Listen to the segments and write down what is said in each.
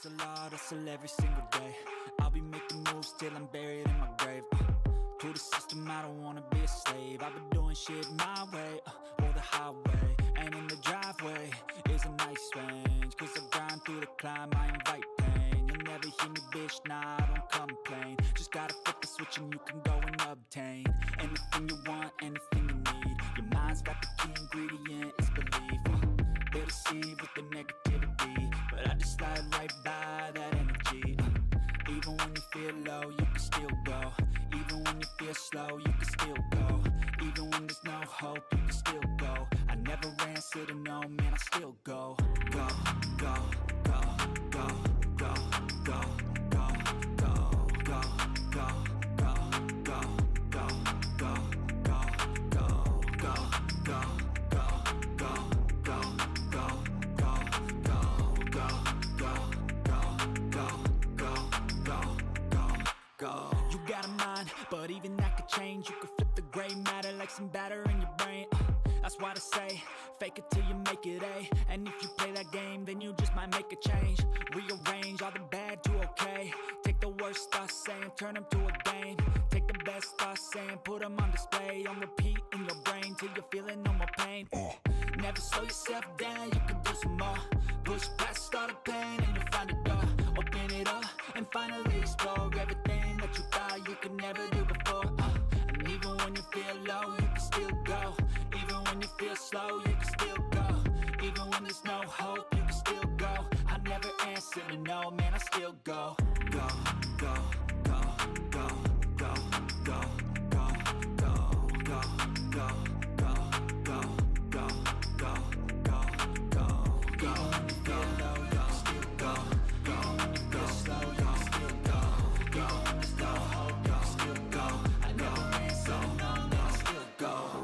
Hustle hard, hustle every single day. I'll be making moves till I'm buried in my grave. To the system, I don't wanna be a slave. I've been doing shit my way, or the highway. And in the driveway is a nice range. Cause I grind through the climb, I invite pain. You'll never hear me, bitch, nah, I don't complain. Just gotta flip the switch and you can go and obtain anything you want, anything you need. Your mind's got the key ingredient, it's belief. They deceive with the negativity, but I just slide right by that energy. Even when you feel low, you can still go. Even when you feel slow, you can still go. Even when there's no hope, you can still go. I never answer to no, man, I still go. Go, go, go, go, go, go, go, go, go, go, go, go, go, go, go, go, go, go. You got a mind, but even that could change. You could flip the gray matter like some batter in your brain. That's why they say, fake it till you make it A. And if you play that game, then you just might make a change. Rearrange all the bad to okay. Take the worst thoughts saying, turn them to a game. Take the best thoughts saying, put them on display. On repeat in your brain till you're feeling no more pain. Never slow yourself down, you can do some more. Push past all the pain and you'll find a door. Open it up and finally explore everything that you thought you could never do before. And even when you feel low, you can still go. Even when you feel slow, you can still go. Even when there's no hope, you can still go. I never answer to no, man, I still go. Go, go, go, go, go, go, go, go, go, go, go, go, go, go, go, go, go. Even when you feel low, you can still go. Even when you feel slow, you can still go. Even when there's no hope, you can still go. I never answer to no, man, I still go.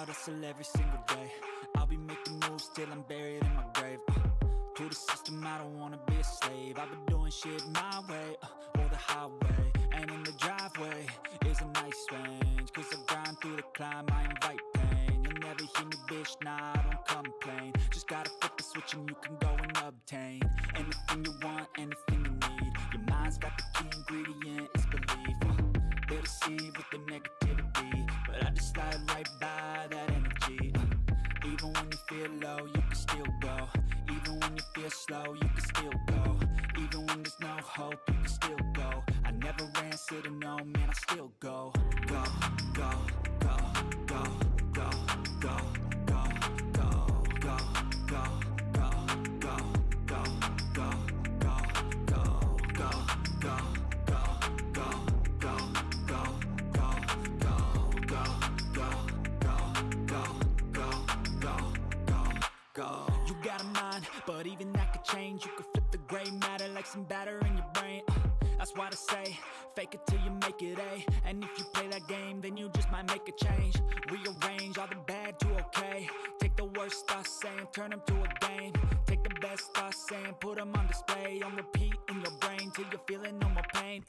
Hustle every single day. I'll be making moves till I'm buried in my grave. To the system, I don't wanna be a slave. I've been doing shit my way, or the highway. And in the driveway is a nice range. Cause I grind through the climb, I invite pain. You'll never never hear me, bitch, nah, I don't complain. Just gotta flip the switch and you can go and obtain anything you want, anything you need. Your mind's got the key ingredient, it's belief. They'll deceive with the negativity, but I just slide right by that energy. Even when you feel low, you can still go. Even when you feel slow, you can still go. Even when there's no hope, you can still go. I never answer to no, man, I still go. Go, go, go, go, go, go, go, go, go, go, go, go, go, go, go, go, go, go, go, go. You got a mind, but even that could change. You could flip the gray matter like some batter in your brain. That's why I say, fake it till you make it A. And if you play that game, then you just might make a change. Rearrange all the bad to okay. Take the worst thoughts saying, turn them to a game. Take the best thoughts saying, put them on display. On repeat in your brain till you're feeling no more pain.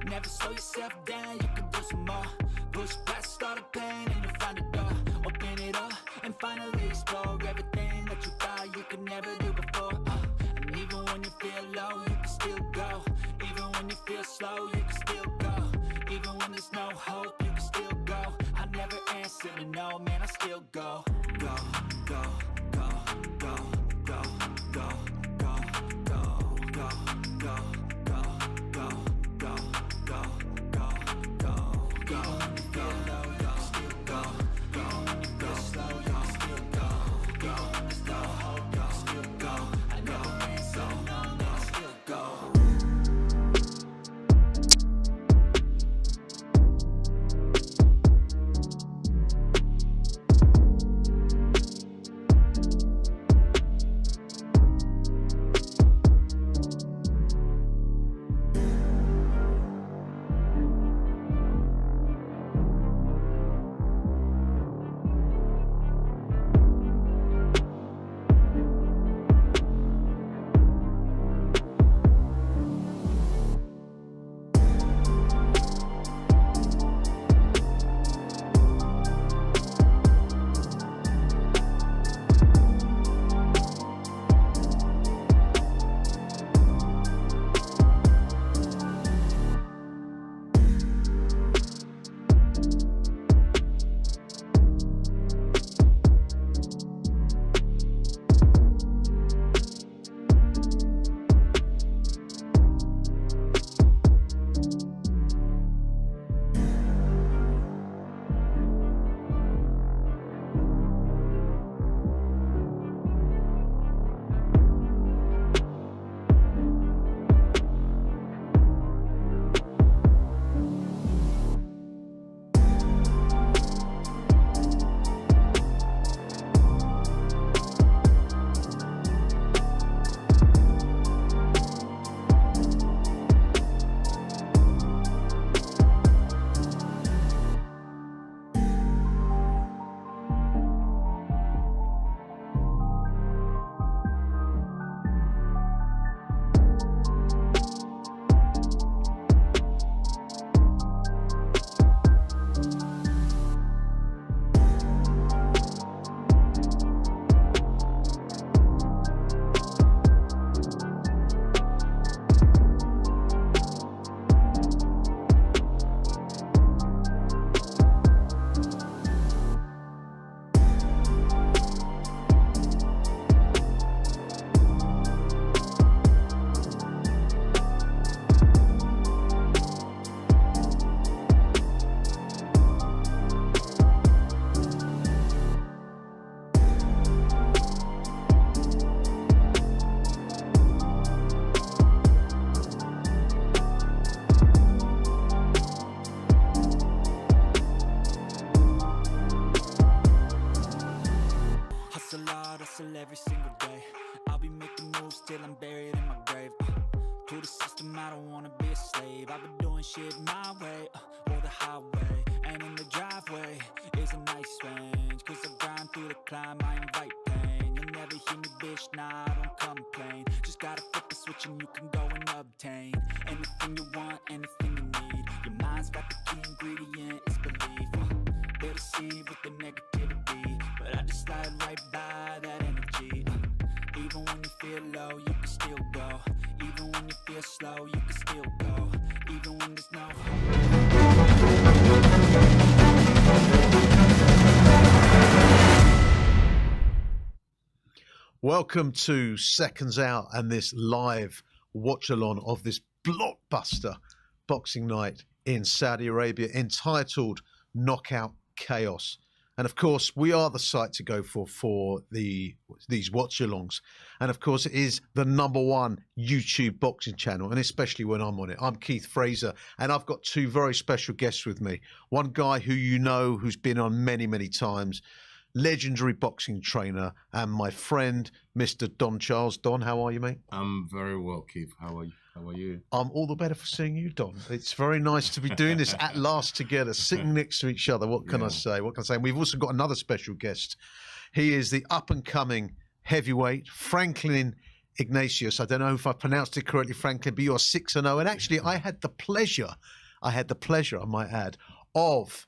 Never slow yourself down, you can do some more. Push past all the pain and you'll find a door. Open it up and finally explore everything that you thought you could never do before. And even when you feel low, you can still go. Even when you feel slow, you can still go. Even when there's no hope, you can still go. I never answer to no, man, I still go. Go, go, go, go, go, go, go, go, go, go, go, go, go, go, go, go, go. Even when you feel low, you can still go. Even when you feel slow, you can still go. Even when there's no hope, you can still go. I never answer to no, man, I still go. hustle every single day. I'll be making moves till I'm buried in my grave. To the system, I don't wanna be a slave. I've been doing shit my way, or the highway. And in the driveway is a nice range, cause I grind through the climb, I invite pain. You'll never hear me, bitch, nah, I don't complain. Just gotta flip the switch and you can go and obtain anything you want, anything you need. Your mind's got the key ingredient, it's belief. They'll deceive with the negativity, but but I just slide right by that energy. Even when you feel low, you can still go. Even when you feel slow, you can still go. Even when there's no Welcome to Seconds Out and this live watch-along of this blockbuster boxing night in Saudi Arabia entitled Knockout Chaos. And of course, we are the site to go for these watch-alongs. And of course, it is the #1 YouTube boxing channel, and especially when I'm on it. I'm Keith Fraser, and I've got two very special guests with me. One guy who you know, who's been on many, many times, legendary boxing trainer, and my friend, Mr. Don Charles. Don, how are you, mate? I'm very well, Keith. How are you? How are you? I'm all the better for seeing you, Don. It's very nice to be doing this at last together, sitting next to each other. What can I say? What can I say? And we've also got another special guest. He is the up-and-coming heavyweight, Franklin Ignatius. I don't know if I pronounced it correctly, Franklin, but you're 6-0. And actually, I had the pleasure, I might add, of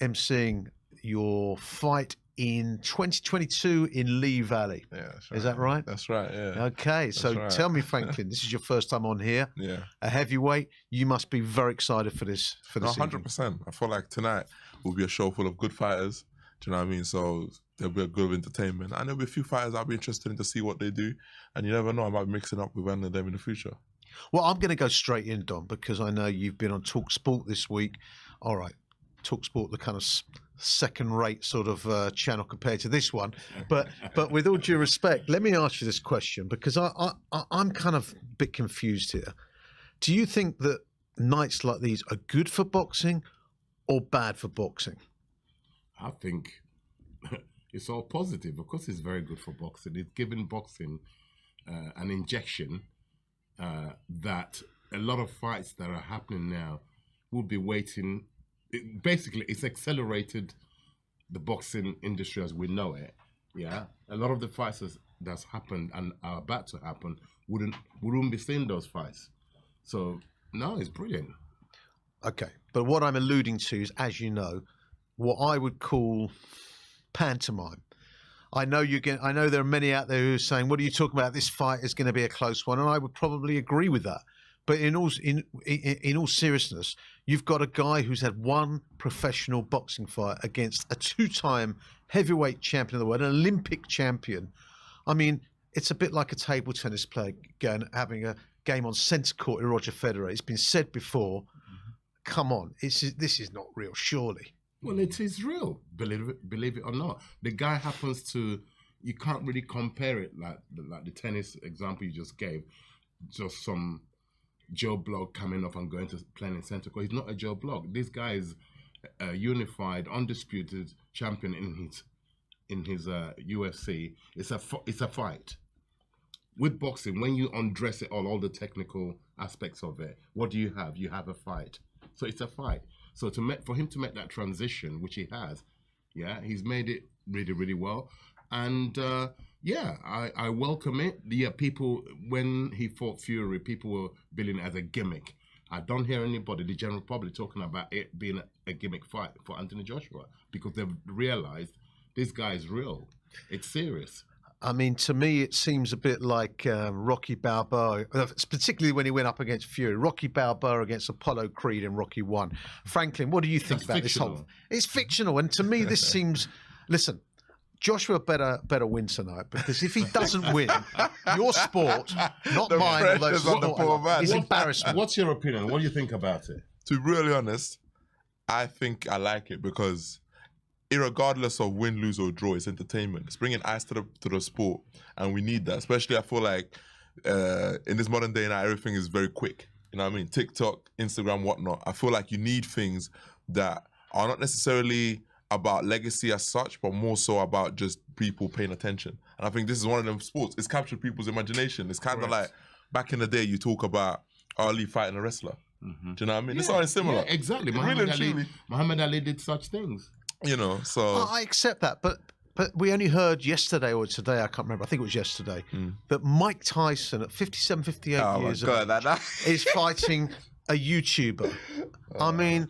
emceeing your fight in 2022 in Lee Valley. Yeah, that's right. Is that right? That's right, yeah. Okay, so tell me, Franklin, this is your first time on here. Yeah. A heavyweight. You must be very excited for this. 100%. I feel like tonight will be a show full of good fighters. Do you know what I mean? So there'll be a good entertainment. And there'll be a few fighters I'll be interested in to see what they do. And you never know, I might be mixing up with one of them in the future. Well, I'm going to go straight in, Don, because I know you've been on Talk Sport this week. All right, Talk Sport, the kind of second-rate sort of channel compared to this one, but with all due respect, let me ask you this question, because I'm kind of a bit confused here. Do you think that nights like these are good for boxing or bad for boxing? I think it's all positive. Of course, it's very good for boxing. It's giving boxing an injection that a lot of fights that are happening now will be waiting. Basically, it's accelerated the boxing industry as we know it. Yeah, a lot of the fights that's happened and are about to happen wouldn't be seeing those fights. So no, it's brilliant. Okay, but what I'm alluding to is, as you know, what I would call pantomime. I know there are many out there who are saying, "What are you talking about? This fight is going to be a close one," and I would probably agree with that. But in all seriousness, you've got a guy who's had one professional boxing fight against a two-time heavyweight champion of the world, an Olympic champion. I mean, it's a bit like a table tennis player having a game on centre court with Roger Federer. It's been said before. Come on, this is not real, surely. Well, it is real, believe it or not. The guy happens to, you can't really compare it like the tennis example you just gave, just some Joe Blogg coming off and going to playing in centre court. He's not a Joe Blogg. This guy is a unified, undisputed champion in his UFC. It's a fight. With boxing, when you undress it all the technical aspects of it, what do you have? You have a fight. So it's a fight. So for him to make that transition, which he has, yeah, he's made it really, really well. And yeah, I welcome it. Yeah, people, when he fought Fury, people were billing it as a gimmick. I don't hear anybody, the general public, talking about it being a gimmick fight for Anthony Joshua, because they've realized this guy is real. It's serious. I mean, to me, it seems a bit like Rocky Balboa, particularly when he went up against Fury. Rocky Balboa against Apollo Creed in Rocky 1. Franklin, what do you think about this whole? It's fictional, and to me, this seems. Listen, Joshua better win tonight, because if he doesn't win, your sport, not The mine, pressure's on the poor man. is embarrassment. What's your opinion? What do you think about it? To be really honest, I think I like it because irregardless of win, lose or draw, it's entertainment. It's bringing eyes to the sport, and we need that. Especially, I feel like in this modern day now, everything is very quick. You know what I mean? TikTok, Instagram, whatnot. I feel like you need things that are not necessarily about legacy as such, but more so about just people paying attention. And I think this is one of them sports. It's captured people's imagination. It's kind of like back in the day, you talk about Ali fighting a wrestler. Mm-hmm. Do you know what I mean? Yeah, it's something similar. Yeah, exactly. Muhammad Ali did such things. You know, so I accept that, but we only heard yesterday or today, I can't remember, I think it was yesterday, that Mike Tyson at 57, 58 years old is fighting a YouTuber. I mean,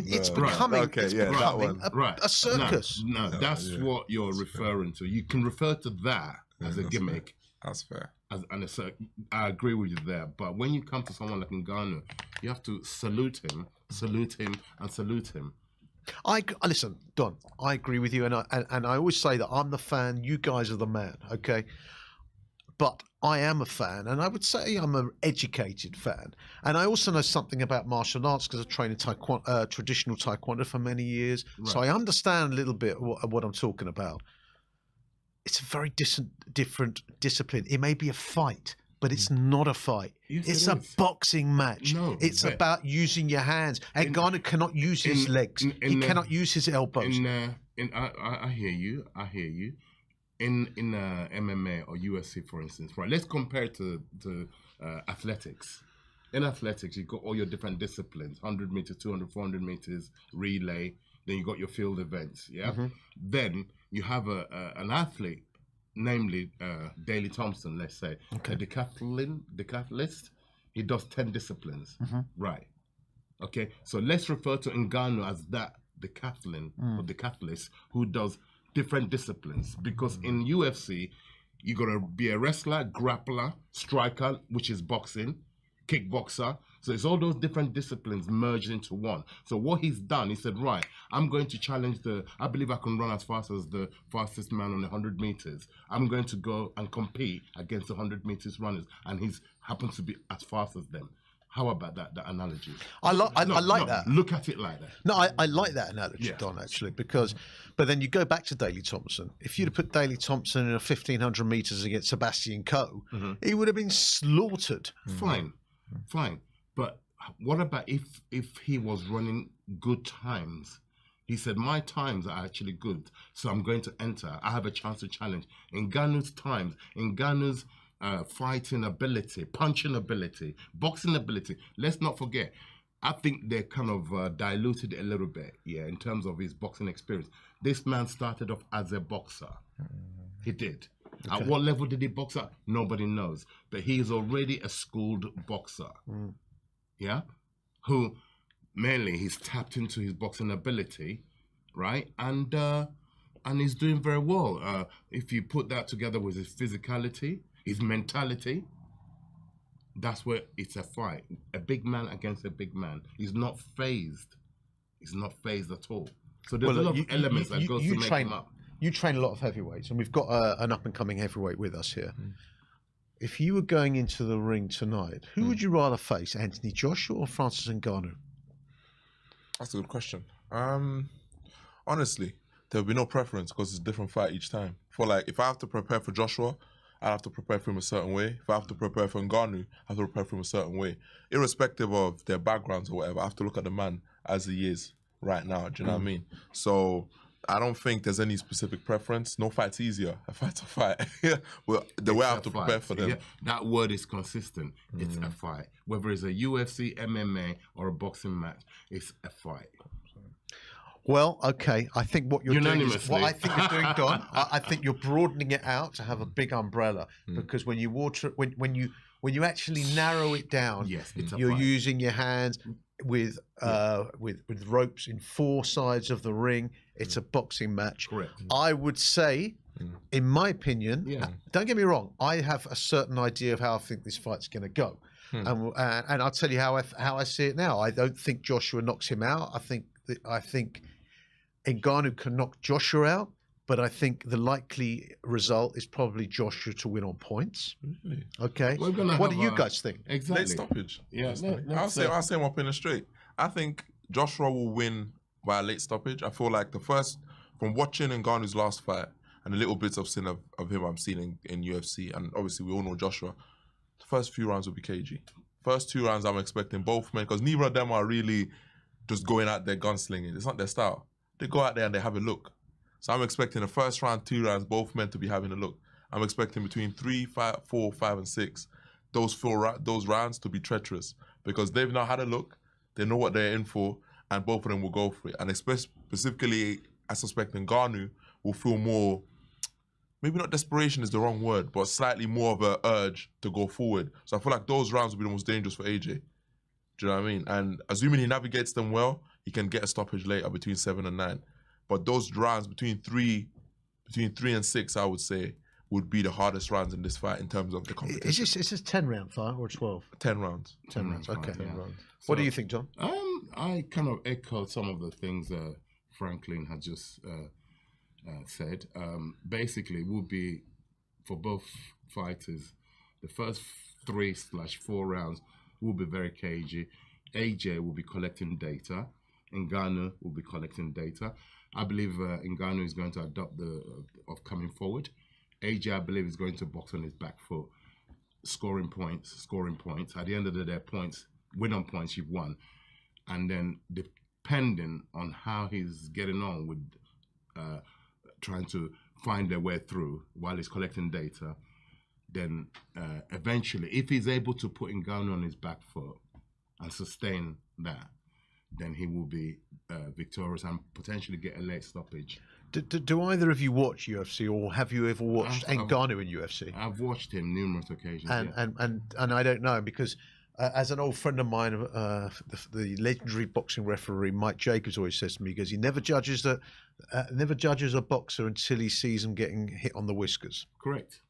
it's becoming, a circus. No, that's what you're referring to. You can refer to that as a gimmick. That's fair. I agree with you there. But when you come to someone like Ngannou, you have to salute him, and salute him. Listen, Don, I agree with you, and I always say that I'm the fan, you guys are the man, okay? But I am a fan, and I would say I'm an educated fan. And I also know something about martial arts because I've trained in traditional taekwondo for many years. Right. So I understand a little bit what I'm talking about. It's a very different discipline. It may be a fight, but it's not a fight. Yes, it's a boxing match. No, it's about using your hands. And Ngannou cannot use his legs. He cannot use his elbows. I hear you. In MMA or UFC, for instance, right? Let's compare it to athletics. In athletics, you've got all your different disciplines: 100 meters, 200, 400 meters, relay. Then you got your field events. Yeah. Mm-hmm. Then you have an athlete, namely Daley Thompson. Let's say a decathlete. He does 10 disciplines. Mm-hmm. Right. Okay. So let's refer to Ngannou as that decathlete or decathlete who does different disciplines, because in UFC you gotta be a wrestler, grappler, striker, which is boxing, kickboxer. So it's all those different disciplines merged into one. So what he's done, he said, right, I'm going to challenge I believe I can run as fast as the fastest man on 100 meters. I'm going to go and compete against the 100 meters runners, and he happens to be as fast as them. How about that analogy? I like that. Look at it like that. No, I like that analogy, Don, actually, but then you go back to Daley Thompson. If you'd have put Daley Thompson in a 1,500 meters against Sebastian Coe, he would have been slaughtered. Fine. But what about if he was running good times? He said, my times are actually good, so I'm going to enter. I have a chance to challenge. Ngannou's times, Ngannou's fighting ability, punching ability, boxing ability. Let's not forget, I think they kind of diluted it a little bit, in terms of his boxing experience. This man started off as a boxer. He did. Okay. At what level did he box at? Nobody knows. But he is already a schooled boxer. Who mainly he's tapped into his boxing ability, right? And he's doing very well. If you put that together with his physicality, his mentality, that's where it's a fight. A big man against a big man. He's not phased. He's not phased at all. So there's a lot of elements that goes to make him up. You train a lot of heavyweights, and we've got an up-and-coming heavyweight with us here. If you were going into the ring tonight, who would you rather face, Anthony Joshua or Francis Ngannou? That's a good question. Honestly, there would be no preference because it's a different fight each time. If I have to prepare for Joshua, I have to prepare for him a certain way. If I have to prepare for Ngannou, I have to prepare for him a certain way. Irrespective of their backgrounds or whatever, I have to look at the man as he is right now. Do you know what I mean? So I don't think there's any specific preference. No fight's easier. A fight's a fight. Well, the way I have to prepare for them. That word is consistent. It's a fight. Whether it's a UFC, MMA, or a boxing match, it's a fight. Well, okay. I think what you're doing is what I think you're doing, Don. I think you're broadening it out to have a big umbrella, because when you when you actually narrow it down, you're using your hands with ropes in 4 sides of the ring. It's a boxing match. Correct. I would say, in my opinion, don't get me wrong, I have a certain idea of how I think this fight's going to go, and I'll tell you how I see it now. I don't think Joshua knocks him out. I think Ngannou can knock Joshua out, but I think the likely result is probably Joshua to win on points. Really? Okay. What do you guys think? Exactly. Late stoppage. Yeah. I'll say my opinion straight. I think Joshua will win by a late stoppage. I feel like from watching Ngannou's last fight and the little bits I've seen of him I'm seeing in UFC, and obviously we all know Joshua, the first few rounds will be cagey. First 2 rounds I'm expecting both men, because neither of them are really just going out there gunslinging. It's not their style. They go out there and they have a look. So I'm expecting the first round, 2 rounds, both men to be having a look. I'm expecting between 3, 5, 4, 5, and 6, those rounds to be treacherous, because they've now had a look, they know what they're in for, and both of them will go for it. And specifically, I suspect Ngannou will feel more, maybe not desperation is the wrong word, but slightly more of an urge to go forward. So I feel like those rounds will be the most dangerous for AJ. Do you know what I mean? And assuming he navigates them well, he can get a stoppage later between 7 and 9. But those rounds between 3 and 6, I would say, would be the hardest rounds in this fight in terms of the competition. Is this 10-round fight or 12? 10 rounds. 10 rounds. Okay. 10 rounds. What do you think, John? I kind of echo some of the things Franklin had just said. Basically, it would be for both fighters, the first 3/4 rounds will be very cagey. AJ will be collecting data. Ngannou will be collecting data. I believe Ngannou is going to adopt of coming forward. AJ, I believe, is going to box on his back foot, scoring points. At the end of the day, win on points, you've won. And then depending on how he's getting on with trying to find their way through while he's collecting data, then eventually, if he's able to put Ngannou on his back foot and sustain that, then he will be victorious and potentially get a late stoppage. Do either of you watch UFC, or have you ever watched Ngannou in UFC? I've watched him numerous occasions. And I don't know, because as an old friend of mine, the legendary boxing referee Mike Jacobs always says to me, he goes, he never judges a boxer until he sees him getting hit on the whiskers. Correct.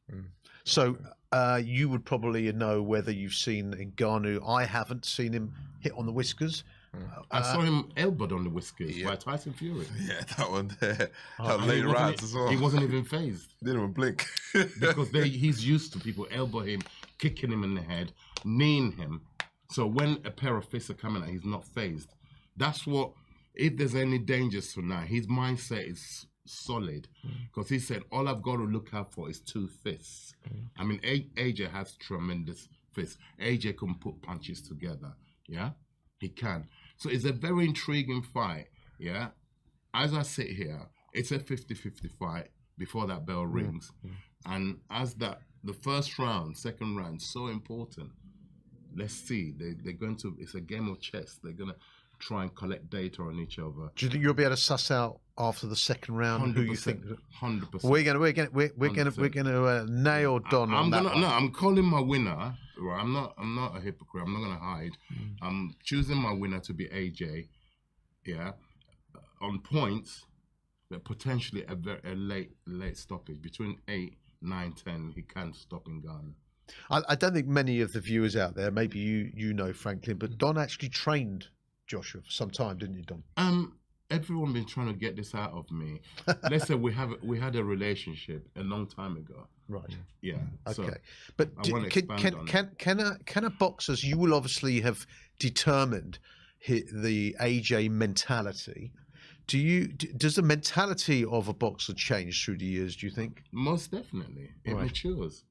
So you would probably know whether you've seen Ngannou. I haven't seen him hit on the whiskers. I saw him elbowed on the whiskers by Tyson Fury. Yeah, that one there. Late rounds as well. He wasn't even phased. Didn't even blink. Because he's used to people elbow him, kicking him in the head, kneeing him. So when a pair of fists are coming out, he's not phased. That's what, if there's any dangers tonight, his mindset is solid. Because he said, all I've got to look out for is 2 fists. I mean, AJ has tremendous fists. AJ can put punches together. Yeah, he can. So it's a very intriguing fight. Yeah, as I sit here, it's a 50-50 fight before that bell rings. And as the first round, second round, so important. Let's see. They're going to. It's a game of chess. They're going to try and collect data on each other. Do you think you'll be able to suss out after the second round who you think? 100%. We're going to nail Don on that. I'm calling my winner. Right, I'm not a hypocrite. I'm not going to hide. I'm choosing my winner to be AJ. Yeah, on points, but potentially a late stoppage between 8, 9, 10. He can't stop Ngannou. I don't think many of the viewers out there, maybe you know Franklin, but Don actually trained Joshua for some time, didn't you, Don? Everyone been trying to get this out of me. Let's say we had a relationship a long time ago. Right. Yeah. Okay. So but can a boxers, you will obviously have determined the AJ mentality. Does the mentality of a boxer change through the years, do you think? Most definitely. It matures.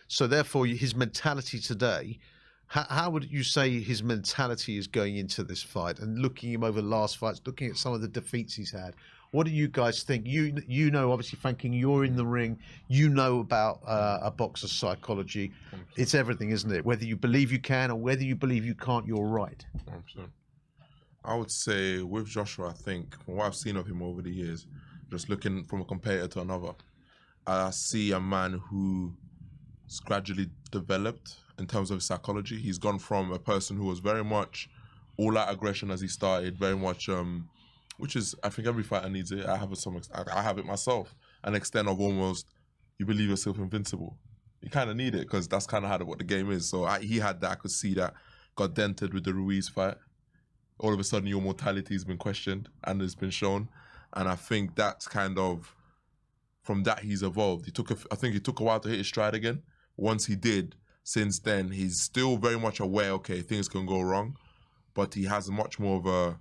So therefore, his mentality today, how would you say his mentality is going into this fight, and looking him over the last fights, looking at some of the defeats he's had? What do you guys think? You know, obviously, Franklin, you're in the ring. You know about a boxer's psychology. It's everything, isn't it? Whether you believe you can or whether you believe you can't, you're right. 100%. I would say with Joshua, I think, from what I've seen of him over the years, just looking from a competitor to another, I see a man who's gradually developed in terms of psychology. He's gone from a person who was very much all-out aggression as he started, very much, which is, I think every fighter needs it. I have it myself. An extent of almost, you believe yourself invincible. You kind of need it, because that's kind of what the game is. So he had that. I could see that. Got dented with the Ruiz fight. All of a sudden, your mortality has been questioned and it's been shown. And I think that's kind of, from that he's evolved. I think it took a while to hit his stride again. Once he did, since then, he's still very much aware, okay, things can go wrong, but he has much more of a,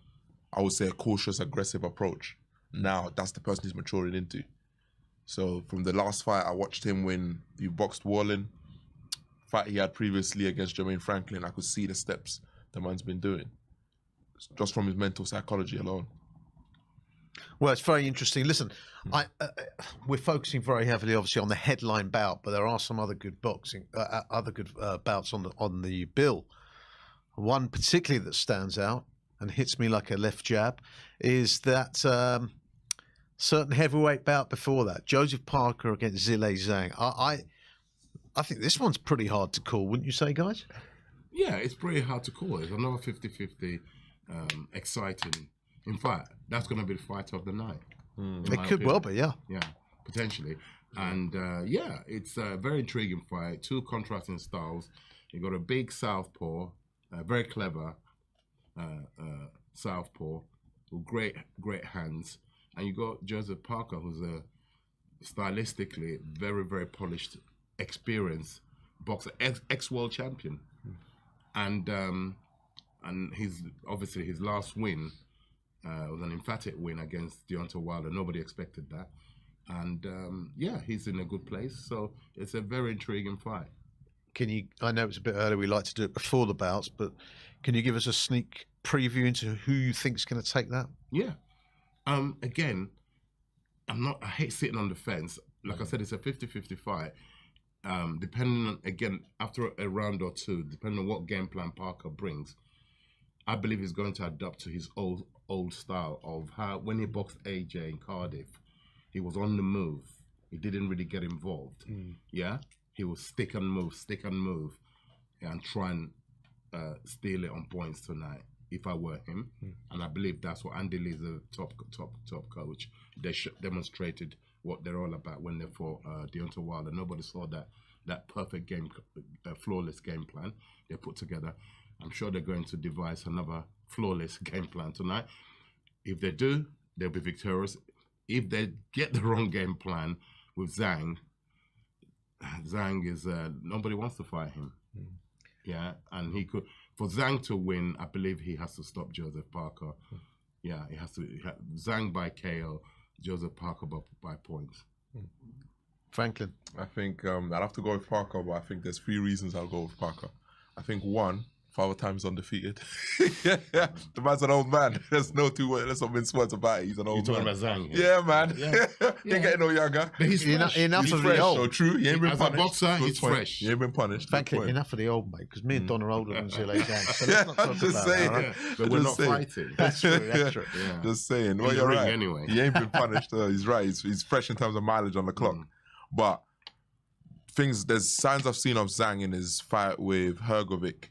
I would say, a cautious, aggressive approach. Now, that's the person he's maturing into. So from the last fight, I watched him when he boxed Warren, fight he had previously against Jermaine Franklin. I could see the steps the man's been doing, just from his mental psychology alone. Well, it's very interesting. Listen, we're focusing very heavily, obviously, on the headline bout, but there are some other good bouts on the bill. One particularly that stands out and hits me like a left jab is that certain heavyweight bout before that, Joseph Parker against Zhilei Zhang. I think this one's pretty hard to call, wouldn't you say, guys? Yeah, it's pretty hard to call. It's another 50-50 exciting. In fact, that's going to be the fight of the night. It could well be, yeah. Yeah, potentially. And yeah, it's a very intriguing fight. Two contrasting styles. You got a big southpaw, very clever southpaw with great hands, and you got Joseph Parker, who's a stylistically very, very polished, experienced boxer, ex-world champion, and his obviously his last win was an emphatic win against Deontay Wilder. Nobody expected that. And yeah, he's in a good place. So it's a very intriguing fight. Can you? I know it's a bit early. We like to do it before the bouts, but can you give us a sneak preview into who you think's going to take that? Yeah. Again, I hate sitting on the fence. Like I said, it's a 50-50 fight. Depending on, again, after a round or two, depending on what game plan Parker brings, I believe he's going to adapt to his old style of how when he boxed AJ in Cardiff, he was on the move. He didn't really get involved. Yeah, he will stick and move, and try and steal it on points tonight. If I were him, and I believe that's what Andy Lee's a top coach. They demonstrated what they're all about when they fought Deontay Wilder. Nobody saw that perfect game, flawless game plan they put together. I'm sure they're going to devise another flawless game plan tonight. If they do, they'll be victorious. If they get the wrong game plan with Zhang is nobody wants to fight him. Yeah, and he could. For Zhang to win, I believe he has to stop Joseph Parker. Yeah, he has to. Zhang by KO, Joseph Parker by points. Franklin? I think I'd have to go with Parker, but I think there's 3 reasons I'll go with Parker. I think 1, Father Time's undefeated. The man's an old man. There's no two ways. Let's not mince words about it. He's an old man. You're talking about Zhang? Yeah, man. He ain't getting no younger. But he's fresh. Enough He's of fresh, the old. so true. He ain't been As a punished. boxer, Good he's point. fresh. He ain't been punished. Good Franklin, point. enough of the old, mate, because me and Don are older than Zhilei Zhang. So let's not talk Just about saying. that, all right? But we're Just not saying. fighting. That's true, that's true. Yeah. Just saying. Well, In the you're ring right. anyway. He ain't been punished. He's right. He's fresh in terms of mileage on the clock. But there's signs I've seen of Zhang in his fight with Hrgovic.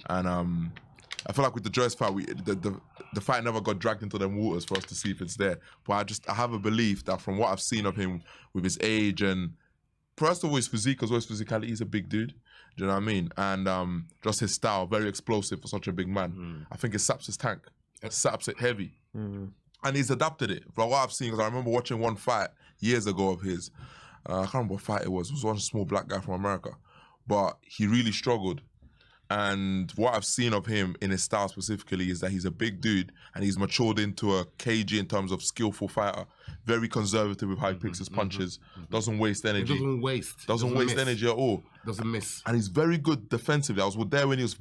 And I feel like with the Joyce fight, the fight never got dragged into them waters for us to see if it's there. But I have a belief that from what I've seen of him with his age and first of all his physique as well as physicality, he's a big dude. Do you know what I mean? And just his style, very explosive for such a big man. I think it saps his tank. It saps it heavy. And he's adapted it. From what I've seen, because I remember watching one fight years ago of his. I can't remember what fight it was. It was one small black guy from America. But he really struggled. And what I've seen of him in his style specifically is that he's a big dude and he's matured into a KG in terms of skillful fighter. Very conservative with how he picks his punches. Doesn't waste energy. It doesn't waste. Doesn't waste energy at all. Doesn't miss. And he's very good defensively. I was there when he was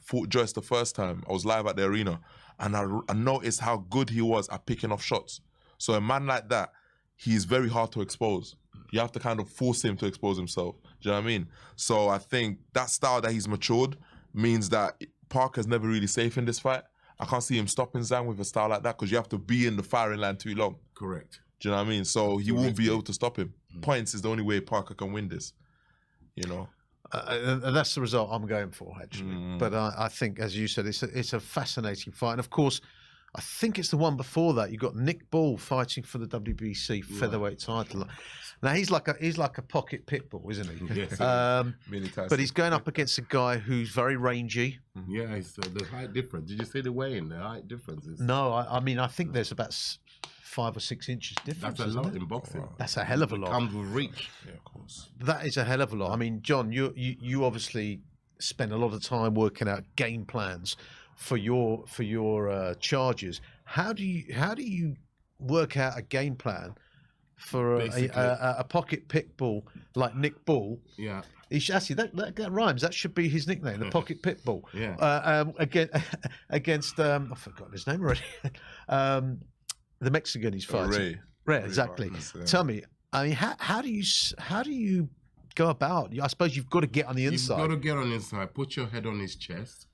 fought Joyce the first time. I was live at the arena. And I noticed how good he was at picking off shots. So a man like that, he's very hard to expose. You have to kind of force him to expose himself. Do you know what I mean? So I think that style that he's matured means that Parker's never really safe in this fight. I can't see him stopping Zhang with a style like that because you have to be in the firing line too long. Correct. Do you know what I mean? So he won't be able to stop him. Points is the only way Parker can win this. You know? And that's the result I'm going for, actually. But I think, as you said, it's a fascinating fight. And of course, I think it's the one before that. You got Nick Ball fighting for the WBC featherweight title. Now he's like a pocket pit bull, isn't he? Yes. But he's going up against a guy who's very rangy. Yeah, it's the height difference. Did you see the weigh-in? The height difference is. No, I mean I think there's about 5 or 6 inches difference. That's a lot in boxing. That's a hell of a lot. Comes with reach. Yeah, of course. That is a hell of a lot. I mean, John, you obviously spend a lot of time working out game plans for your charges. How do you work out a game plan for a pocket pit bull like Nick Bull? Yeah. Actually, that rhymes. That should be his nickname, the pocket pit bull. Yeah. Against I forgot his name already. The Mexican he's fighting. Ray, exactly. Barnes, yeah. Tell me, I mean, how do you go about? I suppose you've got to get on the inside. You've got to get on the inside. Put your head on his chest.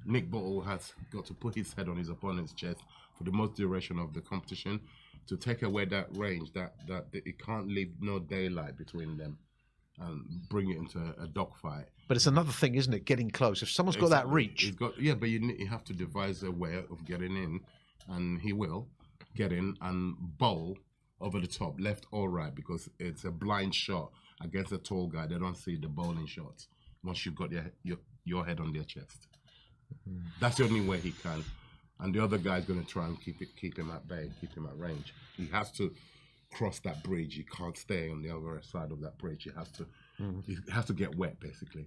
Nick Bottle has got to put his head on his opponent's chest for the most duration of the competition to take away that range, that it can't leave no daylight between them. and bring it into a dogfight. But it's another thing, isn't it? Getting close. If someone's got that reach, but you have to devise a way of getting in, and he will get in and bowl over the top, left or right, because it's a blind shot against a tall guy. They don't see the bowling shots once you've got your head on their chest. That's the only way he can. And the other guy's going to try and keep him at bay, keep him at range. He has to cross that bridge. He can't stay on the other side of that bridge. He has to get wet, basically.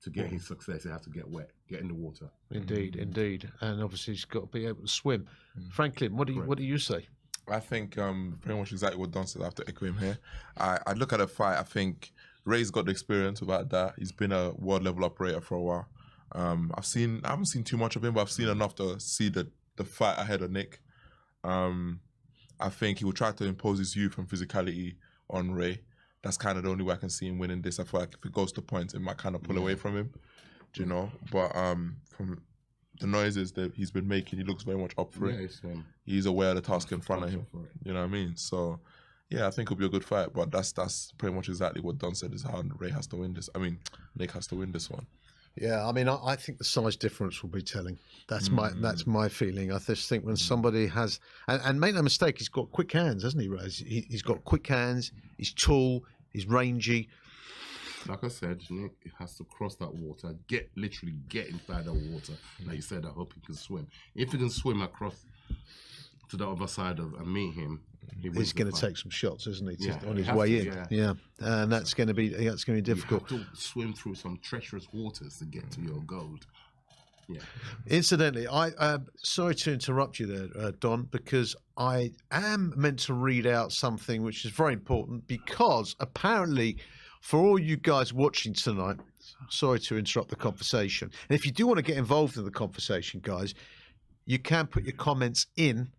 To get his success, he has to get wet, get in the water. Indeed. And obviously he's got to be able to swim. Franklin, what do you say? I think pretty much exactly what Don said. I have to echo him here. I look at the fight. I think Ray's got the experience about that. He's been a world level operator for a while. I haven't seen too much of him, but I've seen enough to see the fight ahead of Nick. I think he will try to impose his youth and physicality on Ray. That's kind of the only way I can see him winning this. I feel like if it goes to points, it might kind of pull away from him. Do you know? But from the noises that he's been making, he looks very much up for it. He's aware of the task in front of him. You know what I mean? So, yeah, I think it'll be a good fight. But that's pretty much exactly what Don said is how Ray has to win this. I mean, Nick has to win this one. Yeah, I mean, I think the size difference will be telling. That's my feeling. I just think when somebody has, and make no mistake, he's got quick hands, hasn't he, Raz? He's got quick hands. He's tall. He's rangy. Like I said, Nick has to cross that water, literally get inside the water. Like you said, I hope he can swim. If he can swim across to the other side and meet him, he's going to take some shots, isn't he, on his way in? Yeah, and that's going to be difficult. You have to swim through some treacherous waters to get to your gold. Yeah. Incidentally, I sorry to interrupt you there, Don, because I am meant to read out something which is very important, because apparently, for all you guys watching tonight, sorry to interrupt the conversation. And if you do want to get involved in the conversation, guys, you can put your comments in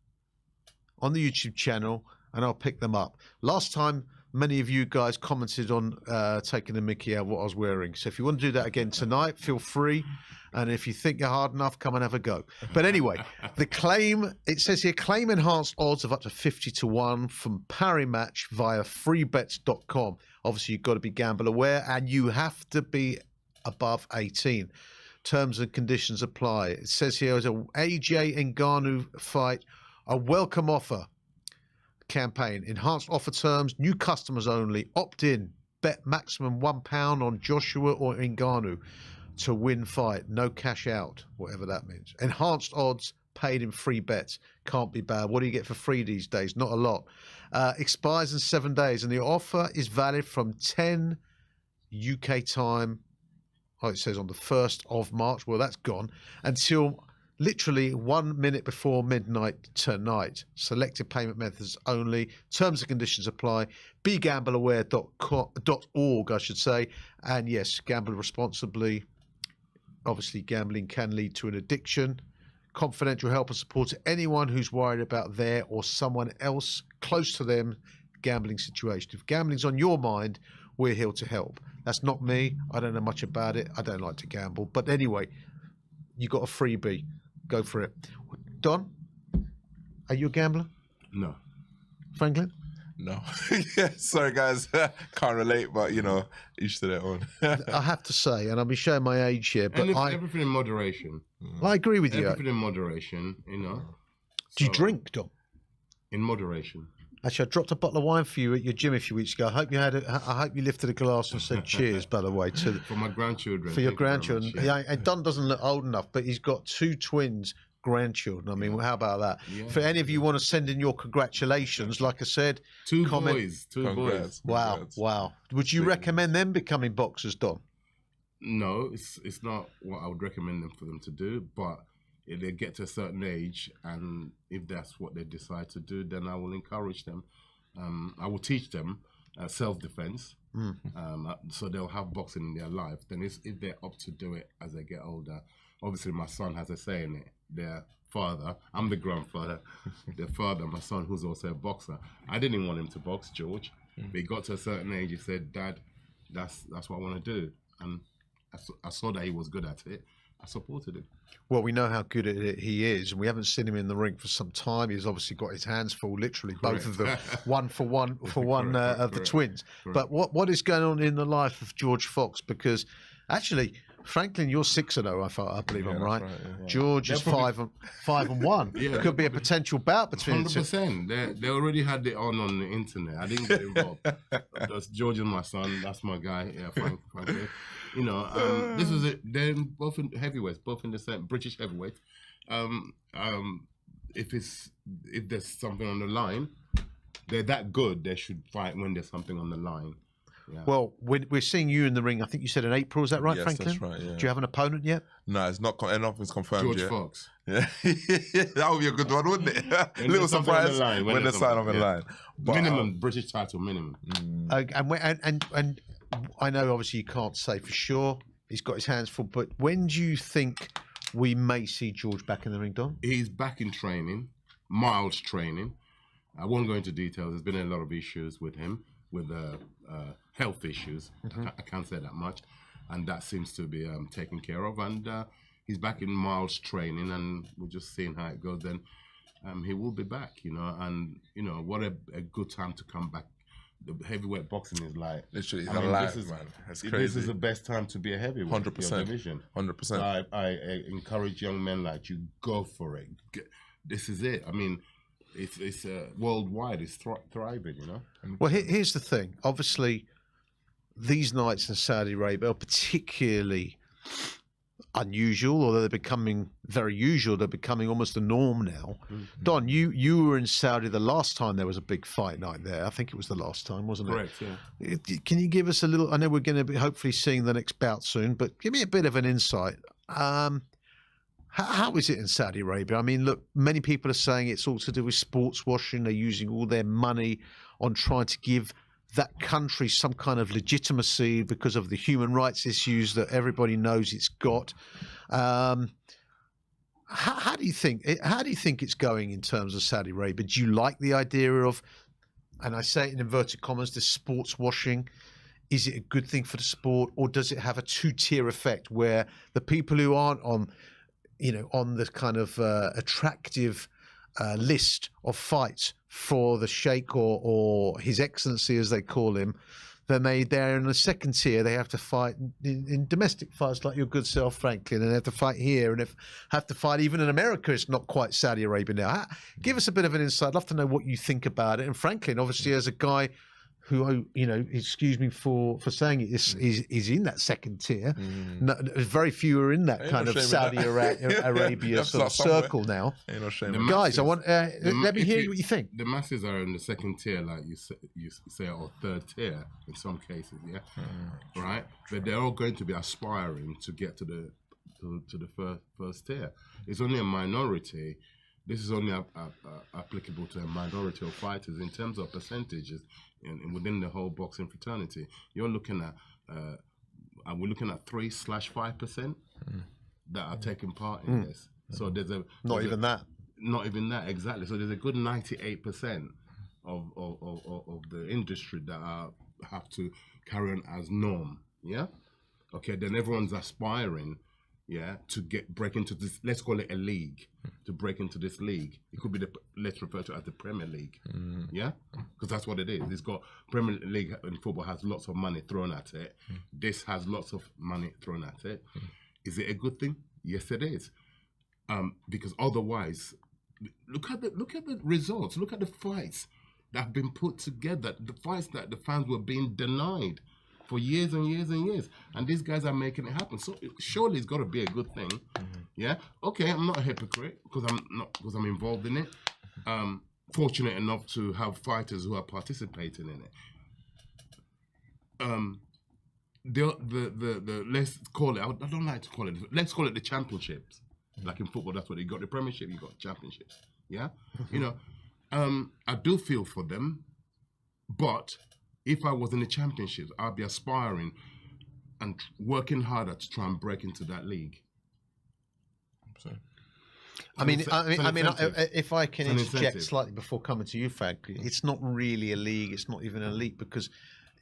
on the YouTube channel and I'll pick them up. Last time, many of you guys commented on taking the mickey out of what I was wearing. So if you want to do that again tonight, feel free. And if you think you're hard enough, come and have a go. But anyway, the claim, it says here, claim enhanced odds of up to 50-1 from Parimatch via freebets.com. Obviously, you've got to be GambleAware and you have to be above 18. Terms and conditions apply. It says here, as a AJ Ngannou fight, a welcome offer campaign. Enhanced offer terms, new customers only. Opt in. Bet maximum £1 on Joshua or Ngannou to win fight. No cash out, whatever that means. Enhanced odds paid in free bets. Can't be bad. What do you get for free these days? Not a lot. Expires in 7 days, and the offer is valid from 10 UK time. Oh, it says on the 1st of March. Well, that's gone. Until literally 1 minute before midnight tonight. Selected payment methods only. Terms and conditions apply. BeGambleAware.org, I should say. And yes, gamble responsibly. Obviously, gambling can lead to an addiction. Confidential help and support to anyone who's worried about their or someone else close to them gambling situation. If gambling's on your mind, we're here to help. That's not me. I don't know much about it. I don't like to gamble. But anyway, you got a freebie. Go for it. Don, are you a gambler? No. Franklin? No. Yeah, sorry guys, can't relate, but you know, each to their own. I have to say, and I'll be showing my age here, but everything in moderation. I agree with you. Everything in moderation, you know. Do you drink, Don? In moderation. Actually, I dropped a bottle of wine for you at your gym a few weeks ago. I hope you lifted a glass and said cheers, by the way. For my grandchildren. For your grandchildren. Yeah, and Don doesn't look old enough, but he's got 2 twins grandchildren. I mean, how about that? Yeah. For any of you want to send in your congratulations, like I said, 2 boys. Wow. Would you recommend them becoming boxers, Don? No, it's not what I would recommend for them to do, but if they get to a certain age and if that's what they decide to do, then I will encourage them. I will teach them self-defense, so they'll have boxing in their life. Then if they're up to do it as they get older, obviously my son has a say in it. Their father, I'm the grandfather, their father, my son, who's also a boxer. I didn't want him to box, George. But he got to a certain age, he said, Dad, that's what I want to do. And I saw that he was good at it. I supported him. Well, we know how good at it he is, and we haven't seen him in the ring for some time. He's obviously got his hands full, literally, both of them, one for one of the twins. But what is going on in the life of George Fox? Because actually, Franklin, you're 6-0. I believe I'm right. Yeah. George is 5-1. Yeah, Could be a potential bout between the two. 100%. They already had it on the internet. I didn't get involved. That's George is my son. That's my guy. Yeah, Franklin. You know, this is it. They're both in heavyweights, both in the same British heavyweight. If there's something on the line, they're that good. They should fight when there's something on the line. Yeah. Well, we're seeing you in the ring. I think you said in April. Is that right, Yes, Franklin? that's right, yeah. Do you have an opponent yet? No, it's not. Nothing's confirmed George yet. Fox. Yeah, that would be a good one, wouldn't it? When Little there's something on the surprise line, when there's sign on the line. But, Minimum British title, minimum. And I know obviously you can't say for sure. He's got his hands full. But when do you think we may see George back in the ring, Don? He's back in training, mild training. I won't go into details. There's been a lot of issues with him, with health issues. I can't say that much. And that seems to be taken care of. And he's back in mild training, and we're just seeing how it goes. Then he will be back, you know. And, you know, what a good time to come back. The heavyweight boxing is like... Literally, it's I mean, alive, this is, man. That's This crazy. is the best time to be a heavyweight. 100%. Your division. 100%. So I encourage young men like you, go for it. This is it. I mean, it's worldwide. It's thriving, you know? Well, here's the thing. Obviously, these nights in Saudi Arabia are particularly unusual, although they're becoming very usual. They're becoming almost the norm now. Don, you were in Saudi the last time there was a big fight night there. I think it was the last time, wasn't it? Correct, yeah. Can you give us a little... I know we're going to be hopefully seeing the next bout soon, but give me a bit of an insight. How is it in Saudi Arabia? I mean, look, many people are saying it's all to do with sports washing. They're using all their money on trying to give that country some kind of legitimacy because of the human rights issues that everybody knows it's got. How do you think it's going in terms of Saudi Arabia? Do you like the idea of, and I say it in inverted commas, the sports washing? Is it a good thing for the sport, or does it have a two-tier effect where the people who aren't on the kind of attractive list of fights for the Sheikh or His Excellency, as they call him, then they're in the second tier. They have to fight in domestic fights like your good self, Franklin, and they have to fight here, and have to fight even in America. It's not quite Saudi Arabia now. Give us a bit of an insight. I'd love to know what you think about it. And Franklin, obviously, as a guy who, you know, excuse me for saying it, is in that second tier. No, very few are in that kind of Saudi Arabia sort of circle now. Ain't no shame. Guys, I want let me hear what you think. The masses are in the second tier, like you say, or third tier in some cases, yeah, right. But they're all going to be aspiring to get to the first tier. It's only a minority. This is only applicable to a minority of fighters in terms of percentages. And within the whole boxing fraternity, you're looking at, we're looking at 3/5% that are taking part in this. So not even that exactly. So there's a good 98% of the industry that have to carry on as norm. Yeah. Okay. Then everyone's aspiring. Yeah, to break into this, let's call it a league, to break into this league. It could be let's refer to it as the Premier League, yeah? Because that's what it is. It's got, Premier League in football has lots of money thrown at it. This has lots of money thrown at it. Is it a good thing? Yes, it is. Because otherwise, look at the results. Look at the fights that have been put together, the fights that the fans were being denied for years and years and years, and these guys are making it happen. So surely it's got to be a good thing, yeah. Okay, I'm not a hypocrite because I'm involved in it. Fortunate enough to have fighters who are participating in it. The let's call it. I don't like to call it. Let's call it the championships. Like in football, that's what you got. The Premiership, you got championships. Yeah, you know. I do feel for them, but if I was in the championships, I'd be aspiring and working harder to try and break into that league. I mean, if I can interject slightly before coming to you, Frank, it's not really a league. It's not even a league because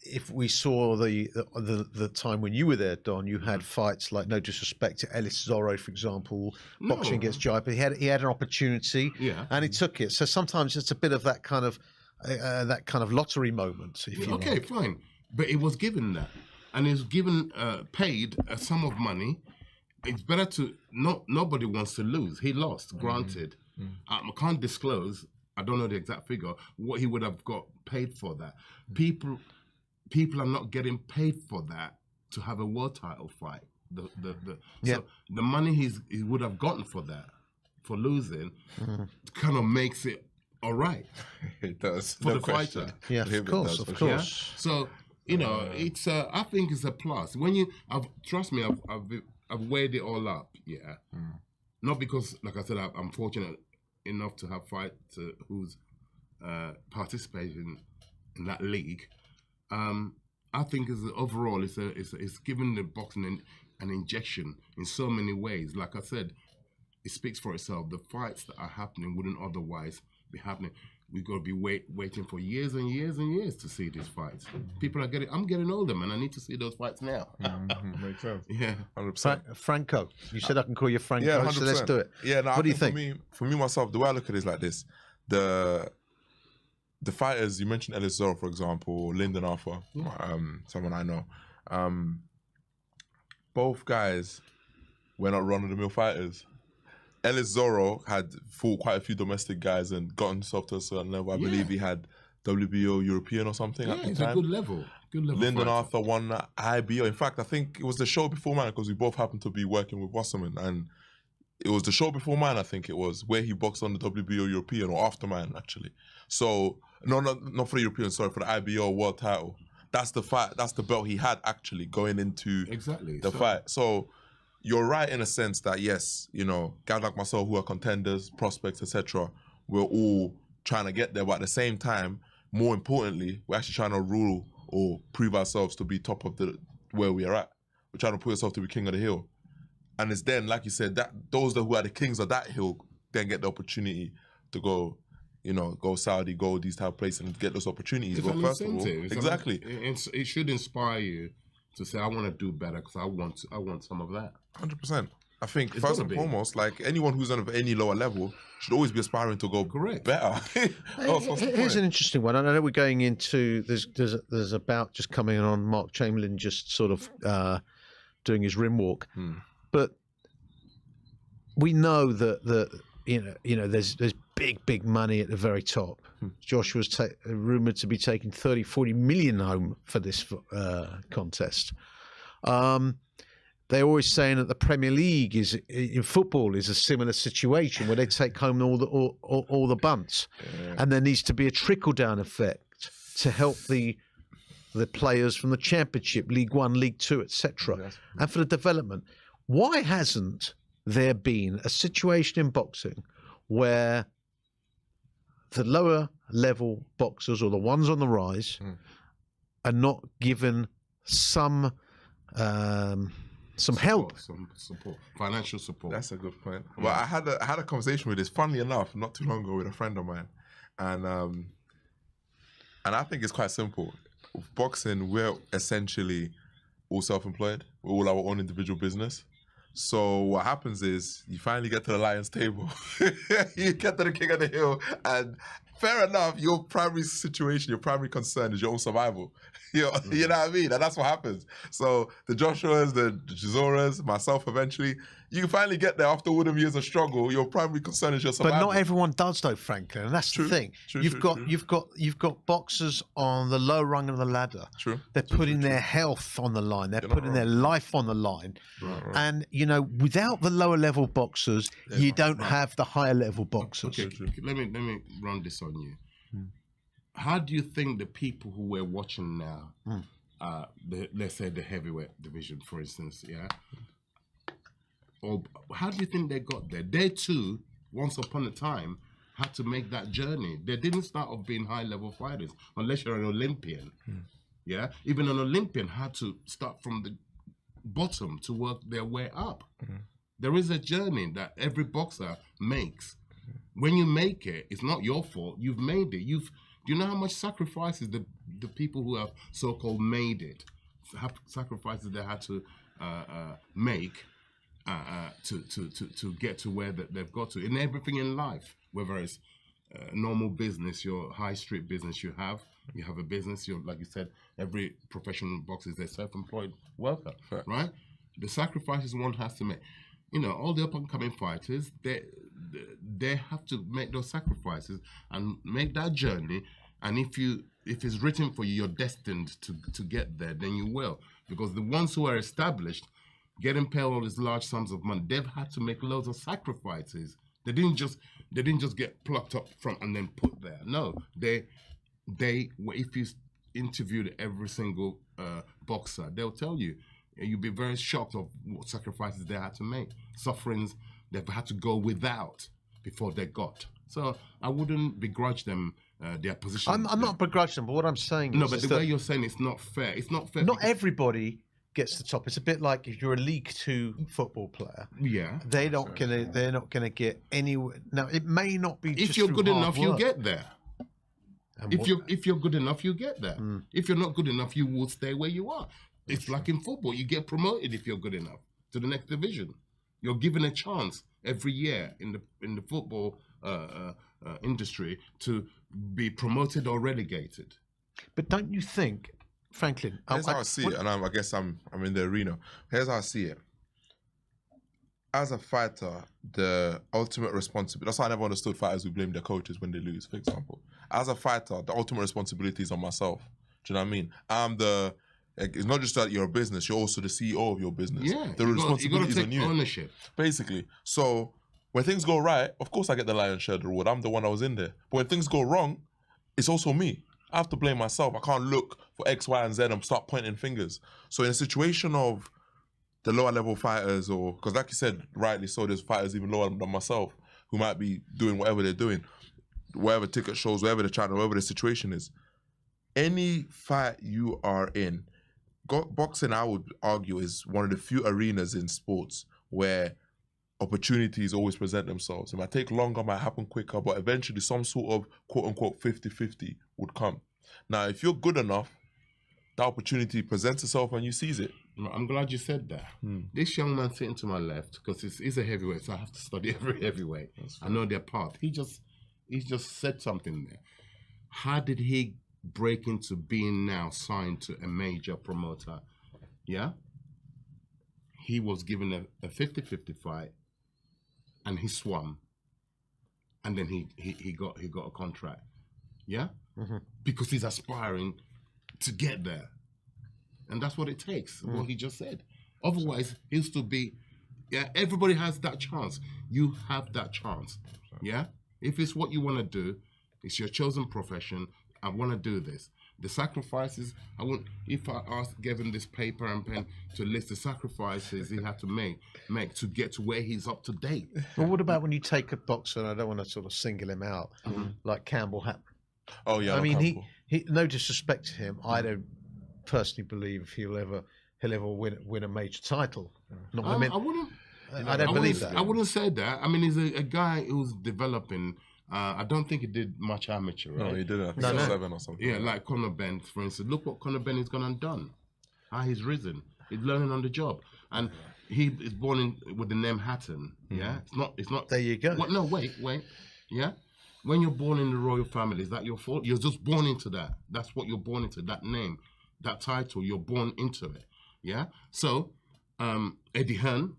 if we saw the time when you were there, Don, you had fights like, no disrespect to Ellis Zorro, for example, boxing against Jai, but he had an opportunity, and he took it. So sometimes it's a bit of that kind of lottery moment. If you okay, like. fine, but it was given that, and it was given paid a sum of money. It's better to nobody wants to lose. He lost, granted. I can't disclose. I don't know the exact figure what he would have got paid for that. People are not getting paid for that to have a world title fight. So the money he would have gotten for that, for losing, kind of makes it all right. It does for the fighter. Yeah, of course. Yeah? So it's I think it's a plus. When trust me, I've weighed it all up. Yeah, not because, like I said, I'm fortunate enough to have fighters who's participating in that league. I think overall it's given the boxing an injection in so many ways. Like I said, it speaks for itself. The fights that are happening wouldn't otherwise be happening. We've got to be waiting for years and years and years to see these fights. People are I'm getting older, man. I need to see those fights now. Makes sense. Yeah. 100%. Franco, you said I can call you Franco, Yeah, 100%. so let's do it. Yeah, no, what do you think? For me myself, the way I look at it is like this: the fighters you mentioned, Ellis Zorro, for example, Lyndon Arthur, someone I know. Both guys were not run-of-the-mill fighters. Ellis Zorro had fought quite a few domestic guys and gotten himself to a certain level. I believe he had WBO European or something at the it's time. a good level. Lyndon fighter. Arthur won IBO. In fact, I think it was the show before mine because we both happened to be working with Wasserman, and it was the show before mine, I think it was, where he boxed on the WBO European, or after mine, actually. So, not for the European, sorry, for the IBO world title. That's the fight, that's the belt he had actually going into the fight. So, you're right in a sense that, yes, guys like myself who are contenders, prospects, etc., we're all trying to get there, but at the same time, more importantly, we're actually trying to rule or prove ourselves to be top of where we are at. We're trying to put ourselves to be king of the hill. And it's then, like you said, that those who are the kings of that hill then get the opportunity to go, go Saudi, go these type of places and get those opportunities. It's but an first incentive. of all, exactly. It should inspire you to say, I want to do better because I want some of that. 100%. I think first and foremost, like anyone who's on any lower level should always be aspiring to go better. Here's an interesting one. I know we're going into there's a bout just coming on. Mark Chamberlain just sort of doing his rim walk, but we know that there's big money at the very top. Joshua's rumored to be taking 30-40 million home for this contest. They're always saying that the Premier League in football is a similar situation where they take home all the bunts, and there needs to be a trickle down effect to help the players from the Championship, League One, League Two, etc., and for the development. Why hasn't there been a situation in boxing where the lower level boxers or the ones on the rise are not given some help, some support, financial support? That's a good point. Well, I had a conversation with this, funnily enough, not too long ago with a friend of mine, and I think it's quite simple. With boxing, we're essentially all self-employed. We're all our own individual business. So what happens is you finally get to the lion's table. You get to the king of the hill, and fair enough, your primary situation, your primary concern is your own survival. You know what I mean? And that's what happens. So the Joshuas, the Chizoras, myself eventually, you finally get there after all them years of struggle. Your primary concern is your survival. But not everyone does though, Franklin, and that's the thing. You've got boxers on the low rung of the ladder. They're putting their health on the line. They're putting their life on the line. Right. And without the lower level boxers, you don't have the higher level boxers. Okay. Let me run this on you. How do you think the people who we're watching now, let's say the heavyweight division, for instance, or how do you think they got there? They too, once upon a time, had to make that journey. They didn't start off being high-level fighters, unless you're an Olympian. Even an Olympian had to start from the bottom to work their way up. There is a journey that every boxer makes. When you make it, it's not your fault. You've made it. Do you know how much sacrifices the people who have so-called made it, have sacrifices they had to make to get to where they've got to in everything in life, whether it's normal business, your high street business, you have a business, you're, like you said, every professional boxer is a self-employed worker, right? The sacrifices one has to make. You know, all the up-and-coming fighters, they have to make those sacrifices and make that journey. And if it's written for you, you're destined to get there, then you will. Because the ones who are established, getting paid all these large sums of money, they've had to make loads of sacrifices. They didn't just get plucked up from and then put there. No, they if you interviewed every single boxer, they'll tell you. You'll be very shocked of what sacrifices they had to make, sufferings they've had to go without before they got. So I wouldn't begrudge them their position. I'm not begrudging them, but what I'm saying is... No, but the way you're saying it's not fair. It's not fair. Not everybody gets the top. It's a bit like if you're a League Two football player. Yeah. They're not gonna get anywhere. Now, it may not be If just you're through good hard enough, work. you'll get there. If you're good enough, you get there. If you're not good enough, you will stay where you are. It's like in football. You get promoted if you're good enough to the next division. You're given a chance every year in the football industry to be promoted or relegated. But don't you think, Franklin? Here's how I see it, and I guess I'm in the arena. Here's how I see it. As a fighter, the ultimate responsibility, that's why I never understood fighters who blame their coaches when they lose, for example. As a fighter, the ultimate responsibility is on myself. Do you know what I mean? It's not just that you're a business, you're also the CEO of your business. Yeah, the responsibility is on you. Ownership. Basically. So when things go right, of course I get the lion's share of the reward. I'm the one that was in there. But when things go wrong, it's also me. I have to blame myself. I can't look for X, Y, and Z and start pointing fingers. So in a situation of the lower level fighters, or because like you said, rightly so, there's fighters even lower than myself who might be doing whatever they're doing, whatever ticket shows, wherever they're trying, whatever the situation is. Any fight you are in, boxing, I would argue, is one of the few arenas in sports where opportunities always present themselves. It might take longer, might happen quicker, but eventually some sort of quote-unquote 50-50 would come. Now, if you're good enough, that opportunity presents itself and you seize it. I'm glad you said that. This young man sitting to my left, because he's a heavyweight, so I have to study every heavyweight. I know their path. He just said something there. How did he break into being now signed to a major promoter? Yeah, he was given a 50-50 fight, and he swam, and then he got a contract. Yeah, because he's aspiring to get there, and that's what it takes. What he just said. Otherwise, he'll still be. Yeah, everybody has that chance. You have that chance. Yeah, if it's what you want to do, it's your chosen profession. I want to do this. The sacrifices, if I asked Gavin this paper and pen to list the sacrifices he had to make to get to where he's up to date. Well, what about when you take a boxer, and I don't want to sort of single him out, like Campbell had. Oh yeah, I mean, he no disrespect to him, I don't personally believe he'll ever win a major title. Not what I mean. I don't believe that. I wouldn't say that. I mean, he's a guy who's developing. I don't think he did much amateur, right? No, he did. I think 7 or something. Yeah, like Conor Benn, for instance. Look what Conor Benn has gone and done. How he's risen. He's learning on the job, and he is born with the name Hatton. Yeah, it's not. There you go. No, wait. Yeah, when you're born in the royal family, is that your fault? You're just born into that. That's what you're born into. That name, that title, you're born into it. Yeah. So, Eddie Hearn,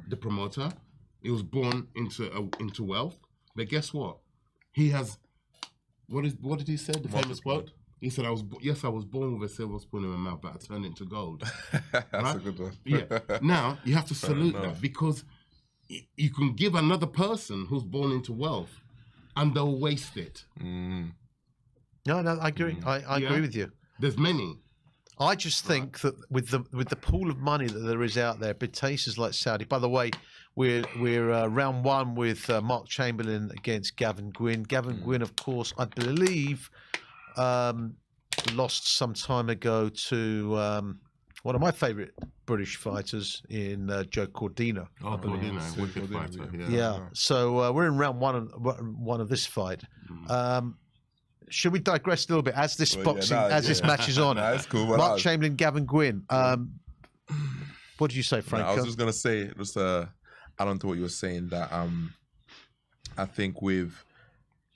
the promoter, he was born into wealth, but guess what? He has, what did he say? The famous quote? He said, I was born with a silver spoon in my mouth, but I turned it into gold. That's right? a good one. Yeah. Now, you have to salute that, because you can give another person who's born into wealth and they'll waste it. No, I agree. I agree with you. There's many. I just think that with the pool of money that there is out there, big tastes like Saudi. By the way, we're round one with Mark Chamberlain against Gavin Gwyn. Gavin Gwyn, of course, I believe, lost some time ago to one of my favourite British fighters in Joe Cordina. Oh, Cordina, wicked fighter. Yeah. So we're in round one of this fight. should we digress a little bit as this Well, yeah, this match is on? Nah, it's cool. Well, Mark Chamberlain, Gavin Gwyn. What did you say, Frank? I was just gonna say, just add on to what you were saying, that I think with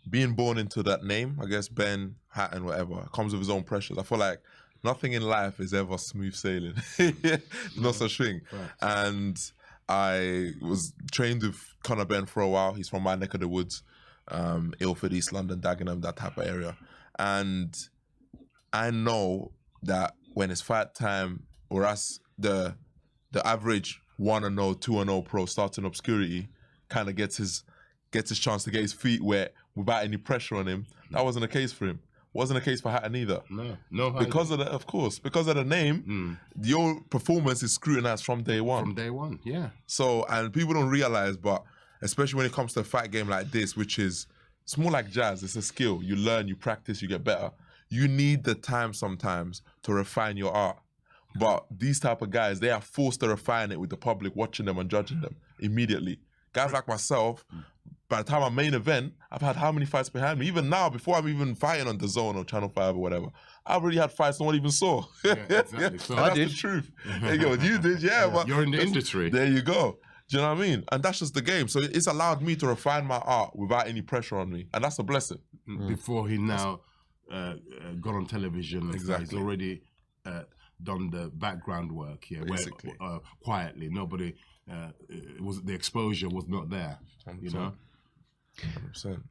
being born into that name, I guess Ben Hatton, whatever, comes with his own pressures. I feel like nothing in life is ever smooth sailing. No such thing. Right. And I was trained with Conor Ben for a while. He's from my neck of the woods, Ilford, East London, Dagenham, that type of area. And I know that when it's fight time, or as the average 1-0, 2-0 pro starting obscurity kind of gets his chance to get his feet wet without any pressure on him. That wasn't the case for him. Wasn't the case for Hatton either. No. Because of the name, your performance is scrutinized from day one. From day one, yeah. So, and people don't realize, but especially when it comes to a fight game like this, which is, it's more like jazz. It's a skill. You learn, you practice, you get better. You need the time sometimes to refine your art. But these type of guys, they are forced to refine it with the public watching them and judging them immediately. Guys like myself, by the time I'm main event, I've had how many fights behind me? Even now, before I'm even fighting on DAZN or Channel 5 or whatever, I've already had fights no one even saw. Yeah, exactly. So that's the truth. You did, yeah. But you're in the industry. There you go. Do you know what I mean? And that's just the game. So it's allowed me to refine my art without any pressure on me. And that's a blessing. Before he now got on television, he's already done the background work here, basically. Where quietly, nobody, the exposure was not there, 100%. you know? 100%.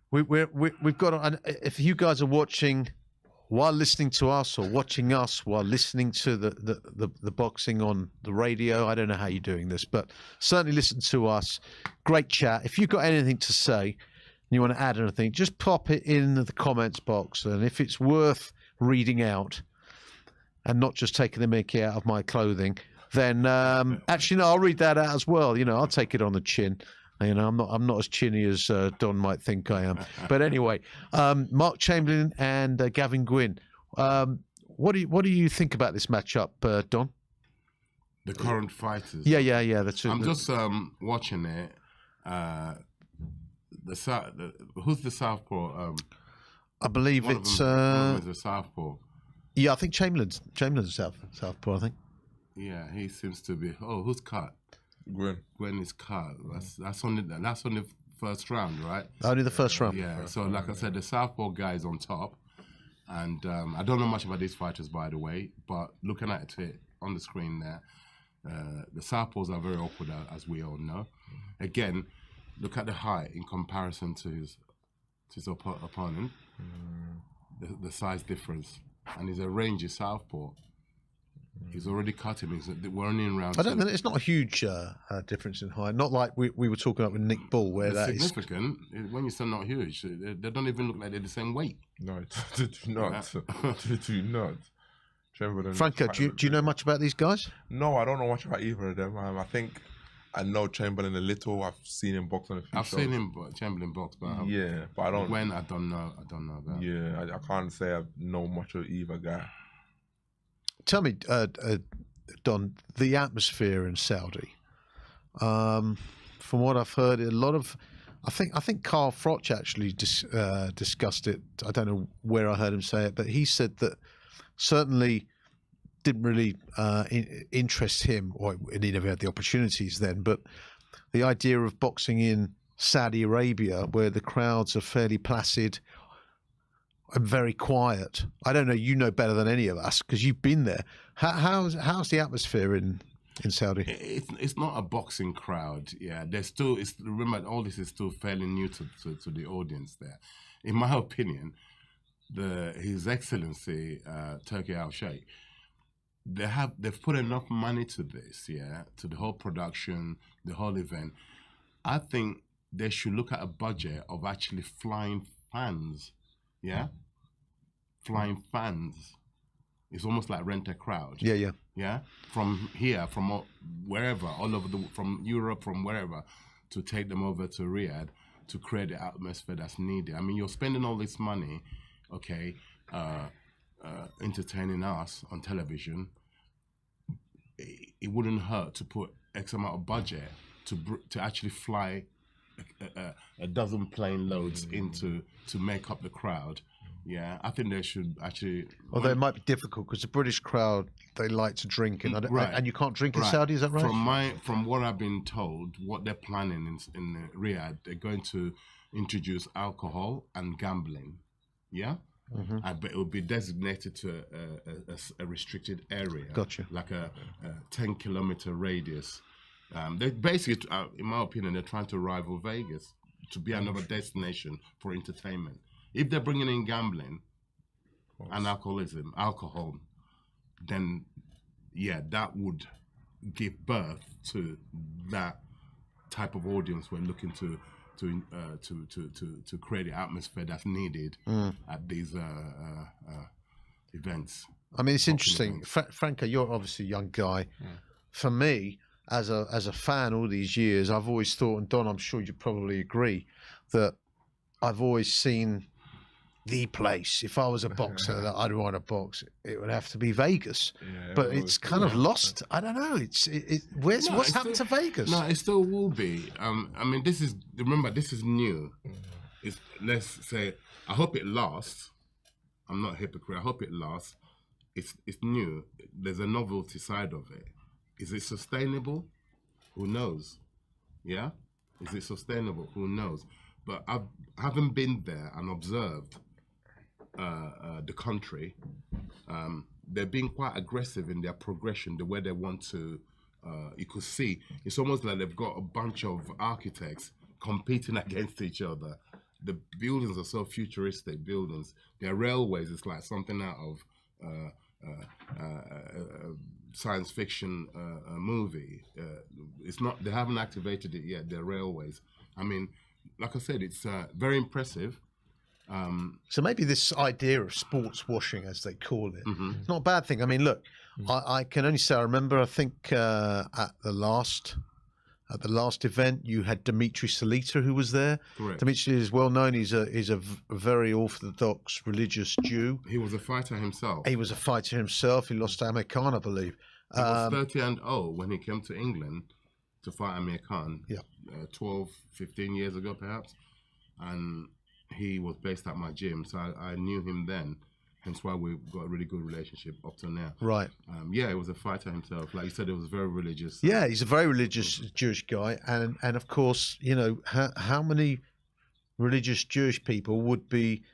We've got, and if you guys are watching while listening to us, or watching us while listening to the boxing on the radio, I don't know how you're doing this, but certainly listen to us. Great chat. If you've got anything to say and you want to add anything, just pop it in the comments box, and if it's worth reading out and not just taking the mickey out of my clothing, then actually, no, I'll read that out as well. You know, I'll take it on the chin. You know, I'm not as chinny as Don might think I am. But anyway, Mark Chamberlain and Gavin Gwyn. What do you think about this matchup, Don? The current fighters. Yeah. That's it. I'm just watching it. Who's the southpaw? I believe it's one of them is a southpaw. Yeah, I think Chamberlain's southpaw. I think. Yeah, he seems to be. Oh, who's cut? Gwyn is cut. That's on the first round, right? Only the first round. Yeah. So, like I said, the southpaw guy is on top, and I don't know much about these fighters, by the way. But looking at it on the screen there, the southpaws are very awkward, as we all know. Again, look at the height in comparison to his opponent. The size difference, and he's a rangy southpaw. He's already cut him. We're only in round. I don't think it's not a huge difference in height. Not like we were talking about with Nick Bull, where that is significant. When you say not huge, they don't even look like they're the same weight. No, they do not. They do not. Chamberlain. Franco, do you know much about these guys? No, I don't know much about either of them. I think I know Chamberlain a little. I've seen him box on a few shows. I've seen him Chamberlain box, but I don't. When I don't know about. Yeah, I can't say I know much of either guy. Tell me, Don, the atmosphere in Saudi. From what I've heard, a lot of, I think Carl Froch actually discussed it. I don't know where I heard him say it, but he said that certainly didn't really interest him, or he never had the opportunities then. But the idea of boxing in Saudi Arabia, where the crowds are fairly placid and very quiet. I don't know. You know better than any of us because you've been there. How's the atmosphere in Saudi? It's not a boxing crowd. Yeah, there's still. Remember, all this is still fairly new to the audience there. In my opinion, His Excellency Turki Al-Sheikh, they've put enough money to this, to the whole production, the whole event. I think they should look at a budget of actually flying fans. Yeah, flying fans. It's almost like rent a crowd. Yeah. From here, from wherever, all over from Europe, from wherever, to take them over to Riyadh to create the atmosphere that's needed. I mean, you're spending all this money, entertaining us on television. It wouldn't hurt to put X amount of budget to actually fly a dozen plane loads to make up the crowd Yeah, I think they should actually. Although it might be difficult because the British crowd, they like to drink, and and you can't drink in Saudi. Is that right? From what I've been told, what they're planning in Riyadh, they're going to introduce alcohol and gambling. Yeah. But it will be designated to a restricted area. Gotcha. Like a 10-kilometer radius. They basically, in my opinion, they're trying to rival Vegas to be another destination for entertainment. If they're bringing in gambling and alcohol, then yeah, that would give birth to that type of audience we're looking to create the atmosphere that's needed at these events. I mean, it's interesting. Franco, you're obviously a young guy. For me, as a fan all these years, I've always thought, and Don, I'm sure you probably agree, that I've always seen the place. If I was a boxer that I'd want to box, it would have to be Vegas. Yeah, but it's kind of lost. I don't know. What's happened to Vegas? No, it still will be. I mean, this is new. Let's say, I hope it lasts. I'm not a hypocrite. I hope it lasts. It's new. There's a novelty side of it. Is it sustainable? Who knows? Yeah? Is it sustainable? Who knows? But I haven't been there and observed the country. They're being quite aggressive in their progression, the way they want to. You could see it's almost like they've got a bunch of architects competing against each other. The buildings are so futuristic buildings. Their railways is like something out of science fiction movie. It's not. They haven't activated it yet. Their railways. I mean, like I said, it's very impressive. So maybe this idea of sports washing, as they call it, it's not a bad thing. I mean, look, I can only say I remember. I think at the last event, you had Dimitri Salita, who was there. Correct. Dimitri is well known. He's a very orthodox religious Jew. He was a fighter himself. He was a fighter himself. He lost to Amir Khan, I believe. He was 30-0 when he came to England to fight Amir Khan. Yeah. 12, 15 years ago, perhaps. And he was based at my gym, so I knew him then. Hence why we've got a really good relationship up to now. Right. Yeah, he was a fighter himself. Like you said, he was very religious. Yeah, he's a very religious Jewish guy. And of course, you know, how many religious Jewish people would be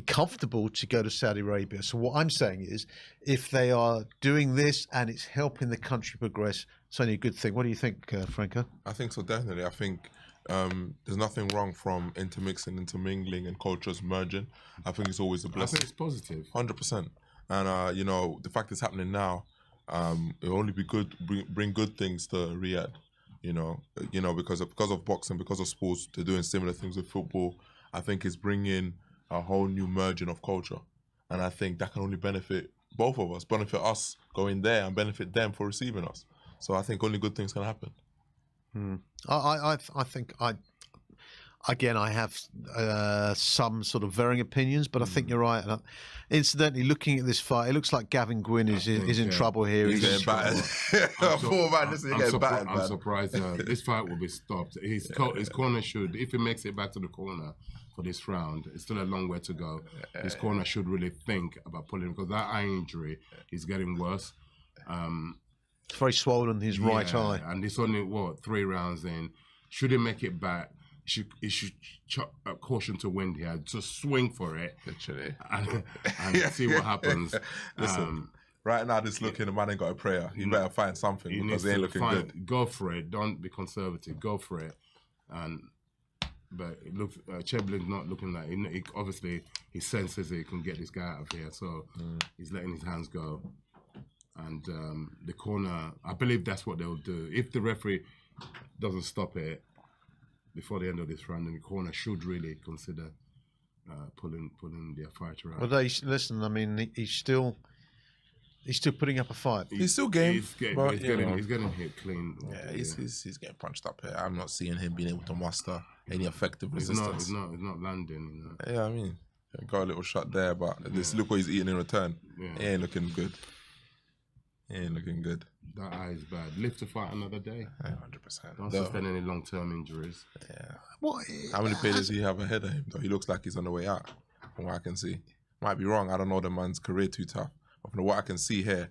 comfortable to go to Saudi Arabia? So what I'm saying is, if they are doing this and it's helping the country progress, it's only a good thing. What do you think, Franco? I think so, definitely. I think there's nothing wrong from intermixing, intermingling, and cultures merging. I think it's always a blessing. I think it's positive. 100%. And you know, the fact it's happening now, it'll only be good. Bring good things to Riyadh. You know, because of boxing, because of sports, they're doing similar things with football. I think it's bringing a whole new merging of culture, and I think that can only benefit both of us, benefit us going there, and benefit them for receiving us. So I think only good things can happen. I think I have some sort of varying opinions, but I think you're right. And incidentally, looking at this fight, it looks like Gavin Gwyn is in trouble here. He's getting battered. I'm surprised this fight will be stopped. His corner should, if he makes it back to the corner for this round, it's still a long way to go. His corner should really think about pulling, because that eye injury is getting worse. It's very swollen, his right eye. And it's only, 3 rounds in. Should he make it back, he should caution to wind here. Just swing for it. Literally. And see what happens. Listen, right now, this looking, the man ain't got a prayer. You better find something because he ain't looking good. Go for it. Don't be conservative. Go for it. But it looks, Chamberlain's not looking like, he obviously, he senses he can get this guy out of here. So he's letting his hands go. And the corner, I believe that's what they'll do. If the referee doesn't stop it before the end of this round, then the corner should really consider pulling their fighter out. Well, listen. I mean, he's still putting up a fight. He's still game. He's getting hit clean. Yeah, he's getting punched up here. I'm not seeing him being able to muster any effective resistance. He's not landing. You know? Yeah, I mean, got a little shot there, but look what he's eating in return. Yeah. He ain't looking good. He ain't looking good. That eye is bad. Live to fight another day. 100%. Don't sustain any long-term injuries. Yeah. What? How many pay does he have ahead of him, though? He looks like he's on the way out. from what I can see. Might be wrong. I don't know the man's career too tough. But from what I can see here,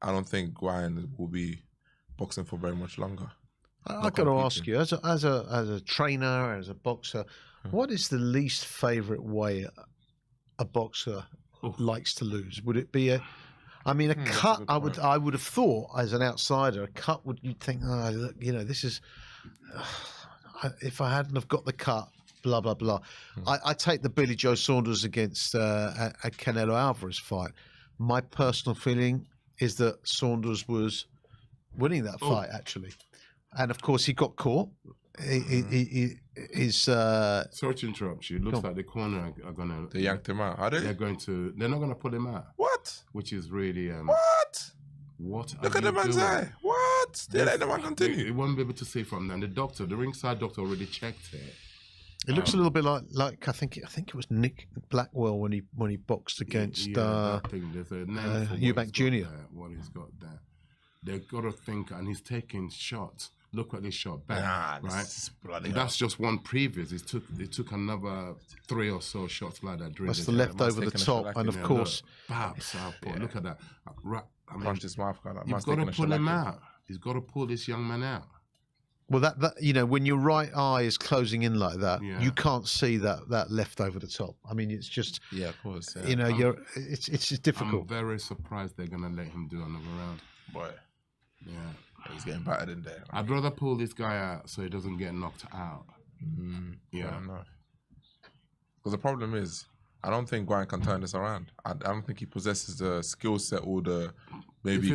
I don't think Gwyn will be boxing for very much longer. I've got to ask you, as a trainer, as a boxer, what is the least favourite way a boxer likes to lose? Would it be a cut? I would have thought, as an outsider, a cut would, you'd think, oh, look, you know, this is if I hadn't have got the cut, blah blah blah. I take the Billy Joe Saunders against a Canelo Alvarez fight. My personal feeling is that Saunders was winning that fight actually, and of course he got caught. Sorry to interrupt you. It looks like the corner are gonna. They yanked him out. Are they? They're not gonna pull him out. What? Which is really What? What? Look at the man's eye. What? They let the man continue. It won't be able to see from them. The ringside doctor already checked it. It looks a little bit like I think it was Nick Blackwell when he boxed against there's a name for Eubank Jr. What he's got there. They've got to think, and he's taking shots. Look at this shot back, right? That's just one previous. It took another 3 or so shots like that. That's the left over the top, and of course, look at that. I mean, punched his mouth. You've got to pull him out. He's got to pull this young man out. Well, that you know, when your right eye is closing in like that, you can't see that left over the top. I mean, it's just of course. Yeah. You know, it's difficult. I'm very surprised they're gonna let him do another round. Boy, yeah, he's getting battered in there. I'd rather pull this guy out so he doesn't get knocked out. Yeah, because the problem is, I don't think Gwyn can turn this around. I don't think he possesses the skill set or the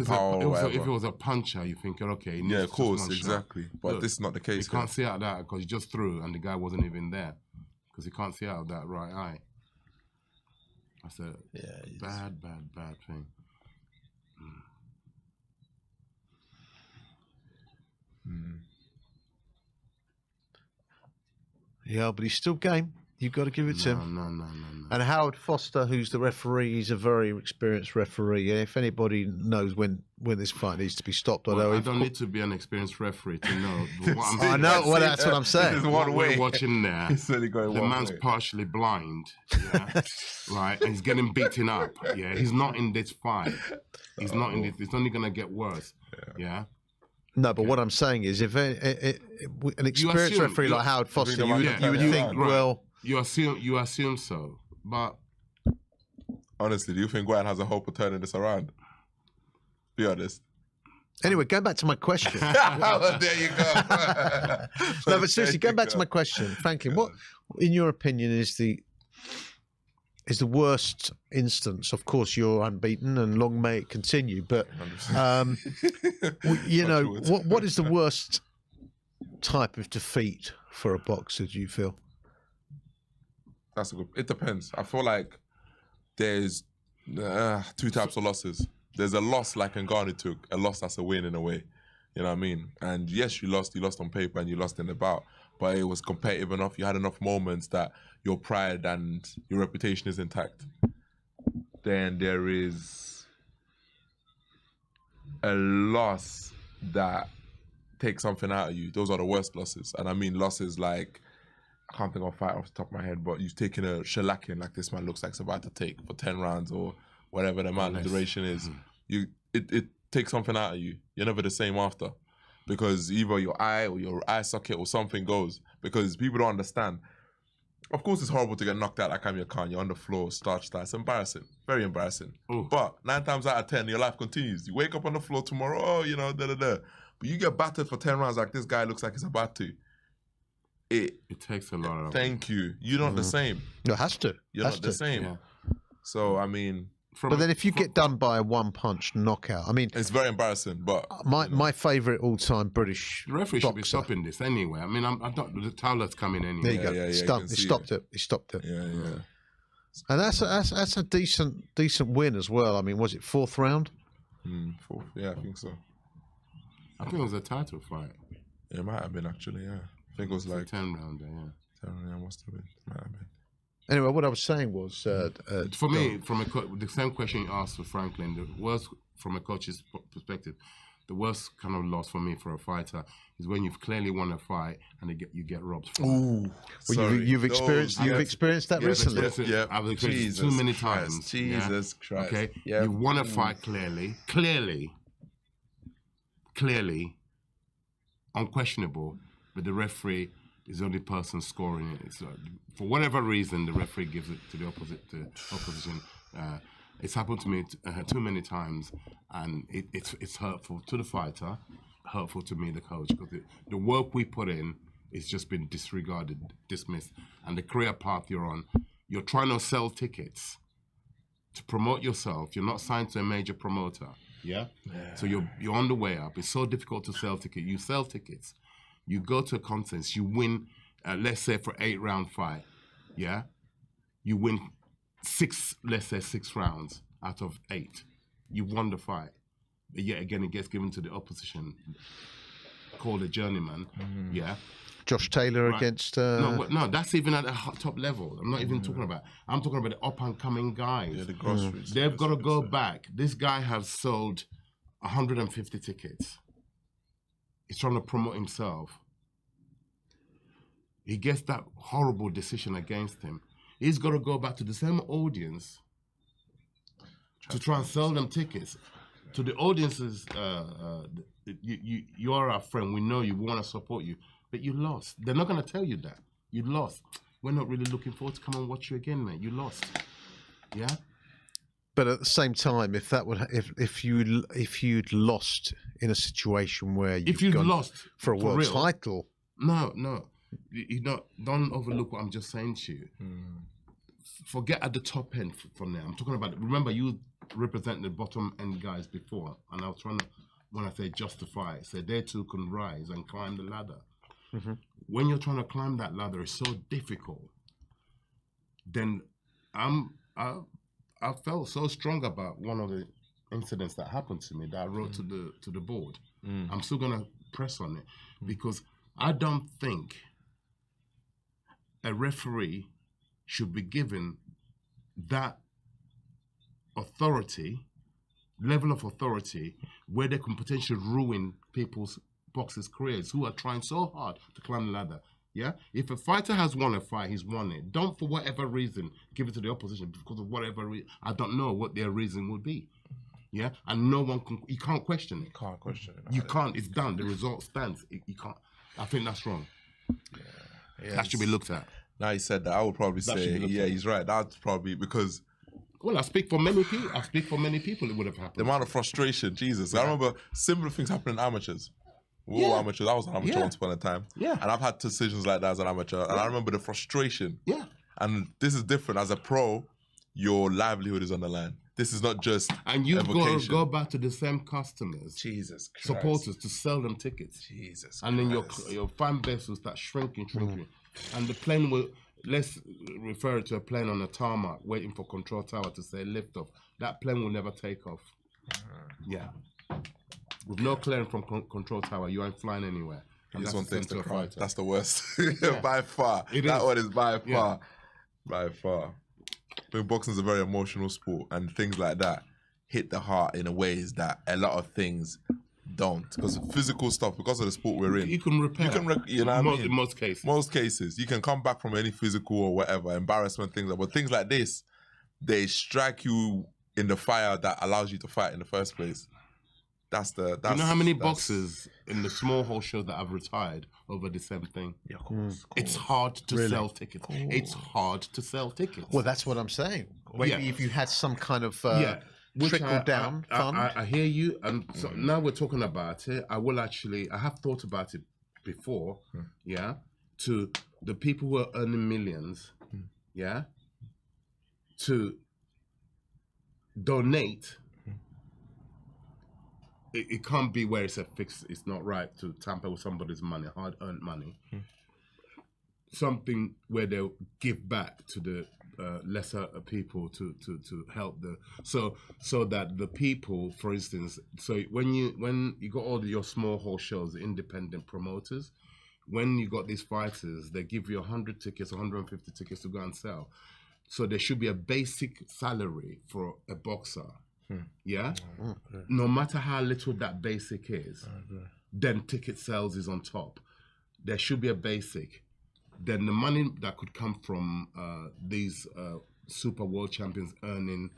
power or whatever. If it was a puncher, you think, okay, yeah, of course, exactly. But look, this is not the case. You can't see out of that because he just threw and the guy wasn't even there because he can't see out of that right eye. That's a bad thing. Yeah, but he's still game. You've got to give it to him. No. And Howard Foster, who's the referee, he's a very experienced referee. If anybody knows when this fight needs to be stopped, I don't need to be an experienced referee to know. I know. Well, that's what I'm saying. What we're watching there, the man's partially blind, right, and he's getting beaten up. Yeah, he's not in this fight. He's not in this. It's only going to get worse. Yeah. No, but what I'm saying is, if an experienced referee like Howard Foster, you would think, well. You assume so, but honestly, do you think Gwyn has a hope of turning this around? Be honest. Anyway, going back to my question. There you go. No, but seriously, going back to my question, Franklin, what, in your opinion, is the worst instance? Of course, you're unbeaten, and long may it continue. But you know, what is the worst type of defeat for a boxer? Do you feel? That's a good. It depends. I feel like there's 2 types of losses. There's a loss like Ngannou took, a loss that's a win in a way. You know what I mean? And yes, you lost on paper and you lost in the bout, but it was competitive enough. You had enough moments that your pride and your reputation is intact. Then there is a loss that takes something out of you. Those are the worst losses. And I mean losses like, I can't think of a fight off the top of my head, but you've taken a shellacking like this man looks like it's about to take for 10 rounds or whatever the amount of duration is. It takes something out of you. You're never the same after, because either your eye or your eye socket or something goes, because people don't understand. Of course, it's horrible to get knocked out like Amir Khan. You're on the floor, starch style. It's embarrassing, very embarrassing. Ooh. But 9 times out of 10, your life continues. You wake up on the floor tomorrow, you know, But you get battered for 10 rounds like this guy looks like he's about to. It takes a lot of. Thank you. You're not the same. It has to. You're not the same. Yeah. So I mean, but then if you get done by a 1-punch knockout, I mean, it's very embarrassing. But my favourite all-time British the referee should be boxer. Stopping this anyway. I mean, I'm not. The Towler's coming anyway. There you go. He stopped it. He stopped it. Yeah. And that's a decent win as well. I mean, was it 4th round? 4th. Yeah, I think so. I think it was a title fight. It might have been actually. Yeah. I think it was like 10 round, yeah. 10 round, must have been. Might have been. Anyway, what I was saying was... for me, the same question you asked for Franklin, the worst from a coach's perspective, the worst kind of loss for me for a fighter is when you've clearly won a fight and you get robbed. Ooh, Well, you've experienced that recently. I've experienced it too many times. Jesus Christ. Okay, Yeah. you won a fight clearly, unquestionable, but the referee is the only person scoring it. It's, for whatever reason, the referee gives it to the opposition. It's happened to me too many times, and it's hurtful to the fighter, hurtful to me, the coach, because the work we put in is just been disregarded, dismissed, and the career path you're on, you're trying to sell tickets to promote yourself. You're not signed to a major promoter, yeah. So you're on the way up. It's so difficult to sell tickets. You sell tickets. You go to a contest. You win. Let's say for 8-round fight, yeah. You win 6 rounds out of 8. You won the fight. But yet again, it gets given to the opposition, called a journeyman. Yeah. Josh Taylor against. No, that's even at the top level. I'm not even talking about. I'm talking about the up and coming guys. Yeah, the grassroots. They've got to go back. This guy has sold 150 tickets. He's trying to promote himself. He gets that horrible decision against him. He's got to go back to the same audience to try and sell them tickets. To the audiences, you are our friend. We know you. We want to support you. But you lost. They're not going to tell you that. You lost. We're not really looking forward to come and watch you again, mate. You lost. Yeah? But at the same time, if you'd lost in a situation where you've gone lost for a world title. No. Don't overlook what I'm just saying to you. Forget at the top end from there. I'm talking about, remember you represent the bottom end guys before, and I was trying to, when I say justify, say they too can rise and climb the ladder. When you're trying to climb that ladder, it's so difficult. Then I felt so strong about one of the incidents that happened to me that I wrote to the board. I'm still gonna press on it because I don't think a referee should be given that level of authority where they can potentially ruin people's boxers' careers who are trying so hard to climb the ladder. Yeah? If a fighter has won a fight, he's won it. Don't, for whatever reason, give it to the opposition because of whatever reason. I don't know what their reason would be. Yeah? And no one can, you can't question it. Can't question it. You can't, it's done. The result stands. You can't. I think that's wrong. Yeah, that should be looked at. Now he said that, I would probably say, yeah, he's right. That's probably because... Well, I speak for many people. It would have happened. The amount of frustration, Jesus. I remember similar things happening in amateurs. We're all amateurs. I was an amateur once upon a time. Yeah. And I've had decisions like that as an amateur. And I remember the frustration. Yeah. And this is different. As a pro, your livelihood is on the line. This is not just and you've got to go back to the same customers, Jesus Christ, supporters to sell them tickets. Jesus and then Christ. your fan base will start shrinking. And the plane will, let's refer to a plane on a tarmac waiting for control tower to say lift off. That plane will never take off. Yeah. With no clearance from control tower, you ain't flying anywhere. And this one takes the crowd. That's the worst. By far. That one is by far. Yeah. By far. I think boxing is a very emotional sport, and things like that hit the heart in a ways that a lot of things don't. Because physical stuff, because of the sport we're in, you can repair. You know what I mean? In most cases. Most cases, you can come back from any physical or whatever embarrassment things. But things like this, they strike you in the fire that allows you to fight in the first place. You know how many boxers in the small hall shows that have retired over the same thing? Yeah, of course. It's hard to sell tickets. It's hard to sell tickets. Well, that's what I'm saying. Maybe if you had some kind of trickle down fund. I hear you, and so now we're talking about it. I have thought about it before. Yeah, to the people who are earning millions. Yeah, to donate. It can't be where it's a fix. It's not right to tamper with somebody's money, hard-earned money. Something where they'll give back to the lesser people to help so that the people, for instance, so when you got all your small hall shows, the independent promoters, when you got these fighters, they give you 100 tickets, 150 tickets to go and sell. So there should be a basic salary for a boxer Yeah? No matter how little that basic is, then ticket sales is on top. There should be a basic. Then the money that could come from these super world champions earning,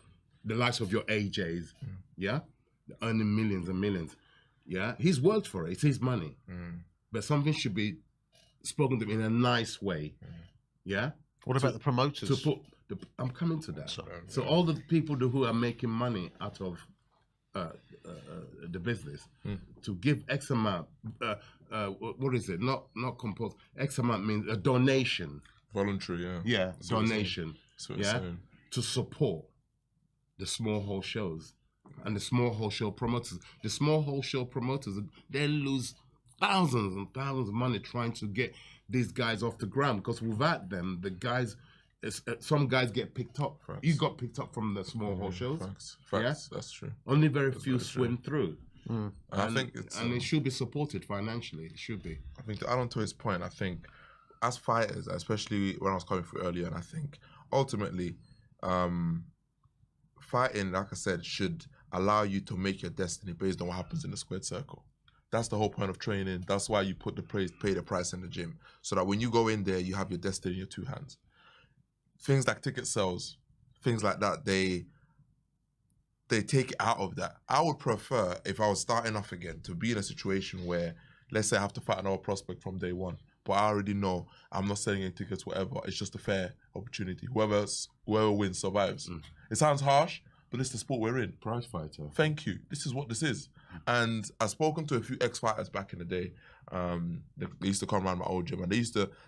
the likes of your AJs, yeah? They're earning millions and millions, yeah? He's worked for it, it's his money. But something should be spoken to him in a nice way, yeah? What about the promoters? I'm coming to that. So all the people who are making money out of the business, to give X amount, what is it? Not compulsory. X amount means a donation. Voluntary, yeah. Yeah, donation. Yeah, to support the small hall shows and the small hall show promoters. The small hall show promoters, they lose thousands and thousands of money trying to get these guys off the ground, because without them, the guys, some guys get picked up. Facts. You got picked up from the small hall shows. Facts. Yeah? That's true. Only very few swim through. I think it's and it should be supported financially. It should be. I think to add on to his point, I think as fighters, especially when I was coming through earlier, and I think ultimately, fighting, like I said, should allow you to make your destiny based on what happens in the squared circle. That's the whole point of training. That's why you pay the price in the gym, so that when you go in there, you have your destiny in your two hands. Things like ticket sales, things like that, they take it out of that. I would prefer, if I was starting off again, to be in a situation where, let's say I have to fight another prospect from day one, but I already know I'm not selling any tickets, whatever. It's just a fair opportunity. Whoever wins survives. It sounds harsh, but it's the sport we're in. Prize fighter. Thank you. This is what this is. And I've spoken to a few ex-fighters back in the day. They used to come around my old gym, and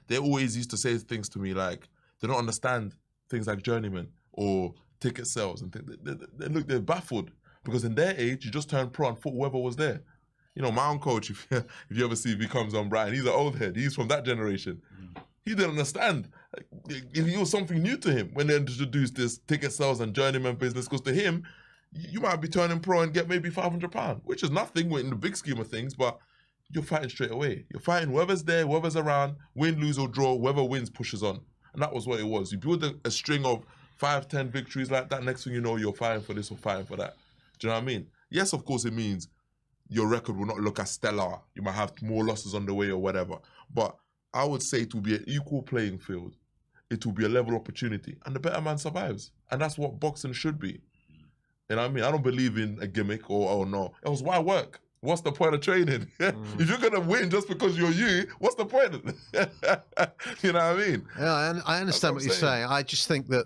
they always used to say things to me like, they don't understand things like journeyman or ticket sales, and they're baffled, because in their age, you just turned pro and fought whoever was there. You know, my own coach, if you ever see if he comes on Brian, he's an old head. He's from that generation. He didn't understand. It was something new to him when they introduced this ticket sales and journeyman business, because to him, you might be turning pro and get maybe £500, which is nothing in the big scheme of things, but you're fighting straight away. You're fighting whoever's there, whoever's around, win, lose or draw, whoever wins pushes on. And that was what it was. You build a string of 5-10 victories like that, next thing you know, you're fighting for this or fighting for that. Do you know what I mean? Yes, of course, it means your record will not look as stellar. You might have more losses on the way or whatever. But I would say it will be an equal playing field. It will be a level opportunity. And the better man survives. And that's what boxing should be. You know what I mean? I don't believe in a gimmick or, oh no. Else, why work? What's the point of training? If you're going to win just because you're you, what's the point? You know what I mean? Yeah, and I understand what you're saying. I just think that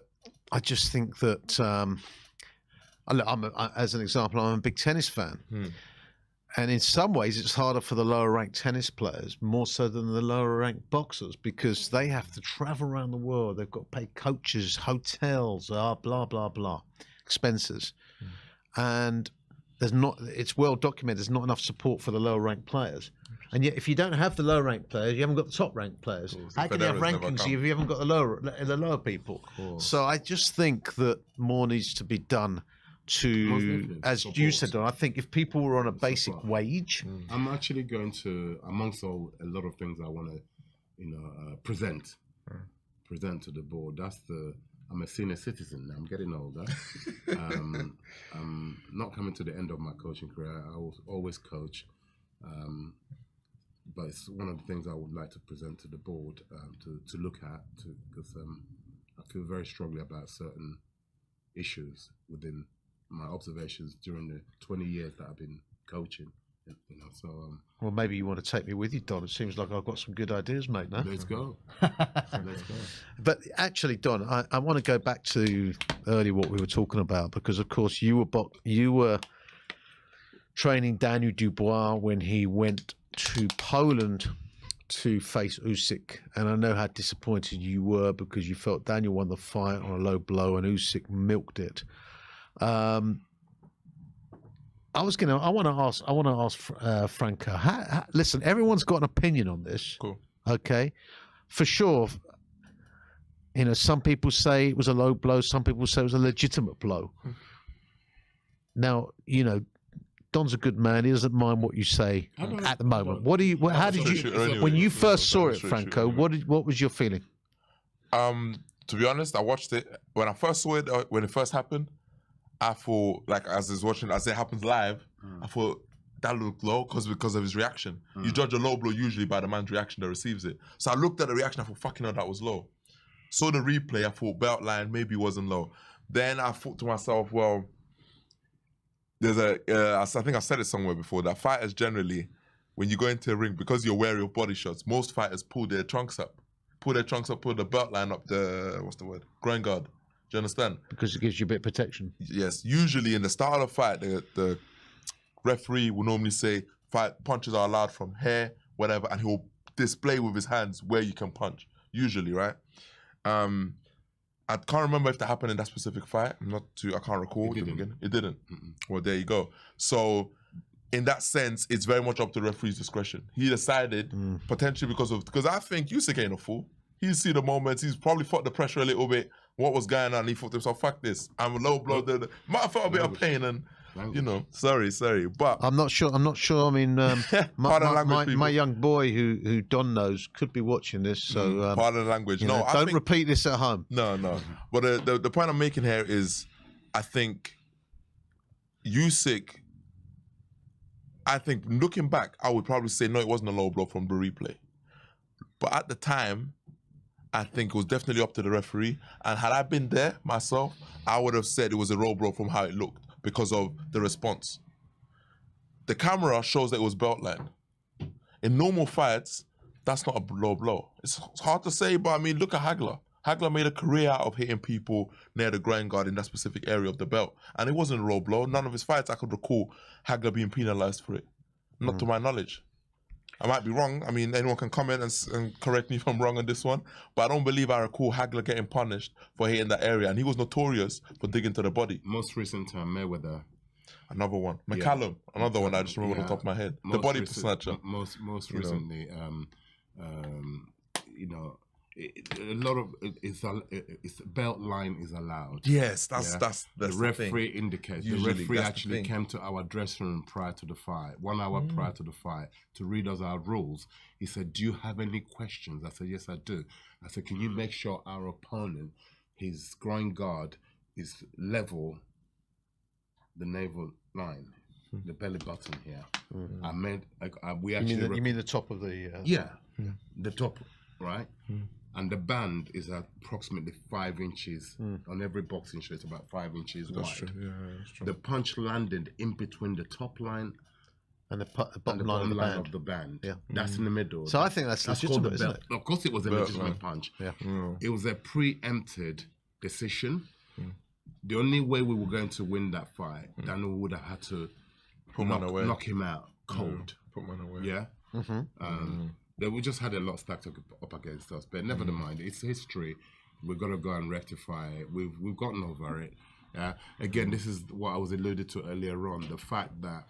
as an example, I'm a big tennis fan. And in some ways, it's harder for the lower ranked tennis players, more so than the lower ranked boxers, because they have to travel around the world. They've got to pay coaches, hotels, blah, blah, blah, expenses. And it's well documented, there's not enough support for the lower ranked players. And yet, if you don't have the lower ranked players, you haven't got the top ranked players. How can you have rankings if you haven't got the lower people? So I just think that more needs to be done to, as support. You said, I think if people were on a basic wage. I'm actually going to, amongst a lot of things I want to, present to the board. I'm a senior citizen now. I'm getting older. I'm not coming to the end of my coaching career. I will always coach. But it's one of the things I would like to present to the board to look at, because I feel very strongly about certain issues within my observations during the 20 years that I've been coaching. Well, maybe you want to take me with you, Don. It seems like I've got some good ideas, mate. No? Let's go. Let's go. But actually, Don, I want to go back to earlier what we were talking about, because of course you were training Daniel Dubois when he went to Poland to face Usyk, and I know how disappointed you were because you felt Daniel won the fight on a low blow and Usyk milked it. I want to ask Franco. Listen, everyone's got an opinion on this. Cool. Okay, for sure. Some people say it was a low blow. Some people say it was a legitimate blow. Now, Don's a good man. He doesn't mind what you say at the moment. When you first saw it, Franco? What was your feeling? To be honest, I watched it when I first saw it when it first happened. I thought, like, as it happens live, I thought that looked low because of his reaction. You judge a low blow usually by the man's reaction that receives it. So I looked at the reaction, I thought, fucking hell, that was low. Saw the replay, I thought belt line maybe wasn't low. Then I thought to myself, well, there's I think I said it somewhere before, that fighters generally, when you go into a ring, because you're wary of body shots, most fighters pull their trunks up, pull the belt line up groin guard. Do you understand? Because it gives you a bit of protection. Yes, usually in the start of the fight, the referee will normally say punches are allowed from here, whatever, and he'll display with his hands where you can punch, usually, right? I can't remember if that happened in that specific fight. I can't recall. It didn't. Well, there you go. So, in that sense, it's very much up to the referee's discretion. He decided, potentially because I think Usyk ain't a fool. He's seen the moments. He's probably fought the pressure a little bit. What was going on? He thought to himself, "Fuck this! I'm a low blow." Might have felt a bit of pain, and sorry, but I'm not sure. I mean, my young boy who Don knows could be watching this. So pardon the language. No, don't repeat this at home. No. But the point I'm making here is, I think Usyk. I think looking back, I would probably say no, it wasn't a low blow from the replay. But at the time, I think it was definitely up to the referee. And had I been there myself, I would have said it was a low blow from how it looked because of the response. The camera shows that it was belt line. In normal fights, that's not a low blow. It's hard to say, but I mean, look at Hagler. Hagler made a career out of hitting people near the groin guard in that specific area of the belt. And it wasn't a low blow. None of his fights I could recall Hagler being penalised for it. Not to my knowledge. I might be wrong. I mean, anyone can comment and correct me if I'm wrong on this one. But I don't believe I recall Hagler getting punished for hitting that area. And he was notorious for digging to the body. Most recent time, Mayweather. Another one. McCallum, another one I just remember on the top of my head. The body snatcher. Most recently, a lot of it's belt line is allowed. Yes, that's the referee indicates. Usually, the referee actually came to our dressing room prior to the fight, 1 hour prior to the fight, to read us our rules. He said, "Do you have any questions?" I said, "Yes, I do." I said, "Can you make sure our opponent, his groin guard, is level the navel line, the belly button here?" I meant we actually. You mean the top of the? The top, right? And the band is approximately 5 inches on every boxing show. It's about 5 inches wide. True. Yeah, that's true. The punch landed in between the top line and the bottom line of the band. Yeah, that's in the middle. So I think that's legitimate, isn't it? Of course, it was a legitimate punch. Yeah, it was a preempted decision. The only way we were going to win that fight, Daniel would have had to knock him out cold. Put man away. Yeah. We just had a lot stacked up against us, but never mind. It's history. We've got to go and rectify it. We've gotten over it. Yeah. Again, this is what I was alluded to earlier on. The fact that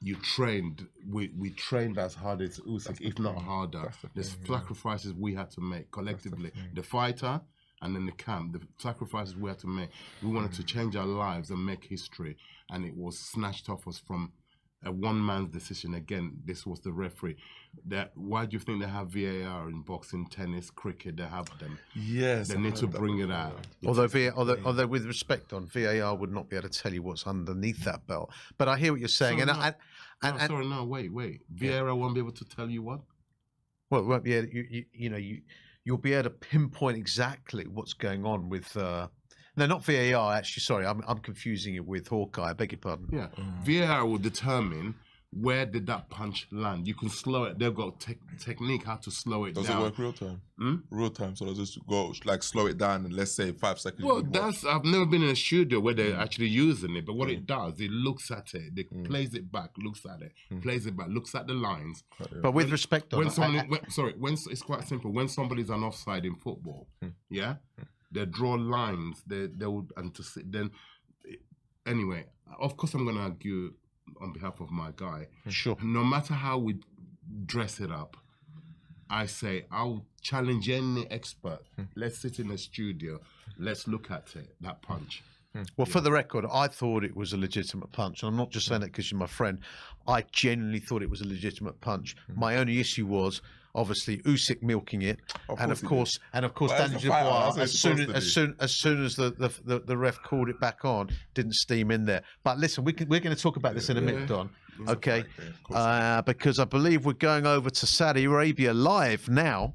you trained, we trained as hard as Usyk, if not harder. There's sacrifices we had to make collectively. The fighter and then the camp, the sacrifices we had to make. We wanted to change our lives and make history, and it was snatched off us from a one-man's decision. Again, this was the referee. Why do you think they have VAR in boxing, tennis, cricket? They have them. Yes, they need to bring it out. Although with respect on VAR would not be able to tell you what's underneath that belt. But I hear what you're saying. Wait. VAR won't be able to tell you what? Well, won't be able, you'll be able to pinpoint exactly what's going on with. No, not VAR. Actually, sorry, I'm confusing it with Hawkeye. I beg your pardon. Yeah, VAR will determine where did that punch land. You can slow it. They've got technique how to slow it down. Does it work real time? Real time. So does it go like slow it down and let's say 5 seconds? Well, I've never been in a studio where they're actually using it. But what it does, it looks at it, it plays it back, looks at it, plays it back, looks at the lines. But with respect on it's quite simple. When somebody's an offside in football, they draw lines. They would then. Anyway, of course, I'm going to argue on behalf of my guy. Sure. No matter how we dress it up, I say I'll challenge any expert. Let's sit in a studio. Let's look at it. That punch. Well, for the record, I thought it was a legitimate punch. And I'm not just saying that because you're my friend. I genuinely thought it was a legitimate punch. My only issue was, obviously Usyk milking it, and of course, Well, Daniel that's a fighter. Dubois, That's what as he's soon supposed as the ref called it back on, didn't steam in there. But listen, we're going to talk about this in a minute, Don. Okay, because I believe we're going over to Saudi Arabia live now.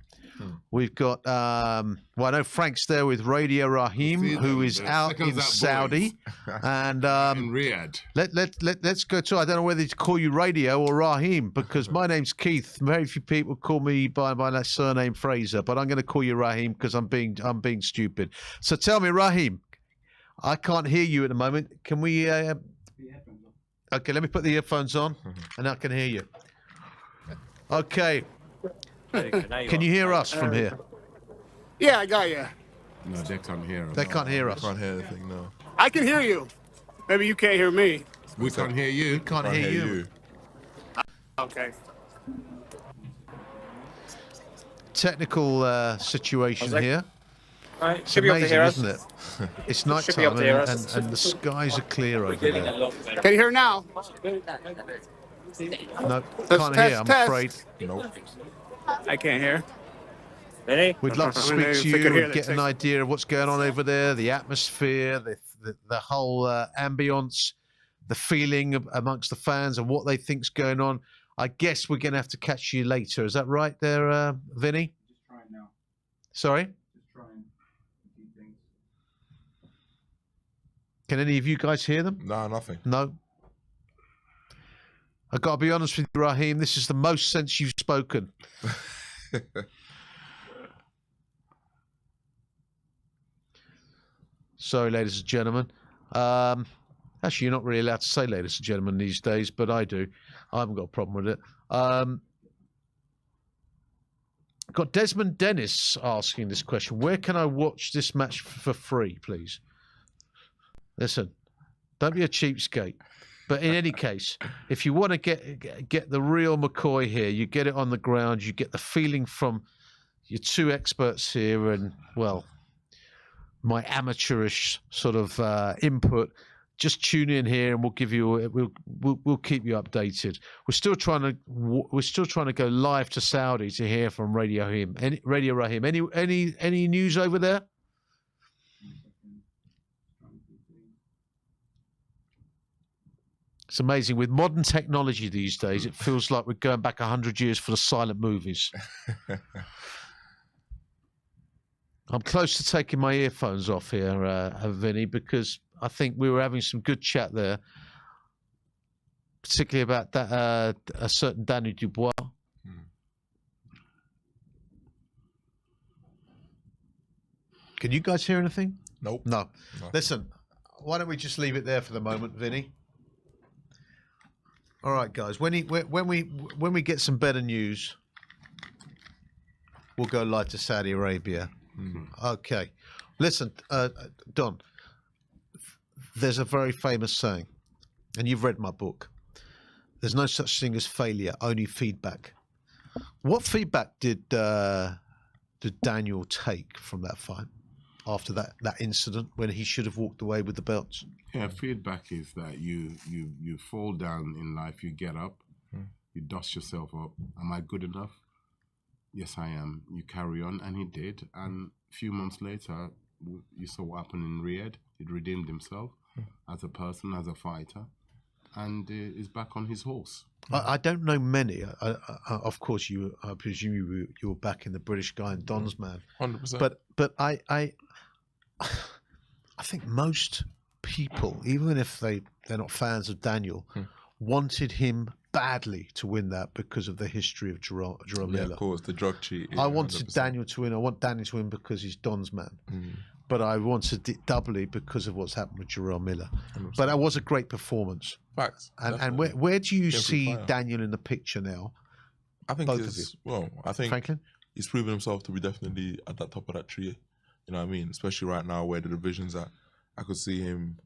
We've got, well, I know Frank's there with Radio Rahim, who is out in Saudi, and in Riyadh. Let's go to. I don't know whether to call you Radio or Rahim, because my name's Keith. Very few people call me by that surname Fraser, but I'm going to call you Rahim because I'm being stupid. So tell me, Rahim, I can't hear you at the moment. Can we? Okay, let me put the earphones on, and I can hear you. Okay. Can you hear us from here? Yeah, I got you. No, they can't hear us. They can't hear us. Can't hear anything, no. I can hear you. Maybe you can't hear me. We can't hear you. Can't hear you. Okay. Technical situation here. Right, It's should be able to amazing, hear us. isn't it? It's night Should be able time to hear and, us. and the skies are clear over there. Can you hear now? No, Test, can't hear, I'm test. afraid. Nope. I can't hear. Ready? We'd love to I speak mean, to if they you could hear and that get an text. idea of what's going on over there, the atmosphere, the whole ambience, the feeling amongst the fans and what they think's going on. I guess we're going to have to catch you later. Is that right there, Vinny? Just trying now. Sorry? Just trying a few things. Can any of you guys hear them? Nah, nothing. No? I got to be honest with you, Raheem, this is the most sense you've spoken. Sorry, ladies and gentlemen. Actually, you're not really allowed to say ladies and gentlemen these days, but I do. I haven't got a problem with it. Got Desmond Dennis asking this question. Where can I watch this match for free, please? Listen, don't be a cheapskate. But in any case, if you want to get the real McCoy here, you get it on the ground, you get the feeling from your two experts here and, well, my amateurish sort of input. Just tune in here, and we'll give you. We'll keep you updated. We're still trying to go live to Saudi to hear from Radio Rahim. Any news over there? It's amazing. With modern technology these days, it feels like we're going back 100 years for the silent movies. I'm close to taking my earphones off here, Vinny, because I think we were having some good chat there, particularly about that a certain Daniel Dubois. Can you guys hear anything? Nope. No. Listen, why don't we just leave it there for the moment, Vinny? All right, guys. When we get some better news, we'll go live to Saudi Arabia. Okay. Listen, Don, there's a very famous saying, and you've read my book. There's no such thing as failure, only feedback. What feedback did Daniel take from that fight after that incident when he should have walked away with the belts? Yeah, feedback is that you fall down in life, you get up, you dust yourself up. Am I good enough? Yes, I am. You carry on, and he did. And a few months later, you saw what happened in Riyadh. He redeemed himself as a person, as a fighter, and is back on his horse. I don't know many. Of course, I presume you were back in the British guy and Don's man. 100%. But I think most people, even if they're not fans of Daniel, wanted him badly to win that because of the history of Jerome Yeah, Miller. of course, the drug cheat. I wanted Daniel to win. I want Daniel to win because he's Don's man. But I wanted it doubly because of what's happened with Jerome Miller. 100%. But that was a great performance. Facts. And where do you Every see fighter. Daniel in the picture now? I think both of he's, well, I think Franklin? he's proven himself to be definitely at that top of that tree. You know what I mean? Especially right now where the division's at. I could see him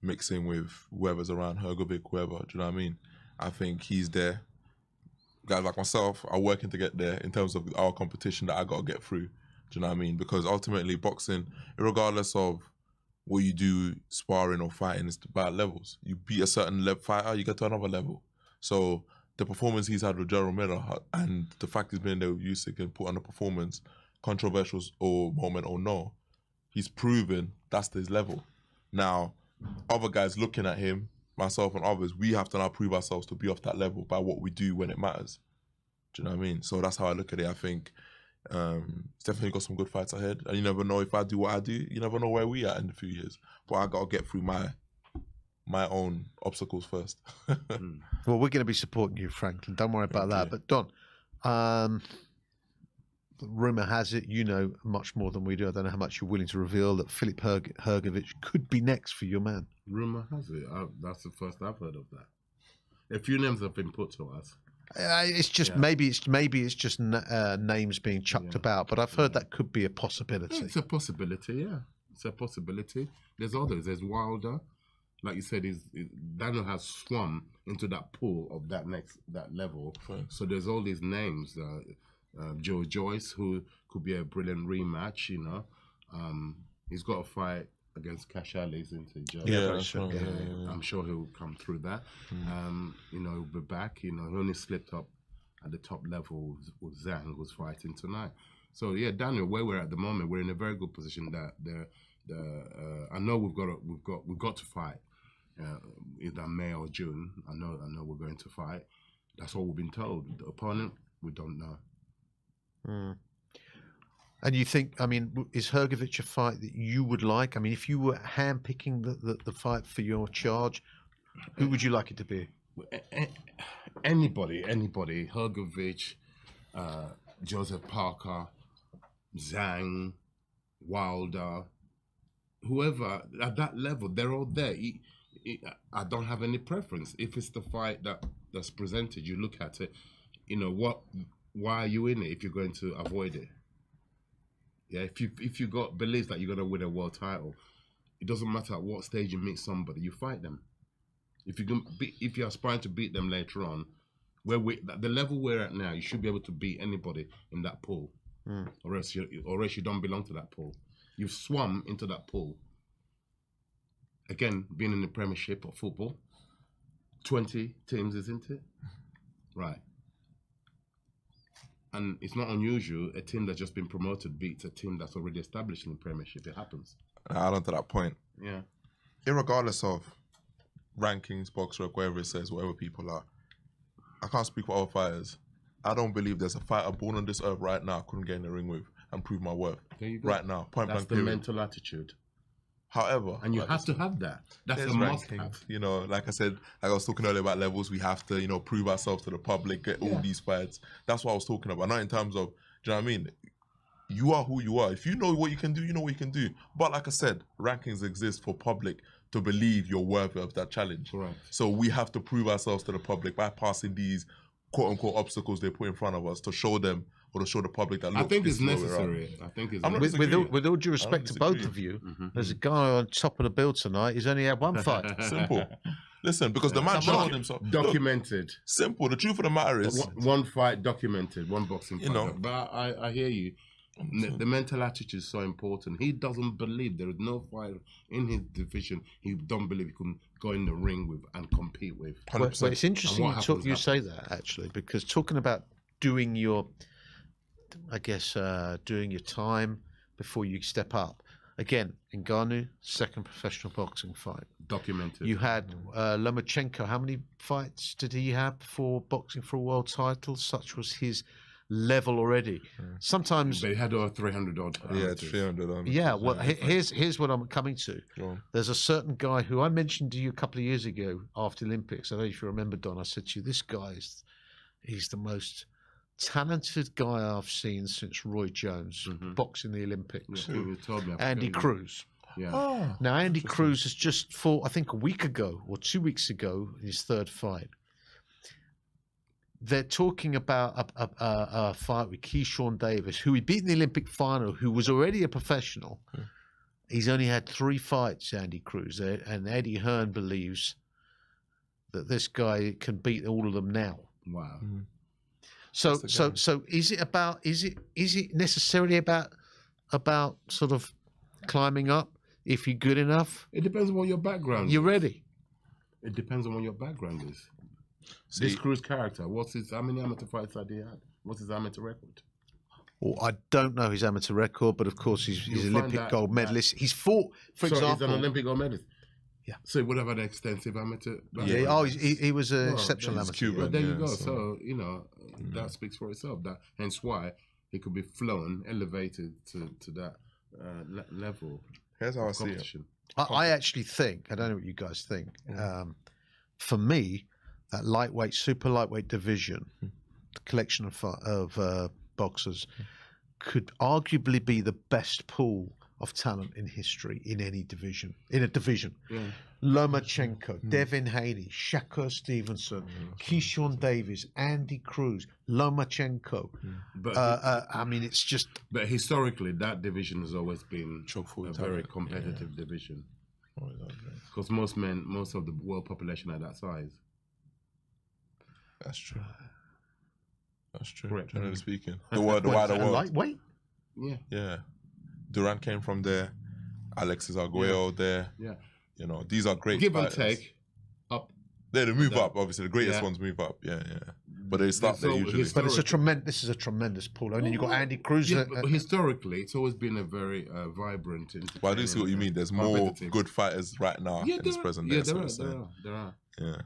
mixing with whoever's around, Hergovic, whoever. Do you know what I mean? I think he's there. Guys like myself are working to get there in terms of our competition that I got to get through. Do you know what I mean? Because ultimately boxing, regardless of what you do, sparring or fighting, it's about levels. You beat a certain level fighter, you get to another level. So the performance he's had with Gerald Miller and the fact he's been there with Usyk and put on a performance, controversial or moment or no, he's proven that's his level. Now, other guys looking at him, myself and others, we have to now prove ourselves to be off that level by what we do when it matters. Do you know what I mean? So that's how I look at it. I think it's definitely got some good fights ahead. And you never know, if I do what I do, you never know where we are in a few years. But I got to get through my own obstacles first. Well, we're going to be supporting you, Franklin. Don't worry about that. But Don, rumour has it, you know much more than we do. I don't know how much you're willing to reveal that Filip Hrgović could be next for your man. Rumour has it. That's the first I've heard of that. A few names have been put to us. It's just maybe it's just names being chucked about, but I've heard that could be a possibility. Yeah, it's a possibility. Yeah, it's a possibility. There's others. There's Wilder, like you said. Daniel has swum into that pool of that level. Right. So there's all these names. Joe Joyce, who could be a brilliant rematch. You know, he's got a fight against Cash Ali, isn't he, Joe? Yeah, that's sure. right. Yeah. I'm sure he'll come through that. You know, he'll be back. You know, he only slipped up at the top level with Zhang, who's fighting tonight. So yeah, Daniel, where we're at the moment, we're in a very good position. That I know we've got to fight either May or June. I know we're going to fight. That's what we've been told. The opponent, we don't know. And you think, I mean, is Hrgović a fight that you would like? I mean, if you were handpicking the fight for your charge, who would you like it to be? Anybody. Hrgović, Joseph Parker, Zhang, Wilder, whoever at that level, they're all there. I don't have any preference. If it's the fight that's presented, you look at it, you know, why are you in it if you're going to avoid it? Yeah, if you got beliefs that you're gonna win a world title, it doesn't matter at what stage you meet somebody, you fight them. If you're aspiring to beat them later on, the level we're at now, you should be able to beat anybody in that pool, or else you don't belong to that pool. You've swum into that pool. Again, being in the Premiership of football, 20 teams, isn't it? Right. And it's not unusual, a team that's just been promoted beats a team that's already established in the Premiership. It happens. Add on to that point. Yeah. Irregardless of rankings, BoxRec, whatever it says, whatever people are, I can't speak for other fighters. I don't believe there's a fighter born on this earth right now I couldn't get in the ring with and prove my worth. There you go. Right now, point That's blank the period. mental attitude. However, And you like have to have that. That's there's a must rankings. have. You know, like I said, like I was talking earlier about levels, we have to, you know, prove ourselves to the public, get all these fights. That's what I was talking about. Not in terms of, do you know what I mean? You are who you are. If you know what you can do, you know what you can do. But like I said, rankings exist for public to believe you're worthy of that challenge. Correct. So we have to prove ourselves to the public by passing these quote-unquote obstacles they put in front of us to show them or to show the public that, look, I think this it's is where we're at. necessary. I think it's I'm not necessary. disagreeing. With all due respect to both disagree. of you, there's a guy on top of the bill tonight. He's only had one fight. Simple. Listen, because the man showed himself. Look, Documented. simple. The truth of the matter is, One fight documented, one boxing fight. You know. But I hear you. The mental attitude is so important. He doesn't believe there is no fighter in his division he don't believe he can go in the ring with and compete with. 100%. Well, it's interesting And what you happens say that, actually, because talking about doing your, I guess, doing your time before you step up. Again, Ngannou, second professional boxing fight. Documented. You had Lomachenko. How many fights did he have before boxing for a world title? Such was his level already. Sometimes, But he had over 300 odd. yeah, 300. yeah. Well, here's what I'm coming to. Go on. There's a certain guy who I mentioned to you a couple of years ago after the Olympics. I don't know if you remember, Don. I said to you, this guy he's the most talented guy I've seen since Roy Jones boxing the Olympics. Yeah, you told me. Andy Cruz. Yeah. Now, Andy Cruz has just fought, I think, a week ago or 2 weeks ago, in his third fight. They're talking about a fight with Keyshawn Davis, who he beat in the Olympic final, who was already a professional. He's only had 3 fights, Andy Cruz, and Eddie Hearn believes that this guy can beat all of them now. Wow. So is it necessarily about sort of climbing up if you're good enough? It depends on what your background You're ready. It depends on what your background is. This Cruz character, how many amateur fights had he had? What's his amateur record? Well, I don't know his amateur record, but of course he's You'll find Olympic gold medalist. He's fought, for So example. he's an Olympic gold medalist. Yeah. So he would have had an extensive amateur. Yeah. Oh, he was an exceptional he's amateur. Cuban, there you go. so- So you know that speaks for itself. Hence why he could be flown, elevated to that level. Here's how I of see it. competition. I actually think, I don't know what you guys think. For me, that lightweight, super lightweight division, the collection of boxers, could arguably be the best pool of talent in history in any division. In a division, Lomachenko, Devin Haney, Shakur Stevenson, Keyshawn Davis, Andy Cruz, Lomachenko. But I mean, it's just. But historically, that division has always been Chokefull a talent. very competitive division. Because most of the world population are that size. That's true. That's true. Correct. Generally speaking, the wider world. Lightweight? Yeah. Yeah, Durant came from there. Alexis Arguello there. Yeah. You know, these are great. Give and fighters. take. Up. They move up. Obviously, the greatest Yeah. ones move up. Yeah. But they start there So usually. But it's this is a tremendous pool. And then you've got Andy Cruz. Yeah, but historically, it's always been a very vibrant. But I do see what you mean. There's more competitive. good fighters right now in this present day. Yeah, that's what I'm saying. there are. Yeah,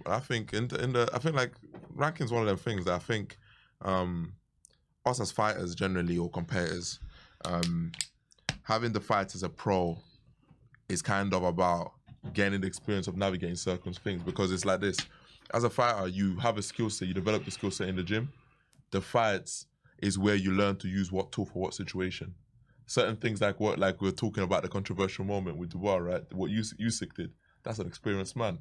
but I think I think like ranking's one of them things that I think us as fighters generally or competitors, having the fight as a pro is kind of about gaining the experience of navigating certain things, because it's like this: as a fighter, you have a skill set, you develop the skill set in the gym. The fights is where you learn to use what tool for what situation. Certain things like we were talking about, the controversial moment with Dubois, right? What Usyk did. That's an experienced man.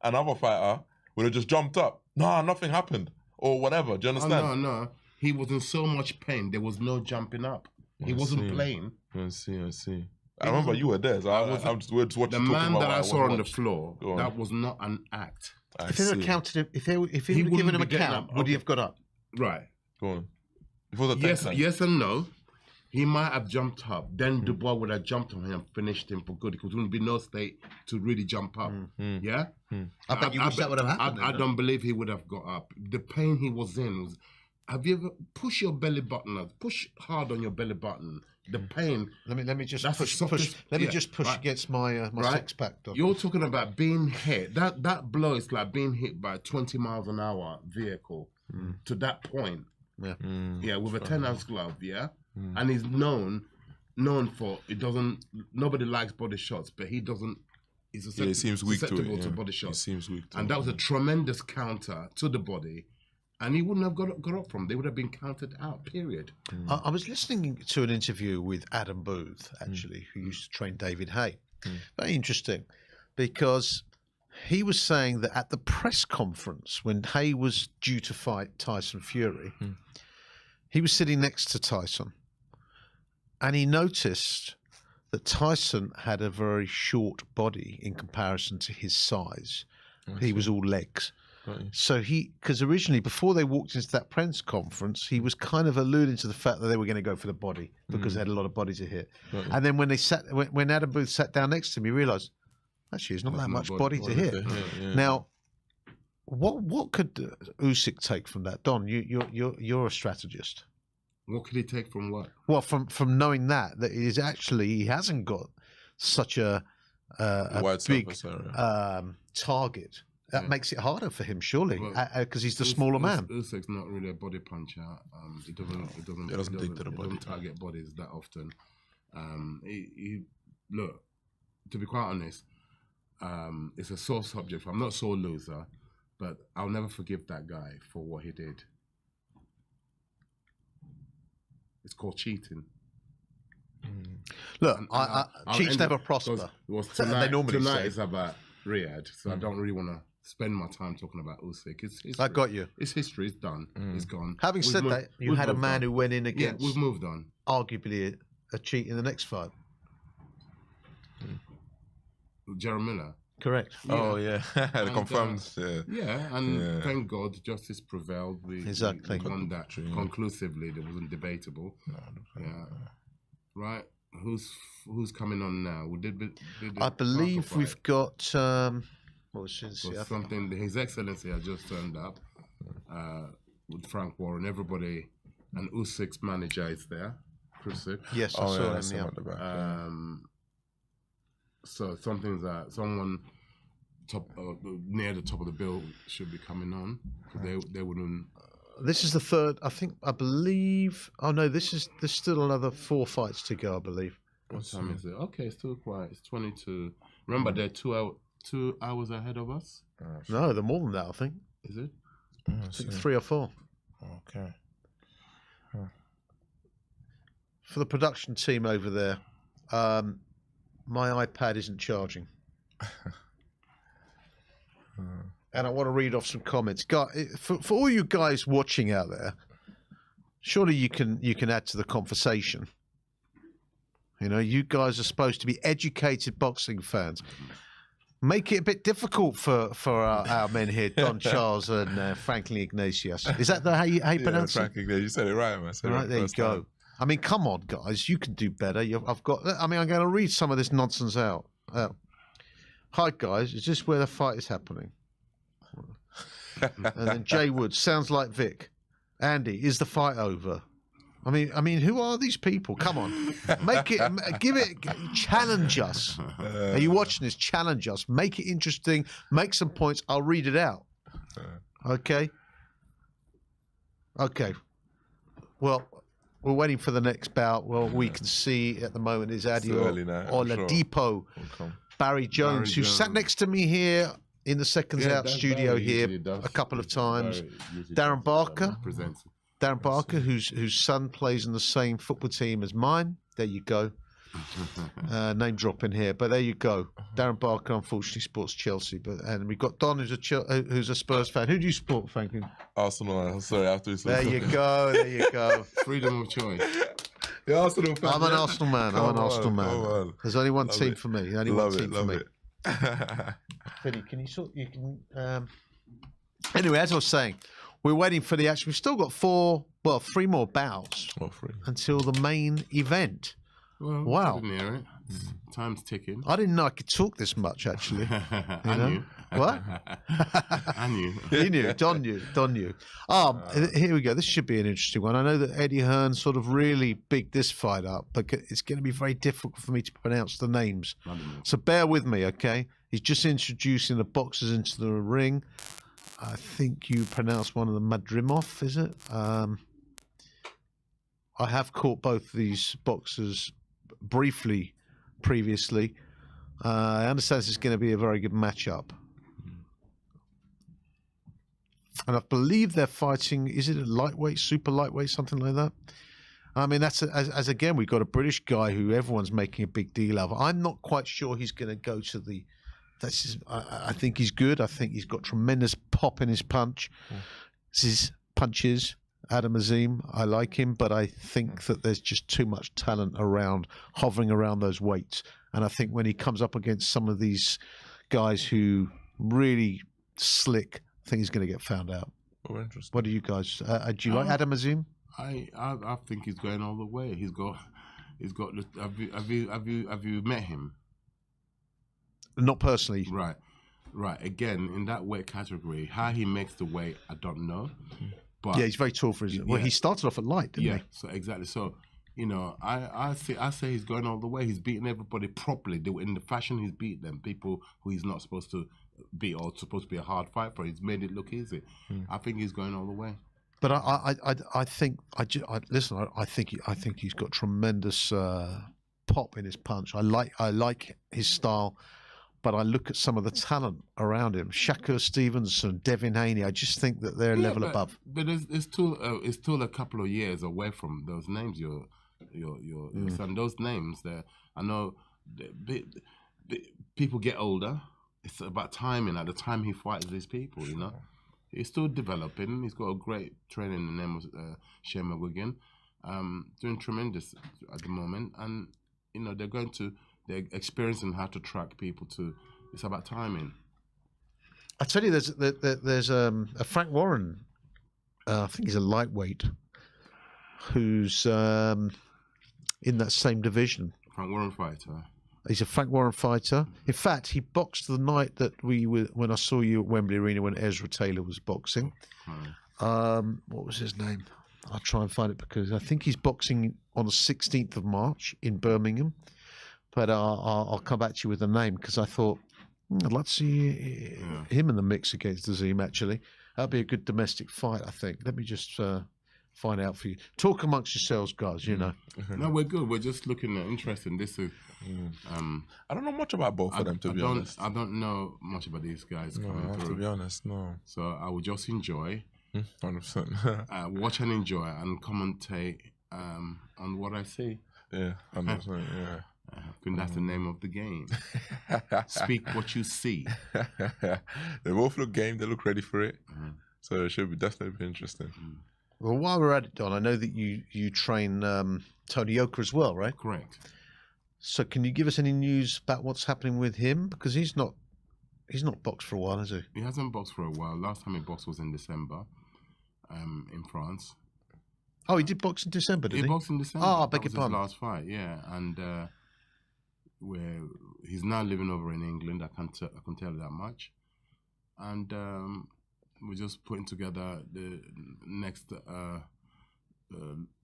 Another fighter would have just jumped up. No, nothing happened. Or whatever. Do you understand? No. He was in so much pain. There was no jumping up. He wasn't playing. I see. I remember you were there. So I'm just watching. The man that I saw on the watched. floor, Go on. that was not an act. If they would have counted him, if he would have given wouldn't him a be getting count, up. would he Okay. have got up? Right. Go on. Before the Yes and no. He might have jumped up. Then Dubois would have jumped on him and finished him for good. Because there would be no state to really jump up. Yeah? I bet you wish that would have happened. I don't believe he would have got up. The pain he was in was... Have you ever... Push your belly button up. Push hard on your belly button. The pain... Let me just That's the push. softest- Let me yeah, just push right. against my Right. six pack. Doc. You're talking about being hit. That blow is like being hit by a 20 miles an hour vehicle to that point. Yeah. Yeah, with a 10-ounce glove, yeah? And he's known for, nobody likes body shots, but he doesn't, he's he seems weak to it. susceptible to Yeah. body He shots. seems weak to And it. that was a tremendous counter to the body. And he wouldn't have got up from. They would have been counted out, period. I was listening to an interview with Adam Booth, actually, who used to train David Hay. Very interesting, because he was saying that at the press conference when Hay was due to fight Tyson Fury, he was sitting next to Tyson, and he noticed that Tyson had a very short body in comparison to his size. He was all legs. So because originally, before they walked into that press conference, he was kind of alluding to the fact that they were going to go for the body because they had a lot of body to hit. And then when Adam Booth sat down next to him, he realised, actually, there's not that much body to hit. Now, what could Usyk take from that? Don, you're a strategist. What could he take from what? Well, from knowing that he hasn't got such a wide big surface area. target. That makes it harder for him, surely, Well, because he's the smaller man. Usyk's not really a body puncher. He doesn't dig to the body. target bodies that often. Look, to be quite honest, it's a sore subject. I'm not a sore loser, but I'll never forgive that guy for what he did. It's called cheating. Look, I'll cheats end never up- prosper. Tonight, They normally tonight say. is about Riyadh, so I don't really want to spend my time talking about Usyk. It's history. I got you. It's history. It's done. It's gone. Having We've said moved- that, you we've had a moved man on. who went in Yeah, against we've moved on. arguably a cheat in the next fight. Jared Miller. Correct. Oh yeah, And, confirmed. Yeah, and thank God justice prevailed. We Exactly. we won that conclusively. That wasn't debatable. Yeah. Right. Who's coming on now? I believe we've got. What was it? So something His Excellency has just turned up with Frank Warren. Everybody, and Usyk's manager is there, Krusik. Yes, I saw him. Yeah. at the back, So something that someone near the top of the bill should be coming on. They wouldn't. This is the third. I believe. Oh no, there's still another 4 fights to go. I believe. What time is it? Okay, it's still quiet. It's 22. Remember, they're 2 hours ahead of us. No, they're more than that. I think. Is it? I think 3 or 4. Okay. For the production team over there, my iPad isn't charging. And I want to read off some comments. For all you guys watching out there, surely you can add to the conversation. You know, you guys are supposed to be educated boxing fans. Make it a bit difficult for our men here, Don Charles and Franklin Ignatius. Is that how you pronounce it? Frank Ignatius, you said it right, man. Right, there you go. I mean, come on, guys. You can do better. I'm going to read some of this nonsense out. Hi, guys. Is this where the fight is happening? And then Jay Wood, sounds like Vic. Andy, is the fight over? I mean, who are these people? Come on, challenge us. Are you watching this? Challenge us. Make it interesting. Make some points. I'll read it out. Okay. Well, we're waiting for the next bout. Well, we can see at the moment is Adio Oladipo, Barry Jones, who sat next to me here in the Seconds Out studio here a couple of times. Darren Barker. Darren Barker, whose son plays in the same football team as mine. There you go. Name drop in here, but there you go. Darren Barker, unfortunately, supports Chelsea, and we've got Don, who's a Spurs fan. Who do you support, Franklin? Arsenal. Sorry, after there you go. Freedom of choice. The Arsenal fan. I'm an Arsenal man. There's only one team for me. Only one team for me. Philly, can you Anyway, as I was saying, we're waiting for the action. We've still got 3 more bouts until the main event. Well, wow. Near it. Time's ticking. I didn't know I could talk this much, actually. I knew. What? I knew. He knew. Don knew. Here we go. This should be an interesting one. I know that Eddie Hearn sort of really bigged this fight up, but it's going to be very difficult for me to pronounce the names. So bear with me, okay? He's just introducing the boxers into the ring. I think you pronounce one of them Madrimov, is it? I have caught both these boxers briefly previously. I understand this is going to be a very good matchup. And I believe they're fighting, is it a lightweight, super lightweight, something like that? I mean, that's as again, we've got a British guy who everyone's making a big deal of. I'm not quite sure he's going to go to the... I think he's good. I think he's got tremendous pop in his punch. His punches, Adam Azim, I like him, but I think that there's just too much talent around, hovering around those weights. And I think when he comes up against some of these guys who really slick, I think he's going to get found out. Oh, interesting. What do you guys? Do you like Adam Azim? I think he's going all the way. He's got. Have you met him? Not personally. Right. Again, in that weight category, how he makes the weight, I don't know. But yeah, he's very tall for his. Well, he started off at light, didn't he? So exactly. So, I say he's going all the way. He's beating everybody properly. In the fashion he's beat them, people who he's not supposed to beat or supposed to be a hard fight for. He's made it look easy. I think he's going all the way. But I think he's got tremendous pop in his punch. I like his style. But I look at some of the talent around him, Shakur Stevenson, Devin Haney. I just think that they're a level above. But it's still a couple of years away from those names. Your son, those names. There, I know. People get older. It's about timing. At the time he fights these people, he's still developing. He's got a great trainer in the name of Shane McGuigan, doing tremendous at the moment, and they're experiencing how to track people to. It's about timing. I tell you, there's a Frank Warren. I think he's a lightweight, who's in that same division. Frank Warren fighter. He's a Frank Warren fighter. In fact, he boxed the night that when I saw you at Wembley Arena when Ezra Taylor was boxing. What was his name? I'll try and find it because I think he's boxing on the 16th of March in Birmingham. But I'll come back to you with the name because I thought I'd like to see him in the mix against Azim, actually. That'd be a good domestic fight, I think. Let me just find out for you. Talk amongst yourselves, guys, you know. No, we're good. We're just looking at interesting. This is. I don't know much about both of them, to be honest. I don't know much about these guys coming through. To be honest, no. So I will just enjoy, 100%. watch and enjoy, and commentate on what I see. Yeah, 100%, yeah. I think that's the name of the game. Speak what you see. They both look game. They look ready for it. So it should definitely be interesting. Well, while we're at it, Don, I know that you train Tony Yoka as well, right? Correct. So can you give us any news about what's happening with him? Because he's not boxed for a while, has he? He hasn't boxed for a while. Last time he boxed was in December, in France. Oh, he did box in December, did he? He boxed in December. Oh, I beg your That was pardon. his last fight, yeah. And he's now living over in England. I can tell you that much. And we're just putting together the next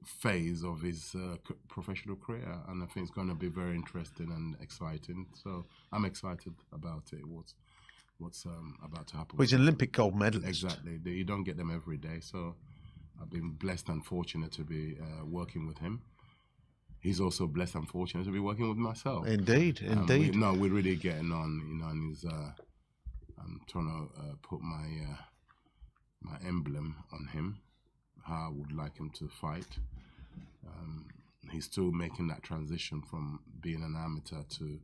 phase of his professional career, and I think it's going to be very interesting and exciting. So I'm excited about it. What's about to happen? Well, he's an Olympic gold medalist. Exactly. You don't get them every day. So I've been blessed and fortunate to be working with him. He's also blessed and fortunate to be working with myself. Indeed. We're really getting on. You know, and he's. I'm trying to put my emblem on him. How I would like him to fight. He's still making that transition from being an amateur to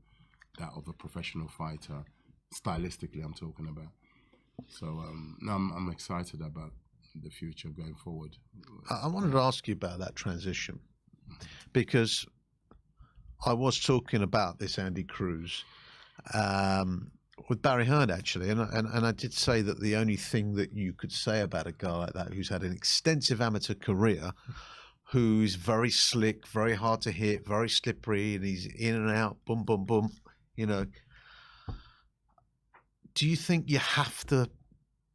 that of a professional fighter. Stylistically, I'm talking about. So no, I'm excited about the future going forward. I wanted to ask you about that transition because I was talking about this Andy Cruz with Barry Hearn, actually, and I did say that the only thing that you could say about a guy like that who's had an extensive amateur career, who's very slick, very hard to hit, very slippery, and he's in and out, boom, boom, boom, you know. Do you think you have to,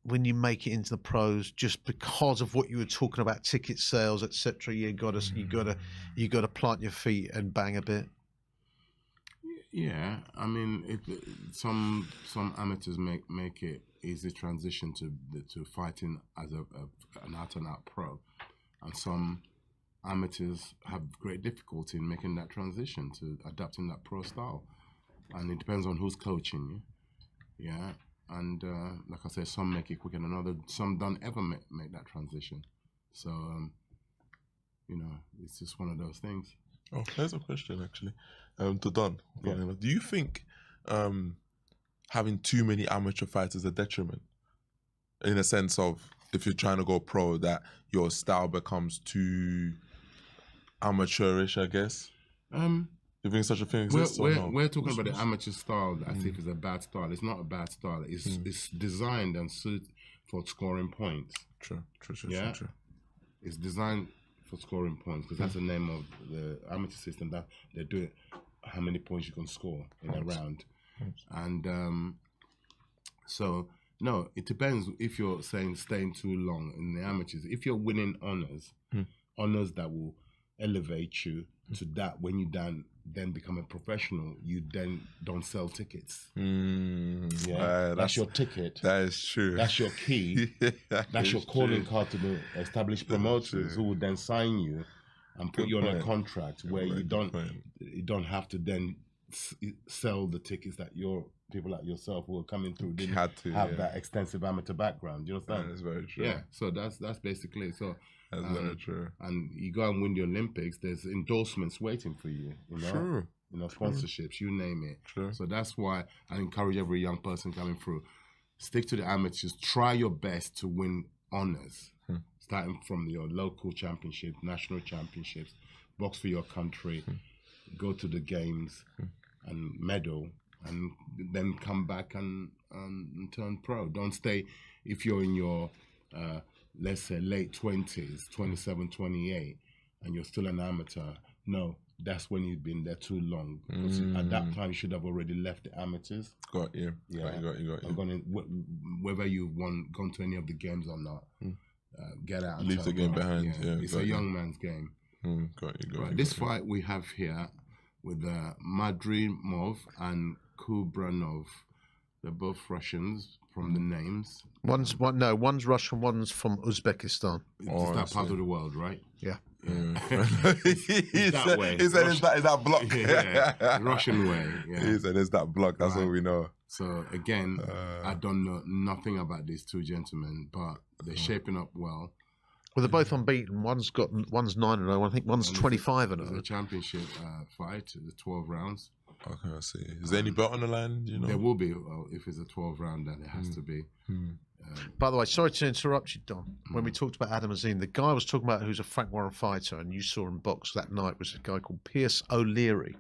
when you make it into the pros, just because of what you were talking about, ticket sales, etc., you got to plant your feet and bang a bit? Yeah, I mean, some amateurs make it easy transition to fighting as an out-and-out pro, and some amateurs have great difficulty in making that transition to adapting that pro style, and it depends on who's coaching you. Yeah, and like I said, some make it quicker than others. Some don't ever make that transition. So, you know, it's just one of those things. Oh, there's a question actually. To Don. Yeah. Do you think having too many amateur fighters is a detriment? In a sense of if you're trying to go pro, that your style becomes too amateurish, I guess? You think such a thing exists or no? We're talking about the amateur style that I think is a bad style. It's not a bad style. It's designed and suited for scoring points. True. It's designed for scoring points because that's the name of the amateur system, that they do it, how many points you can score in a round. And so, no, it depends if you're saying staying too long in the amateurs. If you're winning honors that will elevate you to that, when you then become a professional, you then don't sell tickets. That's your ticket. That is true. That's your key. That's your calling card to the established promoters who will then sign you and put you on a contract where you don't have to then sell the tickets that your people like yourself who are coming through didn't have that extensive amateur background. You understand? That is very true. Yeah. So that's basically it. So that's very true. And you go and win the Olympics, there's endorsements waiting for you. You know? True. You know, sponsorships, you name it. True. So that's why I encourage every young person coming through, stick to the amateurs, try your best to win honors, starting from your local championship, national championships, box for your country, go to the games and medal, and then come back and turn pro. Don't stay, if you're in your, let's say, late 20s, 27, 28, and you're still an amateur. No, that's when you've been there too long. Because at that time, you should have already left the amateurs. Got you. Yeah. Got you. And gone in, whether you've gone to any of the games or not, get out. And Leave the tell game them. behind. Yeah, it's a young man's game. Got you. Right, this fight we have here with Madrimov and Kurbanov. They're both Russians from the names. One's Russian, one's from Uzbekistan. It's that part of the world, right? Yeah. That way. He said, "Is that block?" Yeah, Russian way. Yeah. He said, "Is that block?" That's all we know. So again, I don't know nothing about these two gentlemen, but they're shaping up well. Well, they're both unbeaten. One's 9-0. I think one's 25-0. It's a championship fight, the 12 rounds. Okay, I see. Is there any belt on the line? Do you know? There will be. If it's a 12 round, then it has to be. By the way, sorry to interrupt you, Don. When we talked about Adam Azim, the guy I was talking about who's a Frank Warren fighter, and you saw him box that night, was a guy called Pierce O'Leary.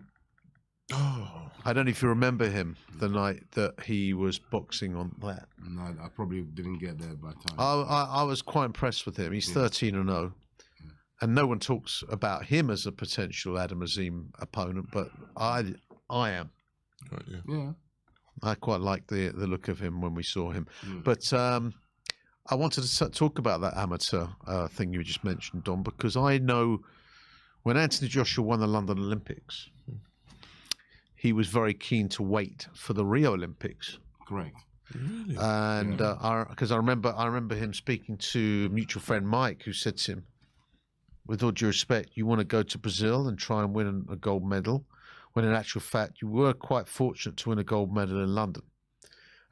Oh, I don't know if you remember him the night that he was boxing on that. No, I probably didn't get there by time. I was quite impressed with him. He's 13-0. And no one talks about him as a potential Adam Azim opponent, but I am. got you. Yeah. I quite like the look of him when we saw him. But I wanted to talk about that amateur thing you just mentioned, Don, because I know when Anthony Joshua won the London Olympics, he was very keen to wait for the Rio Olympics. Correct. Really? And because I remember him speaking to a mutual friend Mike, who said to him, with all due respect, you want to go to Brazil and try and win a gold medal, when in actual fact you were quite fortunate to win a gold medal in London.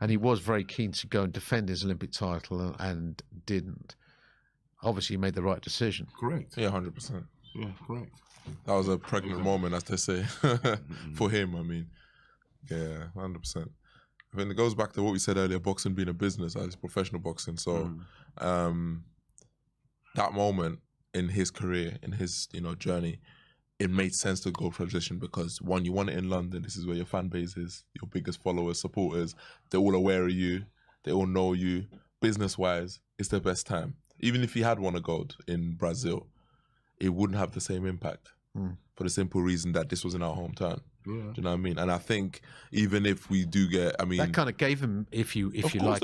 And he was very keen to go and defend his Olympic title and didn't. Obviously, he made the right decision. Correct. Yeah, 100%. Yeah, correct. That was a pregnant moment, as they say, for him. I mean, yeah, 100%. I mean, it goes back to what we said earlier: boxing being a business, as professional boxing. So, that moment in his career, in his journey, it made sense to go transition because one, you won it in London. This is where your fan base is, your biggest followers, supporters. They're all aware of you. They all know you. Business-wise, it's the best time. Even if he had won a gold in Brazil, it wouldn't have the same impact for the simple reason that this was in our hometown. Yeah. Do you know what I mean? And I think even if we do get, I mean, That kind of gave him, if you like,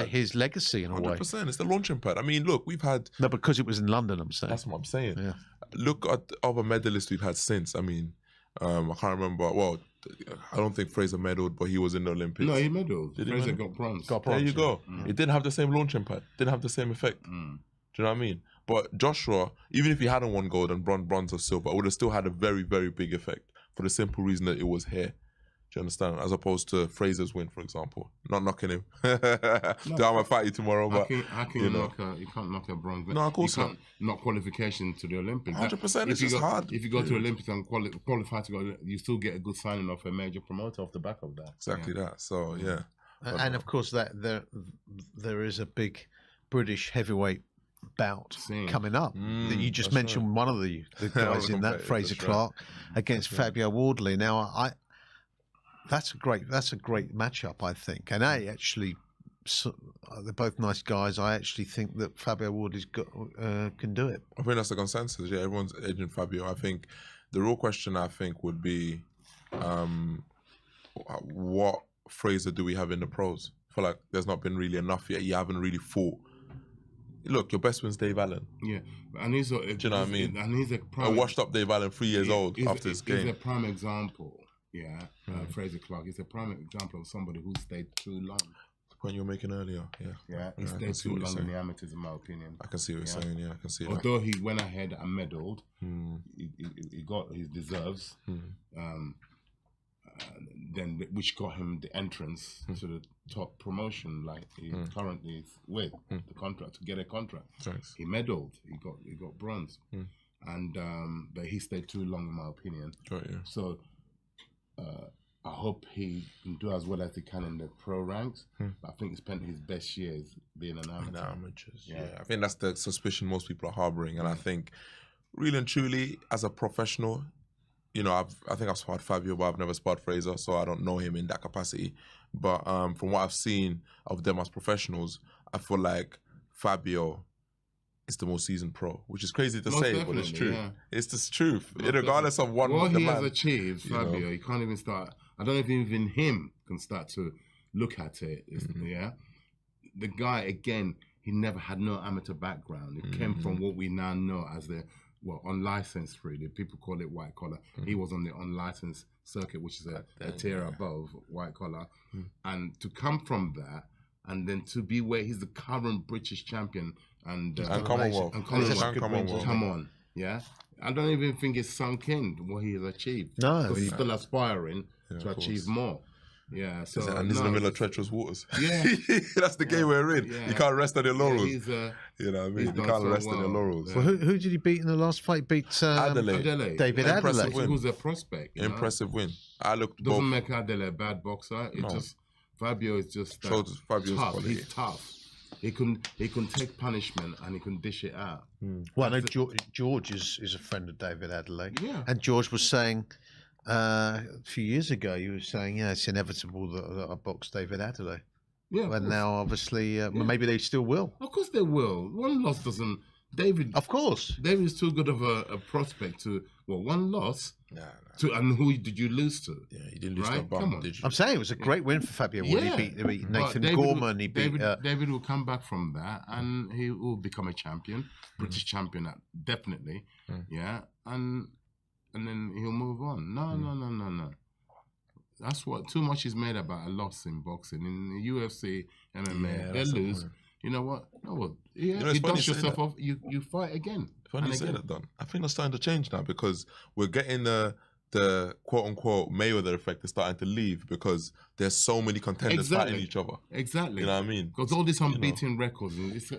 his legacy in a way. 100%. It's the launching pad. I mean, look, we've had. No, because it was in London, I'm saying. That's what I'm saying. Yeah. Look at other medalists we've had since. I mean, I can't remember. Well, I don't think Fraser medaled, but he was in the Olympics. No, he medaled. Did he Fraser medal? got bronze. There you go. It didn't have the same launching pad. Didn't have the same effect. Do you know what I mean? But Joshua, even if he hadn't won gold and bronze or silver, it would have still had a very, very big effect for the simple reason that it was here. Do you understand? As opposed to Fraser's win, for example. Not knocking him. I'm gonna fight you tomorrow, but How can you can't knock a bronze. No, of course you can't knock qualification to the Olympics. 100%. It's just hard. If you go to the Olympics and qualify to go, you still get a good signing off a major promoter off the back of that. Exactly that. So yeah. And of course, that there is a big British heavyweight bout coming up. That you just mentioned one of the guys in that, Fraser Clark, against Fabio Wardley. Now, that's a great matchup, I think. And actually, they're both nice guys. I actually think that Fabio Wardley's can do it. I think that's the consensus. Yeah, everyone's edging Fabio. I think the real question would be, what Fraser do we have in the pros? I feel like there's not been really enough yet. You haven't really fought. Look, your best win's Dave Allen. Yeah, and he's do you know what I mean? And he's a washed up Dave Allen, 3 years old after this game. He's a prime example. Yeah, Fraser Clark is a prime example of somebody who stayed too long. The point you were making earlier. Yeah, he stayed too long in the amateurs, in my opinion. I can see what you're saying. Yeah, I can see that. Although he went ahead and medalled, he got his deserves. Then which got him the entrance to the top promotion, like he currently is with the contract to get a contract. Thanks. He medalled. He got bronze, and but he stayed too long, in my opinion. Got you. So I hope he can do as well as he can in the pro ranks. But I think he spent his best years being an amateur. Amateurs. Yeah, I think that's the suspicion most people are harboring, and I think, really and truly, as a professional. I think I've sparred Fabio, but I've never sparred Fraser, so I don't know him in that capacity. But from what I've seen of them as professionals, I feel like Fabio is the more seasoned pro, which is crazy to Most say, but it's definitely, true. yeah. It's the truth, Most regardless of what the he has man. achieved, you know. Fabio, you can't even start. I don't know if even him can start to look at it. Yeah, the guy again. He never had no amateur background. It came from what we now know as the unlicensed really. People call it white collar. He was on the unlicensed circuit, which is a tier above white collar. And to come from that, and then to be where he's the current British champion and Commonwealth. Commonwealth. Come on, yeah. I don't even think it's sunk in what he has achieved. No, because he's still aspiring to of achieve course. more. Yeah, so And he's in the middle of treacherous waters. Yeah. That's the game we're in. Yeah. You can't rest on your laurels. He's, you know what I mean? he's You done can't so rest on your well. laurels. Well, who did he beat in the last fight? Beat Adelaide. David Impressive Adelaide. win. Who's a prospect? You know? Impressive win. I looked Doesn't both. make Adelaide a bad boxer. It just Fabio is just Shows Fabio's tough. quality. He's tough. He can take punishment and he can dish it out. Well, I know George is a friend of David Adelaide. Yeah. And George was saying a few years ago, he was saying, yeah, it's inevitable that I box David Adelaide. Yeah, of And course. now, obviously, maybe they still will. Of course they will. One loss doesn't. David. Of course. David is too good of a prospect to. Well, one loss. Nah. To and who did you lose to? Yeah, you didn't lose to a Right? Come bum, on. did you? I'm saying it was a great win for Fabio. Yeah. He beat But Nathan David Gorman. He beat. David will come back from that and he will become a champion, British champion, definitely. Yeah, and then he'll move on. No. That's what too much is made about a loss in boxing. In the UFC, MMA, they that's the lose. point. You know what? No, what? Yeah, it's you funny dust you say yourself that. off. You fight again. Funny you and say again. that, Don. I think that's starting to change now because we're getting the quote unquote Mayweather effect is starting to leave because there's so many contenders fighting each other. Exactly. You know what I mean? Because all these unbeaten records, it's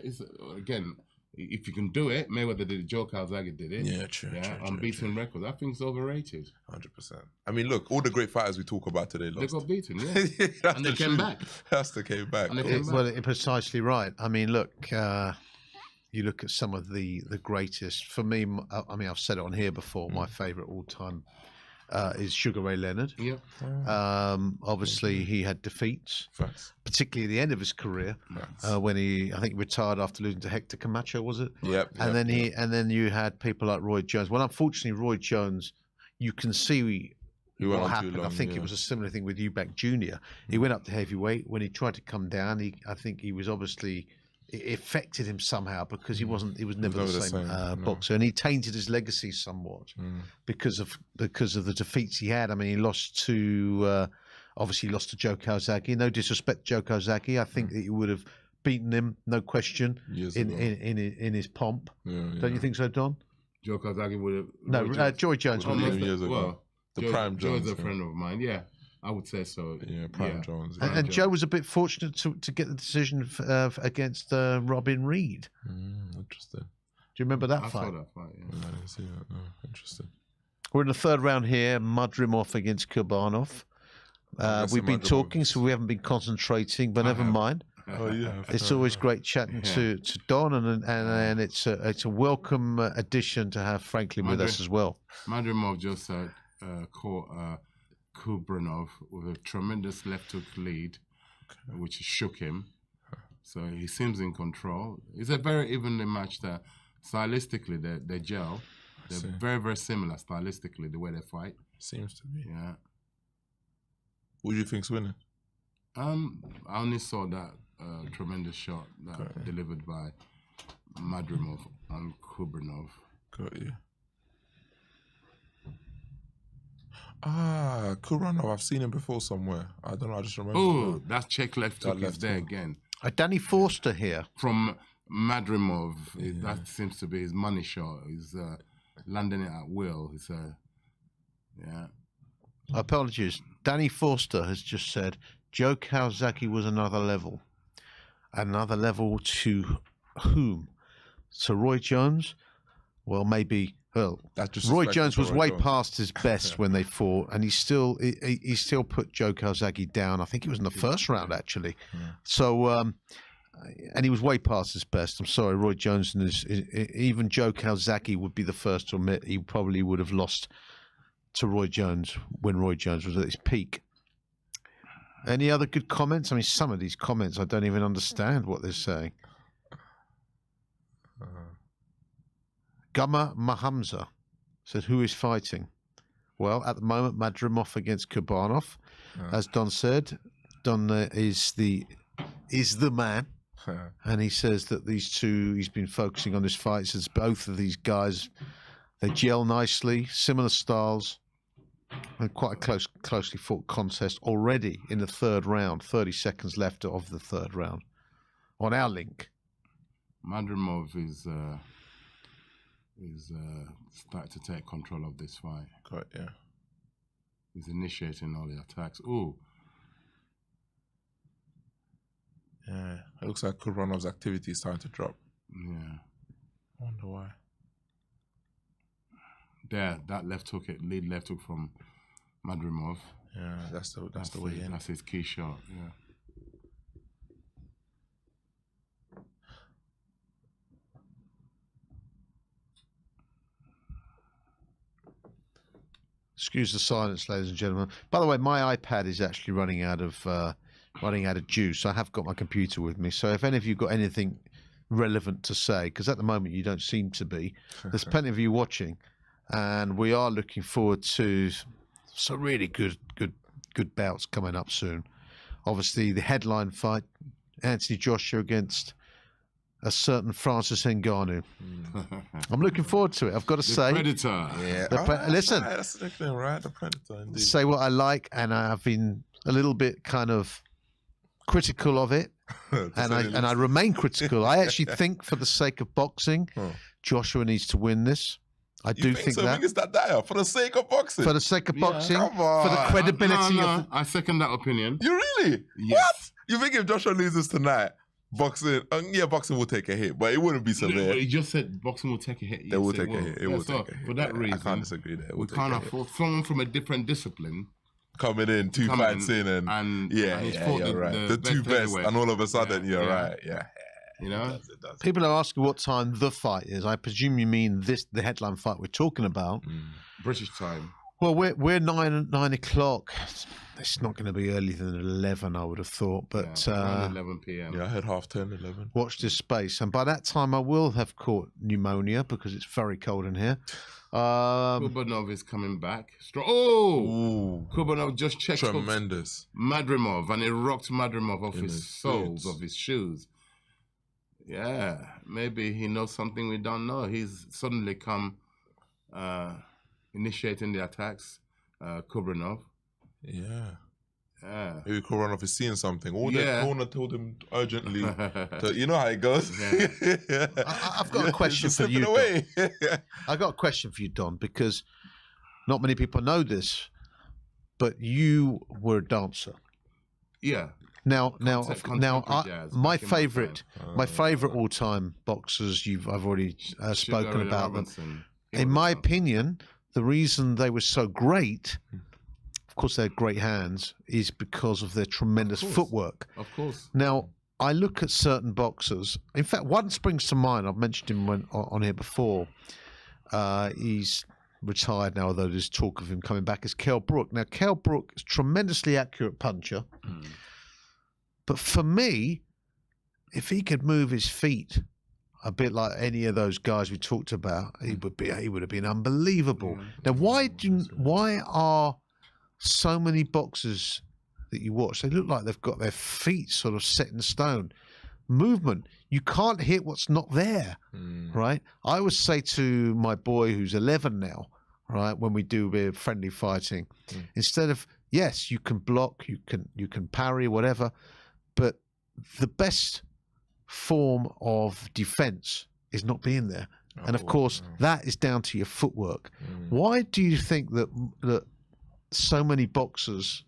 again, if you can do it, Mayweather did it, Joe Calzaghe did it. Yeah, true. Unbeaten records. I think it's overrated. 100%. I mean, look, all the great fighters we talk about today They lost. got beaten, yeah. That's And they the came truth. back. That's the came back. And they came back. Well, precisely right. I mean, look, you look at some of the greatest. For me, I mean, I've said it on here before. My favourite all-time is Sugar Ray Leonard. Yep. Obviously, he had defeats, Facts. particularly at the end of his career when I think, retired after losing to Hector Camacho, was it? Yep. And then you had people like Roy Jones. Well, unfortunately, Roy Jones, you can see He went what on too happened. I long, think yeah. it was a similar thing with Eubank Jr. He went up to heavyweight. When he tried to come down, I think he was obviously. It affected him somehow because he was never the same boxer, and he tainted his legacy somewhat because of the defeats he had. I mean, he lost to obviously lost to Joe Calzaghe. No disrespect to Joe Calzaghe, I think that he would have beaten him, no question, in his pomp. Don't you think so, Don? Joe Calzaghe would have. No, Joy Jones would have. years ago. Well, The prime Joe's Jones, a friend of mine. Yeah, I would say so. Yeah, Prime Jones. And Joe was a bit fortunate to get the decision against Robin Reed. Interesting. Do you remember that I fight? saw that fight. Yeah. I didn't see that. No, interesting. We're in the third round here. Madrimov against Kurbanov. We've been Madrimov. talking, so we haven't been concentrating, but never mind. Oh yeah. It's always great chatting to Don, and it's a welcome addition to have Franklin with us as well. Madrimov just caught Kurbanov with a tremendous left hook lead, which shook him. So he seems in control. It's a very evenly matched. Stylistically, they gel. They're very, very similar stylistically, the way they fight. Seems to be. Yeah. Who do you think's winning? I only saw that tremendous shot that delivered by Madrimov on Kurbanov. Got you. Kurbanov, I've seen him before somewhere. I don't know, I just remember. Oh, that check left hook is left there hook. again. Danny Forster here. From Madrimov, that seems to be his money shot. He's landing it at will. He's yeah. Apologies. Danny Forster has just said Joe Calzaghe was another level. Another level to whom? To Roy Jones? Well, maybe. Well, That's Roy disrespectful Jones for was Roy way Jones. past his best when they fought, and he still put Joe Calzaghe down. I think it was in the first round, actually. So, and he was way past his best. I'm sorry, Roy Jones, even Joe Calzaghe would be the first to admit he probably would have lost to Roy Jones when Roy Jones was at his peak. Any other good comments? I mean, some of these comments I don't even understand what they're saying. Gummer Mahamza said, who is fighting? Well, at the moment, Madrimov against Kurbanov. As Don said, Don is the man. And he says that these two, he's been focusing on this fight. He says both of these guys, they gel nicely, similar styles, and quite a closely fought contest already in the third round. 30 seconds left of the third round on our link. Madrimov is starting to take control of this fight. Correct, yeah. He's initiating all the attacks. Ooh. Yeah, it looks like Kurbanov's activity is starting to drop. Yeah. I wonder why. There, that lead left hook from Madrimov. Yeah, that's the way in. That's his key shot. Yeah. Excuse the silence, ladies and gentlemen. By the way, my iPad is actually running out of juice. I have got my computer with me, so if any of you got anything relevant to say, because at the moment you don't seem to be, there's plenty of you watching, and we are looking forward to some really good bouts coming up soon. Obviously, the headline fight, Anthony Joshua against a certain Francis Ngannou. I'm looking forward to it. I've got to say, Predator. Yeah. Listen, that's the thing, right? The Predator, indeed. say what I like, and I've been a little bit kind of critical of it, and I remain critical. I actually think, for the sake of boxing, Joshua needs to win this. I do think so? that. I think it's that dire for the sake of boxing. For the sake of boxing, Come on. for the credibility No, of the... I second that opinion. You really? Yes. What? You think if Joshua loses tonight, boxing will take a hit, but it wouldn't be severe. You just said boxing will take a hit. They will take a hit. It will so take a hit. For that reason, I can't disagree there. We can't afford someone from a different discipline coming in, two fights in, and he's fought you're right. The two best, heavyweight. and all of a sudden, you're Yeah. right. Yeah. You know, It does. People are asking what time the fight is. I presume you mean the headline fight we're talking about. British time. Well, we're 9 o'clock. It's not going to be earlier than 11, I would have thought. But around 11 p.m. Yeah, I had 10:30, 11. watch this space, and by that time I will have caught pneumonia because it's very cold in here. Kurbanov is coming back. Oh! Ooh, Kurbanov just checked out tremendous. Madrimov, and he rocked Madrimov off In his his soles boots. of his shoes. Yeah, maybe he knows something we don't know. He's suddenly come initiating the attacks, Kurbanov. Yeah. Yeah. Maybe Kurbanov is seeing something. All Yeah. the corner told him urgently. You know how it goes. Yeah. I've got a question for you, Away. I've got a question for you, Don, because not many people know this, but you were a dancer. Yeah. Now, Contemporary jazz my back in my favorite, all-time boxers. I've already spoken Sugar Ray about them. Robinson. He In was my a- opinion, the reason they were so great, of course, they had great hands, is because of their tremendous course. footwork. Of course. Now, I look at certain boxers. In fact, one springs to mind. I've mentioned him on here before. He's retired now, although there's talk of him coming back, is Kell Brook. Now, Kell Brook is a tremendously accurate puncher. But for me, if he could move his feet a bit like any of those guys we talked about, he would have been unbelievable. Now, why are so many boxers that you watch, they look like they've got their feet sort of set in stone? Movement, you can't hit what's not there, right? I always say to my boy who's 11 now, right, when we do a bit of friendly fighting, instead of, yes, you can block, you can parry, whatever, but the best form of defense is not being there. And of course, that is down to your footwork. Why do you think that so many boxers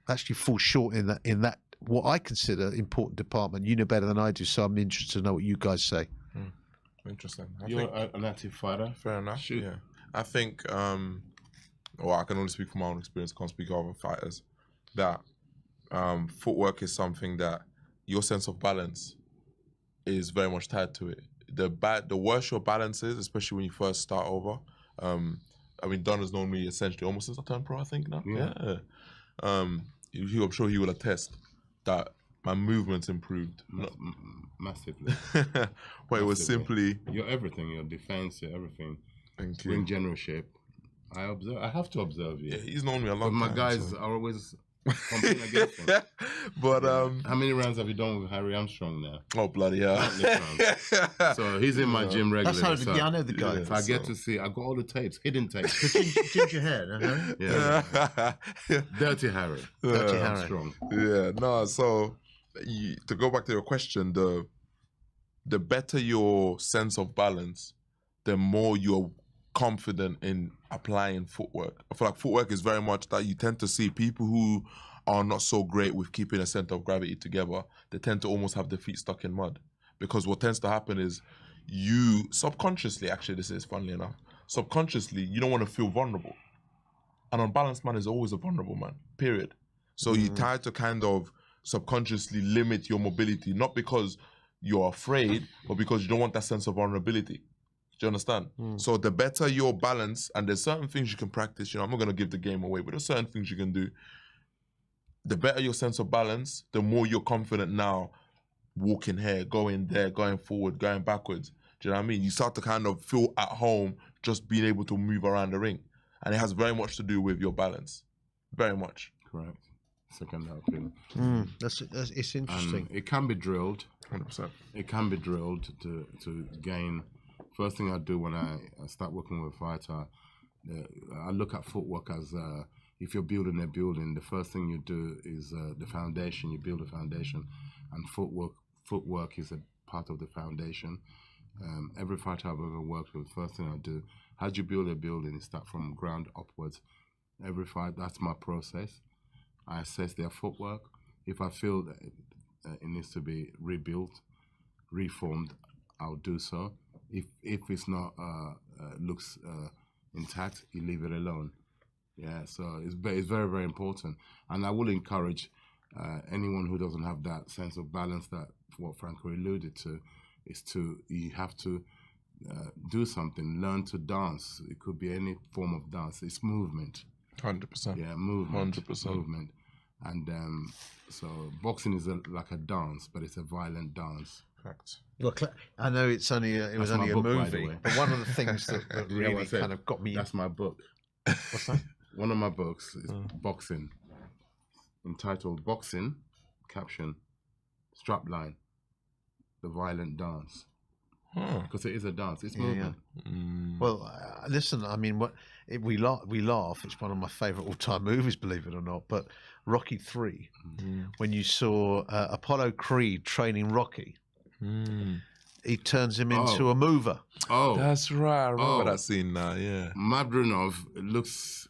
actually fall short in that what I consider important department? You know better than I do, so I'm interested to know what you guys say. Interesting. You're an active fighter. Fair enough. Shoot. Yeah. I think, I can only speak from my own experience, can't speak of other fighters, that footwork is something that your sense of balance is very much tied to it. The worse your balance is, especially when you first start over. I mean, Don has known me essentially almost since I turned pro, I think now. Yeah. I'm sure he will attest that my movement's improved. Massively. But it was simply. Your everything, your defense, your everything. Thank you. Ring generalship. I have to observe you. Yeah, he's known me a long But time. my guys are always competing against him. But How many rounds have you done with Harry Armstrong now? oh bloody hell! So he's in my gym regularly. That's how, so I know the guy. I get to see. I got all the tapes, hidden tapes. Ginger hair, huh? Yeah. Dirty Harry. Dirty Harry. Armstrong. Yeah, no. So to go back to your question, the better your sense of balance, the more you're confident in applying footwork. I feel like footwork is very much that you tend to see people who are not so great with keeping a center of gravity together. They tend to almost have their feet stuck in mud, because what tends to happen is you subconsciously, actually this is funnily enough, subconsciously you don't want to feel vulnerable. An unbalanced man is always a vulnerable man, period. So you try to kind of subconsciously limit your mobility, not because you're afraid, but because you don't want that sense of vulnerability. Do you understand? So the better your balance, and there's certain things you can practice, I'm not going to give the game away, but there's certain things you can do. The better your sense of balance, the more you're confident now walking here, going there, going forward, going backwards. Do you know what I mean? You start to kind of feel at home just being able to move around the ring. And it has very much to do with your balance. Very much. Correct. Second out. That's it's interesting. It can be drilled. 100%. It can be drilled to gain. First thing I do when I start working with a fighter, I look at footwork as if you're building a building, the first thing you do is the foundation. You build a foundation, and footwork is a part of the foundation. Every fighter I've ever worked with, first thing I do, how do you build a building? Start from ground upwards. Every fight, that's my process. I assess their footwork. If I feel that it needs to be rebuilt, reformed, I'll do so. If it's not looks intact, you leave it alone. Yeah, so it's very, very important. And I will encourage anyone who doesn't have that sense of balance, that what Franco alluded to, is you have to do something, learn to dance. It could be any form of dance. It's movement. 100%. Yeah, movement. 100%. Movement. And so boxing is like a dance, but it's a violent dance. Fact. Well, I know it's only it was That's only my a book, by the movie, way. but one of the things that Yeah, really what I said, kind of got me. That's my book. What's that? One of my books is boxing, entitled "Boxing," caption, strapline, the violent dance. Because it is a dance. It's movement. Well, listen. I mean, we laugh. It's one of my favourite all-time movies, believe it or not. But Rocky III, when you saw Apollo Creed training Rocky, he turns him into a mover. Oh, That's right. I remember that scene now, yeah. Madrimov looks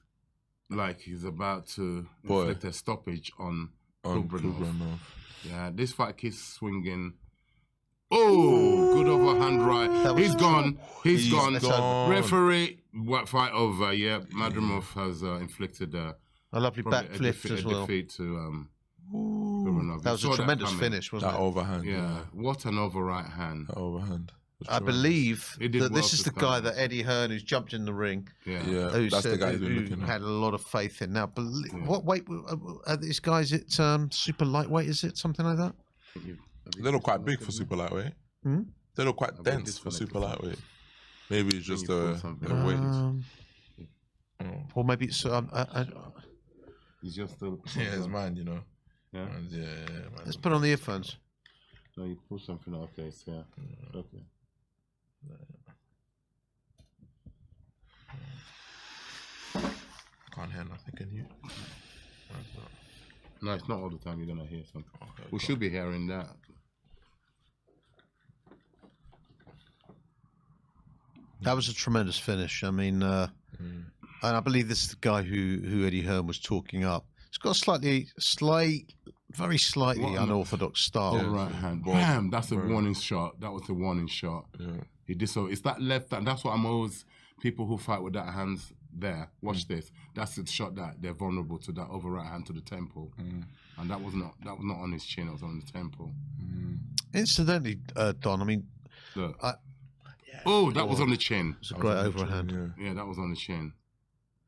like he's about to inflict a stoppage on Kurbanov. Yeah, this fight keeps swinging. Oh, good overhand right. He's gone. He's gone. Referee, what fight over? Yeah, Madrimov has inflicted a lovely backflip as well. defeat to Kurbanov. That was a tremendous finish, wasn't That it? overhand. Yeah, what an over right hand. That overhand. I believe He did that well this is to the guy start. that Eddie Hearn, who's jumped in the ring, Yeah. Yeah, who that's the said- guy who's been who looking at. had a lot of faith in. Now, what weight are these guys? At super lightweight, is it something like that? They look quite big for super lightweight. They look quite dense for super lightweight. Maybe it's just the weight. Or maybe it's. He's just still. Yeah, it's mine, you know. Yeah. Yeah. Let's put on the earphones. No, you pull something out. Okay, so yeah. Okay. Can't hear nothing, can you? No, it's not all the time you're gonna hear something. Okay, We should be hearing that. That was a tremendous finish. I mean, and I believe this is the guy who Eddie Hearn was talking up. It's got a very slightly What an- unorthodox style. Oh, right hand. Bam! That's a warning shot. That was the warning shot. Yeah. He did so. It's that left hand. That's what I'm always. People who fight with that hands there. Watch this. That's the shot that they're vulnerable to. That over right hand to the temple. And that was not on his chin. It was on the temple. Incidentally, Don, I mean, Look. oh, That was on the chin. it's a great overhand. Yeah. Yeah, that was on the chin.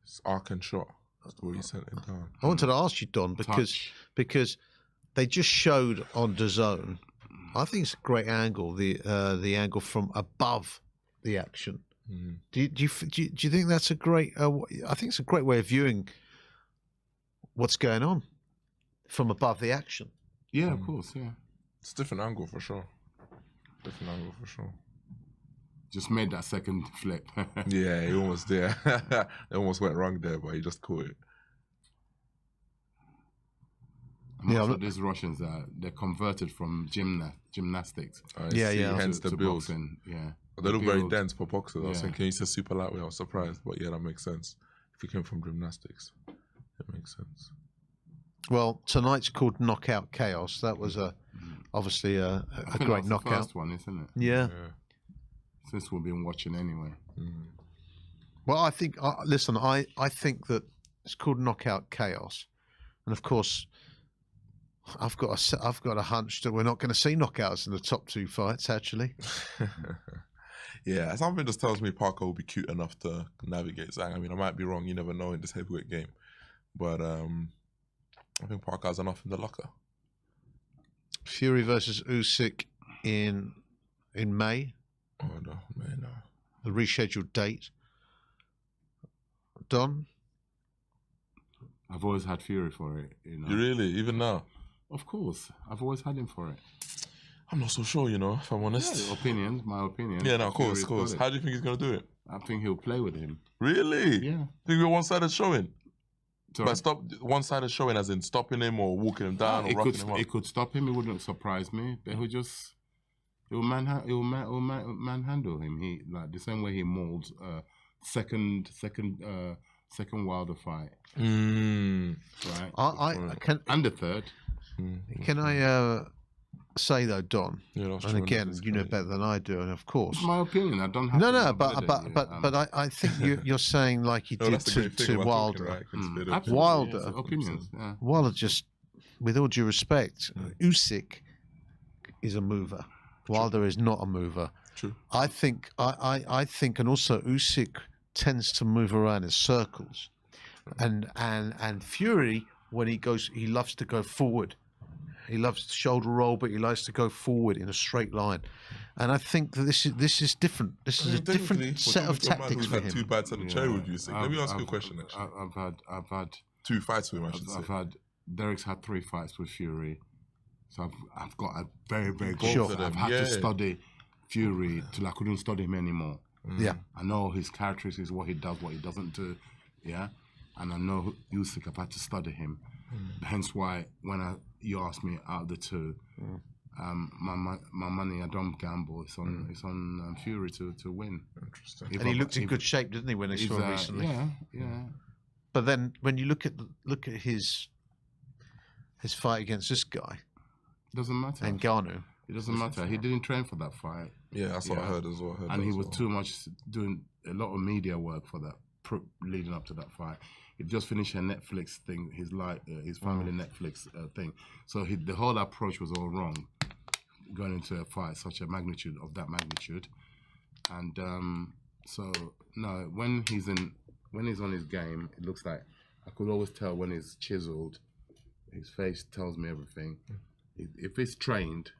It's arc and shot. That's what he sent it down. I wanted to ask you, Don, because they just showed on DAZN. I think it's a great angle. The angle from above the action. Do you think that's a great? I think it's a great way of viewing what's going on from above the action. Yeah, of course. Yeah, It's a different angle for sure. Different angle for sure. just made that second flip. Yeah, he almost there. It almost went wrong there, but he just caught it. And also these Russians they're converted from gymnastics. Hence the to build. boxing. Yeah, They look very build. dense for boxers. I was Yeah. thinking he's a super lightweight. I was surprised, but yeah, that makes sense. If he came from gymnastics, it makes sense. Well, tonight's called Knockout Chaos. That was obviously a I think great that's knockout. the first one, isn't it? Yeah. Since we've been watching anyway. Well, I think. Listen, I think that it's called Knockout Chaos, and of course, I've got a hunch that we're not going to see knockouts in the top two fights. Actually, Yeah, something just tells me Parker will be cute enough to navigate Zhang. I mean, I might be wrong. You never know in this heavyweight game, but I think Parker has enough in the locker. Fury versus Usyk in May, Oh no, man, no. the rescheduled date. Don, I've always had Fury for it. You know. You really? Even now? Of course, I've always had him for it. I'm not so sure, if I'm honest. Opinions, my opinion. Yeah, no, of course, Fury's of course. got it. How do you think he's going to do it? I think he'll play with him. Really? Yeah. Think we're one-sided showing? Sorry? But stop one-sided showing as in stopping him or walking him down or rocking him up? It could stop him. It wouldn't surprise me. But he'll manhandle him. He like the same way he mauled second Wilder fight. Right. I can. And the third. Can I say though, Don? Yeah, that's and true, again, that's you know great. better than I do, and of course, It's my opinion. I don't have. no, to no, validate but I think you're saying like you No, did that's the great thing to about Wilder. talking, right? Consider- Absolutely, Wilder. yes, opinions. Yeah. Wilder just, with all due respect, Usyk is a mover. Wilder is not a mover. True. I think, and also Usyk tends to move around in circles, and Fury when he goes, he loves to go forward. He loves to shoulder roll, but he likes to go forward in a straight line. And I think that this is different. This is a different set of tactics for We've had two him. bites at the cherry with you. Let me ask you a I've- question. Actually, I've had two fights with him. I should say. I've had Derek's had 3 fights with Fury, so I've got a very good. Sure. I've had Yeah. to study Fury till I couldn't study him anymore. Yeah. I know his characteristics, what he does, what he doesn't do. Yeah, and I know Usyk. I've had to study him. Hence why when you asked me out of the two, my money, I don't gamble. It's on Fury to win. Interesting. And he looked in good shape, didn't he, when he saw him recently? Yeah. But then when you look at his fight against this guy, Doesn't matter. Ngannou, It doesn't matter. He didn't train for that fight. Yeah, that's what I heard as well. And he was too much doing a lot of media work for that leading up to that fight. He just finished a Netflix thing, his family Netflix thing. So the whole approach was all wrong, going into a fight such a magnitude of that magnitude. And so no, when he's on his game, it looks like I could always tell when he's chiseled. His face tells me everything. If he's trained,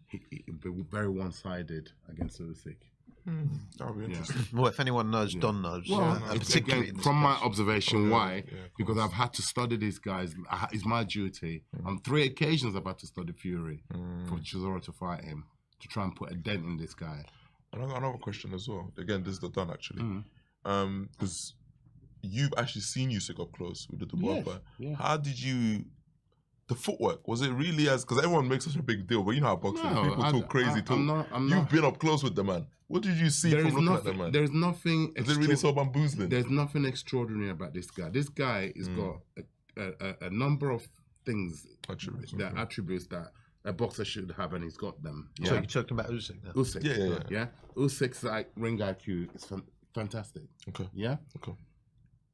he'd be very one-sided against Usyk. That would be interesting. well, if anyone knows, Don knows. Well, particularly again, in this from my case. observation, why? yeah, of Because I've had to study these guys. It's my duty. On 3 occasions, I've had to study Fury for Chisora to fight him, to try and put a dent in this guy. And I got another question as well. Again, this is the done actually, because you've actually seen Usyk up close with the Dubois Yes, fight. yeah. How did you? The footwork, was it really as, because everyone makes such a big deal, but you know how boxing, No, people talk crazy talk. I'm You've not. been up close with the man. What did you see from looking at the man? There's nothing. Is it really so bamboozling? There's nothing extraordinary about this guy. This guy has got a number of things, Attributes, attributes that a boxer should have, and he's got them. So Yeah, you're talking about Usyk now? Usyk. Yeah. Usyk's like ring IQ is fantastic. Okay. Yeah. Okay.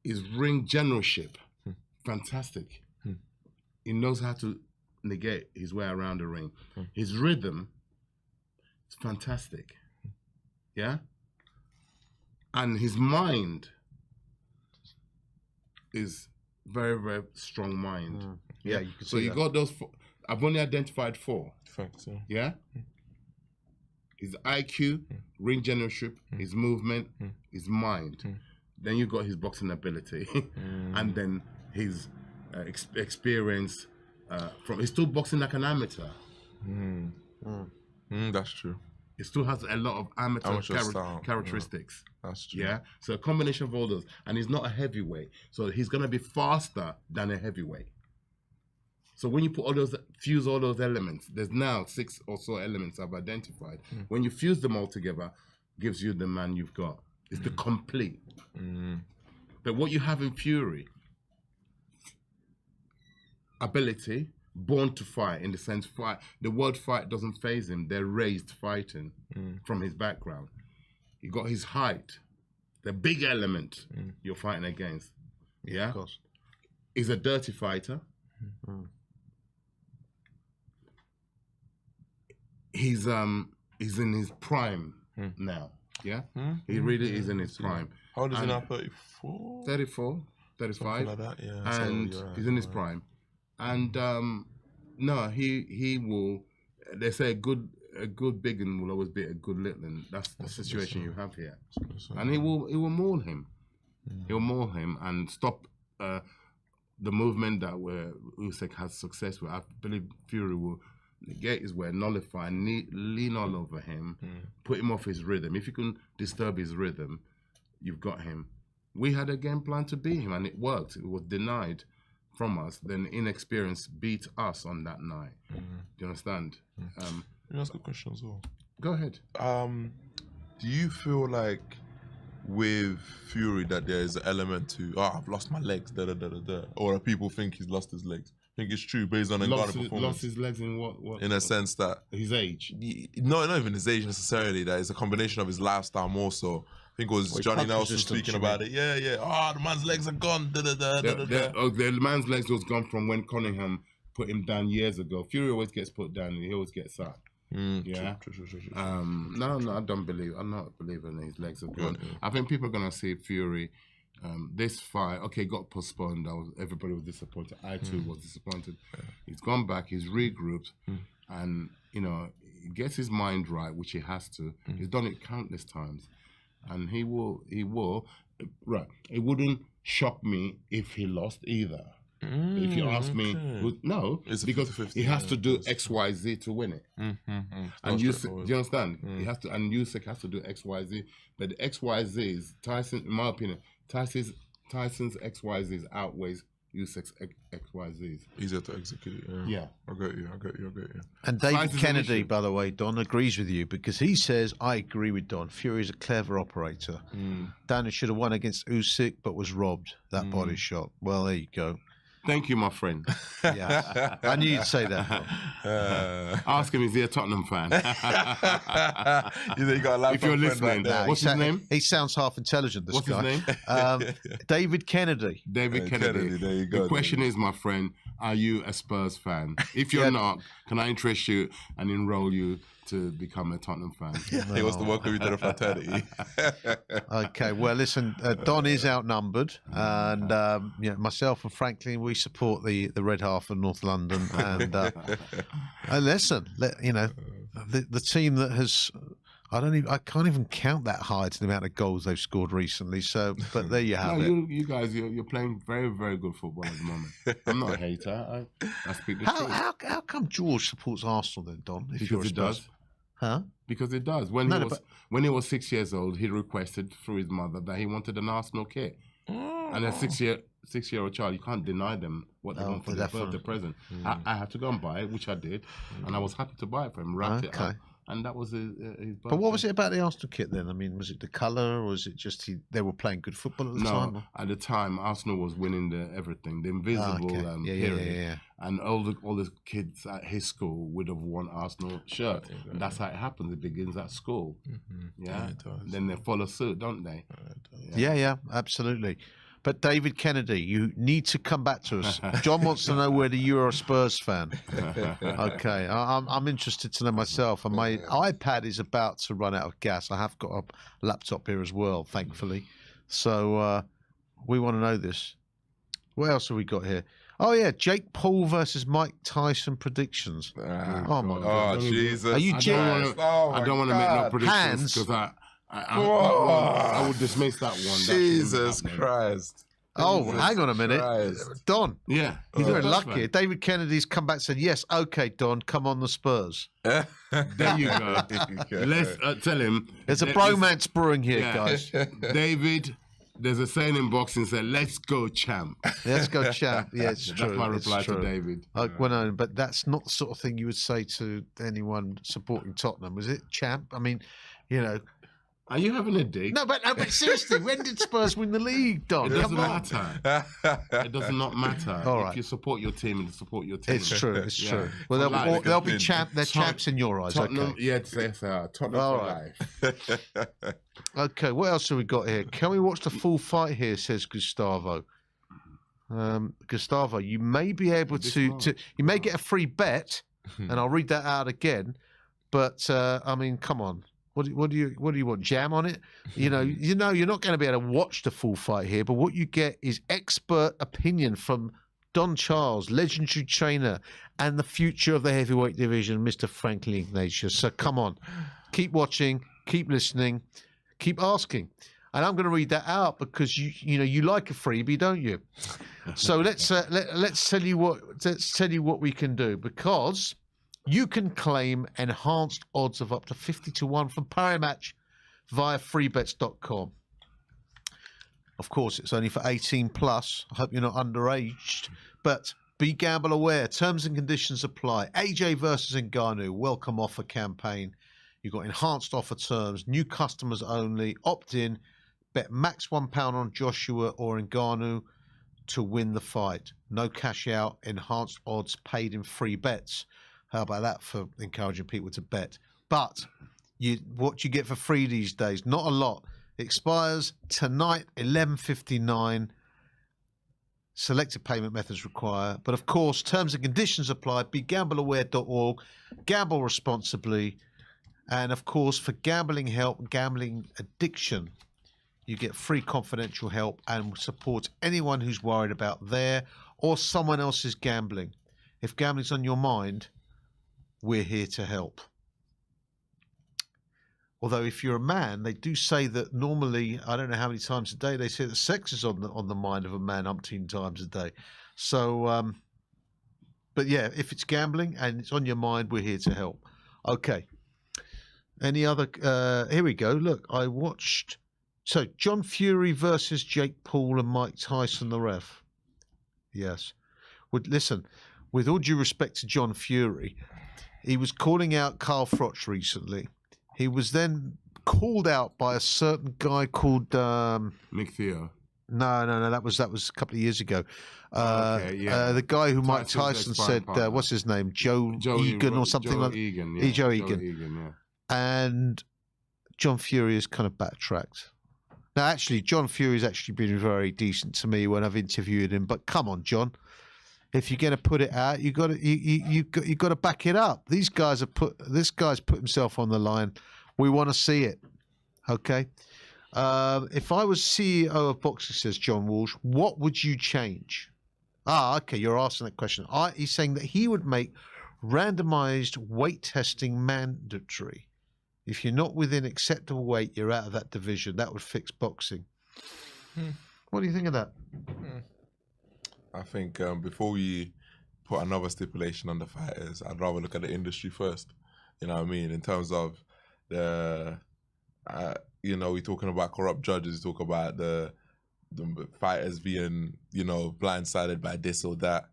His ring generalship, fantastic. He knows how to negate his way around the ring. His rhythm is fantastic. Yeah? And his mind is very, very strong mind. Yeah, you can So see you that. got those I've only identified 4. Thanks. Yeah? His IQ, ring generalship, his movement, his mind. Then you got his boxing ability, and then his experience from. He's still boxing like an amateur. That's true. It still has a lot of amateur style. characteristics. That's true. Yeah. So a combination of all those, and he's not a heavyweight, so he's gonna be faster than a heavyweight. So when you put fuse all those elements, there's now 6 or so elements I've identified. When you fuse them all together, gives you the man you've got. It's the complete. But what you have in Fury, ability, born to fight, in the sense fight. The word fight doesn't faze him. They're raised fighting from his background. You got his height, the big element you're fighting against. Yeah, of course. He's a dirty fighter. He's in his prime now. Yeah, he really is in his prime. How old is he now? 34? 34, 35. Something like that, yeah. And So, he's in his prime. And no, he will. They say a good big one will always be a good little, and that's the situation you have here. And he will maul him. He'll maul him and stop the movement that where Usyk has success with. I believe Fury will negate his way, nullify, lean all over him, put him off his rhythm. If you can disturb his rhythm, you've got him. We had a game plan to beat him, and it worked. It was denied from us. Then inexperience beat us on that night. Do you understand? Let me ask a question as well. Go ahead. Do you feel like with Fury that there is an element to, I've lost my legs, or people think he's lost his legs? I think it's true based on Ngannou performance. Lost his legs in what? In a sense that his age. No, not even his age necessarily. That it's a combination of his lifestyle more so. I think it was Johnny Nelson speaking about it. Yeah. The man's legs are gone. The man's legs was gone from when Cunningham put him down years ago. Fury always gets put down and he always gets sacked. Yeah. True. No, I don't believe. I'm not believing his legs are gone. I think people are gonna see Fury. This fight, got postponed. Everybody was disappointed. I too was disappointed. He's gone back. He's regrouped, and he gets his mind right, which he has to. He's done it countless times, and he will. Right. It wouldn't shock me if he lost either. If you ask me, no, It's a because 50-50, he has to do X, Y, Z to win it. And do you understand? He has to, and Usyk has to do X, Y, Z. But the X, Y, Z is Tyson, in my opinion, Tyson's X, Y, Z's outweighs Usyk's X, Y, Z's. Easier to execute. Yeah. I get you. And David Kennedy, by the way, Don agrees with you because he says, I agree with Don. Fury's a clever operator. Dana should have won against Usyk, but was robbed that body shot. Well, there you go. Thank you, my friend. Yeah, I knew you'd say that. Ask him, is he a Tottenham fan? You got a if you're listening, what's his name? He sounds half intelligent, this What's guy. his name? David Kennedy. David Kennedy. There you go. The question is, my friend, are you a Spurs fan? If you're not, can I interest you and enroll you to become a Tottenham fan? He wants to welcome you to the fraternity. Okay, well, listen, Don is outnumbered, and myself and Franklin, we support the red half of North London, and listen, the team that has. I can't even count that high to the amount of goals they've scored recently. So, but there you have it. You guys, you're playing very, very good football at the moment. I'm not a hater. I speak the truth. How come George supports Arsenal then, Don? Because it does. Huh? Because it does. When he was 6 years old, he requested through his mother that he wanted an Arsenal kit. And a six-year-old child, you can't deny them what they want for their birthday present. I had to go and buy it, which I did, and I was happy to buy it for him. Wrapped it up. And that was his birthday. But what was it about the Arsenal kit then? I mean, was it the colour, or was it just they were playing good football at the time? No, at the time, Arsenal was winning everything, the invisible period. Yeah. And all the kids at his school would have worn Arsenal shirt. And that's how it happens. It begins at school. Yeah, it does. Then they follow suit, don't they? Yeah, absolutely. But David Kennedy, you need to come back to us. John wants to know whether you're a Spurs fan. Okay, I'm interested to know myself. And my iPad is about to run out of gas. I have got a laptop here as well, thankfully. So we want to know this. What else have we got here? Oh yeah, Jake Paul versus Mike Tyson predictions. Oh my God! Oh Jesus! Are you I don't want to make no predictions because I would dismiss that one. Jesus Christ! Oh, Jesus hang on a minute, Christ. Don. Yeah, You're he's a very Spurs lucky. fan. David Kennedy's come back and said, yes, okay, Don, come on the Spurs. There you go. Let's tell him. There's a bromance brewing here, Yeah. guys. David, there's a saying in boxing said, "Let's go, champ." Let's go, champ. Yeah, it's true. That's my reply it's to true. David. Well, no, but that's not the sort of thing you would say to anyone supporting Tottenham, is it, champ? I mean, you know. Are you having a dig? No, but seriously, when did Spurs win the league, Don? It doesn't Come on. matter. It does not matter. All If right. you support your team and support your team. It's true. It's Yeah. true. Well, For life. they'll be they're champs in your eyes. Tottenham, Okay. yeah, Tottenham All for right. life. Okay. What else have we got here? Can we watch the full fight here? Says Gustavo. Gustavo, you may be able to you may get a free bet, and I'll read that out again. But I mean, come on. What do you want? Jam on it? You're not going to be able to watch the full fight here. But what you get is expert opinion from Don Charles, legendary trainer, and the future of the heavyweight division, Mr. Franklin Ignatius. So come on, keep watching, keep listening, keep asking. And I'm going to read that out because you like a freebie, don't you? So let's tell you what we can do, because you can claim enhanced odds of up to 50-1 from Parimatch via freebets.com. Of course, it's only for 18 plus. I hope you're not underaged, but be gamble aware. Terms and conditions apply. AJ versus Ngannou, welcome offer campaign. You've got enhanced offer terms, new customers only, opt in, bet max £1 on Joshua or Ngannou to win the fight. No cash out, enhanced odds paid in free bets. How about that for encouraging people to bet? But what you get for free these days, not a lot. Expires tonight, 11:59. Selected payment methods require. But of course, terms and conditions apply. Be gambleaware.org. Gamble responsibly. And of course, for gambling help, gambling addiction, you get free confidential help and support anyone who's worried about their or someone else's gambling. If gambling's on your mind, we're here to help. Although if you're a man, they do say that normally, I don't know how many times a day, they say that sex is on the mind of a man umpteen times a day. So, but yeah, if it's gambling and it's on your mind, we're here to help. Okay. Any other? Here we go. Look, I watched. So John Fury versus Jake Paul and Mike Tyson, the ref. Yes. Listen, with all due respect to John Fury, he was calling out Carl Froch recently. He was then called out by a certain guy called Nick Theo. No. That was a couple of years ago. Okay, yeah. The guy who Mike Tyson's Tyson said, partner. what's his name? Joe Egan or something like that. Egan, yeah. Joe Egan. Yeah. And John Fury has kind of backtracked. Now, actually, John Fury's actually been very decent to me when I've interviewed him. But come on, John. If you're going to put it out, you got to back it up. This guy's put himself on the line. We want to see it. Okay. If I was CEO of boxing, says John Walsh, what would you change? Okay. You're asking that question. He's saying that he would make randomized weight testing mandatory. If you're not within acceptable weight, you're out of that division. That would fix boxing. What do you think of that? I think before we put another stipulation on the fighters, I'd rather look at the industry first. You know what I mean? In terms of the, we're talking about corrupt judges, talk about the fighters being, blindsided by this or that,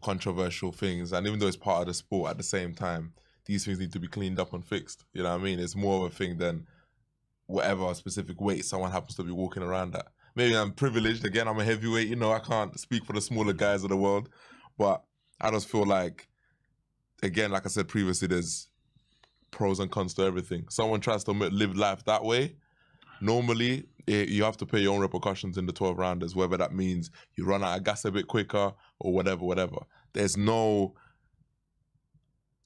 controversial things. And even though it's part of the sport, at the same time, these things need to be cleaned up and fixed. You know what I mean? It's more of a thing than whatever specific weight someone happens to be walking around at. Maybe I'm privileged. Again, I'm a heavyweight. I can't speak for the smaller guys of the world. But I just feel like, again, like I said previously, there's pros and cons to everything. Someone tries to live life that way, normally you have to pay your own repercussions in the 12 rounders, whether that means you run out of gas a bit quicker or whatever. There's no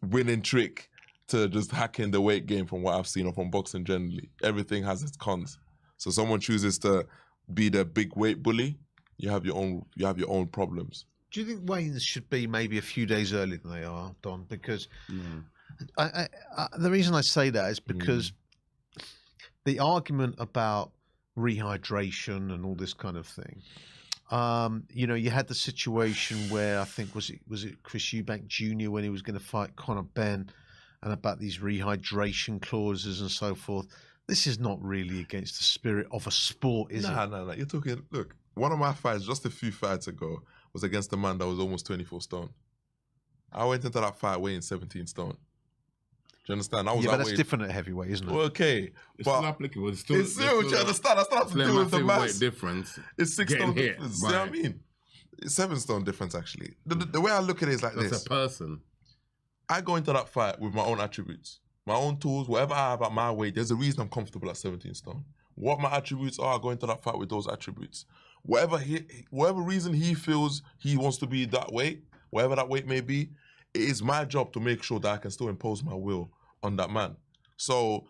winning trick to just hacking the weight game from what I've seen or from boxing generally. Everything has its cons. So someone chooses to be the big weight bully, you have your own problems. Do you think weigh-ins should be maybe a few days earlier than they are, Don? Because the reason I say that is because the argument about rehydration and all this kind of thing. You know, you had the situation where I think was it Chris Eubank Jr. when he was going to fight Conor Benn, and about these rehydration clauses and so forth. This is not really against the spirit of a sport, is it? No. You're talking. Look, one of my fights just a few fights ago was against a man that was almost 24 stone. I went into that fight weighing 17 stone. Do you understand? Yeah, but that's different at heavyweight, isn't it? Well, okay, It's but still applicable. It's still. do you understand? That's not to do with the weight mass. difference. It's 6 getting stone hit difference. by- See what I mean? It's 7 stone difference actually. The way I look at it is like That's this. a person. I go into that fight with my own attributes, my own tools, whatever I have at my weight. There's a reason I'm comfortable at 17 stone. What my attributes are, I go into that fight with those attributes. Whatever reason he feels he wants to be that weight, whatever that weight may be, it is my job to make sure that I can still impose my will on that man. So,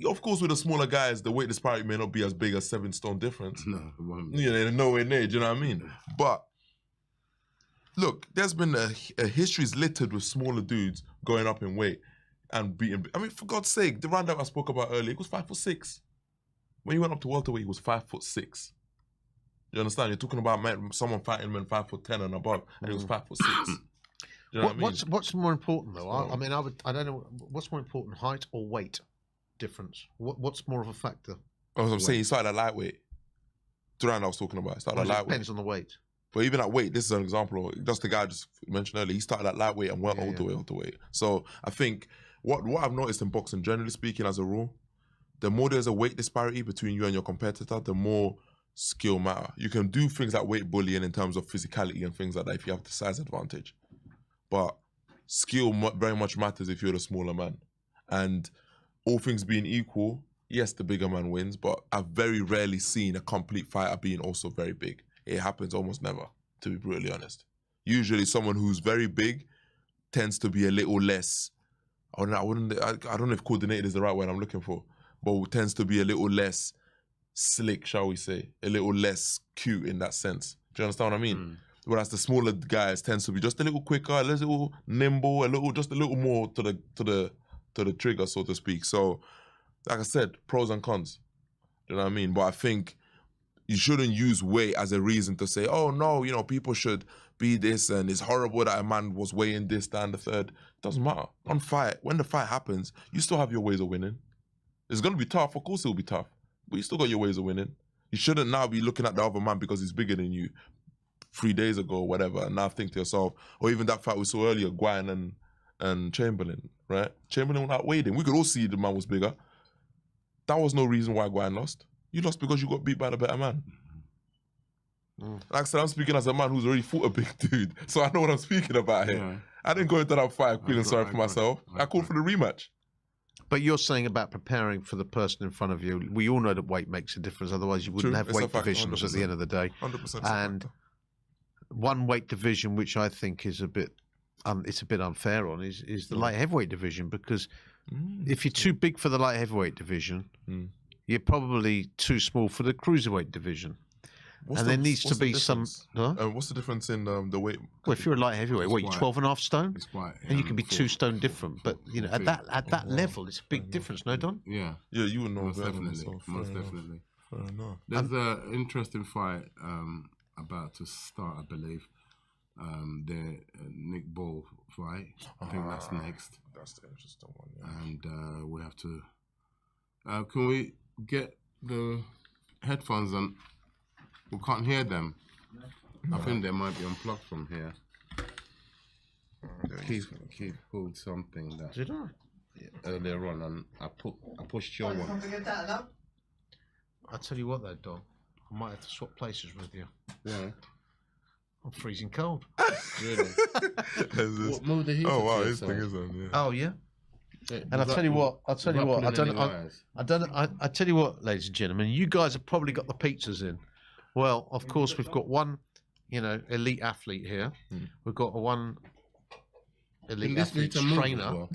of course, with the smaller guys, the weight disparity may not be as big as 7 stone difference. No, it won't be. You know, nowhere near, do you know what I mean? But look, there's been a history's littered with smaller dudes going up in weight and beating. I mean, for God's sake, the round that I spoke about earlier, he was 5'6". When he went up to welterweight, he was 5'6". You understand? You're talking about someone fighting men 5'10" and above, and he was 5'6". You know what I mean? What's more important though? I mean, I don't know. What's more important, height or weight difference? What's more of a factor? As I'm saying, he started at lightweight. The round I was talking about, he started at lightweight. Depends on the weight. But even at weight, this is an example of just the guy I just mentioned earlier. He started at lightweight and went all the way up to weight. So I think what I've noticed in boxing, generally speaking, as a rule, the more there's a weight disparity between you and your competitor, the more skill matter. You can do things like weight bullying in terms of physicality and things like that if you have the size advantage. But skill very much matters if you're the smaller man. And all things being equal, yes, the bigger man wins, but I've very rarely seen a complete fighter being also very big. It happens almost never, to be brutally honest. Usually someone who's very big tends to be a little less, I don't know if coordinated is the right word I'm looking for, but tends to be a little less slick, shall we say, a little less cute in that sense. Do you understand what I mean? Whereas the smaller guys tends to be just a little quicker, a little nimble, just a little more to the trigger, so to speak. So, like I said, pros and cons. Do you know what I mean? But I think you shouldn't use weight as a reason to say, oh no, you know, people should be this and it's horrible that a man was weighing this, that, and the third. It doesn't matter. When the fight happens, you still have your ways of winning. It's going to be tough. Of course it'll be tough. But you still got your ways of winning. You shouldn't now be looking at the other man because he's bigger than you 3 days ago or whatever, and now think to yourself, or even that fight we saw earlier, Gwyn and Chamberlain, right? Chamberlain outweighed him. We could all see the man was bigger. That was no reason why Gwyn lost. You lost because you got beat by the better man. Like I said, I'm speaking as a man who's already fought a big dude, so I know what I'm speaking about here. Yeah. I didn't go into that fight feeling sorry for myself. I called for the rematch. But you're saying about preparing for the person in front of you. We all know that weight makes a difference. Otherwise, you wouldn't have weight divisions 100%. At the end of the day. 100%. And one weight division, which I think is a bit, it's a bit unfair on, is the light heavyweight division, because if you're too big for the light heavyweight division, you're probably too small for the cruiserweight division. There needs to be some. What's the difference in the weight? Well, if you're a light heavyweight, you're 12.5 stone, and you can be 2 stone different. But you know, at that level, it's a big difference. No, Don? Yeah, you would know. Most definitely. There's an interesting fight about to start, I believe. The Nick Ball fight. I think that's next. That's the interesting one. Yeah. And we have to. Can we get the headphones on? We can't hear them. I think they might be unplugged from here. Keith pulled something that did I? Earlier on, and I pushed your one. I'll tell you what though, Don. I might have to swap places with you. Yeah. I'm freezing cold. Really? Move the heater. Oh wow, his thing is on. Yeah. Oh yeah. And I'll tell you what. I tell you what, ladies and gentlemen. You guys have probably got the pizzas in. Well, of course, we've got one, elite athlete here. We've got one elite athlete trainer,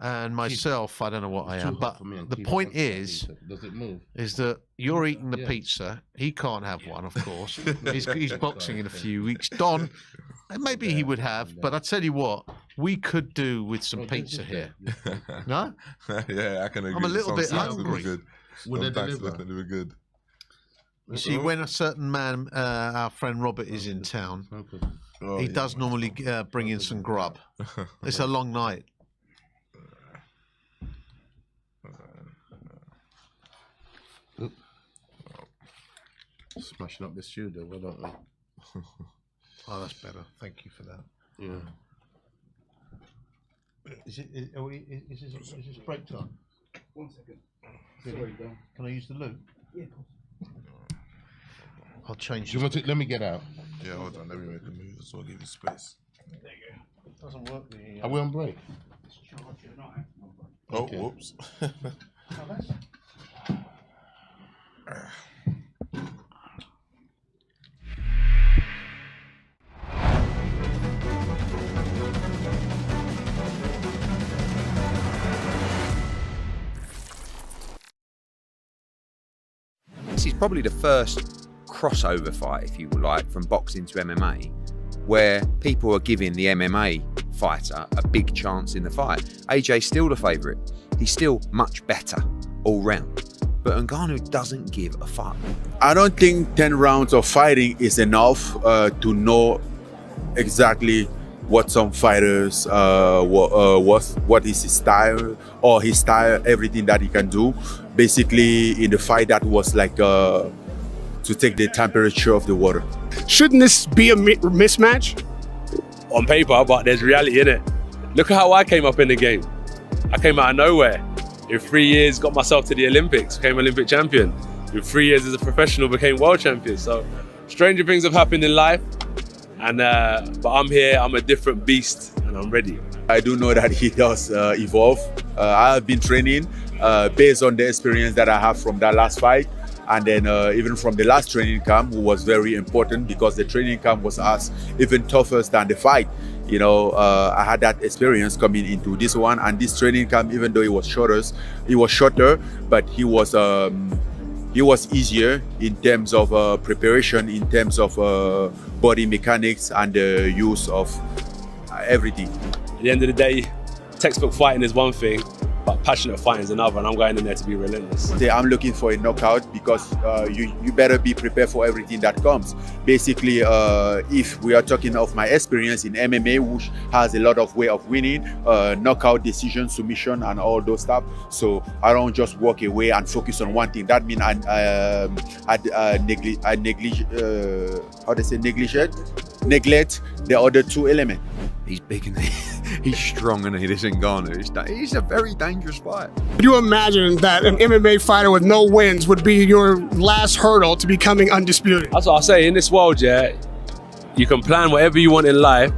and myself. I don't know what I am, but the point is that you're eating the pizza. He can't have one, of course. He's boxing in a few weeks. Don, Maybe he would have, but I tell you what, we could do with some pizza here. No? Yeah, I can agree. I'm a little bit Some hungry. Good. Would they Some deliver? definitely were good. You see, when a certain man, our friend Robert, is in town, Oh, he yeah. does normally bring in some grub. It's a long night. Smashing up the studio, why don't we? Oh, that's better. Thank you for that. Yeah. Is this break time? 1 second. Sorry, Dan. Can I use the loo? Yeah. I'll change. Do you want to? Let me get out. Yeah, hold on. Let me make a move so I'll give you space. It doesn't work. Are we on break? Oh, Okay. whoops. This is probably the first crossover fight, if you like, from boxing to MMA, where people are giving the MMA fighter a big chance in the fight. AJ's still the favourite. He's still much better all round. But Ngannou doesn't give a fuck. I don't think 10 rounds of fighting is enough to know exactly what some fighters, what is his style, or his style, everything that he can do. Basically, in the fight, that was like to take the temperature of the water. Shouldn't this be a mismatch? On paper, but there's reality in it. Look at how I came up in the game. I came out of nowhere. In 3 years, got myself to the Olympics, became Olympic champion. In 3 years as a professional, became world champion. So stranger things have happened in life. And but I'm here, I'm a different beast, and I'm ready. I do know that he does evolve. I have been training based on the experience that I have from that last fight. And then even from the last training camp, who was very important because the training camp was as even tougher than the fight. You know, I had that experience coming into this one, and this training camp, even though it was shorter, but he was easier in terms of preparation, in terms of body mechanics and the use of everything. At the end of the day, textbook fighting is one thing, but passionate fighting is another, and I'm going in there to be relentless. I'm looking for a knockout because you better be prepared for everything that comes. Basically, if we are talking of my experience in MMA, which has a lot of way of winning, knockout, decision, submission, and all those stuff. So I don't just walk away and focus on one thing. That means neglect the other two elements. He's big and he's strong, and this Ngannou. He's a very dangerous fight. Could you imagine that an MMA fighter with no wins would be your last hurdle to becoming undisputed? That's what I say, in this world, yeah, you can plan whatever you want in life,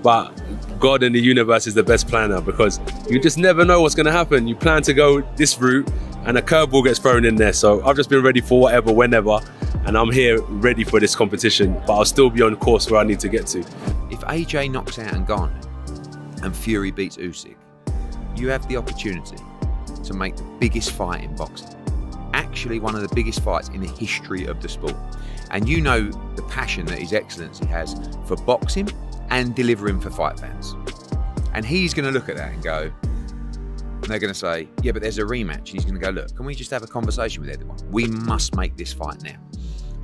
but God and the universe is the best planner, because you just never know what's going to happen. You plan to go this route and a curveball gets thrown in there. So I've just been ready for whatever, whenever, and I'm here ready for this competition, but I'll still be on course where I need to get to. If AJ knocks out Ngannou and Fury beats Usyk, you have the opportunity to make the biggest fight in boxing. Actually one of the biggest fights in the history of the sport. And you know the passion that His Excellency has for boxing and delivering for fight fans. And he's going to look at that and go, and they're going to say, yeah, but there's a rematch. And he's going to go, look, can we just have a conversation with everyone? We must make this fight now.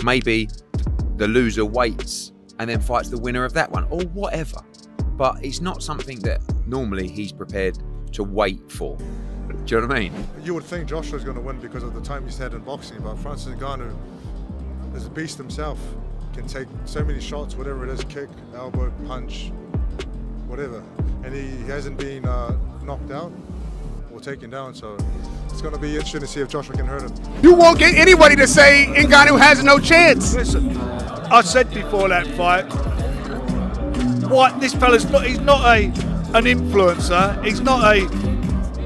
Maybe the loser waits and then fights the winner of that one, or whatever. But it's not something that normally he's prepared to wait for. Do you know what I mean? You would think Joshua's going to win because of the time he's had in boxing, but Francis Ngannou is a beast himself. Can take so many shots, whatever it is, kick, elbow, punch, whatever. And he hasn't been knocked out or taken down, so it's going to be interesting to see if Joshua can hurt him. You won't get anybody to say Ngannou has no chance. Listen, I said before that fight, this fella's not, he's not an influencer, he's not a,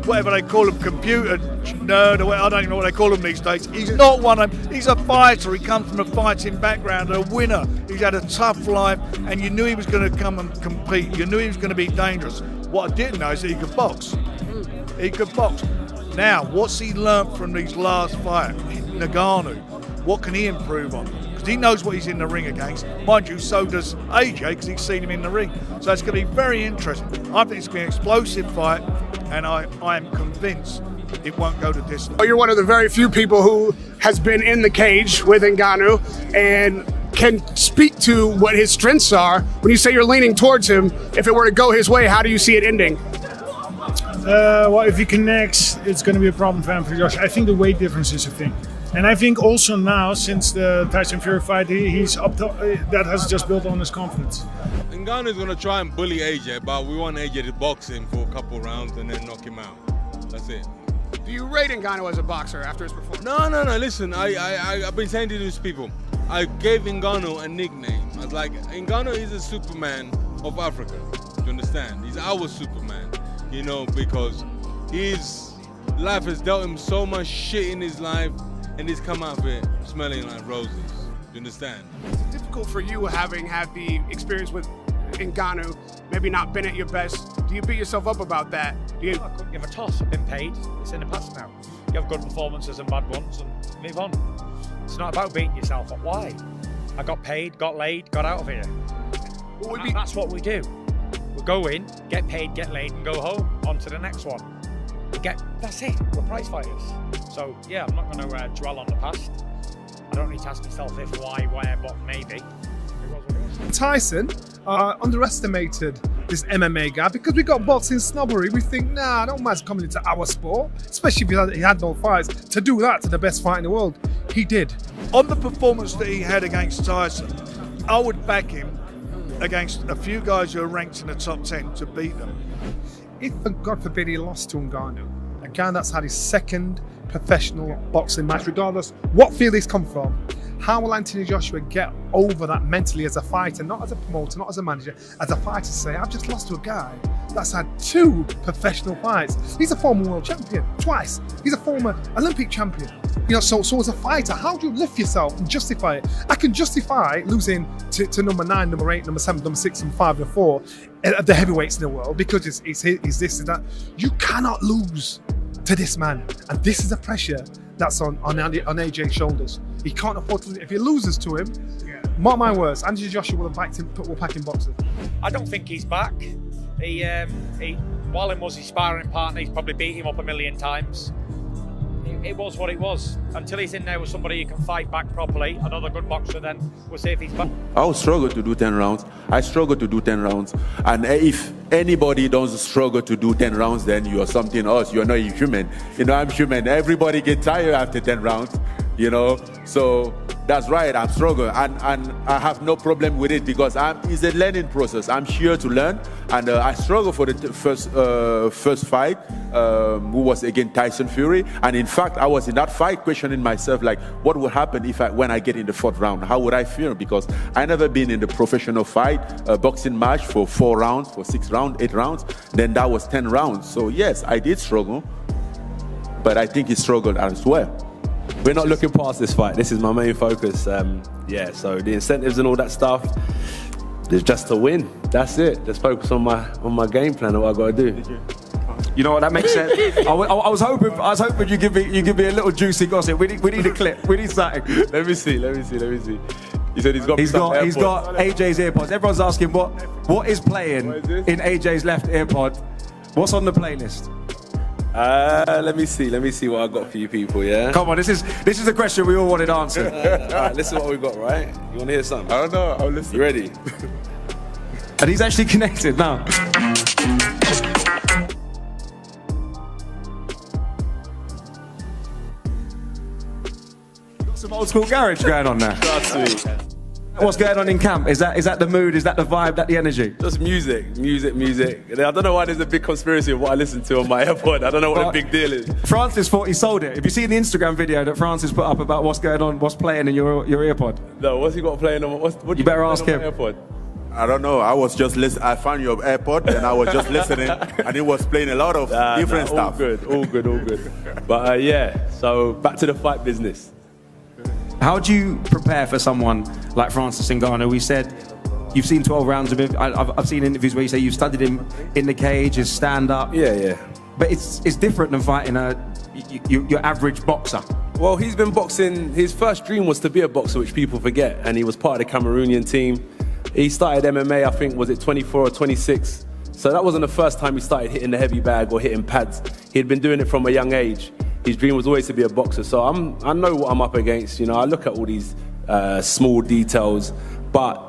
whatever they call him, computer nerd, or I don't even know what they call him these days. He's not one of them. He's a fighter. He comes from a fighting background, a winner. He's had a tough life, and you knew he was going to come and compete. You knew he was going to be dangerous. What I didn't know is that he could box. He could box. Now, what's he learnt from these last fights? Ngannou. What can he improve on? Because because he knows what he's in the ring against. Mind you, so does AJ, because he's seen him in the ring. So it's going to be very interesting. I think it's going to be an explosive fight, and I am convinced it won't go to distance. You're one of the very few people who has been in the cage with Ngannou and can speak to what his strengths are. When you say you're leaning towards him, if it were to go his way, how do you see it ending? Well, if he connects, it's going to be a problem for Anthony Joshua. I think the weight difference is a thing. And I think also now, since the Tyson Fury fight, he's up to, that has just built on his confidence. Ngannou is going to try and bully AJ, but we want AJ to box him for a couple rounds and then knock him out. That's it. Do you rate Ngannou as a boxer after his performance? No. Listen, I've been saying to these people, I gave Ngannou a nickname. I was like, Ngannou is a Superman of Africa. Do you understand? He's our Superman, you know, because his life has dealt him so much shit in his life, and he's come out of it smelling like roses. Do you understand? It's difficult for you having had the experience with Ngannou, maybe not been at your best. Do you beat yourself up about that? Do you? I couldn't give a toss. I've been paid. It's in the past now. You have good performances and bad ones and move on. It's not about beating yourself up. Why? I got paid, got laid, got out of here. That's what we do. We go in, get paid, get laid, and go home. On to the next one. That's it. We're prize fighters. So yeah, I'm not going to dwell on the past. I don't need to ask myself if, why, where, but maybe. Tyson underestimated this MMA guy because we got boxing snobbery. We think, nah, I don't mind coming into our sport, especially if he had no fights. To do that to the best fight in the world, he did. On the performance that he had against Tyson, I would back him against a few guys who are ranked in the top 10 to beat them. If, God forbid, he lost to Ngannou, a guy that's had his second professional boxing match, regardless what field he's come from, how will Anthony Joshua get over that mentally as a fighter, not as a promoter, not as a manager, as a fighter, say, I've just lost to a guy that's had 2 professional fights. He's a former world champion, twice. He's a former Olympic champion. You know, so as a fighter, how do you lift yourself and justify it? I can justify losing to number 9, number 8, number 7, number 6, and 5, and 4 of the heavyweights in the world because it's this and that. You cannot lose to this man, and this is a pressure that's on AJ's shoulders. He can't afford to lose. If he loses to him, mark my words, Anthony Joshua will pack him boxing. I don't think he's back. While he was his sparring partner, he's probably beat him up a million times. It was what it was. Until he's in there with somebody who can fight back properly, another good boxer, then we'll see if he's back. I will struggle to do 10 rounds. I struggle to do 10 rounds. And if anybody doesn't struggle to do 10 rounds, then you are something else. You're not human. You know, I'm human. Everybody gets tired after 10 rounds, you know. So that's right, I'm struggling. And I have no problem with it because it's a learning process. I'm here to learn. And I struggle for the first fight, who was against Tyson Fury. And in fact, I was in that fight questioning myself, like, what would happen when I get in the 4th round? How would I feel? Because I never been in the professional fight, boxing match for 4 rounds, for 6 rounds, 8 rounds. Then that was 10 rounds. So yes, I did struggle, but I think he struggled as well. We're not looking past this fight. This is my main focus. Yeah, so the incentives and all that stuff is just to win. That's it. Just focus on my game plan and what I got to do. You know what? That makes sense. I was hoping you give me a little juicy gossip. We need a clip. We need something. Let me see. He said he's got AJ's AirPods. Everyone's asking what is playing in AJ's left AirPod. What's on the playlist? Let me see what I got for you people, yeah? Come on, this is a question we all wanted answered. Alright, listen what we got, right? You wanna hear something? I don't know, I'll listen. You ready? And he's actually connected now. Got some old school garage going on there. Trust me. What's going on in camp? Is that the mood? Is that the vibe? That the energy? Just music. I don't know why there's a big conspiracy of what I listen to on my AirPod. I don't know what the big deal is. Francis thought he sold it. Have you seen the Instagram video that Francis put up about what's going on, what's playing in your AirPod? No, what's he got playing on? What you better ask him. AirPod? I don't know. I was just listening. I found your AirPod and I was just listening, and it was playing a lot of different stuff. All good. But yeah, so back to the fight business. How do you prepare for someone like Francis Ngannou? We said you've seen 12 rounds of him. I've seen interviews where you say you've studied him in the cage, his stand-up. Yeah. But it's different than fighting your average boxer. Well, he's been boxing. His first dream was to be a boxer, which people forget, and he was part of the Cameroonian team. He started MMA, I think, was it 24 or 26? So that wasn't the first time he started hitting the heavy bag or hitting pads. He had been doing it from a young age. His dream was always to be a boxer. So I know what I'm up against. You know, I look at all these small details, but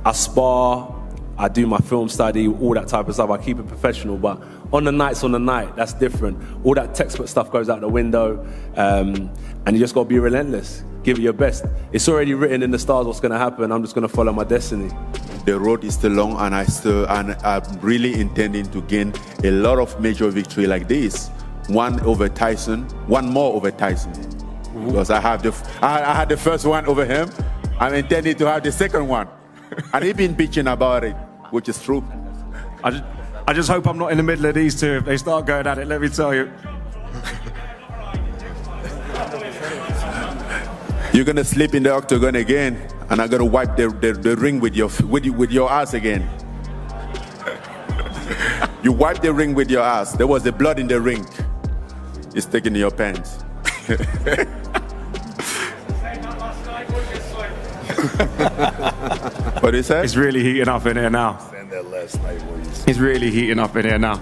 I spar, I do my film study, all that type of stuff. I keep it professional, but on the night, that's different. All that textbook stuff goes out the window, and you just gotta be relentless. Give it your best. It's already written in the stars what's gonna happen. I'm just gonna follow my destiny. The road is still long, and I'm really intending to gain a lot of major victory like this. One more over Tyson, because I had the first one over him. I'm intending to have the second one, and he's been bitching about it, which is true. I just hope I'm not in the middle of these two if they start going at it. Let me tell you. You're gonna sleep in the octagon again, and I'm gonna wipe the ring with your ass again. You wipe the ring with your ass. There was the blood in the ring. It's sticking in your pants. What do you say? It's really heating up in here now. It's really heating up in here now.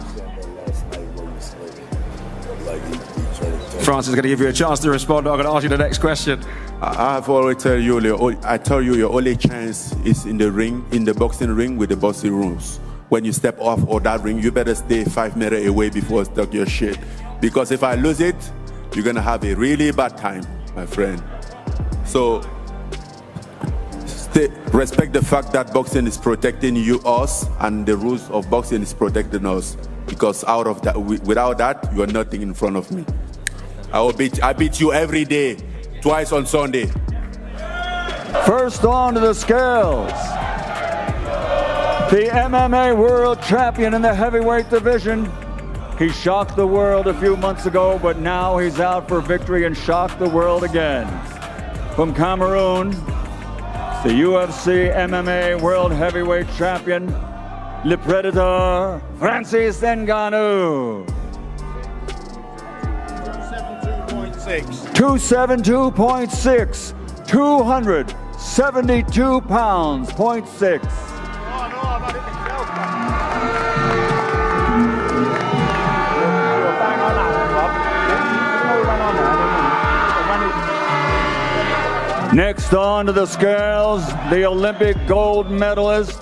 Francis is going to give you a chance to respond. I'm going to ask you the next question. I've always tell you, your only chance is in the ring, in the boxing ring with the boxing rules. When you step off of that ring, you better stay 5 meters away before stuck your shit. Because if I lose it, you're going to have a really bad time, my friend. So respect the fact that boxing is protecting us, and the rules of boxing is protecting us. Because out of that, without that, you are nothing in front of me. I beat you every day, twice on Sunday. First on to the scales, the MMA world champion in the heavyweight division. He shocked the world a few months ago, but now he's out for victory and shocked the world again. From Cameroon, the UFC MMA world heavyweight champion, Le Predator, Francis Ngannou. 272.6, 272 pounds, 0.6. Next on to the scales, the Olympic gold medalist,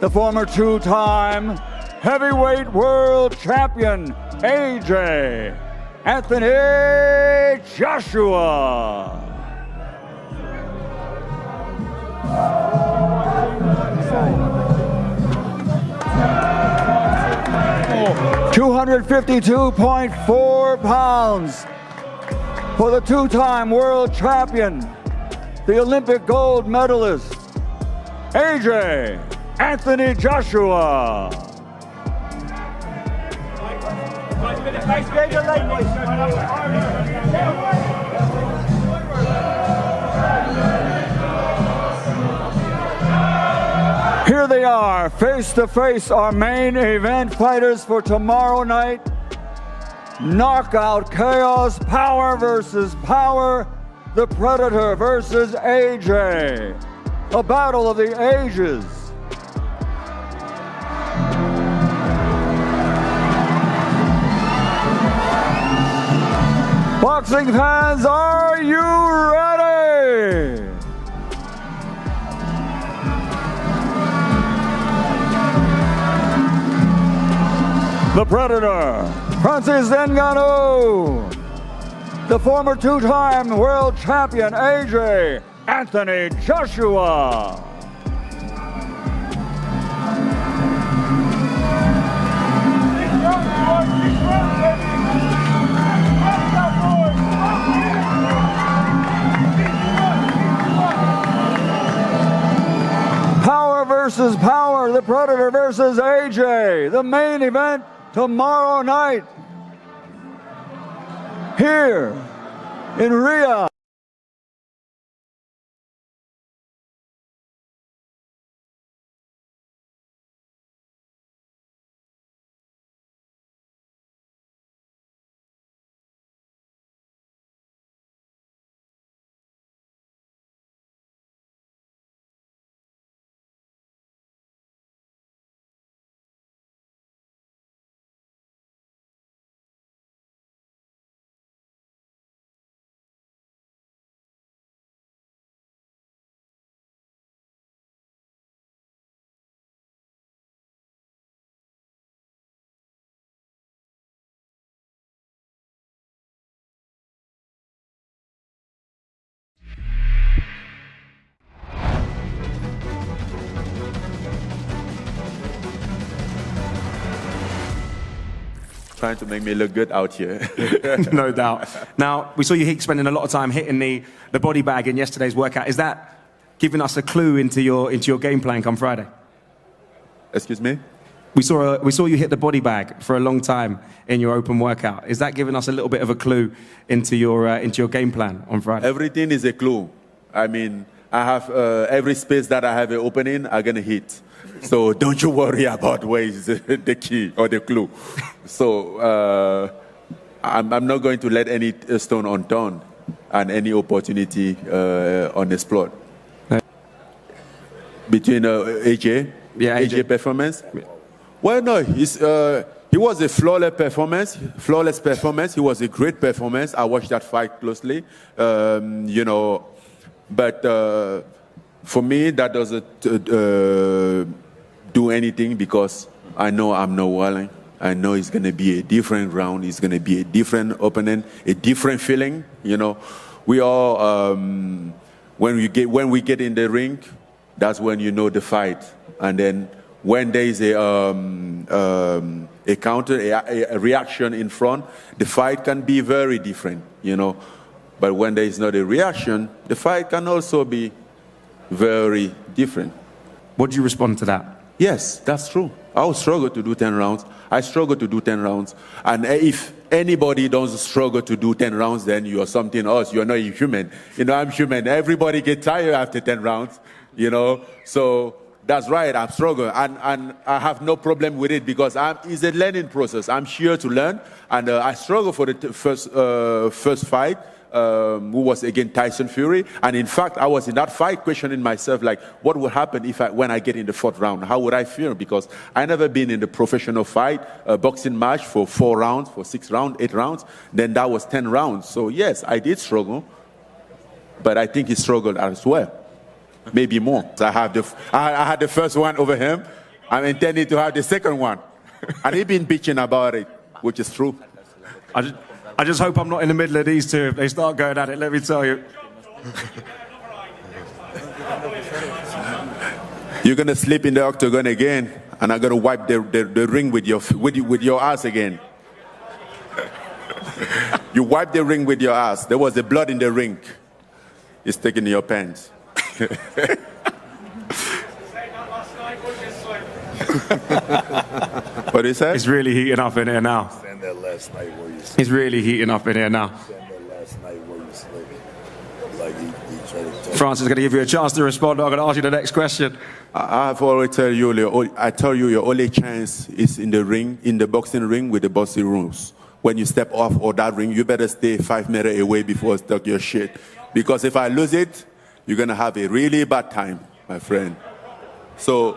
the former two-time heavyweight world champion, AJ Anthony Joshua. 252.4 pounds for the two-time world champion, the Olympic gold medalist, AJ Anthony Joshua. Here they are, face to face, our main event fighters for tomorrow night. Knockout chaos, power versus power. The Predator versus AJ. A battle of the ages. Boxing fans, are you ready? The Predator, Francis Ngannou. The former two-time world champion, AJ Anthony Joshua. Power versus power, the Predator versus AJ. The main event tomorrow night here in Riyadh. trying to make me look good out here. No doubt. Now, we saw you spending a lot of time hitting the body bag in yesterday's workout. Is that giving us a clue into your game plan come Friday? Excuse me? We saw you hit the body bag for a long time in your open workout. Is that giving us a little bit of a clue into your game plan on Friday? Everything is a clue. I mean, I have every space that I have an opening, I'm gonna hit. So don't you worry about where is the key or the clue. So I'm not going to let any stone unturned and any opportunity unexplored. Between AJ, AJ performance. Well, no, he was a flawless performance. He was a great performance. I watched that fight closely, you know. But for me, that doesn't do anything because I know I'm not willing. I know it's going to be a different round. It's going to be a different opponent, a different feeling. You know, we all when we get in the ring, that's when you know the fight, and then. When there is a counter, a reaction in front, the fight can be very different, you know. But when there is not a reaction, the fight can also be very different. What do you respond to that? Yes, that's true. I will struggle to do 10 rounds. I struggle to do 10 rounds. And if anybody doesn't struggle to do 10 rounds, then you are something else. You're not human. You know, I'm human. Everybody gets tired after 10 rounds, you know. So... That's right, I'm struggling, and I have no problem with it because it's a learning process. I'm here to learn, and I struggled for the first fight, who was against Tyson Fury, and in fact, I was in that fight questioning myself, like, what would happen when I get in the 4th round? How would I feel? Because I never been in the professional fight, boxing match for 4 rounds, for 6 rounds, 8 rounds, then that was 10 rounds. So yes, I did struggle, but I think he struggled as well. Maybe more. So I had the first one over him. I'm intending to have the second one. And he's been bitching about it, which is true. I just hope I'm not in the middle of these two. If they start going at it, let me tell you. You're going to sleep in the octagon again, and I'm going to wipe the ring with your ass again. You wipe the ring with your ass. There was the blood in the ring. It's sticking in your pants. What did you say? It's really heating up in here now. Saying that last night where you slept. It's really heating up in here now. Saying that last night where you slept. Like he tried to tell Francis is going to give you a chance to respond. I'm going to ask you the next question. I've always tell you, your only chance is in the ring, in the boxing ring with the boxing rules. When you step off of that ring, you better stay 5 meters away before I stuck your shit. Because if I lose it, you're going to have a really bad time, my friend. So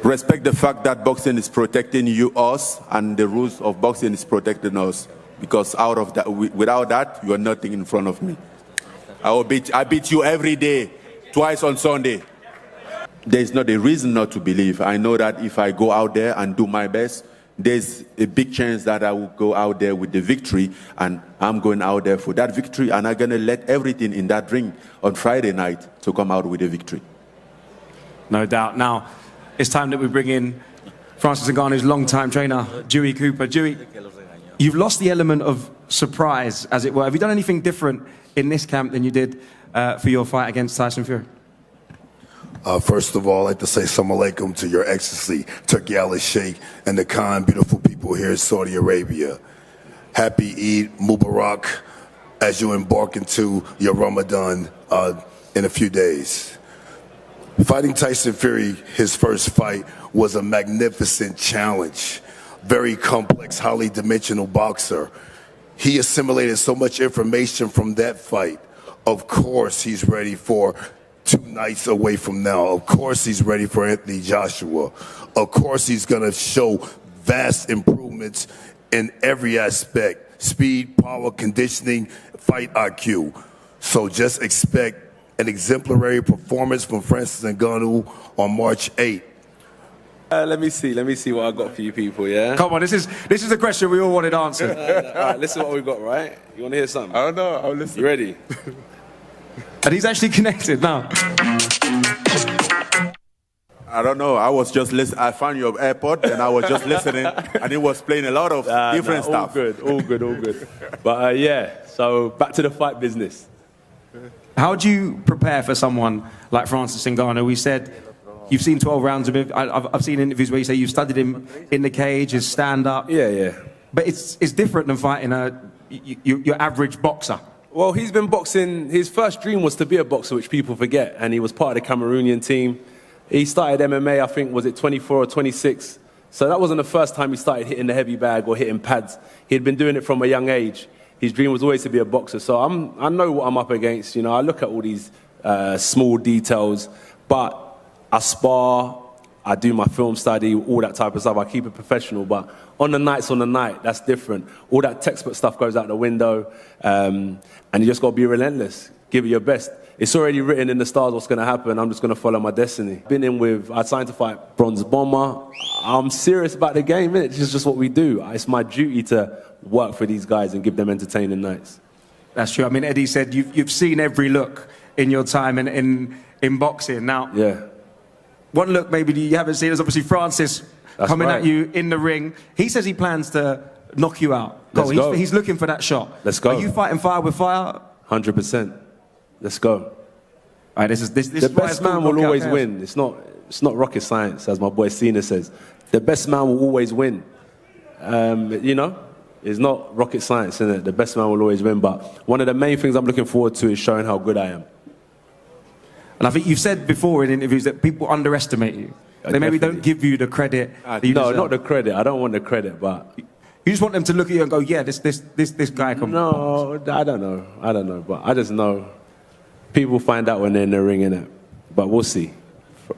respect the fact that boxing is protecting us, and the rules of boxing is protecting us. Because out of that, without that, you are nothing in front of me. I beat you every day, twice on Sunday. There's not a reason not to believe. I know that if I go out there and do my best, there's a big chance that I will go out there with the victory, and I'm going out there for that victory, and I'm going to let everything in that ring on Friday night to come out with a victory. No doubt. Now, it's time that we bring in Francis Ngannou's longtime trainer, Dewey Cooper. Dewey, you've lost the element of surprise, as it were. Have you done anything different in this camp than you did for your fight against Tyson Fury? First of all, I'd like to say Assalamu alaikum to your excellency, Turkey al-Sheikh, and the kind, beautiful people here in Saudi Arabia. Happy Eid Mubarak as you embark into your Ramadan in a few days. Fighting Tyson Fury, his first fight, was a magnificent challenge. Very complex, highly dimensional boxer. He assimilated so much information from that fight. Of course, he's ready for 2 nights away from now. Of course he's ready for Anthony Joshua. Of course he's going to show vast improvements in every aspect. Speed, power, conditioning, fight IQ. So just expect an exemplary performance from Francis Ngannou on March 8th. Let me see what I got for you people, yeah? Come on, this is the question we all wanted answered. All right, listen to what we've got, right? You want to hear something? I don't know, I'll listen. You ready? And he's actually connected now. I don't know. I was just listening. I found your AirPod and I was just listening, and it was playing a lot of different stuff. All good. But yeah, so back to the fight business. How do you prepare for someone like Francis Ngannou? We said you've seen 12 rounds of him. I've seen interviews where you say you've studied him in the cage, his stand-up. Yeah. But it's different than fighting your average boxer. Well, he's been boxing. His first dream was to be a boxer, which people forget, and he was part of the Cameroonian team. He started MMA, I think, was it 24 or 26? So that wasn't the first time he started hitting the heavy bag or hitting pads. He had been doing it from a young age. His dream was always to be a boxer. So I know what I'm up against. You know, I look at all these small details, but I spar, I do my film study, all that type of stuff. I keep it professional, but on the night, that's different. All that textbook stuff goes out the window, and you just got to be relentless. Give it your best. It's already written in the stars what's going to happen. I'm just going to follow my destiny. I signed to fight Bronze Bomber. I'm serious about the game, innit? It's just what we do. It's my duty to work for these guys and give them entertaining nights. That's true. I mean, Eddie said you've seen every look in your time in boxing. Now, yeah. One look maybe you haven't seen is obviously Francis coming at you in the ring. He says he plans to knock you out. Let's go. He's looking for that shot. Let's go. Are you fighting fire with fire? 100%. Let's go. All right, this the best man will always win. It's not rocket science, as my boy Cena says. The best man will always win. You know, it's not rocket science, isn't it? The best man will always win. But one of the main things I'm looking forward to is showing how good I am. And I think you've said before in interviews that people underestimate you. They maybe don't give you the credit. No, not the credit. I don't want the credit, but you just want them to look at you and go, "Yeah, this guy can." No, I don't know, but I just know people find out when they're in the ring, innit? But we'll see.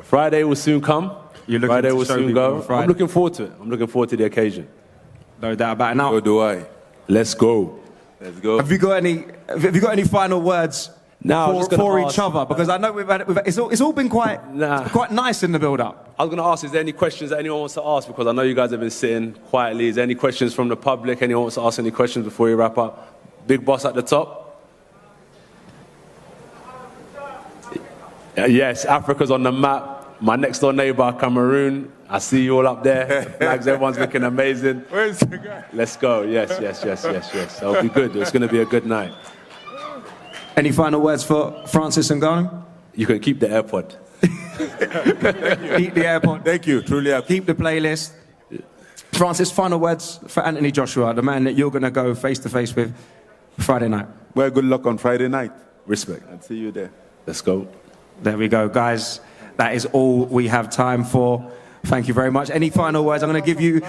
Friday will soon come. Friday will soon go. I'm looking forward to it. I'm looking forward to the occasion. No doubt about it. Now, So do I. Let's go. Let's go. Have you got any final words? For each other, because I know it's all been quite nice in the build-up. I was going to ask, is there any questions that anyone wants to ask? Because I know you guys have been sitting quietly. Is there any questions from the public? Anyone wants to ask any questions before you wrap up? Big boss at the top. Yes, Africa's on the map. My next door neighbor, Cameroon. I see you all up there. Flags, everyone's looking amazing. Where's the guy? Let's go. Yes. That'll be good. It's going to be a good night. Any final words for Francis Ngannou? You can keep the AirPod. Keep the AirPod. Thank you. Truly. Keep the playlist. Francis, final words for Anthony Joshua, the man that you're going to go face-to-face with Friday night. Well, good luck on Friday night. Respect. I'll see you there. Let's go. There we go, guys. That is all we have time for. Thank you very much. Any final words? I'm going to give you,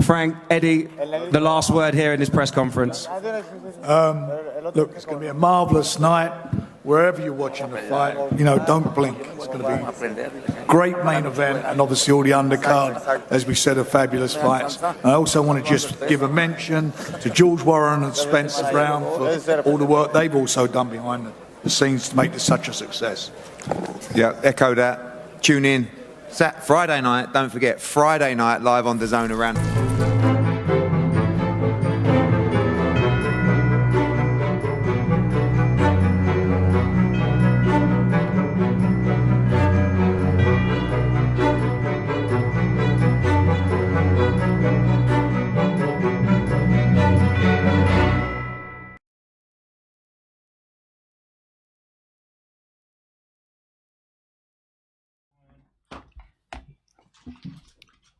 Frank, Eddie, the last word here in this press conference. Look, it's going to be a marvellous night. Wherever you're watching the fight, you know, don't blink. It's going to be a great main event, and obviously all the undercard, as we said, are fabulous fights. I also want to just give a mention to George Warren and Spencer Brown for all the work they've also done behind the scenes to make this such a success. Yeah, echo that. Tune in. Friday night, don't forget, Friday night live on DAZN around.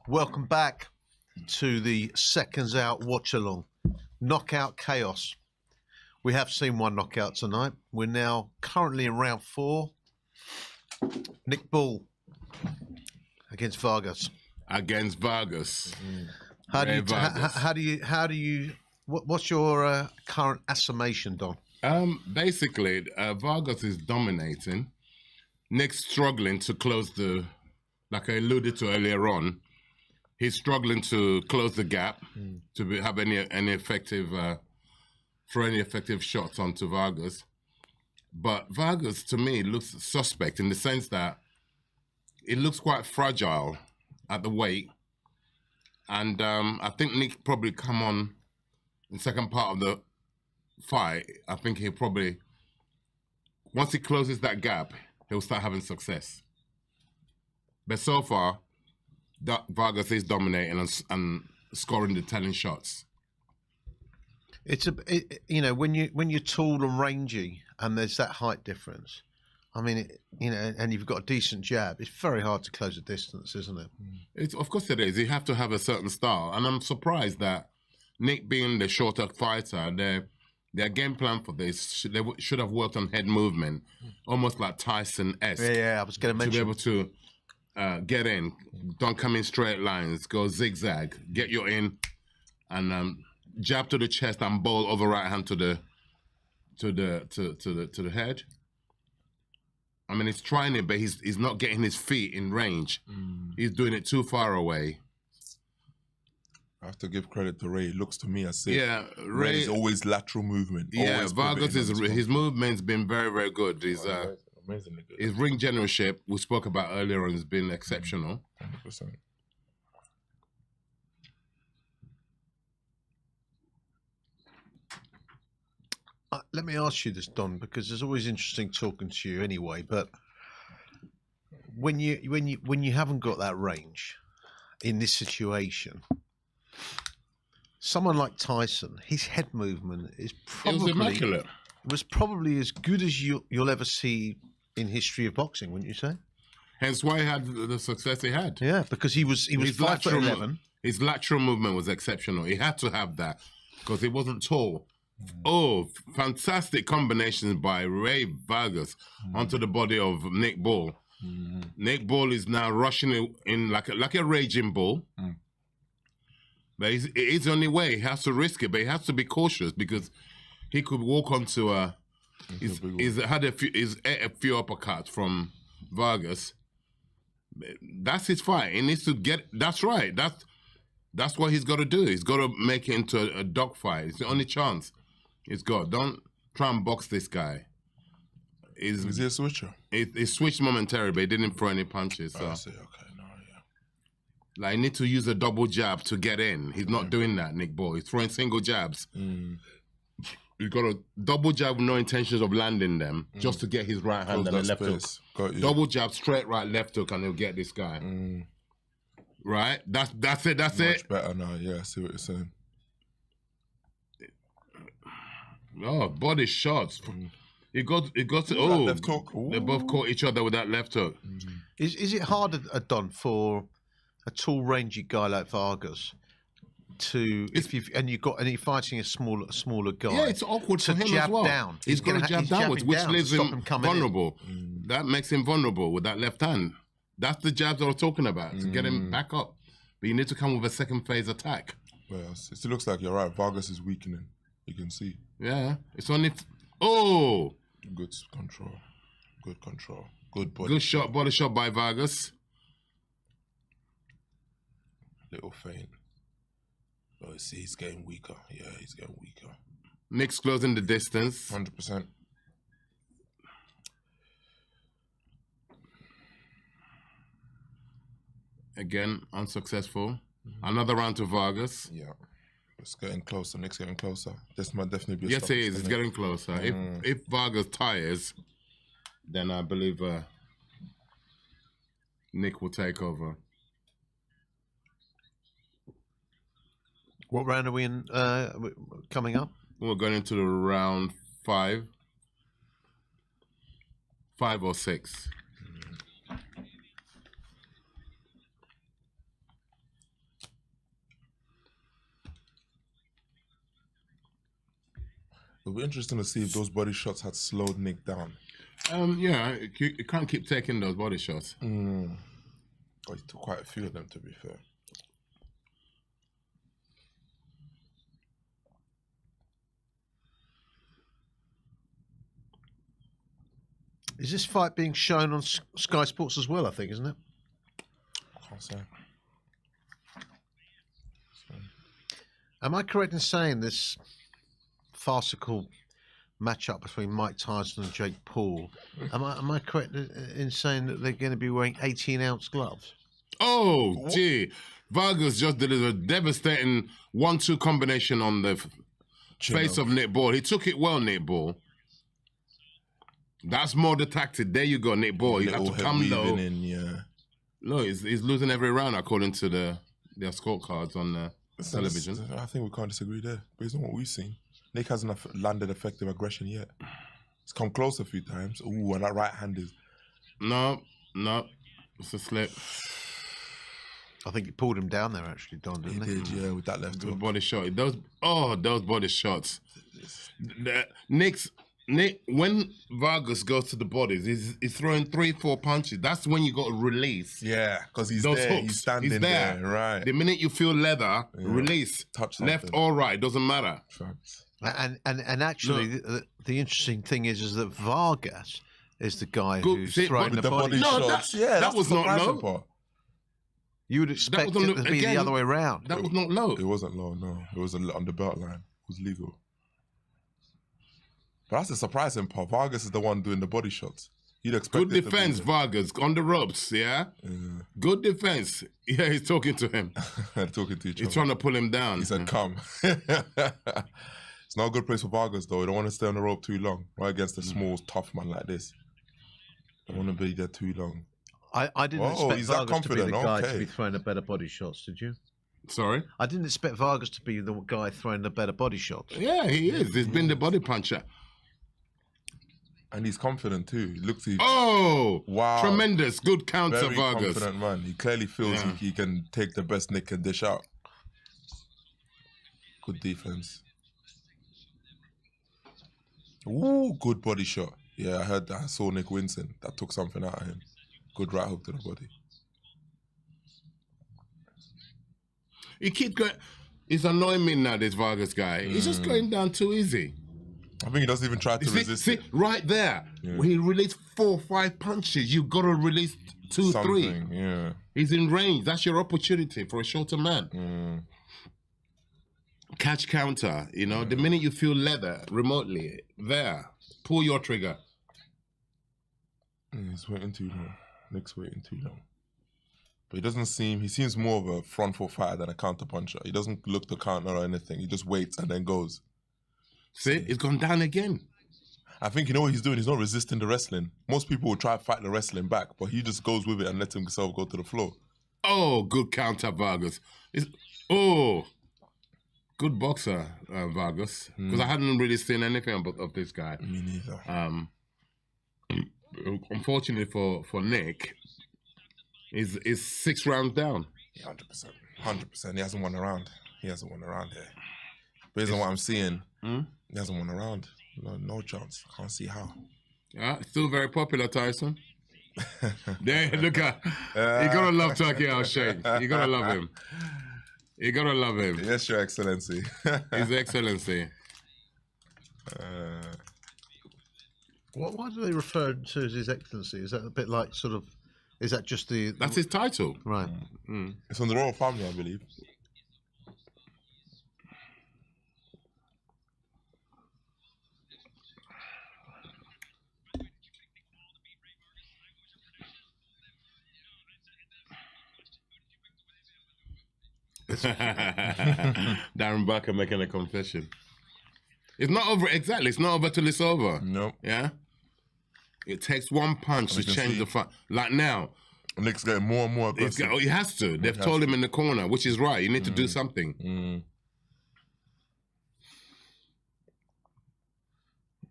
Welcome back to the Seconds Out Watch Along. Knockout chaos. We have seen one knockout tonight. We're now currently in round 4. Nick Bull against Vargas. Against Vargas. How do you what's your current estimation, Don? Basically, Vargas is dominating. Nick's struggling to close like I alluded to earlier on, he's struggling to close the gap to have any effective, throw any effective shots onto Vargas. But Vargas, to me, looks suspect in the sense that it looks quite fragile at the weight. And I think Nick probably come on in the second part of the fight. I think he'll probably, once he closes that gap, he'll start having success. But so far, Vargas is dominating and scoring the telling shots. It's when you're tall and rangy and there's that height difference. I mean, and you've got a decent jab. It's very hard to close a distance, isn't it? Of course it is. You have to have a certain style, and I'm surprised that Nick, being the shorter fighter, their game plan for this they should have worked on head movement, almost like Tyson-esque. Yeah, I was going to mention. To be able to get in, don't come in straight lines, go zigzag, get you in, and jab to the chest and bowl over right hand to the head. I mean, he's trying it, but he's not getting his feet in range. He's doing it too far away. I have to give credit to Ray. It looks to me as if Ray is always lateral movement. Yeah, Vargas his movement's been very, very good. He's amazingly good. His ring generalship we spoke about earlier on has been exceptional. 100%. Let me ask you this, Don, because it's always interesting talking to you anyway. But when you haven't got that range in this situation, someone like Tyson, his head movement is probably immaculate. Was probably as good as you'll ever see in history of boxing, wouldn't you say? Hence why he had the success he had. Yeah, because he was 5'11". His lateral movement was exceptional. He had to have that because he wasn't tall. Oh, fantastic combinations by Ray Vargas onto the body of Nick Ball. Nick Ball is now rushing in like a raging bull. But it's the only way. He has to risk it, but he has to be cautious because he could walk onto he's ate a few uppercuts from Vargas. That's his fight. He needs to get. That's right. That's what he's got to do. He's got to make it into a dogfight. It's the only chance he's got. Don't try and box this guy. Is he a switcher? He switched momentarily, but he didn't throw any punches. So. I see. Okay, no, yeah. Like, he needs to use a double jab to get in. He's not doing that, Nick Ball. He's throwing single jabs. He's got a double jab with no intentions of landing them, just to get his right hand and a left hook. Double jab, straight right, left hook, and he'll get this guy. Right? That's it. That's Much better now. Yeah, I see what you're saying. Oh, body shots. It got to left hook. They both caught each other with that left hook. Is it harder, Don, for a tall, rangy guy like Vargas to and you're fighting a smaller guy? Yeah, it's awkward to for him jab as well. down. He's got to jab downwards, which leaves him vulnerable. That makes him vulnerable with that left hand. That's the jabs I was talking about to get him back up. But you need to come with a second phase attack. Well, it looks like you're right. Vargas is weakening. You can see. Yeah, it's only. Oh, good control. Good control. Good body. Good shot, body shot by Vargas. Little feint. Oh, see, he's getting weaker. Yeah, he's getting weaker. Nick's closing the distance. 100%. Again, unsuccessful. Another round to Vargas. Yeah. It's getting closer. Nick's getting closer. This might definitely be a Yes, it is. It's getting closer. If Vargas tires, then I believe Nick will take over. What round are we in coming up? We're going into the round 5. 5 or 6. It'll be interesting to see if those body shots had slowed Nick down. Yeah, you can't keep taking those body shots. But he took quite a few of them, to be fair. Is this fight being shown on Sky Sports as well, I think, isn't it? I can't say. Am I correct in saying this farcical matchup between Mike Tyson and Jake Paul? Am I correct in saying that they're going to be wearing 18-ounce gloves? Oh, gee. Vargas just delivered a devastating 1-2 combination on the face of Nick Ball. He took it well, Nick Ball. That's more the tactic. There you go, Nick Ball. You have to come low. Yeah. No, he's losing every round according to their scorecards on television. I think we can't disagree there, based on what we've seen. Nick hasn't landed effective aggression yet. He's come close a few times. Ooh, and that right hand is... No, it's a slip. I think he pulled him down there, actually, Don, didn't he? He did, yeah, with that left hook. Body shot. Those body shots. Nick, when Vargas goes to the bodies, he's throwing 3-4 punches. That's when you got to release. Yeah, because he's those there, hooks. he's standing there, right. The minute you feel leather, release. Touch left or right, doesn't matter. And actually, the interesting thing is that Vargas is the guy who's throwing the body shots. That was not low. You would expect it to be the other way around. That was not low. It wasn't low, no. It was on the belt line. It was legal. But that's the surprising part. Vargas is the one doing the body shots. You'd expect good defense, Vargas, on the ropes, yeah? Good defense. Yeah, he's talking to him. They're talking to each other. He's trying to pull him down. He said, come. It's not a good place for Vargas, though. You don't want to stay on the rope too long, right against a small, tough man like this. Don't want to be there too long. I didn't expect Vargas to be the guy to be throwing the better body shots, did you? Sorry? I didn't expect Vargas to be the guy throwing the better body shots. Yeah, he is. He's been the body puncher. And he's confident too. He looks. Wow! Tremendous, good counter, Very Vargas. Confident man. He clearly feels he can take the best Nick can dish out. Good defense. Ooh, good body shot. Yeah, I heard that. I saw Nick Winston. That took something out of him. Good right hook to the body. He keep going. He's annoying me now. This Vargas guy. He's just going down too easy. I think he doesn't even try to resist it. Right there. Yeah. When he released 4 or 5 punches, you got to release 2, 3. Yeah. He's in range. That's your opportunity for a shorter man. Catch counter, you know. The minute you feel leather remotely, there, pull your trigger. He's waiting too long. Nick's waiting too long. But he seems more of a front foot fighter than a counter puncher. He doesn't look to counter or anything. He just waits and then goes. See, it's gone down again. I think you know what he's doing? He's not resisting the wrestling. Most people will try to fight the wrestling back, but he just goes with it and lets himself go to the floor. Oh, good counter, Vargas. Good boxer, Vargas. Because I hadn't really seen anything of this guy. Me neither. Unfortunately for Nick, he's 6 rounds down. Yeah, 100%. 100%. He hasn't won a round. He hasn't won a round here. Based on what I'm seeing, he hasn't won a round. No chance. Can't see how. Still very popular, Tyson. There, look at. You gotta love Turkey Al Sheikh. You gotta love him. You gotta love him. Yes, Your Excellency. His Excellency. Why do they refer to as His Excellency? Is that a bit like sort of? Is that just the? That's his title, right? It's on the royal family, I believe. Darren Barker making a confession. It's not over exactly. It's not over till it's over. No. Yeah. It takes one punch to change the fight. Like now, Nick's getting more and more aggressive. He has to. They've told him in the corner, which is right. You need to do something.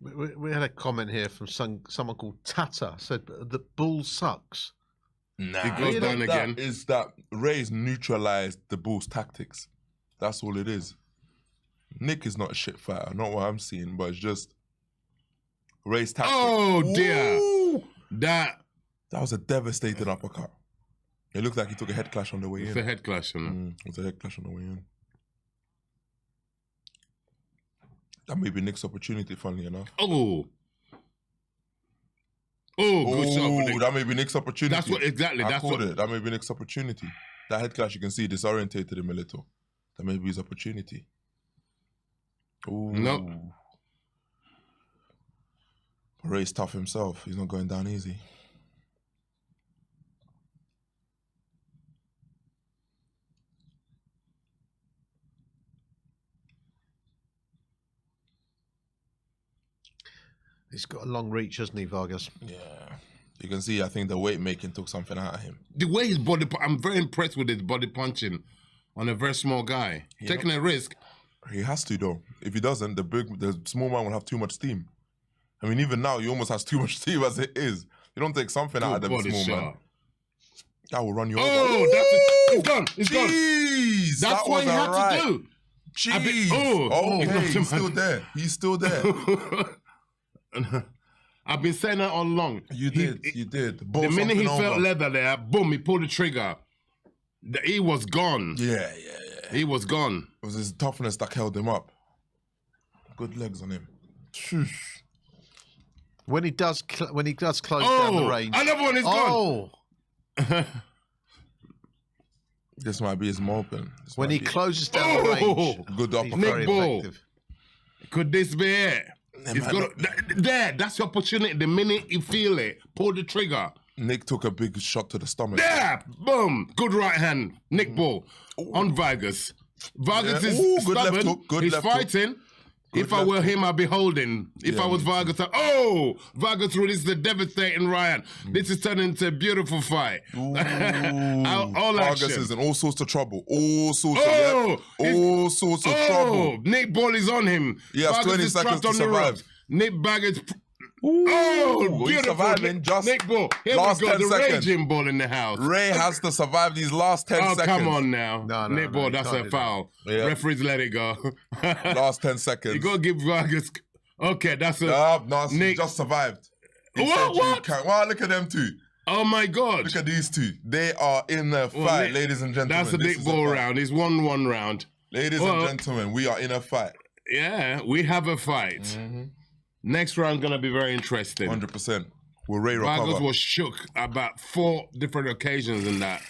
We had a comment here from someone called Tata. Said that Bull sucks. Nah, it goes down again. Is that Ray's neutralized the Bull's tactics? That's all it is. Nick is not a shit fighter, not what I'm seeing, but it's just Ray's tactics. Oh dear, that was a devastating uppercut. It looked like he took a head clash on the way in. It's a head clash, It was a head clash on the way in. That may be Nick's opportunity, funnily enough. Good shot for Nick. That may be Nick's opportunity. That's what exactly. I called it. That may be Nick's opportunity. That head clash, you can see, disorientated him a little. That may be his opportunity. Ooh. Nope. Ray's tough himself. He's not going down easy. He's got a long reach, hasn't he, Vargas? Yeah. You can see, I think the weight making took something out of him. The way his body, I'm very impressed with his body punching on a very small guy. Taking a risk. He has to though. If he doesn't, the small man will have too much steam. I mean, even now, he almost has too much steam as it is. You don't take something out of the small man. That will run you over. Oh, that's it. It's gone. It's gone. Jeez, That's what he had to do. Jeez. Okay, he's still there. He's still there. I've been saying that all along. You did. The minute he felt leather there, boom, he pulled the trigger. He was gone. Yeah. He was gone. It was his toughness that held him up. Good legs on him. When he does close down the range. Another one is gone. This might be his open. When he closes down the range. Good uppercut. Nick Ball. Could this be it? There, that's your opportunity. The minute you feel it, pull the trigger. Nick took a big shot to the stomach. There, boom, good right hand. Nick Ball on Vargas. Vargas is good stubborn. left hook. Good He's left fighting. Hook. If I were him, I'd be holding. If I was Vargas, Vargas released the devastating Ryan. This is turning into a beautiful fight. All Vargas action. is in all sorts of trouble. All sorts of trouble. Nick Ball is on him. He has 20 seconds to survive. Nick Baggage. He's surviving. Just Nick Ball. Here last we go. 10 The seconds. raging ball in the house. Ray has to survive these last 10 seconds. Come on now. No, Nick Ball, that's a foul. Yeah. Referees let it go. Last 10 seconds. You got to give Vargas. Okay, that's a. No, Nick he just survived. What? Wow, look at them two. Oh my God. Look at these two. They are in a fight, ladies and gentlemen. That's a Nick Ball round. He's 1-1 round. Ladies and gentlemen, we are in a fight. Yeah, we have a fight. Next round gonna be very interesting. 100%. Will Ray recover? Vargas was shook about 4 different occasions in that.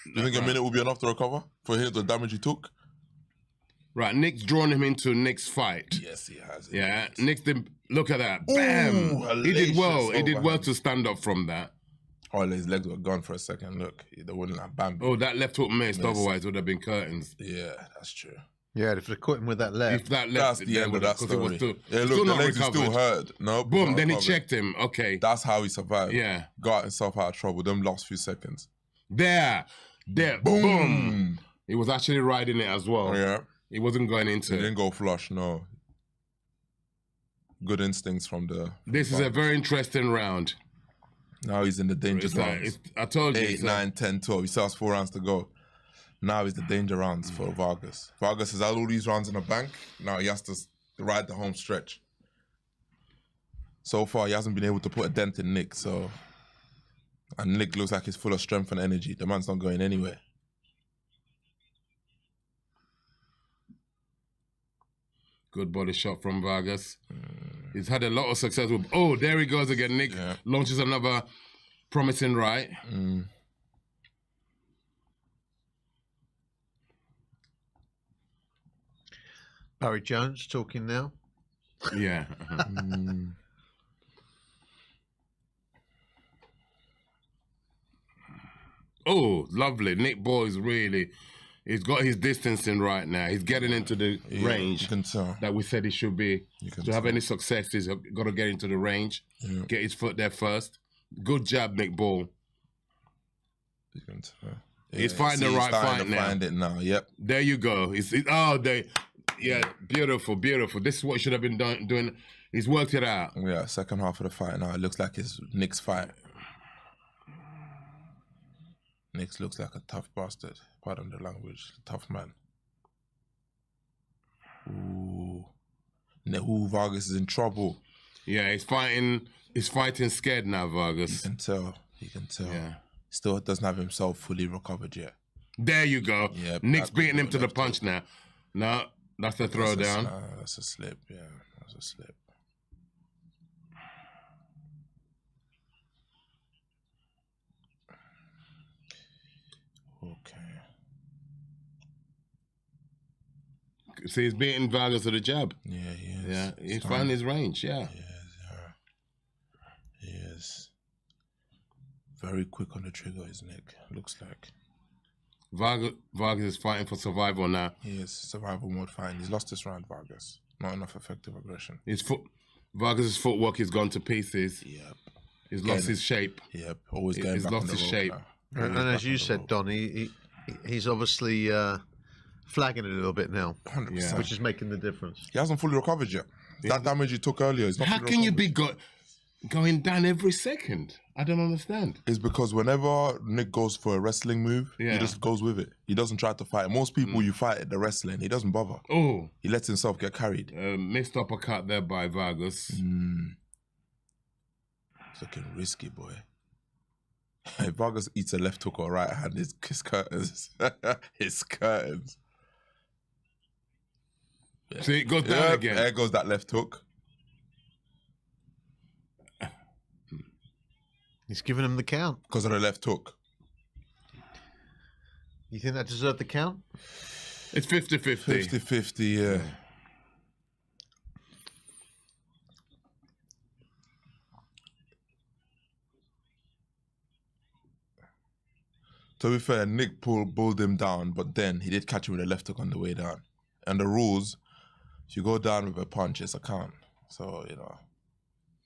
You think a minute will be enough to recover for the damage he took? Right, Nick's drawn him into Nick's fight. Yes, he has. Yeah, Nick's look at that. Bam! He did well. He did well to stand up from that. Oh, his legs were gone for a second. Look, they wouldn't have Bambi. Oh, that left hook missed. Otherwise, it would have been curtains. Yeah, that's true. Yeah, if they caught him with that left. If that That's left, the end of that because story. it was still, Yeah, look, still the not legs are recovered. still hurt. No, Boom, not then he recovered. checked him. Okay. That's how he survived. Yeah. Got himself out of trouble. Them last few seconds. There. Boom. He was actually riding it as well. Yeah. He wasn't going into He it. didn't go flush, no. Good instincts from the... This is a very interesting round. Now he's in the danger rounds. I told you. 8, 9, 10, 12. He still has 4 rounds to go. Now is the danger rounds for Vargas. Vargas has had all these rounds in the bank. Now he has to ride the home stretch. So far, he hasn't been able to put a dent in Nick. And Nick looks like he's full of strength and energy. The man's not going anywhere. Good body shot from Vargas. He's had a lot of success with... Oh, there he goes again. Nick launches another promising right. Barry Jones talking now. Yeah. Oh, lovely. Nick Ball is really... He's got his distancing right now. He's getting into the range you can tell. that we said he should be. To have any success, he's got to get into the range, get his foot there first. Good job, Nick Ball. You can tell. He's fighting the right fight now. Find it now. Yep. There you go. Beautiful, beautiful. This is what he should have been doing. He's worked it out. Yeah, second half of the fight now. It looks like it's Nick's fight. Nick looks like a tough bastard. Pardon the language. Tough man. Ooh. Vargas is in trouble. Yeah, he's fighting scared now, Vargas. You can tell. Yeah. Still doesn't have himself fully recovered yet. There you go. Yeah, Nick's beating him to the punch now. No, that's a throw down. That's a slip, yeah. That's a slip. Okay. See, he's beating Vargas with a jab. Yeah, he is. Yeah, he's finding his range, yeah. He is. Very quick on the trigger, is Nick. Looks like. Vargas is fighting for survival now. He is. Survival mode fighting. He's lost this round, Vargas. Not enough effective aggression. Vargas' footwork has gone to pieces. Yep. He's lost his shape. Yep, always going He's back lost on the his rope shape. now. And as you said, Don, he's obviously flagging it a little bit now, 100%. which is making the difference. He hasn't fully recovered yet. That damage he took earlier is not How fully can you recovered. be going down every second? I don't understand. It's because whenever Nick goes for a wrestling move, Yeah. he just goes with it. He doesn't try to fight. Most people you fight at the wrestling, he doesn't bother. Oh. He lets himself get carried. Missed uppercut there by Vargas. It's looking risky, boy. If Vargas eats a left hook or right hand, his curtains. His curtains. Yeah. See, it goes down again. There goes that left hook. He's giving him the count. Because of the left hook. You think that deserved the count? It's 50-50. 50-50, yeah. To be fair, Nick pulled him down, but then he did catch him with a left hook on the way down. And the rules, if you go down with a punch, it's a count. So, you know.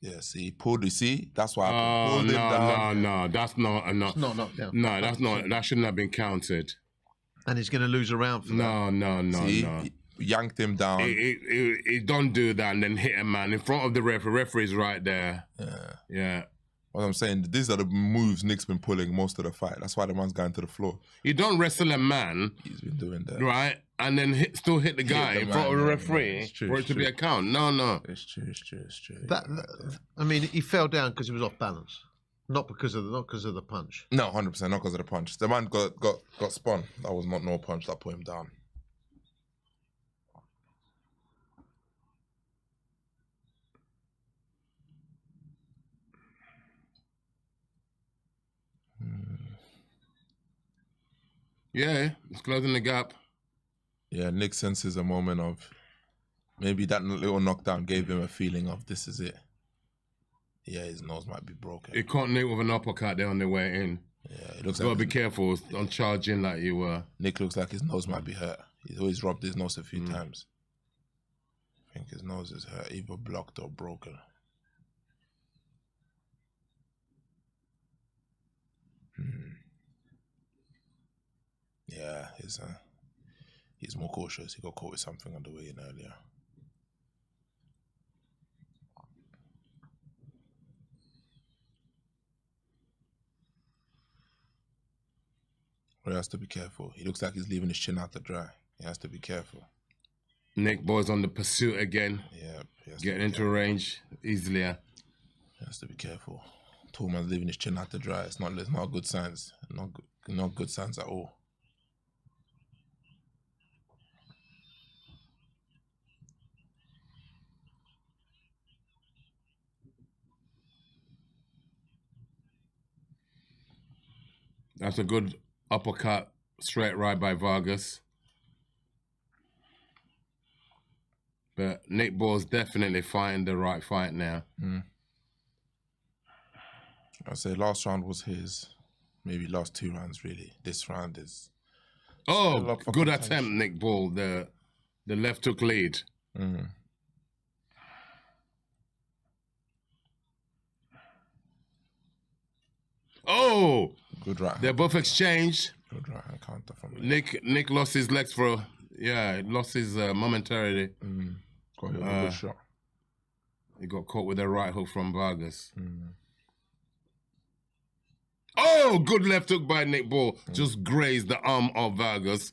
Yeah, see, he pulled, you see? That's why I pulled him down. No, that's not enough. It's not knocked down. No, that's not. That shouldn't have been counted. And he's going to lose a round for that. No. See, he yanked him down. He don't do that and then hit a man in front of the referee. Referee's right there. Yeah. What I'm saying, these are the moves Nick's been pulling most of the fight. That's why the man's going to the floor. You don't wrestle a man. He's been doing that. Right? And then still hit the guy in front of the referee for it to be a count. No. It's true. I mean, he fell down because he was off balance. Not because of the punch. No, 100%, not because of the punch. The man got spun. That was not no punch that put him down. Yeah, it's closing the gap. Yeah, Nick senses a moment of maybe that little knockdown gave him a feeling of this is it. Yeah, his nose might be broken. He caught Nick with an uppercut there on the way in. Yeah, it looks Gotta like be careful on charging like you were. Nick looks like his nose might be hurt. He's always rubbed his nose a few times. I think his nose is hurt, either blocked or broken. Yeah, he's more cautious. He got caught with something on the way in earlier. He has to be careful. He looks like he's leaving his chin out to dry. He has to be careful. Nick Boy's on the pursuit again. Yeah. Getting into range easily. He has to be careful. Tall man's leaving his chin out to dry. It's not good signs. Not good signs at all. That's a good uppercut, straight right by Vargas. But Nick Ball's definitely fighting the right fight now. I'd say last round was his. Maybe last 2 rounds, really. This round is... Oh, good attempt, Nick Ball. The left hook lead. Oh! Good right. They're both exchanged. Good right hand counter from Nick lost his legs for... Yeah, lost his momentarily. Got hit with a good shot. He got caught with a right hook from Vargas. Oh, good left hook by Nick Ball. Just grazed the arm of Vargas.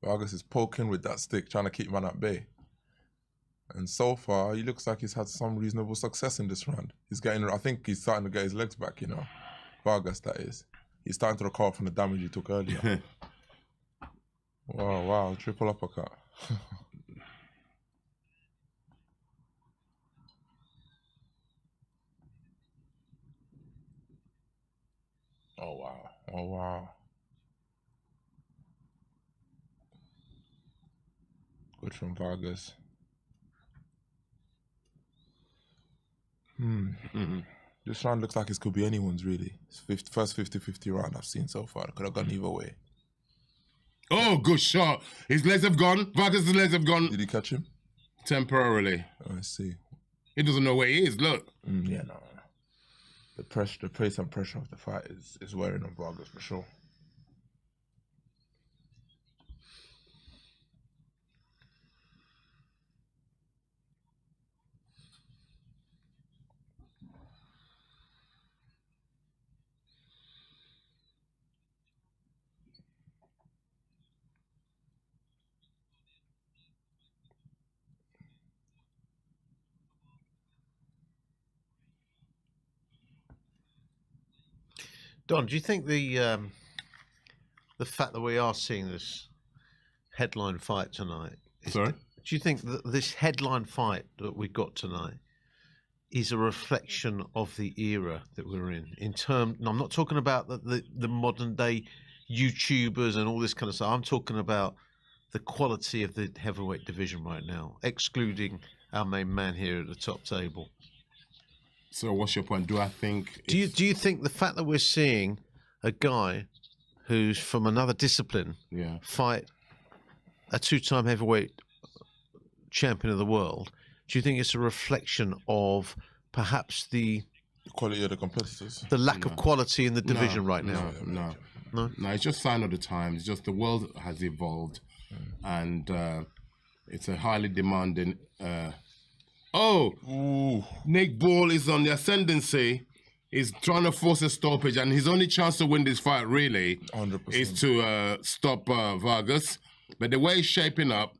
Vargas is poking with that stick, trying to keep man at bay. And so far, he looks like he's had some reasonable success in this round. I think he's starting to get his legs back, you know. Vargas, that is. He's starting to recover from the damage he took earlier. Wow, triple uppercut. Oh, wow. Good from Vargas. This round looks like it could be anyone's, really. It's first 50-50 round I've seen so far. It could have gone either way. Oh, Oh, good shot. His legs have gone. Vargas' legs have gone. Did he catch him? Temporarily. I see. He doesn't know where he is. Look. Yeah, no. The pace and pressure of the fight is wearing on Vargas for sure. Don, do you think the fact that we are seeing this headline fight tonight? Sorry? Do you think that this headline fight that we got tonight is a reflection of the era that we're in? And I'm not talking about the modern day YouTubers and all this kind of stuff. I'm talking about the quality of the heavyweight division right now, excluding our main man here at the top table. So what's your point? Do I think... Do you think the fact that we're seeing a guy who's from another discipline fight a two-time heavyweight champion of the world, do you think it's a reflection of perhaps the quality of the competitors? The lack of quality in the division right now? No, it's just sign of the times. It's just the world has evolved and it's a highly demanding... Nick Ball is on the ascendancy. He's trying to force a stoppage, and his only chance to win this fight, really, 100%. is to stop Vargas. But the way he's shaping up,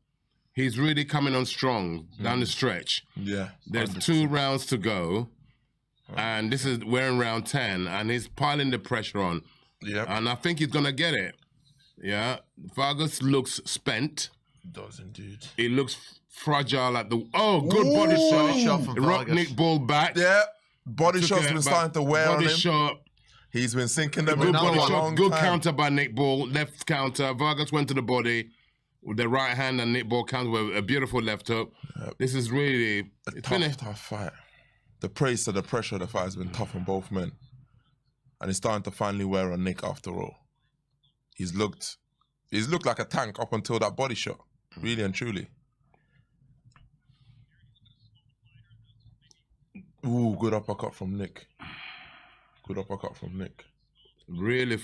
he's really coming on strong down the stretch. Yeah. There's 100%. 2 rounds to go, and we're in round 10, and he's piling the pressure on. Yeah. And I think he's gonna get it. Yeah. Vargas looks spent. Does indeed. He looks fragile at the... Oh, good body shot. from Rock Vargas. Nick Ball back. Yeah. Body Took shots it been back. starting to wear on Body him. shot. He's been sinking them Good in for body a shot. long Good time. counter by Nick Ball. Left counter. Vargas went to the body with the right hand, and Nick Ball countered with a beautiful left hook. This is really... It's been a tough fight. The pace of the pressure of the fight has been tough on both men. And it's starting to finally wear on Nick after all. He's looked like a tank up until that body shot. Really and truly. Ooh, good uppercut from Nick. Good uppercut from Nick. Really,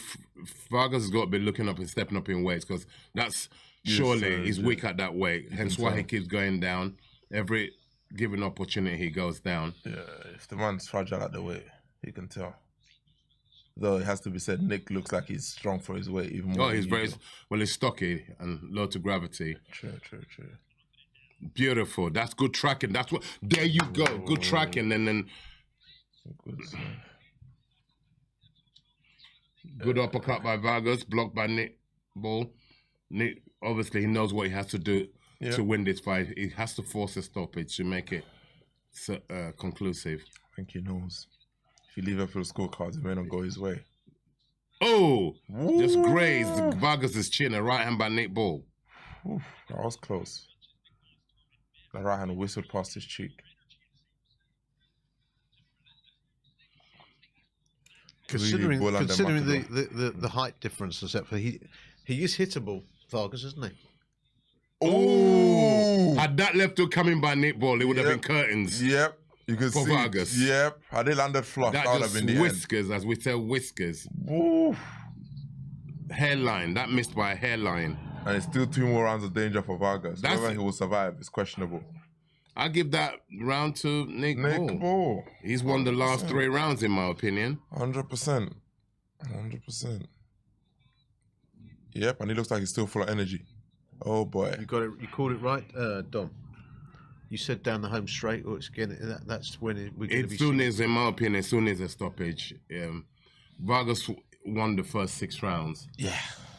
Vargas has got to be looking up and stepping up in weights, because that's surely he's weak at that weight. Hence why he keeps going down. Every given opportunity, he goes down. Yeah, if the man's fragile at the weight, you can tell. Though it has to be said, Nick looks like he's strong for his weight even more. Oh, he's very... Well, he's stocky and low to gravity. True. Beautiful. That's good tracking. That's what... There you go. Good tracking. And then... Good uppercut by Vargas. Blocked by Nick Ball. Nick, obviously, he knows what he has to do to win this fight. He has to force a stoppage to make it conclusive. I think he knows. If you leave it for the scorecards, it may not go his way. Oh! Just grazed Vargas' chin. A right hand by Nick Ball. Oof, that was close. The right hand whistled past his cheek. Considering the height difference, etc., he is hittable, Vargas, isn't he? Ooh! Had that left hook coming by Nick Ball, it would have been curtains. Yep. You can for see. Vargas. Yep. Had they landed flush, that would have been the whiskers, as we say, whiskers. Ooh. Hairline. That missed by a hairline. And it's still 2 more rounds of danger for Vargas. Whether he will survive is questionable. I give that round to Nick Ball. He's won the last 3 rounds, in my opinion. 100%. Yep, and he looks like he's still full of energy. Oh boy. You got it. You called it right, Dom. You said down the home straight, or it's again. That's when we're going to be. Soon as, in my opinion, as soon as a stoppage. Vargas won the first 6 rounds. Yeah.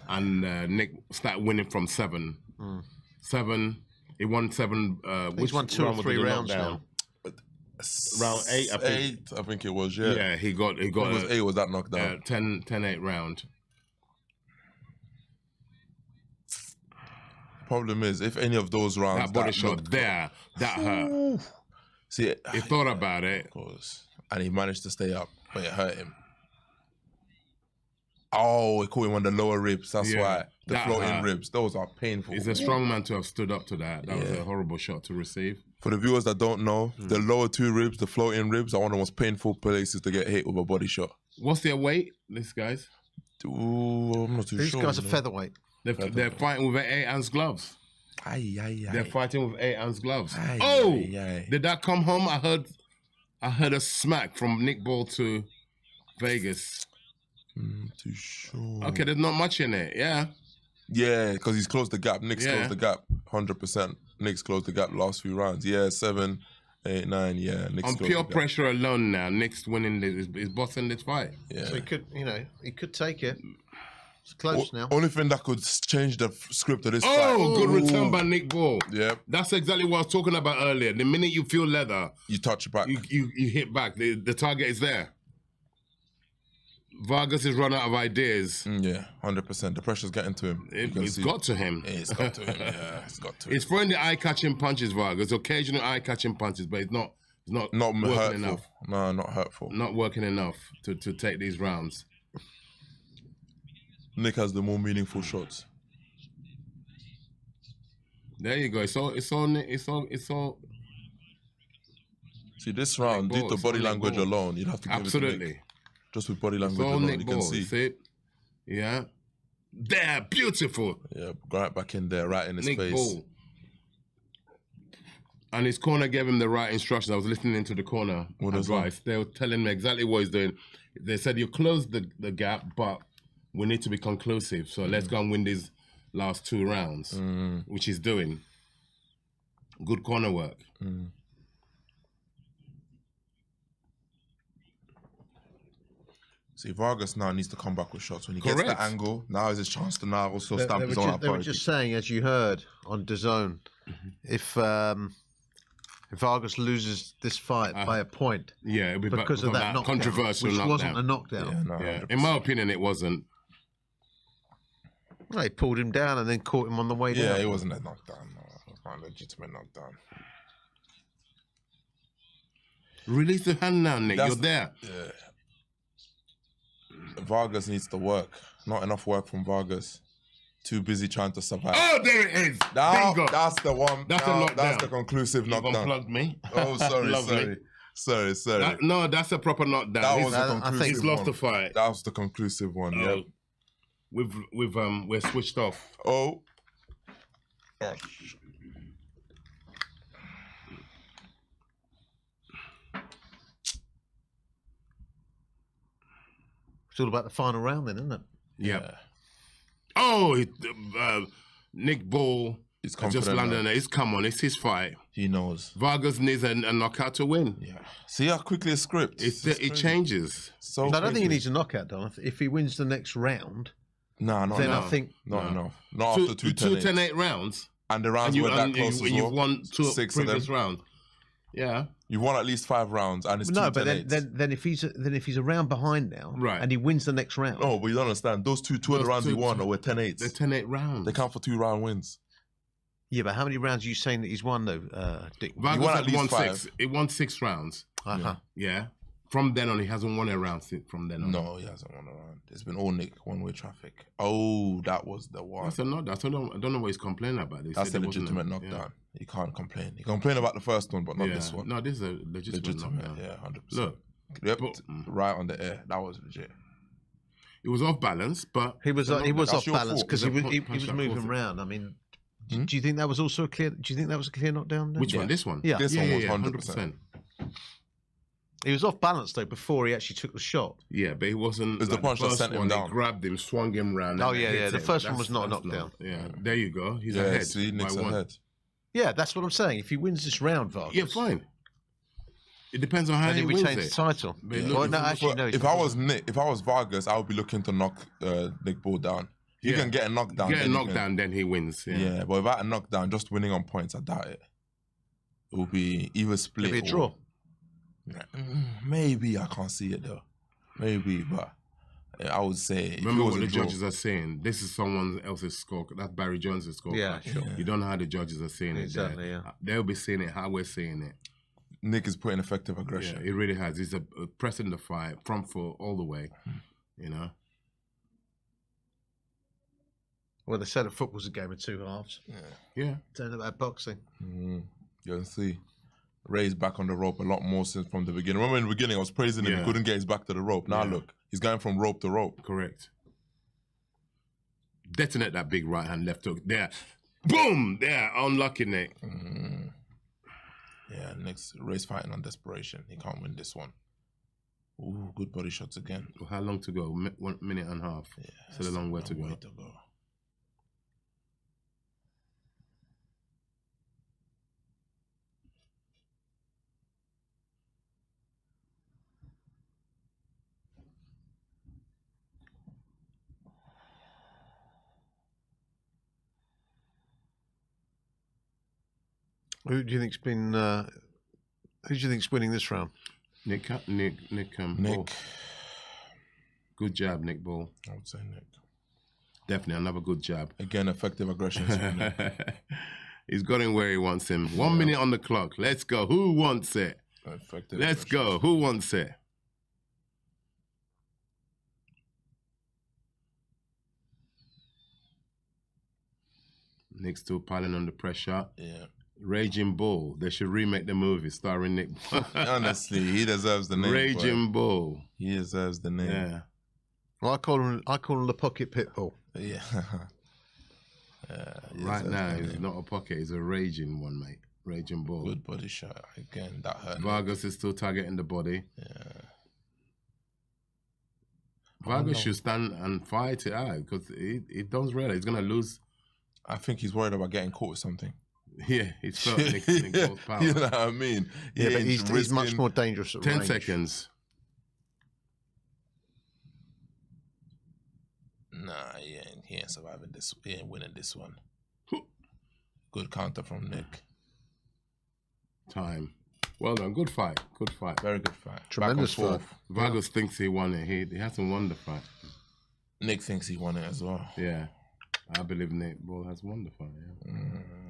And Nick started winning from 7. 7. He won 7. He's won 2 or 3 rounds now. Round 8, I think. 8, I think it was. Yeah. Yeah, he got. It was 8. Was that knockdown? 10-8 round. Problem is, if any of those rounds that body shot there, that hurt. See, he thought about it, of course, and he managed to stay up, but it hurt him. Oh, he caught him on the lower ribs. That's why. The That floating hurt. ribs, those are painful. He's a strong man to have stood up to that. That was Yeah. a horrible shot to receive. For the viewers that don't know, the lower two ribs, the floating ribs, are one of the most painful places to get hit with a body shot. What's their weight, these guys? Ooh, I'm not too These sure. guys are you know. featherweight. They're fighting with 8-ounce gloves. Aye, aye, aye. They're fighting with 8-ounce gloves. Aye, Oh, aye, aye. did that come home? I heard a smack from Nick Ball to Vegas. Too sure. Okay, there's not much in it. Yeah. Yeah, because he's closed the gap. Nick's Yeah. closed the gap, 100%. Nick's closed the gap last few rounds. Yeah, 7, 8, 9. Yeah, Nick's On closed pure the gap. pressure alone now, Nick's winning this, is bossing this fight. Yeah. So he could, he could take it. It's close now. Only thing that could change the script of this fight. Oh, good return by Nick Ball. Yeah. That's exactly what I was talking about earlier. The minute you feel leather, you touch back. You hit back. The target is there. Vargas is run out of ideas. Yeah, 100%. The pressure's getting to him. It's got to him. Yeah, it's got to him. Yeah, it's got to him. He's throwing the eye-catching punches, Vargas. Occasional eye-catching punches, but it's not working hurtful. enough. No, not hurtful. Not working enough to take these rounds. Nick has the more meaningful shots. There you go. It's all. See, this round, Nick due Ball, to it's body all Nick language Ball. alone, you'd have to give it to Absolutely. Nick. Just with body It's language all alone, Nick you Ball. can see. See? Yeah. There, beautiful. Yeah, right back in there, right in his Nick face. Ball. And his corner gave him the right instructions. I was listening into the corner advice. They were telling me exactly what he's doing. They said, you close the gap, but we need to be conclusive. So let's go and win these last 2 rounds, which he's doing. Good corner work. See, Vargas now needs to come back with shots. When he gets Correct. the angle, now is his chance to now also They stamp were his own just, they were authority. just saying, as you heard on DAZN, if Vargas loses this fight by a point, Yeah, it'll be because of that knockdown, controversial which knockdown. wasn't a knockdown. Yeah. In my opinion, it wasn't. They pulled him down and then caught him on the way down. Yeah, it wasn't a knockdown. No, it was not a legitimate knockdown. Release the hand now, Nick. You're there. Yeah. Vargas needs to work. Not enough work from Vargas. Too busy trying to survive. Oh, there it is. Now, Bingo. that's the one. That's now, a knockdown. That's the conclusive You've knockdown. unplugged me. Oh, sorry, Lovely. sorry. No, that's a proper knockdown. That was the conclusive He's lost one. the fight. That was the conclusive one. Yeah. We're switched off. Oh. It's all about the final round then, isn't it? Yeah. Oh, Nick Ball He's has just confident landed now. on it. It's come on. It's his fight. He knows. Vargas needs a knockout to win. Yeah. See how quickly a script. It changes. So No, I don't think he quickly. needs a knockout, Don. If he wins the next round, No, not then enough. I think Not enough. Not after two 10-8 rounds. And the rounds And were that close as you've well. won 2 6 of previous them. rounds. Yeah. You've won at least 5 rounds, and it's no. 2 But 10-8s. then if he's a round behind now, Right. and he wins the next round, No, but you don't understand. Those two of the Those rounds he two- won were 10-8s. They're 10-8 rounds. They count for 2-round wins. yeah. But how many rounds are you saying that he's won though, Dick? Vargas won at had least won 5. 6. He won 6 rounds. Uh-huh. Yeah. From then on, he hasn't won a round from then on. No, he hasn't won a round. It's been all Nick, one-way traffic. Oh, that was the one. That's a knockdown. I don't know what he's complaining about. They That's said a there wasn't legitimate knockdown. You can't complain. You complain about the first one, but not Yeah. this one. No, this is a legitimate knockdown. Yeah, 100%. Look, Yep, but- right on the air. That was legit. It was off balance, but He was That's off your balance fault. because he Is that was punch that moving caused it? around. I mean, do you think that was also a clear? Do you think that was a clear knockdown? Then? Which one? This one? Yeah. This one was 100%. He was off balance though before he actually took the shot. Yeah, but he wasn't. It's the punch that first sent him one, down. They grabbed him, swung him round. Oh, and yeah, hit yeah, the him. first one was not a That's knockdown. Yeah, there you go. He's Yeah, ahead. see, Nick's by 1. ahead. Yeah, that's what I'm saying. If he wins this round, Vargas, Yeah, fine. It depends on how then he he wins retains it. the title. But Yeah. look, Well, no, if- actually, no. he's If not. I was Nick, if I was Vargas, I would be looking to knock Nick Ball down. You Yeah. can get a knockdown. Get a then you can- knockdown, then he wins. Yeah. Yeah, but without a knockdown, just winning on points, I doubt it. It will be either split It'll be a or- draw. Maybe I can't see it though. Maybe, but I would say. if it Remember was what a the draw- judges are saying. This is someone else's score. That's Barry Jones' score. Yeah, sure. You don't know how the judges are seeing it. Exactly, there. yeah. They'll be seeing it how we're seeing it. Nick is putting effective Yeah, aggression. it really has. He's pressing the fight, front foot all the way. You know. Well, they said that football's a game of two halves. Yeah. Don't know about boxing. You can see Ray's back on the rope a lot more since from the beginning. Remember in the beginning, I was praising him. He couldn't get his back to the rope. Now look, he's going from rope to rope. Correct. Detonate that big right hand, left hook. There. Boom! There. Unlucky, Nick. Yeah, next Ray's fighting on desperation. He can't win this one. Ooh, good body shots again. Well, how long to go? 1 minute and a half. Yeah, still a long way to go. Who do you think's been? Who do you think's winning this round? Nick. Ball. Good jab, Nick Ball. I would say Nick. Definitely another good jab. Again, effective aggression. He's got him where he wants him. 1 minute on the clock. Let's go. Who wants it? Effective Let's go. Who wants it? Nick's still piling under pressure. Yeah. Raging Bull. They should remake the movie starring Nick. Honestly, he deserves the name. Raging Bull. He deserves the name. Yeah. Well, I call him the pocket pit bull. Yeah. Right now, he's not a pocket. He's a raging one, mate. Raging Bull. Good body shot. Again, that hurt. Vargas is still targeting the body. Yeah. Vargas should stand and fight it out because he does realize he's going to lose. I think he's worried about getting caught with something. Yeah, he's felt Nick Ball's power. You know what I mean? Yeah, but he's much more dangerous at 10 range. seconds. Nah, he ain't surviving this. He ain't winning this one. Good counter from Nick. Time. Well done. Good fight. Good fight. Very good fight. Tremendous Back and fight. forth. Vargas thinks he won it. He hasn't won the fight. Nick thinks he won it as well. Yeah. I believe Nick Ball has won the fight. Yeah.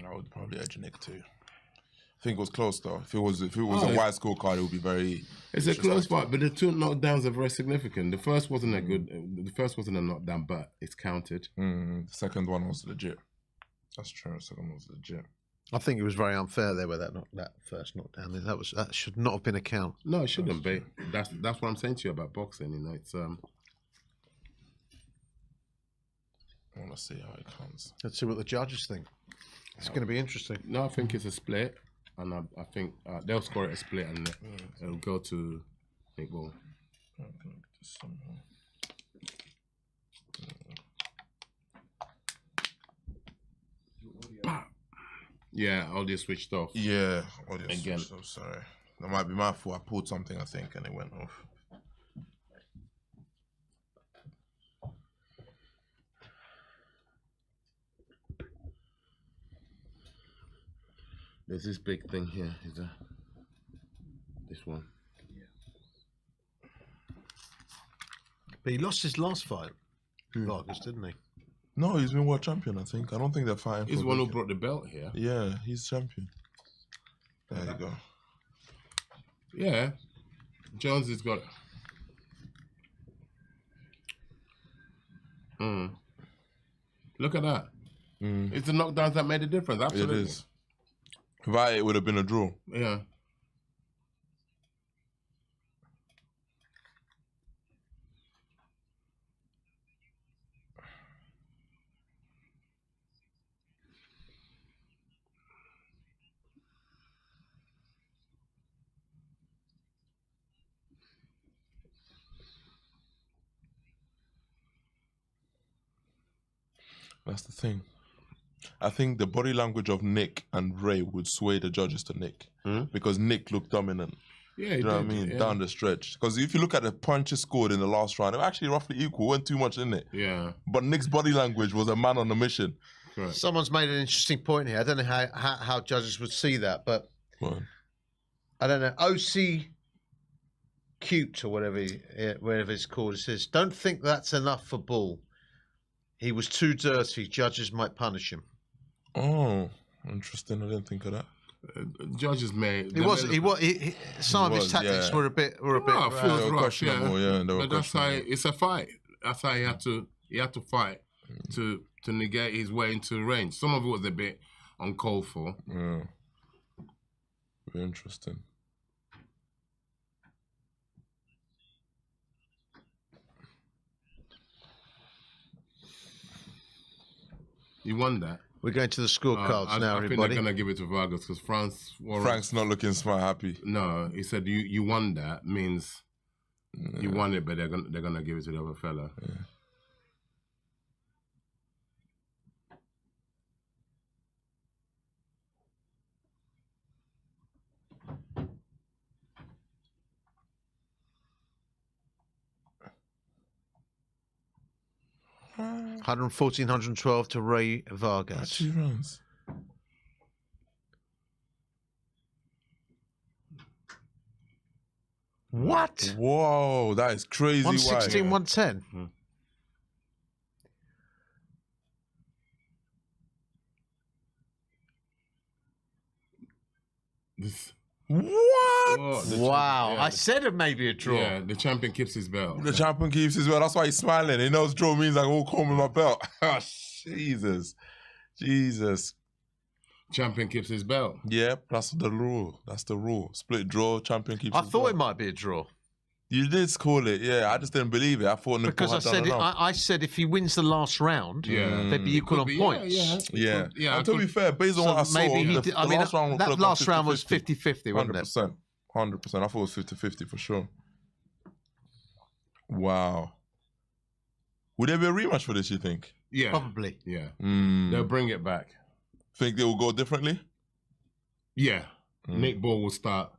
I would probably edge Nick too. I think it was close though. If it was a wide scorecard, it would be very. It's a close fight, but the two knockdowns are very significant. The first wasn't a good. The first wasn't a knockdown, but it's counted. The second one was legit. That's true. The second one was legit. I think it was very unfair there with that first knockdown. That should not have been a count. No, it shouldn't be. That's what I'm saying to you about boxing. You know, it's I want to see how it comes. Let's see what the judges think. It's going to be interesting. No, I think it's a split, and I think they'll score it a split, and it'll go to Nick Ball. Yeah, audio switched off. Yeah, audio Again. switched off. Sorry, that might be my fault. I pulled something, I think, and it went off. There's this big thing here. This one. But he lost his last fight, Vargas, didn't he? No, he's been world champion, I think. I don't think they're fighting. He's for the one who Vicky. brought the belt here. Yeah, he's champion. There you go. Yeah. Jones has got it. Look at that. It's the knockdowns that made the difference. Absolutely. It is. Without it would have been a draw. Yeah. That's the thing. I think the body language of Nick and Ray would sway the judges to Nick because Nick looked dominant. Yeah, you know what I mean? yeah. Down the stretch. Because if you look at the punches scored in the last round, they were actually roughly equal. Weren't too much in it. Yeah. But Nick's body language was a man on a mission. Correct. Someone's made an interesting point here. I don't know how judges would see that, but I don't know. OC Cute or whatever it's called. It says, "Don't think that's enough for Bull. He was too dirty. Judges might punish him." Oh, interesting. I didn't think of that. Judges may. Some of his tactics were a bit. Feels rough, questionable, yeah, they were but that's how questionable. it's a fight. That's how he had to fight to to negate his way into range. Some of it was a bit uncalled for. Yeah. Very interesting. He won that. We're going to the scorecards now, I think everybody. they're going to give it to Vargas because Frank's not looking smart happy. No, he said you won that means you won it, but they're gonna give it to the other fella. Yeah. $114, $112 to Ray Vargas. 2 rounds. What? Whoa, that is crazy. 116, wide. 110. What? Wow. I said it may be a draw. Yeah, the champion keeps his belt. The champion keeps his belt. That's why he's smiling. He knows draw means like, oh, call me my belt. Jesus. Jesus. Champion keeps his belt. Yeah, that's the rule. That's the rule. Split draw, champion keeps I his thought belt. it might be a draw. You did call it, yeah. I just didn't believe it. I thought Nicole Because I had done said, enough. I said if he wins the last round, they'd be equal on points. Yeah. And to be fair, based on what I saw, maybe he the, did, the I mean, last round that last round was 50-50, wasn't it? 100%. 100%. I thought it was 50-50 for sure. Wow. Would there be a rematch for this, you think? Yeah. Probably. Yeah. Mm. They'll bring it back. Think they will go differently? Yeah. Nick Ball will start.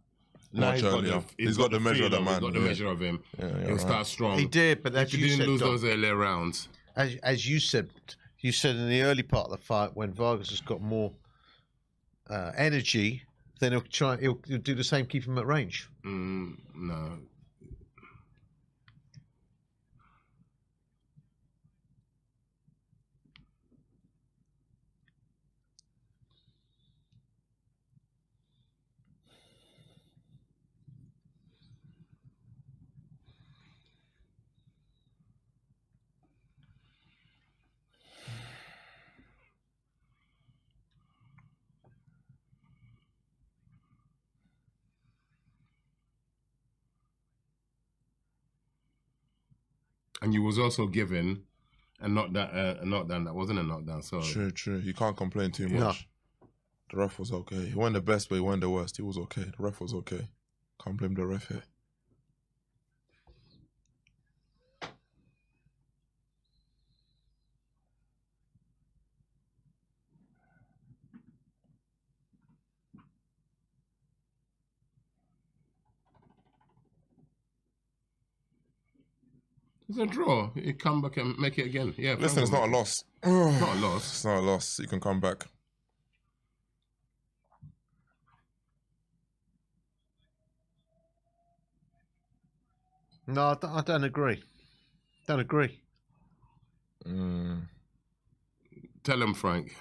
Now Much earlier. He's got the measure of the man. He's got the measure of him. Yeah, He'll start strong. He did, but as he you didn't said, lose Dom, those earlier rounds. As you said in the early part of the fight when Vargas has got more energy, then he'll do the same, keep him at range. No. And you was also given a knockdown that wasn't a knockdown. So True. You can't complain too much. No. The ref was okay. He went the best, but he went the worst. He was okay. The ref was okay. Can't blame the ref here. it's a draw. You come back and make it again. Yeah. Listen, it's not a loss. It's not a loss. It's not a loss. You can come back. No, I don't agree. Don't agree. Tell him, Frank.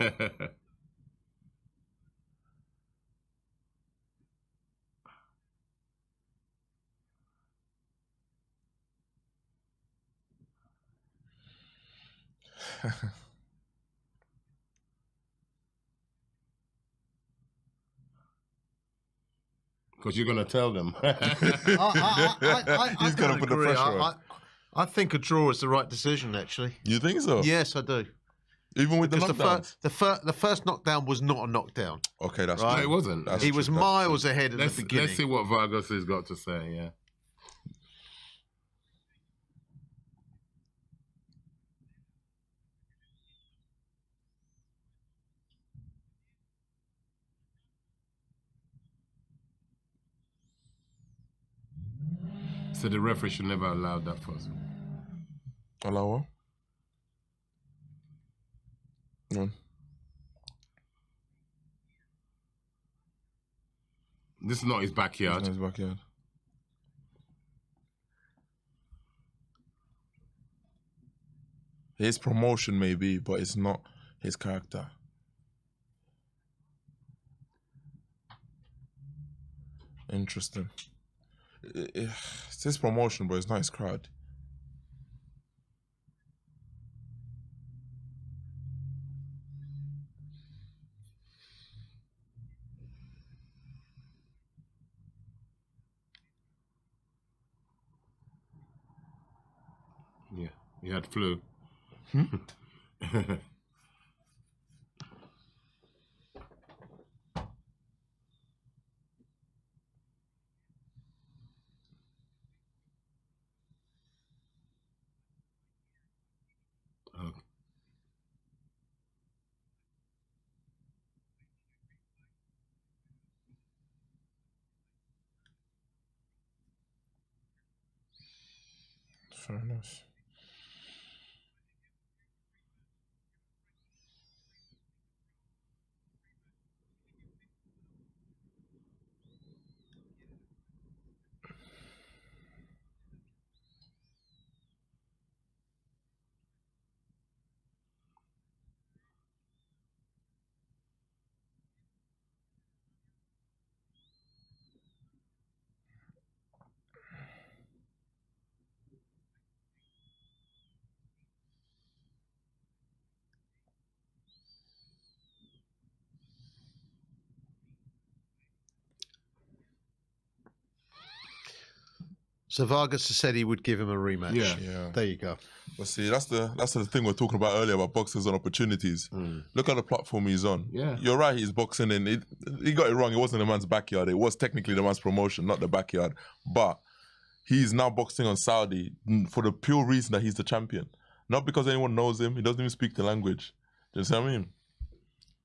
Because you're going to tell them. I He's going to don't put the agree. pressure on. I think a draw is the right decision, actually. You think so? Yes, I do. Even with the Because knockdowns? the first knockdown was not a knockdown. Okay, that's right. No, it wasn't. He was miles ahead at the beginning. Let's see what Vargas has got to say, yeah. So the referee should never allow that first. Allow what? No. This is not his backyard. It's not his backyard. His promotion may be, but it's not his character. Interesting. It's his promotion, but it's not his crowd. He had flu. Fair enough. So Vargas has said he would give him a rematch. Yeah. There you go. But see, that's the thing we're talking about earlier about boxers and opportunities. Look at the platform he's on. Yeah. You're right, he's boxing in. He got it wrong. It wasn't the man's backyard. It was technically the man's promotion, not the backyard. But he's now boxing on Saudi for the pure reason that he's the champion. Not because anyone knows him. He doesn't even speak the language. Do you see what I mean?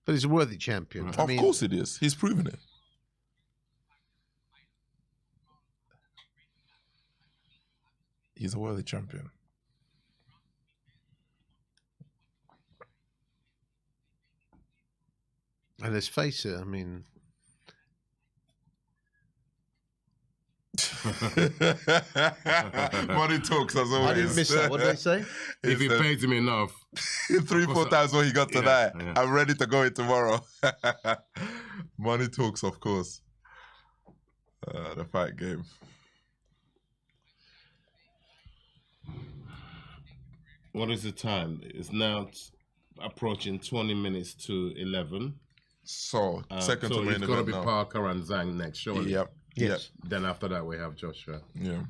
But he's a worthy champion. Of course it is. He's proven it. He's a worthy champion. And let's face it, I mean... Money talks, as always. I didn't miss that. What did they say? If he pays him enough. 3-4 times what he got tonight. Yeah. I'm ready to go in tomorrow. Money talks, of course. The fight game. What is the time? It's now approaching 20 minutes to 11. So, second to main it's got to event be now. Parker and Zhang next, surely. Yep. Yes. Then after that, we have Joshua. Yeah.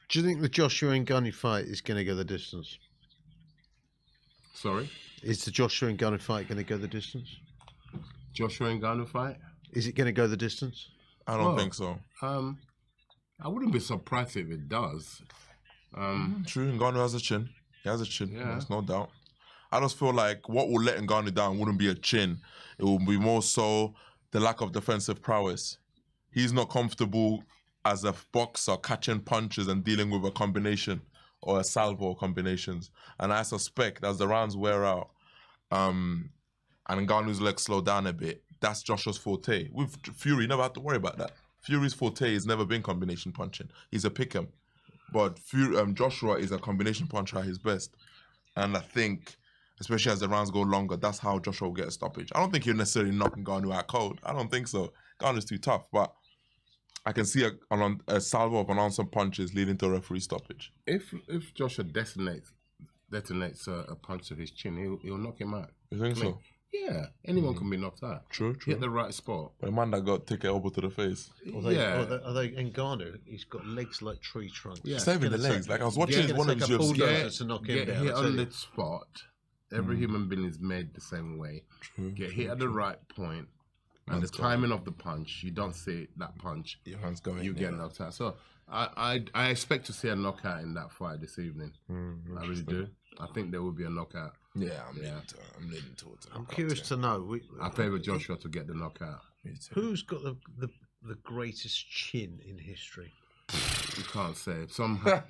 Do you think the Joshua and Ngannou fight is going to go the distance? Sorry? Is the Joshua and Ngannou fight going to go the distance? Joshua and Ngannou fight? Is it going to go the distance? I don't think so. I wouldn't be surprised if it does. True, Ngannou has a chin. He has a chin, Yeah. there's no doubt. I just feel like what will let Ngannou down wouldn't be a chin. It will be more so the lack of defensive prowess. He's not comfortable as a boxer catching punches and dealing with a combination or a salvo combinations. And I suspect as the rounds wear out and Ngannou's legs slow down a bit, that's Joshua's forte. With Fury, you never have to worry about that. Fury's forte has never been combination punching. He's a pick'em. But Joshua is a combination puncher at his best. And I think, especially as the rounds go longer, that's how Joshua will get a stoppage. I don't think he'll necessarily knock Ngannou out cold. I don't think so. Ngannou's too tough. But I can see a salvo of unanswered punches leading to a referee stoppage. If Joshua detonates a punch to his chin, he'll knock him out. You think so? Yeah, anyone can be knocked out. True. Hit the right spot. But a man that got ticket elbow to the face. Are they Ngannou? He's got legs like tree trunks. Yeah. It's not even the legs. Like I was watching one of his UFC. to knock him Get down. hit on the spot. Every human being is made the same way. True. Get hit at the right point, and the timing of the punch. You don't see that punch. Your hand's going. You get knocked out. So I expect to see a knockout in that fight this evening. I really do. I think there will be a knockout. Yeah, I'm leaning towards it. I'm curious to know. I favour Joshua to get the knockout. Who's got the greatest chin in history? You can't say. Some I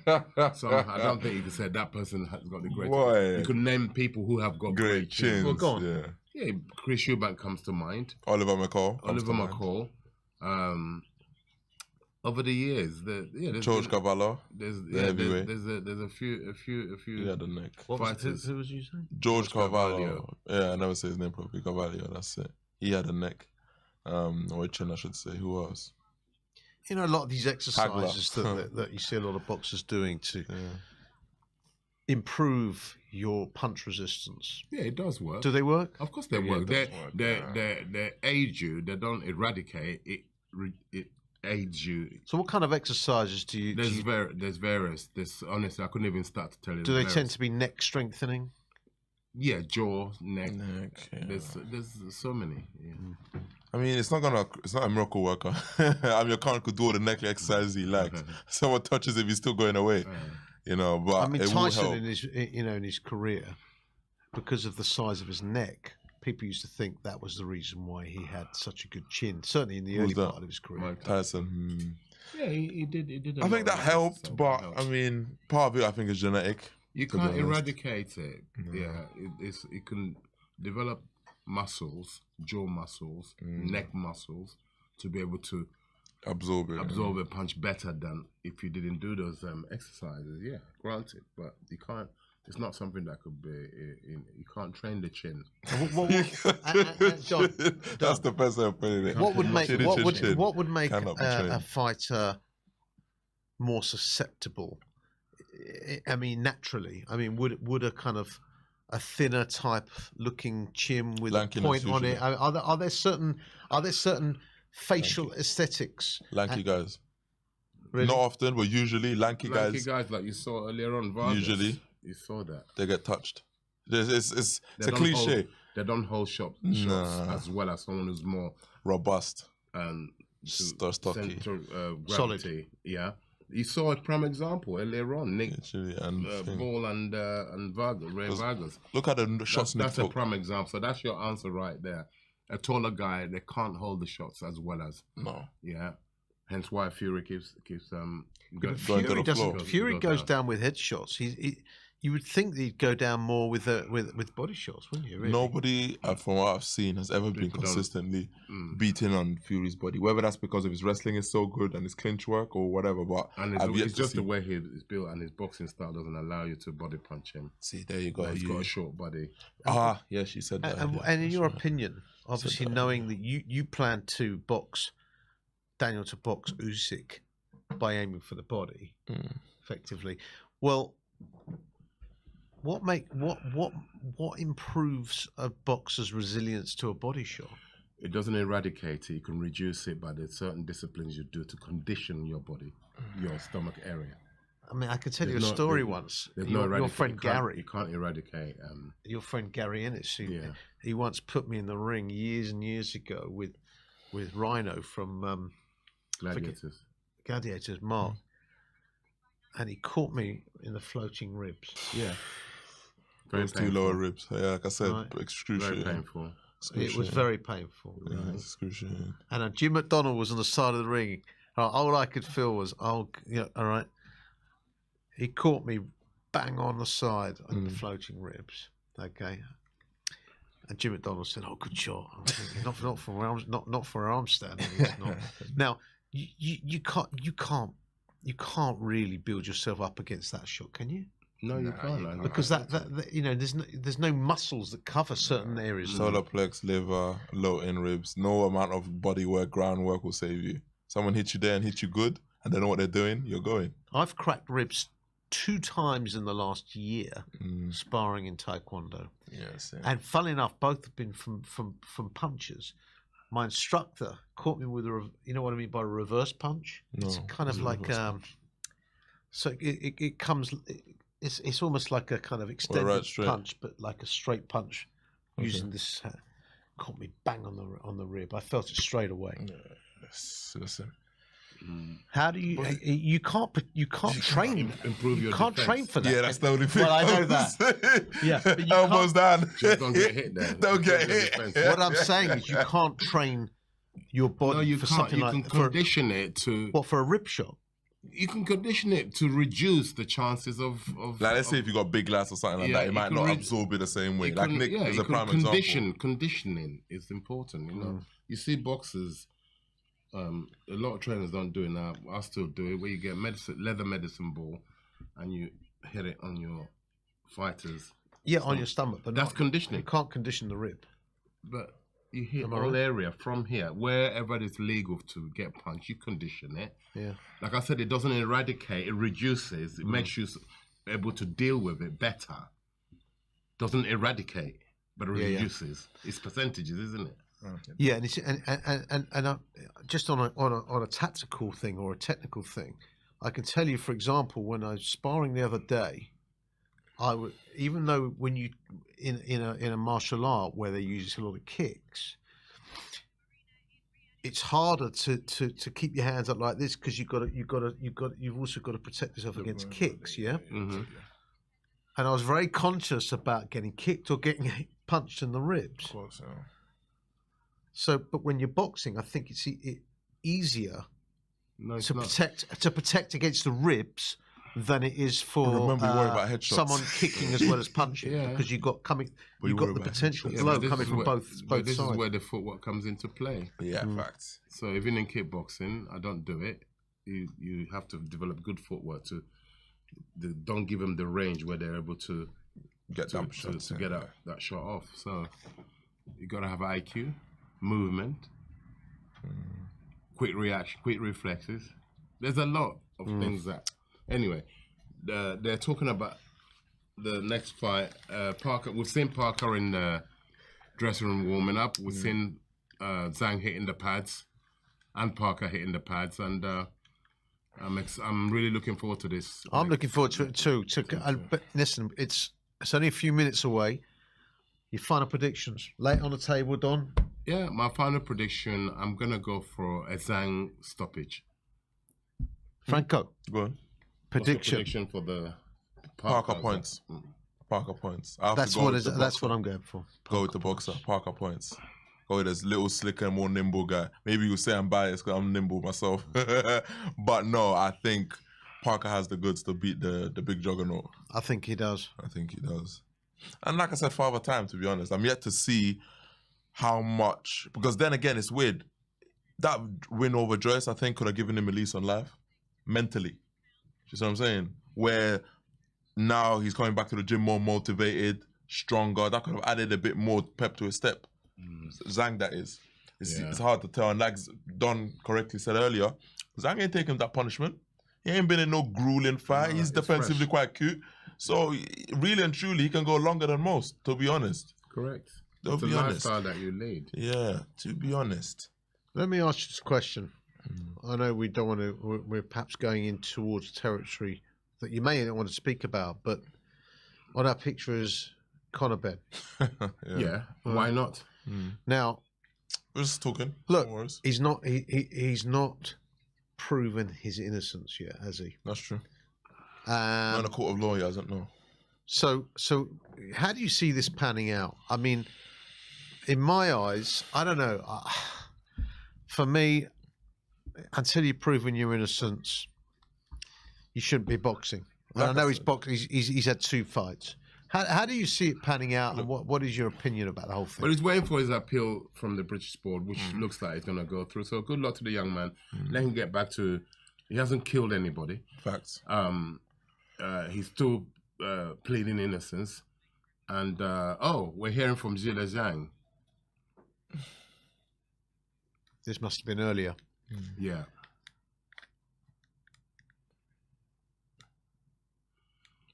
don't think you can say that person has got the greatest. Why? You could name people who have got great chins. Well, go on. Yeah, Chris Eubank comes to mind. Oliver McCall. Over the years, George Cavallo. There's heavyweight. there's a few. He had the neck. Fighters. Who was you saying? George Cavallo. Yeah, I never say his name properly. Cavallo. That's it. He had a neck. Or a chin, I should say. Who else? You know, a lot of these exercises that you see a lot of boxers doing to improve your punch resistance. Yeah, it does work. Do they work? Of course they work. They aid you. They don't eradicate it. It aids you. So what kind of exercises do you? There's various. There's honestly, I couldn't even start to tell you. Do they tend to be neck strengthening? Yeah, jaw, neck. Yeah. There's so many. Yeah. I mean, it's not a miracle worker. I mean, your current could do all the neck exercises he likes. Someone touches him, he's still going away. You know, but I mean, it will Tyson help. in his career, because of the size of his neck, people used to think that was the reason why he had such a good chin. Certainly in the early part of his career. Tyson. Yeah, he did. I think that helped, but I mean, part of it I think is genetic. You can't eradicate it. Yeah, it can develop muscles, jaw muscles, neck muscles, to be able to absorb a punch better than if you didn't do those exercises. Yeah, granted, but you can't. It's not something that could be. You can't train the chin. John, that's the best way of putting it. What would make a fighter more susceptible? I mean, naturally. I mean, would a kind of a thinner type looking chin with a point on it? Are there certain facial aesthetics? Lanky guys. Really? Not often, but usually lanky guys. Lanky guys like you saw earlier on. Vargas, usually, you saw that they get touched. It's a cliche. They don't hold shots as well as someone who's more robust and stocky, solid. Yeah. You saw a prime example earlier on, Nick and Ball and Vargas, Ray Vargas. Look at the shots. That's a prime example. So that's your answer right there. A taller guy, they can't hold the shots as well as yeah. Hence why Fury keeps Fury doesn't. Fury goes down with headshots. You would think that he'd go down more with body shots, wouldn't you? Really? Nobody, from what I've seen, has ever been consistently beaten on Fury's body. Whether that's because of his wrestling is so good and his clinch work or whatever, but it's just the way he's built and his boxing style doesn't allow you to body punch him. See, there you go. He's got a short body. Yeah, she said that. And in your opinion, obviously knowing that you plan to box Daniel to box Usyk by aiming for the body, effectively. Well, what improves a boxer's resilience to a body shot? It doesn't eradicate it. You can reduce it by the certain disciplines you do to condition your body, your stomach area. I mean, I could tell you a story once. Your friend Gary. You can't eradicate. Your friend Gary Ennis. He once put me in the ring years and years ago with Rhino from Gladiators, Mark. And he caught me in the floating ribs. Yeah. Those two lower ribs. Yeah, like I said, excruciating. Very painful. It was very painful. Yeah, excruciating. And Jim McDonnell was on the side of the ring. All I could feel was, all right. He caught me bang on the side of the floating ribs. Okay. And Jim McDonnell said, "Oh, good shot." I'm thinking, not for where I'm standing. It's not. Now, you can't really build yourself up against that shot, can you? No, you can't. Because there's no muscles that cover certain areas. Solar plex, liver, low end ribs. No amount of body work, groundwork will save you. Someone hits you there and hits you good, and they know what they're doing. You're going. I've cracked ribs 2 times in the last year sparring in Taekwondo. Yes. Yeah. And funnily enough, both have been from punches. My instructor caught me with you know what I mean by a reverse punch? No, it's kind of like so it comes. It's almost like a kind of extended punch, but like a straight punch using this. Caught me bang on the rib. I felt it straight away. Yes, listen. How do you can't train improve your can't defense. Train for that. Yeah, that's the only thing. Well, I know that. Yeah, but you elbows down. Just don't get hit there. Don't get hit. What I'm saying is you can't train your body for something like. You can condition it to. What, for a rib shot? You can condition it to reduce the chances of like, let's say if you got big glass or something like that, it might not absorb it the same way. Like Nick is a prime example. Conditioning is important. You know, you see boxers. A lot of trainers don't do it now. I still do it. Where you get leather medicine ball, and you hit it on your fighters. Yeah, on your stomach, but that's conditioning. You can't condition the rib. But you hit all area from here, wherever it's legal to get punched. You condition it. Yeah. Like I said, it doesn't eradicate. It reduces. It makes you able to deal with it better. Doesn't eradicate, but it reduces. It's percentages, isn't it? Yeah, and it's, just on a tactical thing or a technical thing, I can tell you, for example, when I was sparring the other day, I would, even though when you in a martial art where they use a lot of kicks, it's harder to keep your hands up like this because you've also got to protect yourself against kicks. Yeah. Mm-hmm. And I was very conscious about getting kicked or getting punched in the ribs. Of course, yeah. So, but when you're boxing, I think it's easier to protect against the ribs than it is for Remember, you worry about headshots. someone kicking as well as punching, because you've got the potential flow coming from both sides. This is where the footwork comes into play. Yeah, facts. So even in kickboxing, I don't do it. You have to develop good footwork to don't give them the range where they're able to get that shot off. So you got to have IQ, movement, quick reaction, quick reflexes. There's a lot of things that. Anyway, they're talking about the next fight. Parker, we've seen Parker in the dressing room warming up. We've seen Zhang hitting the pads, and Parker hitting the pads, and I'm really looking forward to this. I'm looking forward to it too. But listen, it's only a few minutes away. Your final predictions, late on the table, Don. Yeah, my final prediction. I'm gonna go for a Zhang stoppage. Franco, go on. Prediction for the Parker points. Parker points. That's what I'm going for. Go with the boxer. Parker points. Go with this little slicker, more nimble guy. Maybe you'll say I'm biased because I'm nimble myself, but no, I think Parker has the goods to beat the big juggernaut. I think he does. And like I said, Father Time, to be honest, I'm yet to see how much, because then again, it's weird. That win over Joyce, I think, could have given him a lease on life mentally. You see what I'm saying? Where now he's coming back to the gym more motivated, stronger. That could have added a bit more pep to his step. Zhang, that is. It's hard to tell. And like Don correctly said earlier, Zhang ain't taking that punishment. He ain't been in no grueling fight. He's defensively quite cute. So really and truly, he can go longer than most, to be honest. Correct. To That's be the honest. lifestyle that you lead. Yeah, to be honest. Let me ask you this question. I know we don't want to. We're perhaps going in towards territory that you may not want to speak about, but on our picture is Conor Ben. Yeah, why not? Now, we're just talking. Look, he's not. He's not proven his innocence yet, has he? That's true. In a court of law, he hasn't. No. So how do you see this panning out? I mean, in my eyes, I don't know. For me, until you've proven your innocence, you shouldn't be boxing. And I know he's boxing. He's had 2 fights. How do you see it panning out, and what is your opinion about the whole thing? But he's waiting for his appeal from the British board, which looks like it's going to go through. So good luck to the young man. Let him get back to. He hasn't killed anybody. Facts. He's still pleading innocence, and we're hearing from Zhilei Zhang. This must have been earlier. Yeah.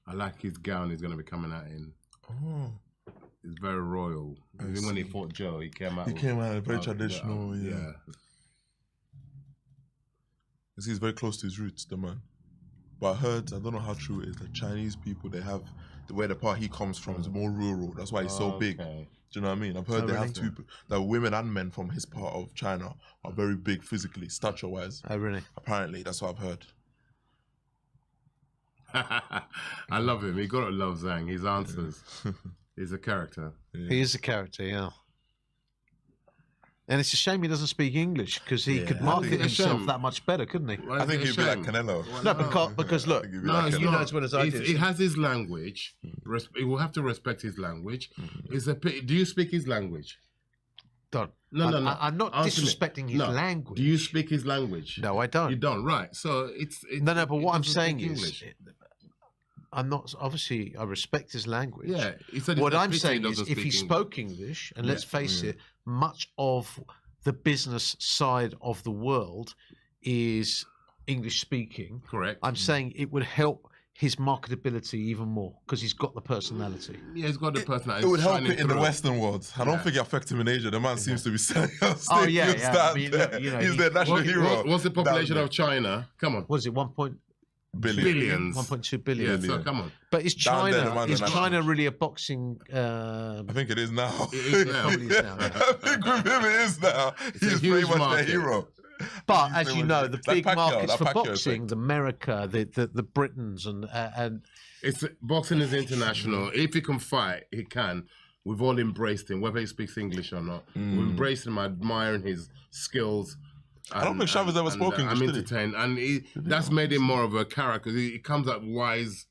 I like his gown he's going to be coming out in. Oh. It's very royal. Even when he fought Joe, he came out. He came out very traditional, yeah. He's very close to his roots, the man. But I heard, I don't know how true it is, the Chinese people, they have, where the part he comes from is more rural. That's why he's so big. Do you know what I mean? I've heard have that women and men from his part of China are very big physically, stature-wise. Oh, really? Apparently, that's what I've heard. I love him. You gotta love Zhang. His answers. He's a character. He is a character, yeah. And it's a shame he doesn't speak English, because he could market himself that much better, couldn't he? I think he'd be like Canelo. No, because look, you know as well as I do. He has his language. He will have to respect his language. Do you speak his language? Don't. No. I'm not disrespecting his language. Do you speak his language? No, I don't. You don't, right? So it's no. But what I'm saying is, I'm not. Obviously, I respect his language. Yeah. What I'm saying is, if he spoke English, and let's face it, much of the business side of the world is English speaking. Correct. I'm saying it would help his marketability even more because he's got the personality. Yeah, he's got the personality. It would help shining it in the through. Western world. I don't think it affects him in Asia. The man seems to be selling out Oh, stadiums yeah. down I mean, there. look, you know, he's their national hero. What's the population down of China? Come on. What is it? 1.2 Billions. 1.2 billion. Yeah, so come on. But is Down there, the China man's is a China really a boxing? I think it is now. It is now. Probably is now. Yeah. I think with him it is now. It's a He's huge pretty much market. their hero. But as you know, the Like big Pacquiao, markets like for Pacquiao boxing, the America, the Britons, and It's boxing is international. If he can fight, he can. We've all embraced him, whether he speaks English or not. We've embraced him, admiring his skills. I don't think Chavez ever spoke English, I'm did he? entertained, and that's made him more of a character. He comes up with wise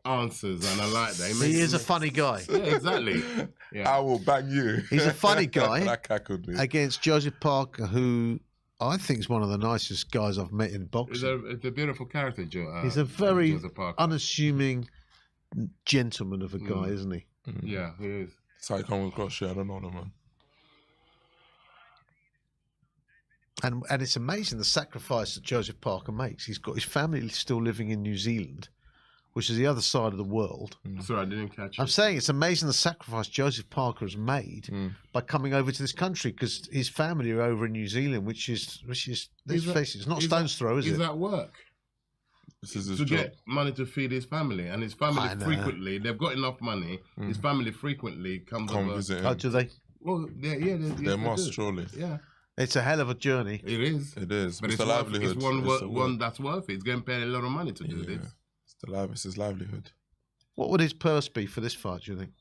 answers, and I like that. he is a funny guy. Yeah, exactly. Yeah. I will bang you. He's a funny guy That cackled me. against Joseph Parker, who I think is one of the nicest guys I've met in He's boxing. a beautiful character, Joe. He's a very Joseph Parker. unassuming gentleman of a guy, isn't he? Yeah, he is. That's how you come across. Yeah, I don't know them, man. And it's amazing the sacrifice that Joseph Parker makes. He's got his family still living in New Zealand, which is the other side of the world. Sorry, I didn't catch I'm it. saying it's amazing the sacrifice Joseph Parker has made by coming over to this country because his family are over in New Zealand, which is let's face it, it's not He's stone's throw, is He's it? at work This is his to job. get money to feed his family, and his family I know. frequently, they've got enough money. His family frequently comes Come over. visit him. Oh, do they? Well, They must, do. surely. Yeah, It's a hell of a journey. it is. It is. But It's it's the worth, livelihood. it's one, It's the one work. that's worth it. It's getting paid a lot of money to do Yeah. this. It's his livelihood. What would his purse be for this fight, do you think?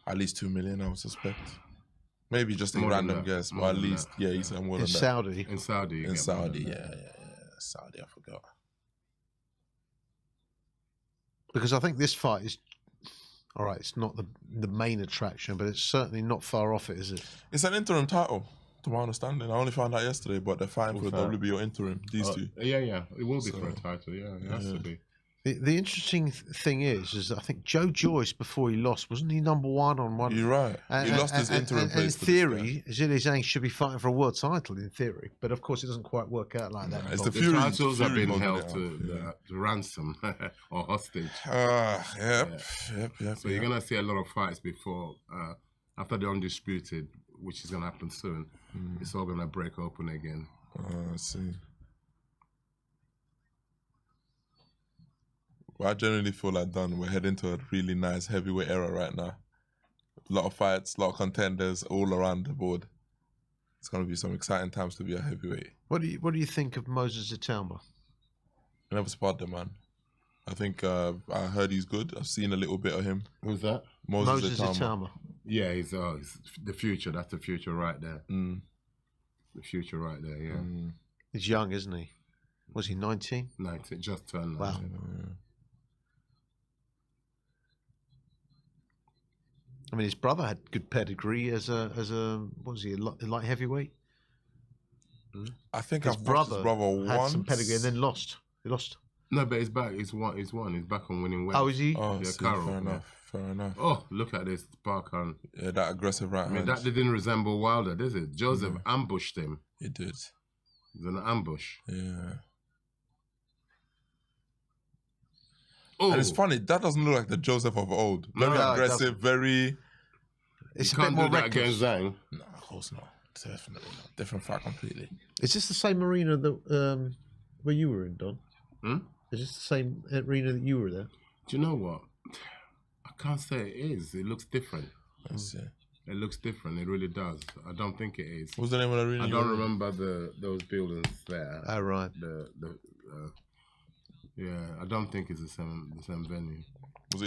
At least 2 million, I would suspect. Maybe just a More than random that. guess, More but at than least, that. yeah, he's more In than that. Saudi. In Saudi. you In get more than Saudi, that. yeah. Saudi, I forgot. Because I think this fight is, all right, it's not the main attraction, but it's certainly not far off it, is it? It's an interim title, to my understanding. I only found out yesterday, but they're fighting for Okay. WBO interim, these two. Yeah. It will be So, for a title. Yeah, it has to be. The interesting thing is that I think Joe Joyce, before he lost, wasn't he number one on one? You're right. He lost his interim and place in to this theory, Zhilei Zhang should be fighting for a world title, in theory. But of course, it doesn't quite work out like that. It's The the Fury. titles have Fury been holding held it to, up, to ransom or hostage. Yep. So you're gonna see a lot of fights before, after the undisputed, which is gonna happen soon. It's all gonna break open again. I see. Well, I generally feel like we're heading to a really nice heavyweight era right now. A lot of fights, a lot of contenders all around the board. It's going to be some exciting times to be a heavyweight. What do you think of Moses Zitama? I never spotted the man. I think I heard he's good. I've seen a little bit of him. Who's that? Moses Zitama. Yeah, he's the future. That's the future right there. The future right there. Yeah. He's young, isn't he? Was he 19? 19, just turned. Wow. 19. I mean, his brother had good pedigree as a what was he, a light heavyweight? I think his I've watched brother, his brother had once. some pedigree and then lost. He lost. No, but he's back. He's won. He's back on winning ways. Oh, is he? Oh, Yeah, see, Carroll, fair yeah. enough. Fair enough. Oh, look at this Parker. Yeah, that aggressive right I mean, hand. that didn't resemble Wilder, does it? Joseph ambushed him. He did. It was an ambush. Yeah. Oh, And it's funny, that doesn't look like the Joseph of old. Very No, it aggressive, very... It's you a bit can't more do that reckless. against Zhang. No, of course not. Definitely not. Different fight completely. Is this the same arena that where you were in, Don? Hmm? Is this the same arena that you were there? Do you know what? I can't say it is. It looks different. Let's see. It looks different. It really does. I don't think it is. What's the name of the arena? I you don't were in? remember those buildings there. Oh, right. Yeah, I don't think it's the same venue.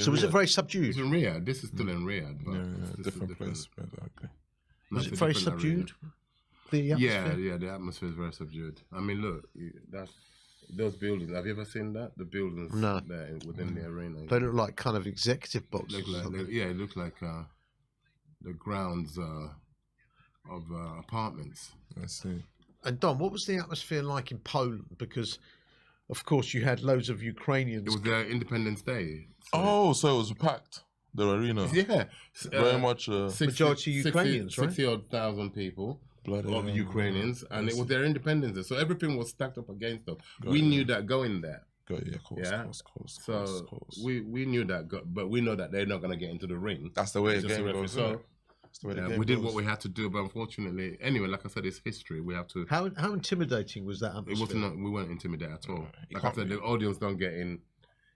So was it very subdued? It's in Riyadh. This is still in Riyadh, but Yeah, this is different place. Okay. Was That's it a very different subdued? The Yeah, atmosphere? yeah, the atmosphere is very subdued. I mean, look, that's those buildings. Have you ever seen that? The buildings No. there within the arena. They look like kind of executive boxes. Look like, it looked like the grounds of apartments. I see. And Don, what was the atmosphere like in Poland? Because, of course, you had loads of Ukrainians. It was their Independence Day. Oh, so it was packed, the arena. Yeah, Very much... Majority Ukrainians, right? 60,000 people. Bloody Of hell. Ukrainians, and it was their Independence Day, so everything was stacked up against them. Got We it. knew that going there. Yeah, of course, Yeah. of course. So we knew that, but we know that they're not going to get into the ring. That's the way It's the just a game referee. goes. So That's the way the game we did goes. what we had to do, but unfortunately, anyway, like I said, it's history. We have to. How intimidating was that It atmosphere? wasn't. We weren't intimidated at all. Like I can't said, the audience don't get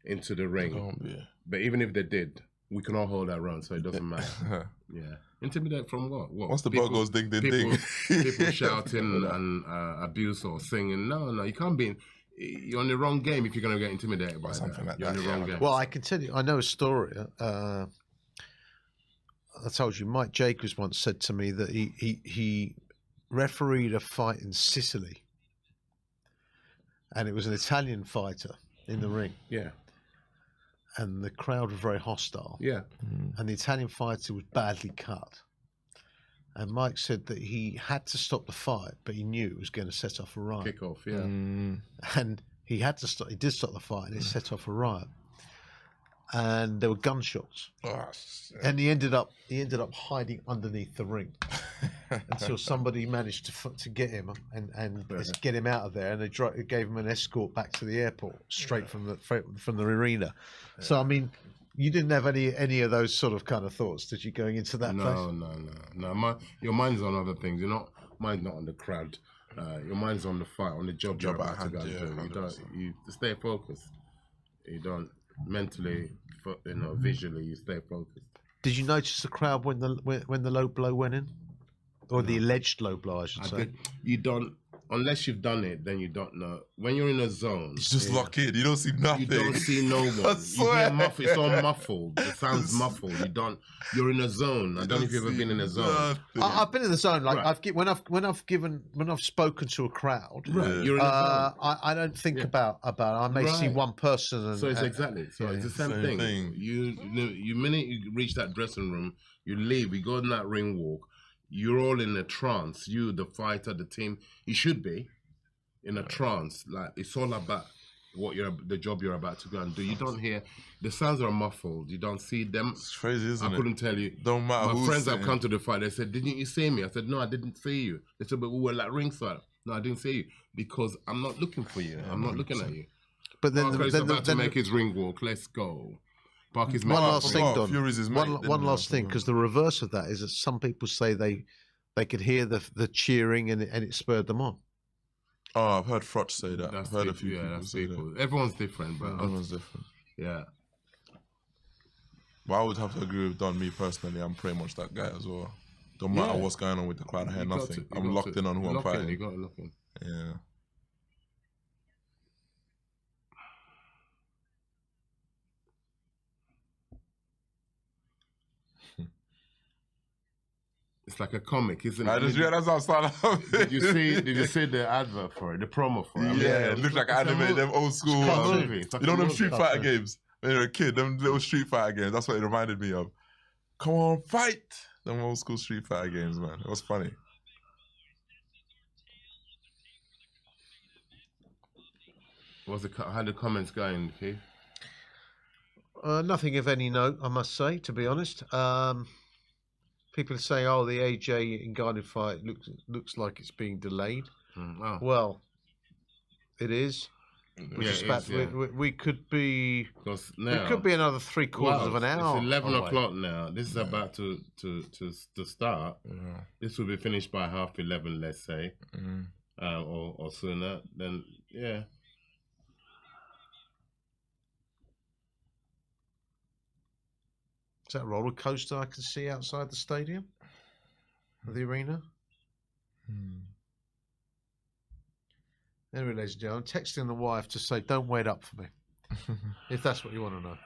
into the ring. Don't be. But even if they did, we can all hold our own, so it doesn't matter. Yeah. Intimidate from what? What? Once the ball goes ding, ding, ding. People shouting and abuse or singing. No, you can't be. You're on the wrong game if you're going to get intimidated by something that. like You're on that, the wrong yeah. game. Well, I can tell you, I know a story. I told you, Mike Jacobs once said to me that he refereed a fight in Sicily, and it was an Italian fighter in the ring. Yeah. And the crowd were very hostile. Yeah. And the Italian fighter was badly cut. And Mike said that he had to stop the fight, but he knew it was going to set off a riot. Kick off, yeah. And he had to stop. He did stop the fight, and it set off a riot. And there were gunshots. And he ended up hiding underneath the ring until somebody managed to get him and get him out of there. And they gave him an escort back to the airport straight from the arena. So I mean, you didn't have any of those sort of kind of thoughts, did you, going into that place? No. Your mind's on other things. Mine's not on the crowd. Your mind's on the fight, on the job you're about to go do. You stay focused. You don't mentally, visually, you stay focused. Did you notice the crowd when the low blow went in, or the alleged low blow, I should say? You don't, unless you've done it, then you don't know. When you're in a zone, It's just lock in. You don't see nothing. You don't see no one. You hear muffled. It's all muffled. It sounds muffled. You're in a zone. I don't know if you've ever been in a zone. I've been in the zone. Like Right. when I've spoken to a crowd. Right. You're in a zone. I don't think about. I may see Right. one person. And, So it's exactly. So it's the same thing. You minute you reach that dressing room, you leave. You go in that ring walk. You're all in a trance. You, the fighter, the team. You should be in a trance. Like it's all about the job you're about to go and do. You don't hear the sounds are muffled. You don't see them. It's crazy, isn't it? I couldn't tell you. Don't matter My who's friends have saying. come to the fight. They said, "Didn't you see me?" I said, "No, I didn't see you." They said, "But we were like ringside." No, I didn't see you because I'm not looking for you. I'm not looking at you. But then, Parker's about to make his ring walk. Let's go. Parker's one last thing, Don. Fury's his mate, didn't One he? last thing, because the reverse of that is that some people say they could hear the cheering and it spurred them on. Oh, I've heard Frotch say that. I've heard a few people that's say people. that. Everyone's different, but Everyone's different. Yeah. But I would have to agree with Don. Me personally, I'm pretty much that guy as well. Don't matter Yeah. what's going on with the crowd, I hear You got nothing. to- you I'm got locked to- in on who I'm lock in, fighting. You got to look in. Yeah. It's like a comic, isn't it? I just realized I was starting Did you see the advert for it, the promo for it? Yeah, it looked like It's a anime, movie. them old school. It's a movie. It's like You know a them movie. Street Fighter games? When you're a kid, them little Street Fighter games, that's what it reminded me of. Come on, fight! Them old school Street Fighter games, man. It was funny. How the comments going, Keith? Nothing of any note, I must say, to be honest. People say, "Oh, the AJ Ngannou fight looks like it's being delayed." Oh. Well, it is. Which Yeah, is it about, is, yeah. we could be. Now, It could be another 3/4 of an hour. It's 11 away. o'clock now. This is about to start. This will be finished by 11:30, let's say, or sooner. Then yeah. Is that a roller coaster I can see outside the stadium? Of the arena? Anyway, ladies and gentlemen, I'm texting the wife to say, don't wait up for me. If that's what you want to know.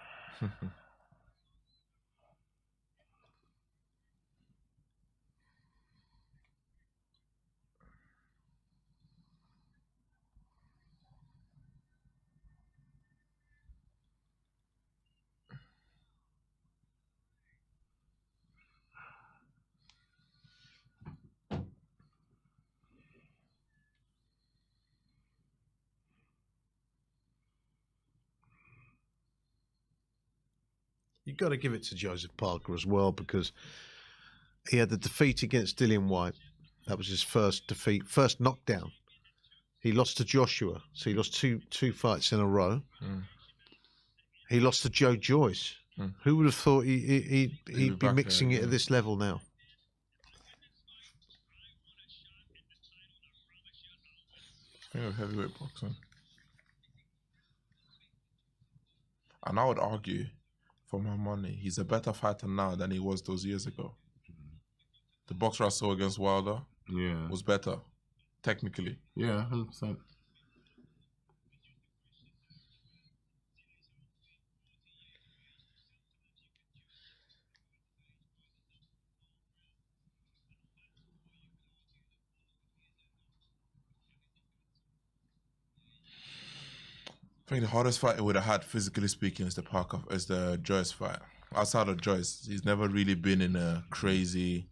You've got to give it to Joseph Parker as well, because he had the defeat against Dillian White. That was his first defeat, first knockdown He lost to Joshua, so he lost two fights in a row. He lost to Joe Joyce. Who would have thought he'd be back mixing there, it at this level now? I think of heavyweight boxing. And I would argue, for my money, he's a better fighter now than he was those years ago. The boxer I saw against Wilder was better, technically. Yeah, 100%. I think the hardest fight he would have had, physically speaking, is the Joyce fight. Outside of Joyce, he's never really been in a crazy,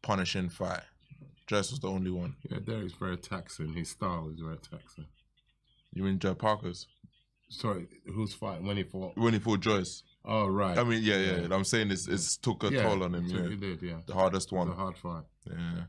punishing fight. Joyce was the only one. Yeah, Derek's very taxing. His style is very taxing. You mean Joe Parker's? Sorry, whose fight? When he fought? When he fought Joyce. Oh, right. I mean, yeah. I'm saying it's took a toll on him. It did, yeah. The hardest one. The hard fight. Yeah.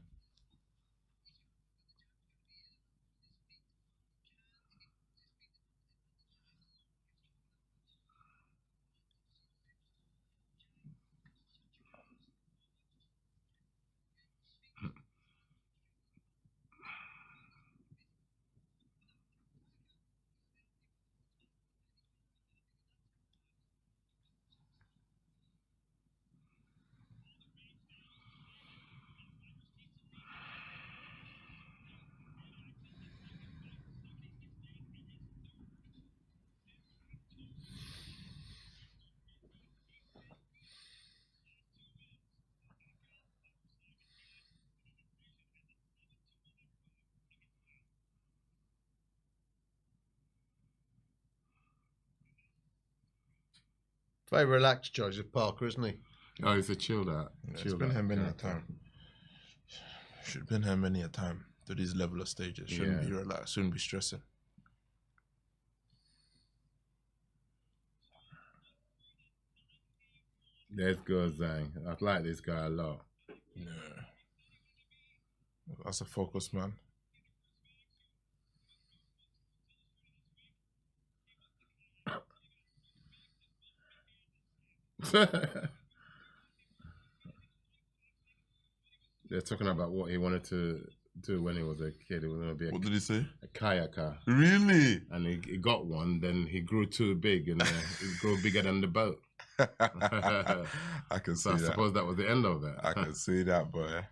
Very relaxed, Joseph Parker, isn't he? Oh, he's a chilled out. Yeah, it's been here many a time. Should have been here many a time to these level of stages. Shouldn't be relaxed. Shouldn't be stressing. Let's go, Zhang. I like this guy a lot. Yeah. That's a focus, man. They're talking about what he wanted to do when he was a kid. He was going to be What did he say? a kayaker. Really? And he got one, then he grew too big and he grew bigger than the boat. I can see So I that. suppose that was the end of that. I can see that, boy.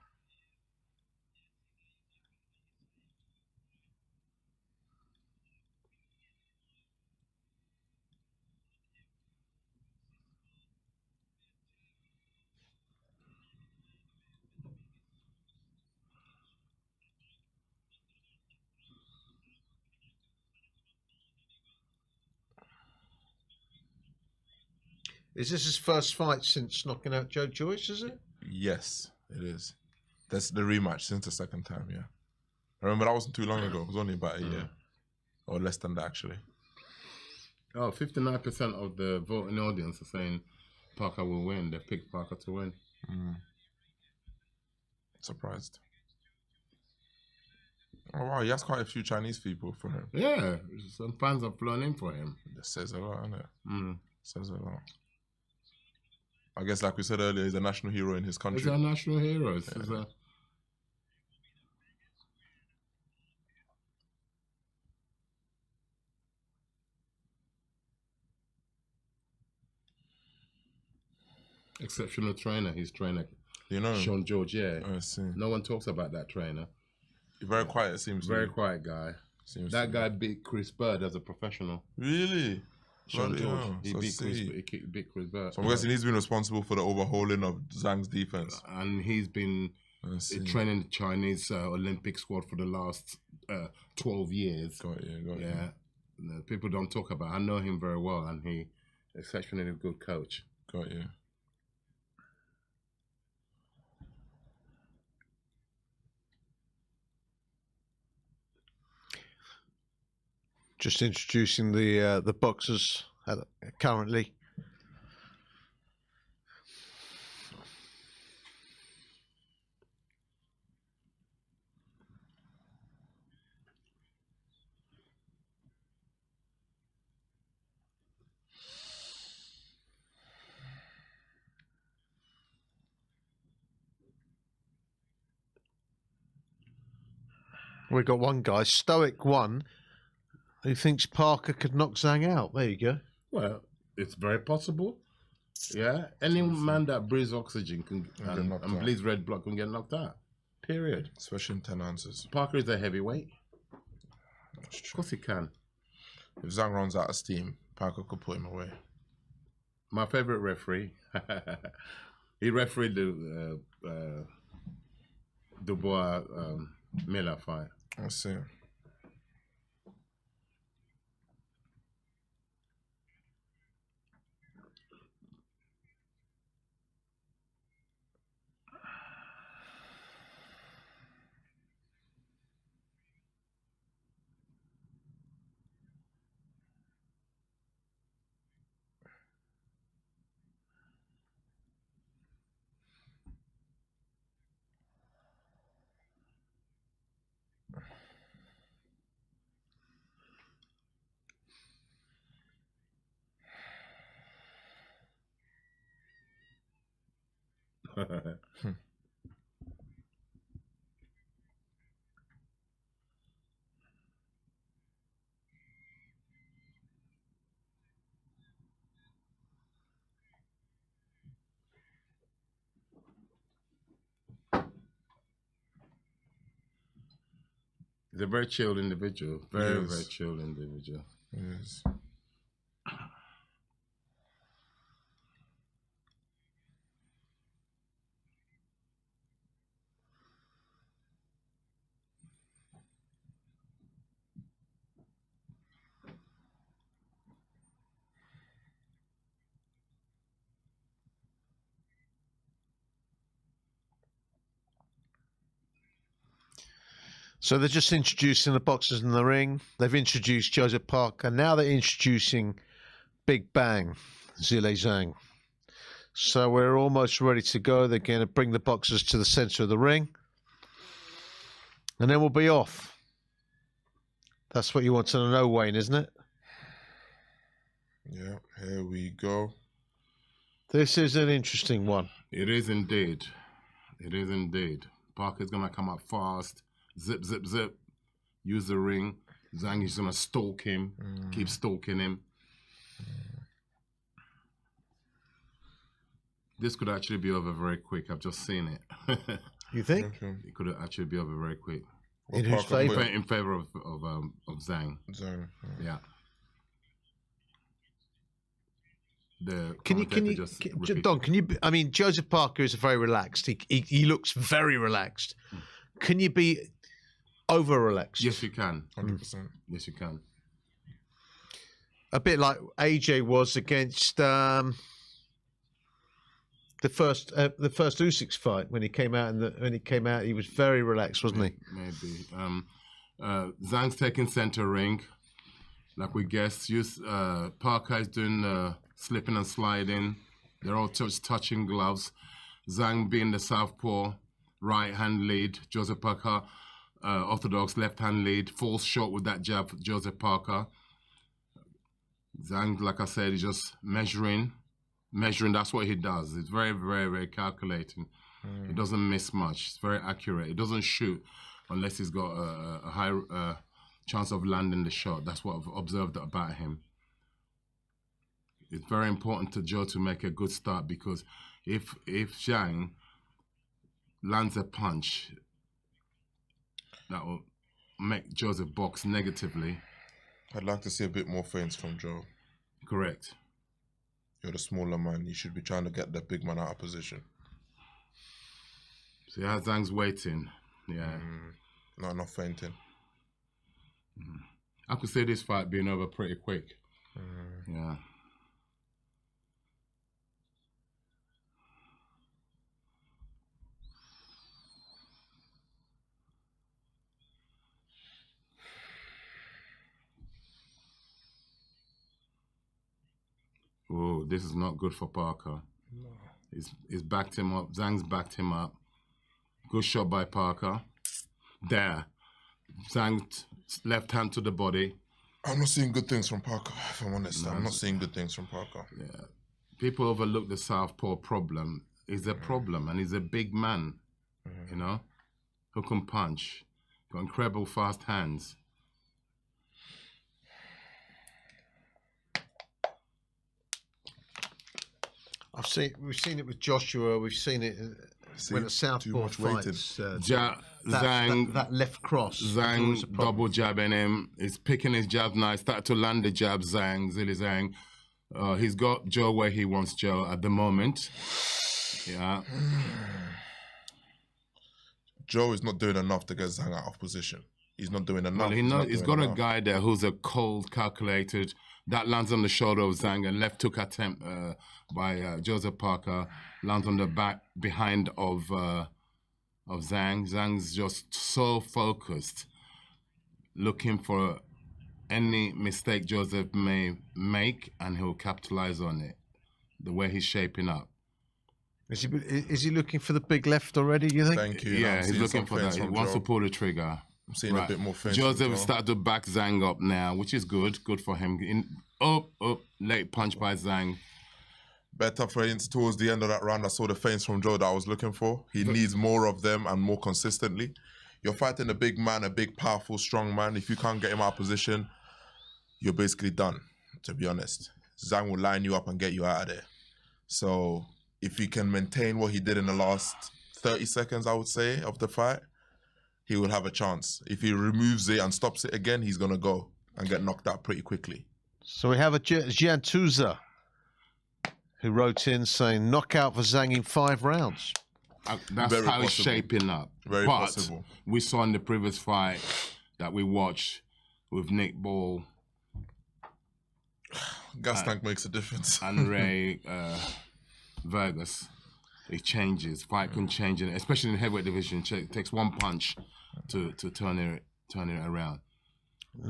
Is this his first fight since knocking out Joe Joyce, is it? Yes, it is. That's the rematch since the second time, yeah. I remember that wasn't too long ago. It was only about a year. Or less than that, actually. Oh, 59% of the voting audience are saying Parker will win. They picked Parker to win. Surprised. Oh, wow. He has quite a few Chinese people for him. Yeah, some fans have flown in for him. That says a lot, doesn't it? Says a lot. I guess, like we said earlier, he's a national hero in his country. He's a national hero. Exceptional trainer. His trainer, you know, Sean George. Yeah, I see. No one talks about that trainer. Very quiet, it seems. Very quiet guy. That guy beat Chris Bird as a professional. Really? Sean Bloody George. hell. He So beat Chris Bird. So I'm guessing he's been responsible for the overhauling of Zhang's defense. And he's been training the Chinese Olympic squad for the last 12 years. Got you. People don't talk about it. I know him very well, and he's exceptionally good coach. Got you. Just introducing the boxers currently. We've got one guy, Stoic One, who thinks Parker could knock Zhang out. There you go. Well, it's very possible. Yeah, any man that breathes oxygen and bleeds red blood can get knocked out. Period. Especially in 10 ounces. Parker is a heavyweight. Of course he can. If Zhang runs out of steam, Parker could put him away. My favorite referee, he refereed the Dubois Miller fight. I see. He's a very chilled individual. Very chilled individual. Yes. So they're just introducing the boxers in the ring. They've introduced Joseph Parker. Now they're introducing Big Bang, Zhilei Zhang. So we're almost ready to go. They're going to bring the boxers to the center of the ring. And then we'll be off. That's what you want to know, Wayne, isn't it? Yeah, here we go. This is an interesting one. It is indeed. It is indeed. Parker's going to come up fast. Zip, zip, zip. Use the ring. Zhang is going to stalk him. Keep stalking him. This could actually be over very quick. I've just seen it. You think? It could actually be over very quick. In whose favor? In favor of Zhang. Zhang. Yeah. Don, can you, I mean, Joseph Parker is very relaxed. He looks very relaxed. Can you be over relaxed? Yes, you can. 100%. Yes, you can. A bit like AJ was against the first Usyk's fight when he came out. He was very relaxed, wasn't he? Maybe. Zhang's taking center ring, like we guessed. Parker is doing slipping and sliding. They're all touching gloves. Zhang being the southpaw, right hand lead. Joseph Parker, orthodox left hand lead. Falls short with that jab. Joseph Parker. Zhang, like I said, is just measuring. That's what he does. It's very, very, very calculating. He doesn't miss much. It's very accurate. He doesn't shoot unless he's got a high chance of landing the shot. That's what I've observed about him. It's very important to Joe to make a good start, because if Zhang lands a punch, that will make Joseph box negatively. I'd like to see a bit more feints from Joe. Correct. You're the smaller man. You should be trying to get the big man out of position. See how Zhang's waiting. Yeah. Not enough feinting. I could see this fight being over pretty quick. Yeah. Oh, this is not good for Parker. No. He's backed him up. Zhang's backed him up. Good shot by Parker. There. Zhang left hand to the body. I'm not seeing good things from Parker, if I'm honest. I'm not seeing good things from Parker. Yeah. People overlook the southpaw problem. He's a problem, and he's a big man, you know, who can punch. Got incredible fast hands. We've seen it with Joshua. We've seen it when at Southpaw fights. Zhang, that left cross. Zhang double jabbing him. He's picking his jab nice. Started to land the jab. Zhilei Zhang. He's got Joe where he wants Joe at the moment. Yeah. Joe is not doing enough to get Zhang out of position. He's not doing enough. Well, he's got a guy there who's a cold, calculated. That lands on the shoulder of Zhang, and left hook attempt by Joseph Parker lands on the back behind of Zhang. Zhang's just so focused, looking for any mistake Joseph may make, and he'll capitalize on it. The way he's shaping up. Is he looking for the big left already, you think? Thank you. Yeah, he's looking for that. He wants to pull the trigger. I'm seeing a bit more fence. Joseph started to back Zhang up now, which is good. Good for him. Late punch by Zhang. Better feints towards the end of that round. I saw the feints from Joe that I was looking for. He needs more of them and more consistently. You're fighting a big man, a big, powerful, strong man. If you can't get him out of position, you're basically done, to be honest. Zhang will line you up and get you out of there. So if he can maintain what he did in the last 30 seconds, I would say, of the fight, he will have a chance. If he removes it and stops it again, he's going to go and get knocked out pretty quickly. So we have a Jiantuza who wrote in saying, knockout for Zhang in 5 rounds. That's Very how it's possible. shaping up. Very but possible. We saw in the previous fight that we watched with Nick Ball. Gas tank makes a difference. And Ray Vegas. It changes. Fight can change, especially in the heavyweight division. It takes one punch to turn it around.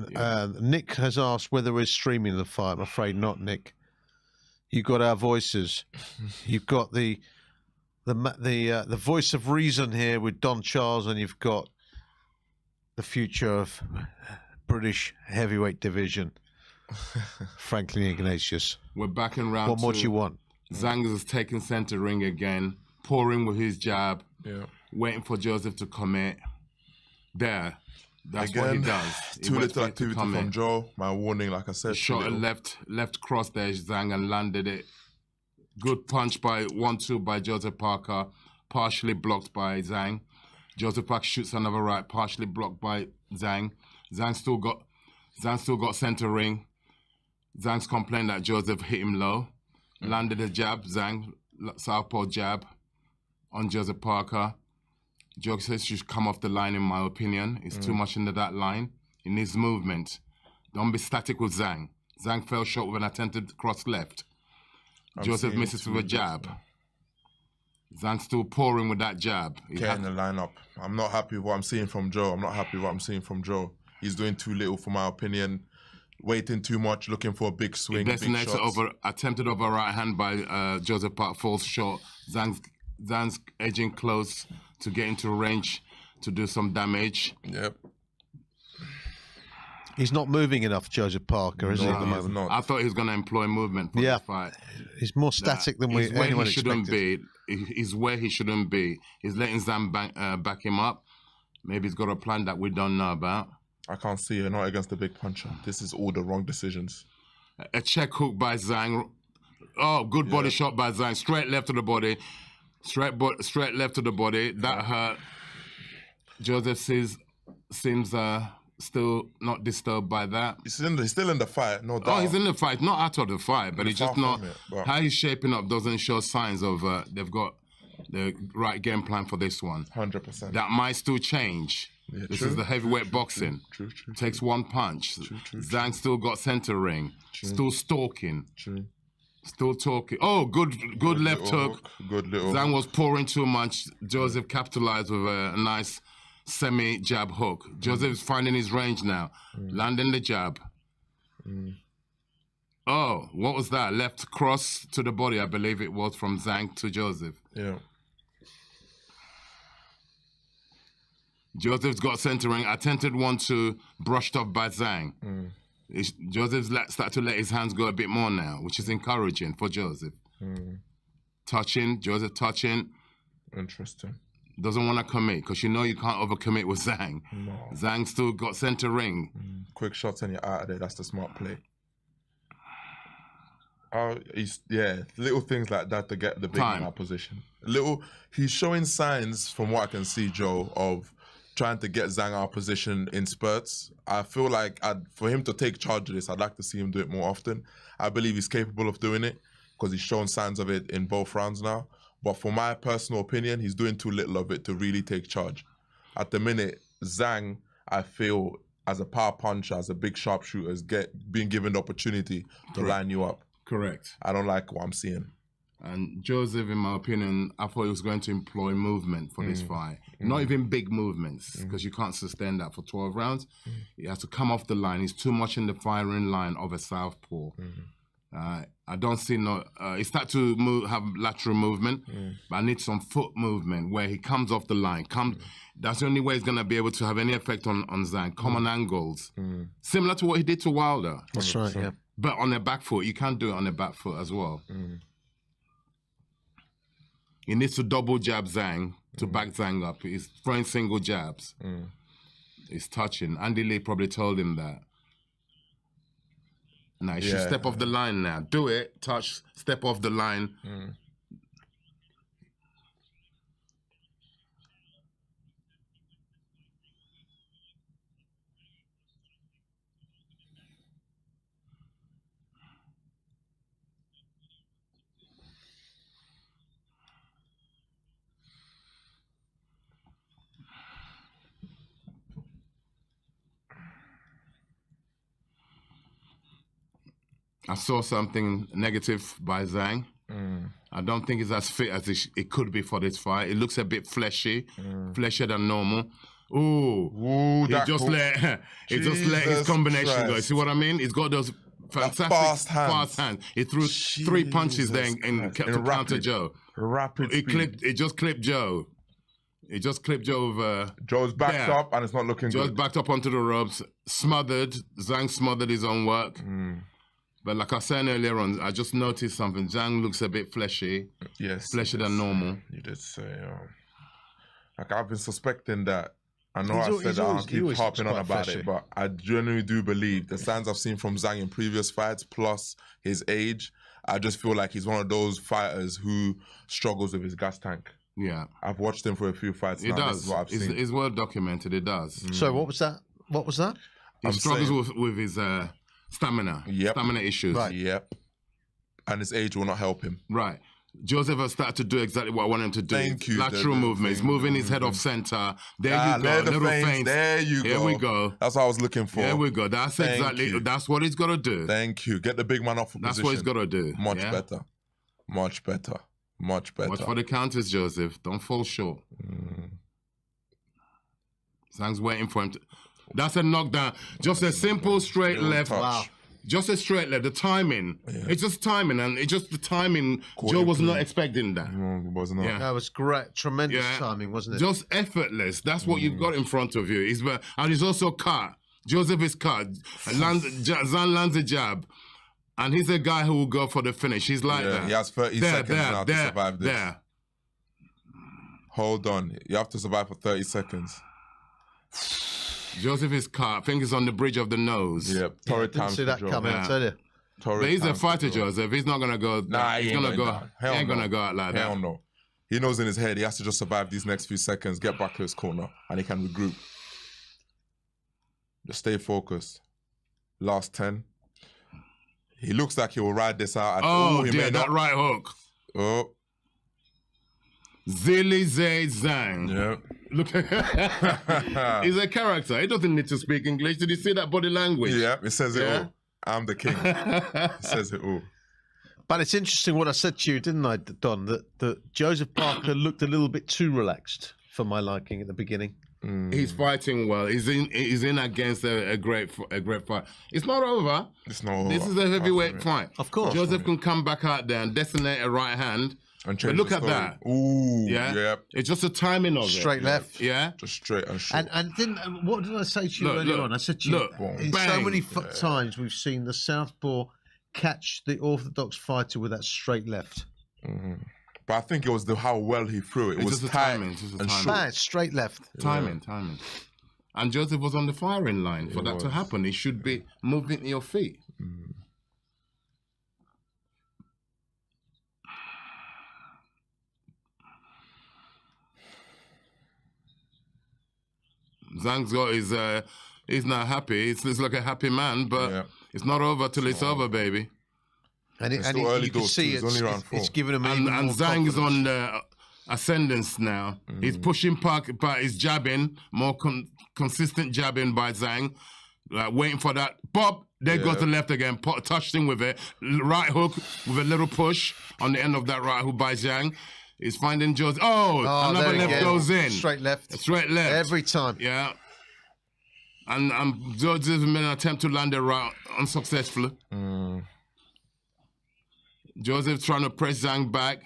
Yeah. Nick has asked whether we're streaming the fight. I'm afraid not, Nick. You've got our voices. You've got the voice of reason here with Don Charles, and you've got the future of British heavyweight division, Franklin Ignatius. We're back in round 2. What more do you want? Zhang is taking center ring again, pouring with his jab, waiting for Joseph to commit. That's what he does. Too little activity from Joe. My warning, like I said. He shot a left cross there, Zhang, and landed it. Good punch by 1-2 by Joseph Parker, partially blocked by Zhang. Joseph Parker shoots another right, partially blocked by Zhang. Zhang still got center ring. Zhang's complained that Joseph hit him low. Landed a jab, Zhang, southpaw jab on Joseph Parker. Joseph should come off the line, in my opinion. He's too much into that line. He needs movement. Don't be static with Zhang. Zhang fell short with an attempted cross left. Joseph misses with a jab. Zhang's still pouring with that jab. Get in the lineup. I'm not happy with what I'm seeing from Joe. He's doing too little, for my opinion. Waiting too much, looking for a big swing, big shots. Attempted over right hand by Joseph Park, falls short. Zhang's edging close to get into range to do some damage. Yep. He's not moving enough, Joseph Parker, is he, at the moment? I thought he was going to employ movement for this fight. He's more static than anyone expected. He's where he shouldn't be. He's letting Zhang back him up. Maybe he's got a plan that we don't know about. I can't see it, not against the big puncher. This is all the wrong decisions. A check hook by Zhang. Oh, good body shot by Zhang. Straight left to the body. Straight left to the body. That hurt. Joseph seems still not disturbed by that. He's still in the fight, no doubt. Oh, he's in the fight. Not out of the fight, but he's just not... How he's shaping up doesn't show signs of they've got the right game plan for this one. 100%. That might still change. Yeah, this true. is the heavyweight boxing. True. Takes one punch. Zhang still got center ring. Still stalking. Still talking. Oh, good left hook. Good little Zhang was pouring too much. Joseph capitalized with a nice semi-jab hook. Joseph's finding his range now. Landing the jab. Oh, what was that? Left cross to the body, I believe it was, from Zhang to Joseph. Yeah. Joseph's got centering. Attempted 1-2, brushed off by Zhang. Joseph's started to let his hands go a bit more now, which is encouraging for Joseph. Joseph touching. Interesting. Doesn't want to commit because you know you can't overcommit with Zhang. No. Zhang still got center ring. Quick shots and you're out of there. That's the smart play. Little things like that to get the big man out position. He's showing signs, from what I can see, Joe, of trying to get Zhang out of position in spurts. I feel like for him to take charge of this, I'd like to see him do it more often. I believe he's capable of doing it because he's shown signs of it in both rounds now. But for my personal opinion, he's doing too little of it to really take charge. At the minute, Zhang, I feel, as a power puncher, as a big sharpshooter, is being given the opportunity to line you up. Correct. I don't like what I'm seeing. And Joseph, in my opinion, I thought he was going to employ movement for this fight. Not even big movements, because you can't sustain that for 12 rounds. He has to come off the line. He's too much in the firing line of a southpaw. I don't see he start to have lateral movement, but I need some foot movement where he comes off the line. That's the only way he's going to be able to have any effect on Zhang. Come on angles. Similar to what he did to Wilder. That's right, yeah. But on the back foot, you can't do it on the back foot as well. He needs to double jab Zhang to back Zhang up. He's throwing single jabs. He's touching. Andy Lee probably told him that. Now, he should step off the line now. Do it, touch, step off the line. I saw something negative by Zhang. I don't think it's as fit as it could be for this fight. It looks a bit fleshy, fleshier than normal. Ooh, he just let his combination go. See what I mean? He's got those fantastic fast hands. He threw 3 punches there and kept to counter Joe. Rapid speed. It just clipped Joe. It just clipped Joe over. Joe's backed up and it's not looking good. Joe's backed up onto the ropes, smothered. Zhang smothered his own work. But like I said earlier on, I just noticed something. Zhang looks a bit fleshy. Yes. Fleshier than normal. You did say, like I've been suspecting that. I know I said that I'll keep harping on about it, but I genuinely do believe the signs I've seen from Zhang in previous fights, plus his age, I just feel like he's one of those fighters who struggles with his gas tank. Yeah. I've watched him for a few fights now. It does. This is what I've seen. It's well documented. It does. So what was that? What was that? He struggles with his stamina. Stamina issues. Right. Yep. And his age will not help him. Right. Joseph has started to do exactly what I want him to do. Thank you. Lateral movements, moving his head off center. There you go. Little feints. There you go. Here we go. That's what I was looking for. There we go. That's exactly. That's what he's got to do. Thank you. Get the big man off of That's position. what he's got to do. Much better. Much better. Much better. Watch for the counters, Joseph. Don't fall short. Zhang's waiting for him to. That's a knockdown. Just a simple straight left. Wow. Just a straight left. The timing. It's just timing, and it's just the timing. Joe was not expecting that. No, it was not. That was great. Tremendous timing, wasn't it? Just effortless. That's what you've got in front of you. And he's also cut. Joseph is cut. Zhang lands a jab. And he's a guy who will go for the finish. He's like that. He has 30 seconds now to survive this. Hold on. You have to survive for 30 seconds. Joseph is cut. I think he's on the bridge of the nose. Yep. Torrid time. Didn't see that coming, I tell you. But he's a fighter, Joseph. He's not going to go. Nah, he's going to go. He ain't going to go out like that. Hell no. He knows in his head he has to just survive these next few seconds, get back to his corner, and he can regroup. Just stay focused. Last 10. He looks like he will ride this out. Oh, dear, that right hook. Oh. Zhilei Zhang. Yep. Look, he's a character. He doesn't need to speak English. Did you see that body language? Yeah, it says it all. I'm the king. It says it all. But it's interesting what I said to you, didn't I, Don? That Joseph Parker looked a little bit too relaxed for my liking at the beginning. He's fighting well. He's in against a great fight. It's not over. It's not over. This is a heavyweight fight. Of course. Joseph can come back out there and detonate a right hand. And but look at that. Ooh, yeah. It's just the timing of Straight it. left. Yeah. Just straight and short. And what did I say to you earlier on? I said to you, in so many times we've seen the southpaw catch the orthodox fighter with that straight left. But I think it was how well he threw it. It It's was just the tight timing, it's just the and timing. short. Man, straight left. Timing. And Joseph was on the firing line for that to happen. He should be moving to your feet. Zhang's got his, he's not happy. It's like a happy man, but it's not over till it's over, baby. And, It's still early you can doors, see too. It's only round 4. it's giving him And even more Zhang is confidence. on the ascendance now. He's pushing Park, but he's jabbing, more consistent jabbing by Zhang. Waiting for that. Bob, there goes the left again. Touched him with it. Right hook with a little push on the end of that right hook by Zhang. He's finding Joseph. Another there left again. goes in. Straight left. Straight left. Every time. Yeah. And Joseph made an attempt to land the right unsuccessfully. Joseph trying to press Zhang back.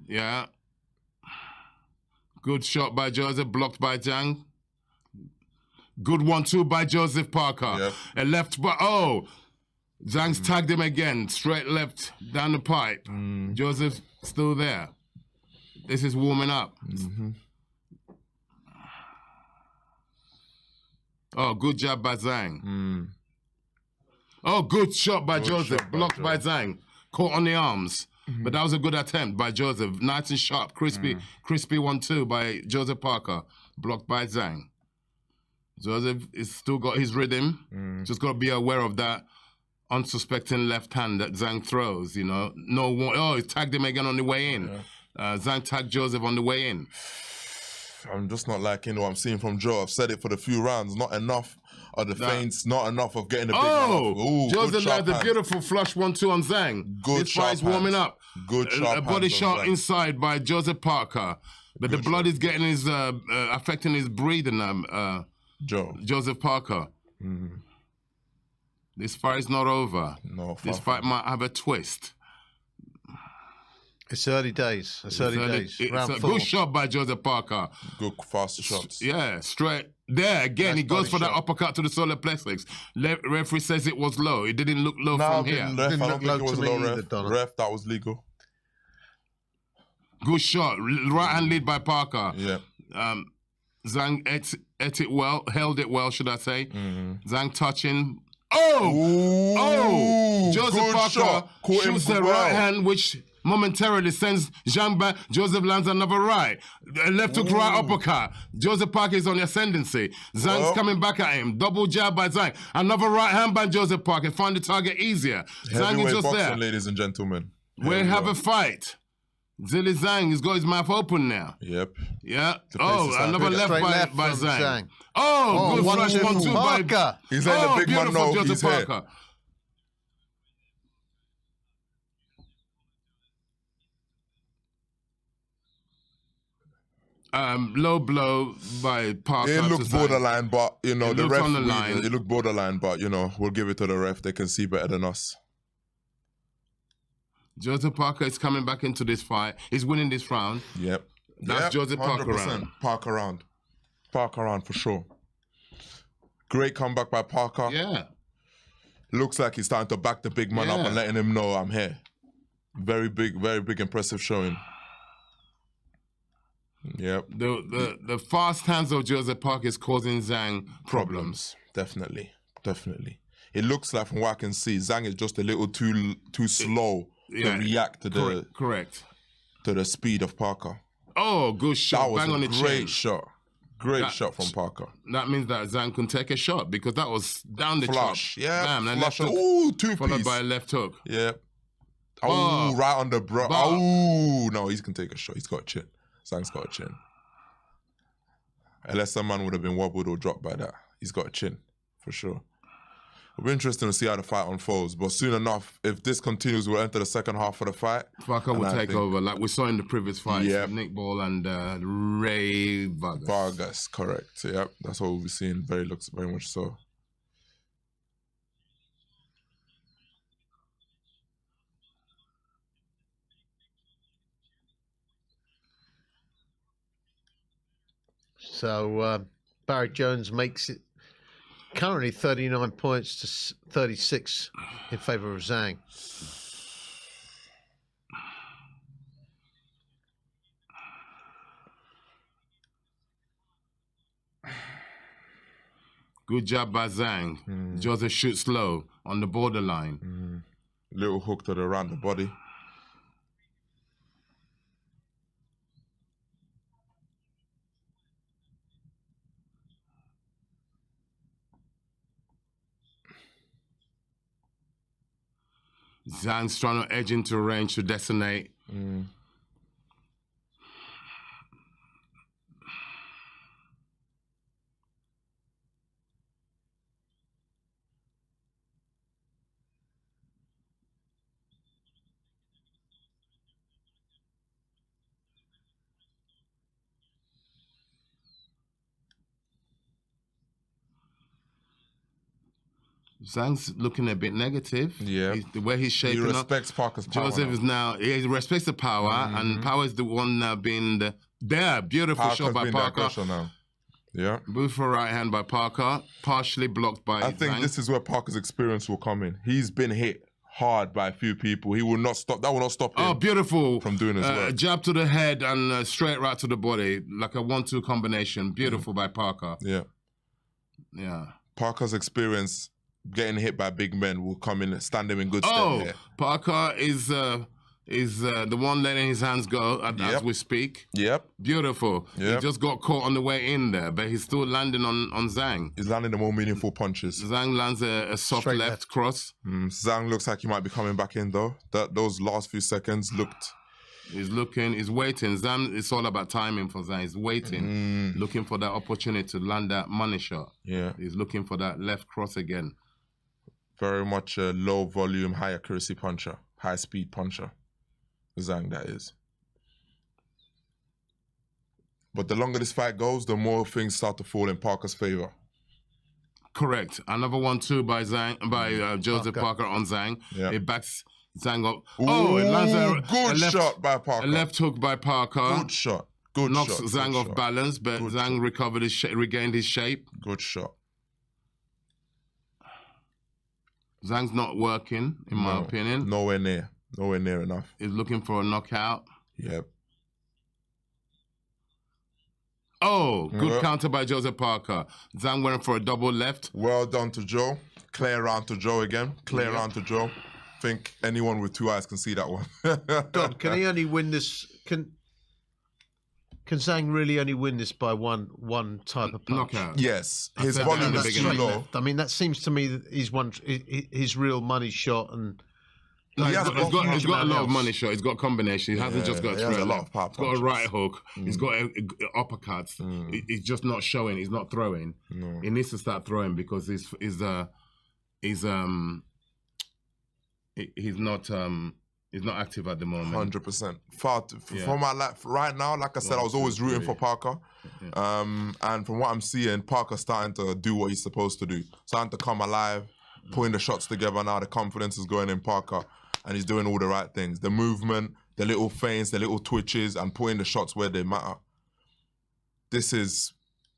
Yeah. Good shot by Joseph, blocked by Zhang. Good 1-2 by Joseph Parker. Yep. A left, Zhang's tagged him again. Straight left down the pipe. Joseph still there. This is warming up. Oh, good jab by Zhang. Oh, good shot by Joseph. Blocked by Zhang. Caught on the arms. But that was a good attempt by Joseph. Nice and sharp. Crispy 1-2 by Joseph Parker. Blocked by Zhang. Joseph is still got his rhythm. Just got to be aware of that unsuspecting left hand that Zhang throws, you know. He tagged him again on the way in. Zhang tagged Joseph on the way in. I'm just not liking what I'm seeing from Joe. I've said it for the few rounds. Not enough of the feints, not enough of getting the big man off. Ooh, Joseph good had a hand. beautiful flush 1-2 on Zhang. Good This fight's warming hands. up. Good sharp A body hands on shot Zhang. inside by Joseph Parker. But the blood is getting his, affecting his breathing, Joseph Parker. This fight is not over. No, this fight might have a twist. It's early days. It's early days. It's Round a 4. good shot by Joseph Parker. Good fast shots. Yeah, straight. There, again, he goes for that uppercut to the solar plexus. Referee says it was low. It didn't look low from here. Ref, I don't think it was low, ref, that was legal. Good shot. Right hand lead by Parker. Yeah. Zhang ate it well, held it well, should I say. Zhang touching. Joseph good Parker shot. Caught him shoots the well. right hand, which momentarily sends Zhang back. Joseph lands another right. A left hook, right uppercut. Joseph Parker is on the ascendancy. Zhang's coming back at him. Double jab by Zhang. Another right hand by Joseph Parker. Find the target easier. Zhang is Heavyweight just boxing, there. ladies and gentlemen. We have a fight. Zhilei Zhang has got his mouth open now. Yep. Yeah. The pace is Another happening. left Straight by left by from Zhang. Zhang. Good one, flash two, 1-2 by Parker. He's letting the big man beautiful know Joseph he's here. Parker. Low blow by Parker. It to looked Zhang. borderline, but you know It the looked ref. on the line. It looked borderline, but you know we'll give it to the ref. They can see better than us. Joseph Parker is coming back into this fight. He's winning this round. Yep. That's Joseph Parker 100%. round. Parker round. Parker round for sure. Great comeback by Parker. Yeah. Looks like he's starting to back the big man up and letting him know I'm here. Very big, impressive showing. Yep. The fast hands of Joseph Parker is causing Zhang problems. Definitely. It looks like from what I can see, Zhang is just a little too slow to react to the correct to the speed of Parker. Oh, good shot! That was Bang on the a great chin. shot. Great shot from Parker. That means that Zhang can take a shot because that was down the Flush, chop. yeah, Bam, and flush. left hook, Ooh, two followed piece. by a left hook. Yeah. Oh, right on the bro. Oh, no, he can take a shot. He's got a chin. Zhang's got a chin. Unless some man would have been wobbled or dropped by that. He's got a chin, for sure. It'll be interesting to see how the fight unfolds. But soon enough, if this continues, we'll enter the second half of the fight. Parker will And I take think- over, like we saw in the previous fights. Yep. Nick Ball and Ray Vargas. Vargas, correct. Yep, that's what we'll be seeing. Looks very much so. So Barry Jones makes it currently 39 points to 36 in favour of Zhang. Good job by Zhang. Joseph shoots slow on the borderline. Little hook to the around the body. Zhang's trying to edge into range to detonate. Zhang's looking a bit negative. Yeah. The way he's shaping He up. respects Parker's power. Joseph is now, he respects the power, and power is the one now being the, beautiful Parker's shot by been the Parker. aggressor now. Yeah. Beautiful right hand by Parker, partially blocked by I think Zhang. this is where Parker's experience will come in. He's been hit hard by a few people. He will not stop. That will not stop him. Oh, beautiful. From doing his work. Jab to the head and straight right to the body, like a 1-2 combination. Beautiful by Parker. Yeah. Yeah. Parker's experience getting hit by big men will come in, stand him in good stead here. Parker is the one letting his hands go as we speak. Yep. Beautiful. Yep. He just got caught on the way in there, but he's still landing on Zhang. He's landing the more meaningful punches. Zhang lands a soft left cross. Zhang looks like he might be coming back in though. Those last few seconds looked... He's looking, he's waiting. Zhang, it's all about timing for Zhang. He's waiting, looking for that opportunity to land that money shot. Yeah. He's looking for that left cross again. Very much a low volume, high accuracy puncher. High speed puncher. Zhang, that is. But the longer this fight goes, the more things start to fall in Parker's favor. Correct. Another 1-2 by Zhang, by Joseph Parker on Zhang. Yeah. It backs Zhang up. Ooh, it lands good left, shot by Parker. A left hook by Parker. Good shot. Good Knocks shot. Zhang good off shot. balance, but Good Zhang shot. recovered his regained his shape. Good shot. Zhang's not working, in my opinion. Nowhere near. Nowhere near enough. He's looking for a knockout. Yep. Oh, good Yeah. counter by Joseph Parker. Zhang went for a double left. Well done to Joe. Clear round to Joe again. Clear round to Joe. Think anyone with two eyes can see that one. Don, can he only win this? Can Zhang really only win this by one type of punch? Knockout. Yes. I His said volume that is in the too beginning. low. I mean, that seems to me that he's his real money shot, and No, he's got a lot of else. money shot. He's got combination. He hasn't just got he has straight a lot left. of power He's got a punches. right hook. He's got uppercuts. He's just not showing. He's not throwing. He needs to start throwing because he's not active at the moment. 100%. For my life right now, like I said, I was always rooting for Parker. And from what I'm seeing, Parker's starting to do what he's supposed to do. Starting to come alive, putting the shots together now. The confidence is going in Parker, and he's doing all the right things. The movement, the little feints, the little twitches, and putting the shots where they matter. This is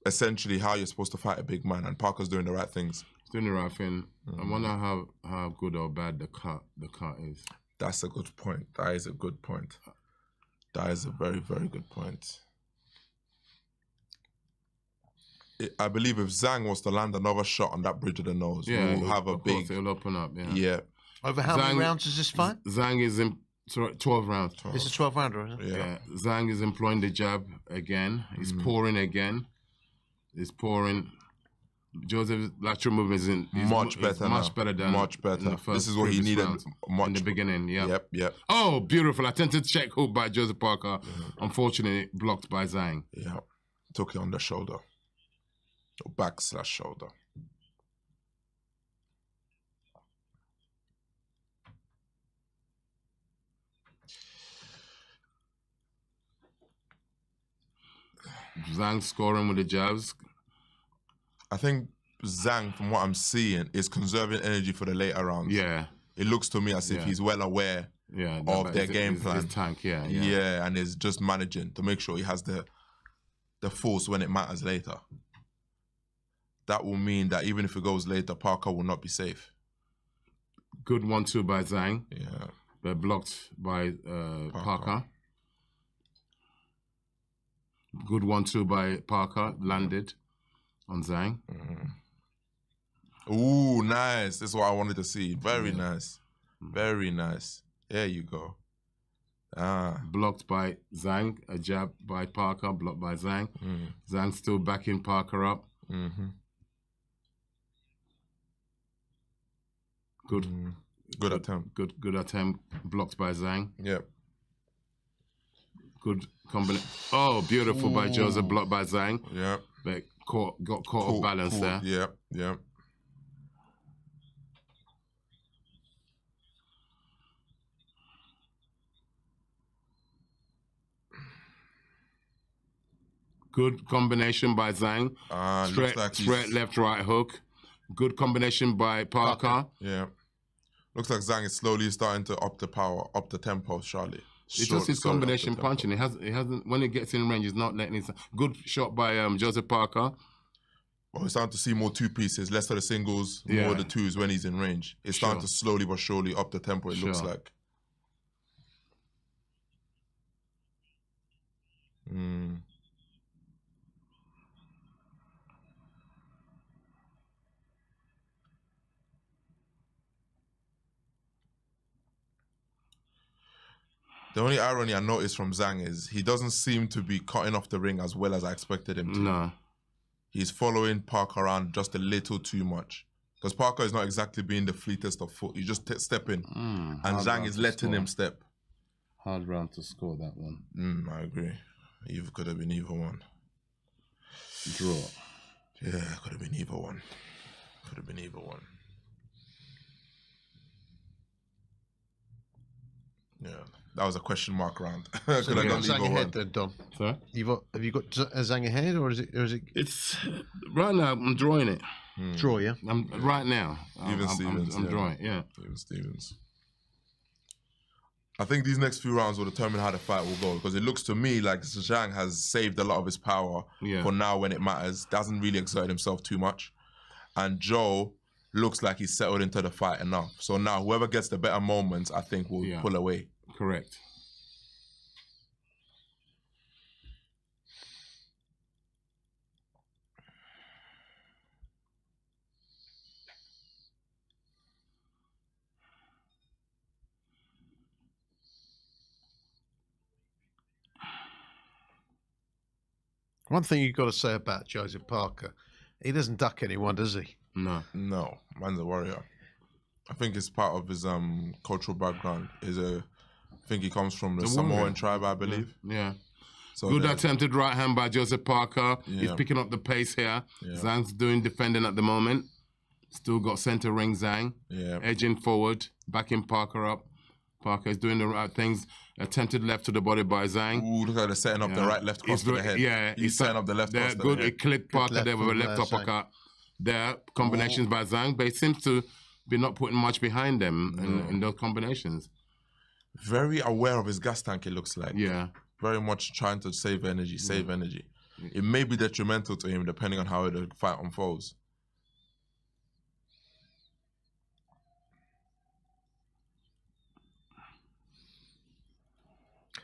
essentially how you're supposed to fight a big man, and Parker's doing the right things. He's doing the right thing. I wonder how good or bad the cut is. That's a good point. That is a good point. That is a very, very good point. I believe if Zhang was to land another shot on that bridge of the nose, we'll have a big... It'll open up, yeah. Yeah. Over how many rounds is this fight? Zhang is in 12 rounds. It's a 12-rounder, isn't it? Yeah. Zhang is employing the jab again. He's pouring again. He's pouring. Joseph's lateral movement is much better much now. better than Much better. in the first This is what he previous needed rounds. much in the beginning. Yeah. Yep. Oh, beautiful! Attempted check hook by Joseph Parker. Unfortunately, blocked by Zhang. Yeah. Took it on the shoulder. Or back/shoulder. Zhang scoring with the jabs. I think Zhang, from what I'm seeing, is conserving energy for the later rounds. Yeah. It looks to me as if he's well aware of their game plan. His tank, yeah. Yeah, and is just managing to make sure he has the force when it matters later. That will mean that even if it goes later, Parker will not be safe. Good 1-2 by Zhang. Yeah. But blocked by Parker. Good 1-2 by Parker. Landed on Zhang. Ooh, nice. This is what I wanted to see. Very nice. Very nice. There you go. Blocked by Zhang. A jab by Parker. Blocked by Zhang. Zhang still backing Parker up. Good. Good attempt. Good attempt. Blocked by Zhang. Yep. Good combination. Oh, beautiful by Joseph. Blocked by Zhang. Yep. But got caught off balance there. Yep. Yep. Good combination by Zhang. Straight left, right hook. Good combination by Parker. Yeah. Looks like Zhang is slowly starting to up the power, up the tempo, Charlie. It's just his combination punching. It hasn't. When it gets in range, he's not letting it. Good shot by Joseph Parker. Well, we're starting to see more two pieces, less of the singles, more of the twos when he's in range. It's starting to slowly but surely up the tempo, it looks like. The only irony I noticed from Zhang is he doesn't seem to be cutting off the ring as well as I expected him to. No. He's following Parker around just a little too much. Because Parker is not exactly being the fleetest of foot. You just step in. And Zhang is letting him step. Hard round to score that one. I agree. Either could have been either one. Draw. Yeah, could have been either one. Could have been either one. Yeah, that was a question mark round. Could have gone Zhang either ahead one. then, Dom. Sorry? Have you got Zhang ahead, or is it? It's right now. I'm drawing it. Draw, yeah. I'm right now. Even Stevens. I'm drawing. Yeah. Even Stevens. I think these next few rounds will determine how the fight will go, because it looks to me like Zhang has saved a lot of his power for now when it matters. Doesn't really exert himself too much. And Joe looks like he's settled into the fight enough. So now whoever gets the better moments, I think, will pull away. Correct. One thing you've got to say about Joseph Parker, he doesn't duck anyone, does he? No. No, man's a warrior. I think it's part of his cultural background. I think he comes from the Samoan tribe, I believe. Yeah. So good attempted right hand by Joseph Parker. He's picking up the pace here. Zhang's doing defending at the moment. Still got center ring Zhang. Edging forward, backing Parker up. Parker is doing the right things. Attempted left to the body by Zhang. Ooh, look how they're setting up the right left cross to the head. Yeah, he's setting up the left cross to the head. He clipped Parker there with a left uppercut. There, combinations by Zhang, but he seems to be not putting much behind them in those combinations. Very aware of his gas tank, it looks like. Yeah. Very much trying to save energy, energy. It may be detrimental to him depending on how the fight unfolds.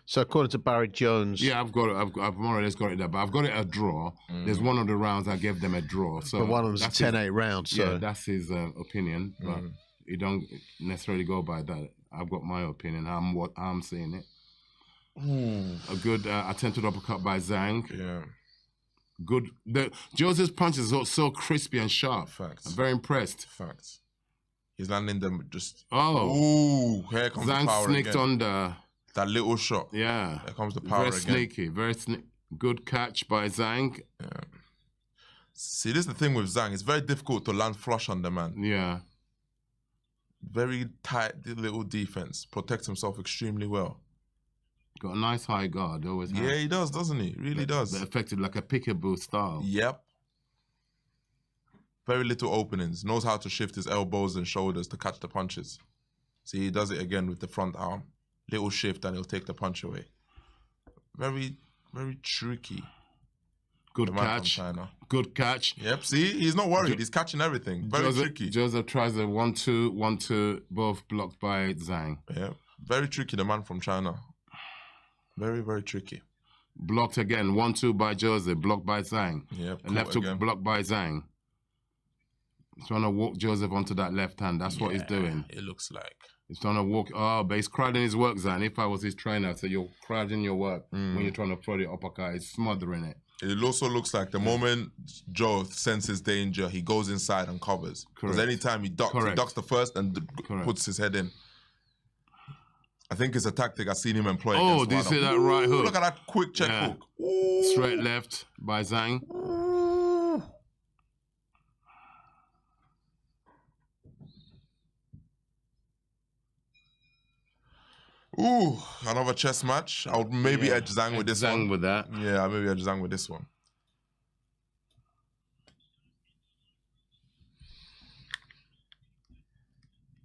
So according to Barry Jones, I've got it. I've more or less got it there, but I've got it a draw. There's one of the rounds I gave them a draw. So but one of them's a 10-8 round. So that's his opinion, but you don't necessarily go by that. I've got my opinion. What I'm seeing it. A good attempted uppercut by Zhang. Yeah. Good. Joseph's punches are so crispy and sharp. Facts. I'm very impressed. Facts. He's landing them just. Oh. Ooh, here comes Zhang the power sneaked again. under. That little shot. Yeah. There comes the power very again. Sneaky. Very good catch by Zhang. Yeah. See, this is the thing with Zhang. It's very difficult to land flush on the man. Yeah. Very tight little defense. Protects himself extremely well. Got a nice high guard. Always has. Yeah, he does, doesn't he? Really does. They're effective like a peekaboo style. Yep. Very little openings. Knows how to shift his elbows and shoulders to catch the punches. See, he does it again with the front arm. Little shift and he'll take the punch away. Very, very tricky. Good catch. Good catch. Yep, see? He's not worried. He's catching everything. Very tricky. Joseph tries a 1-2, 1-2, both blocked by Zhang. Yeah. Very tricky, the man from China. Very, very tricky. Blocked again. 1-2 by Joseph. Blocked by Zhang. Yep. Left hook blocked by Zhang. He's trying to walk Joseph onto that left hand. That's what he's doing. It looks like. He's trying to walk. Oh, but he's crowding his work, Zan. If I was his trainer, I'd say you're crowding your work when you're trying to throw the uppercut. He's smothering it. It also looks like the moment Joe senses danger, he goes inside and covers. Because anytime he ducks the first and puts his head in. I think it's a tactic I've seen him employ. Oh, do you see that right hook? Look at that quick check hook. Ooh. Straight left by Zhang. Ooh, another chess match. I would maybe edge Zhang with this one. With that. Yeah, maybe edge Zhang with this one.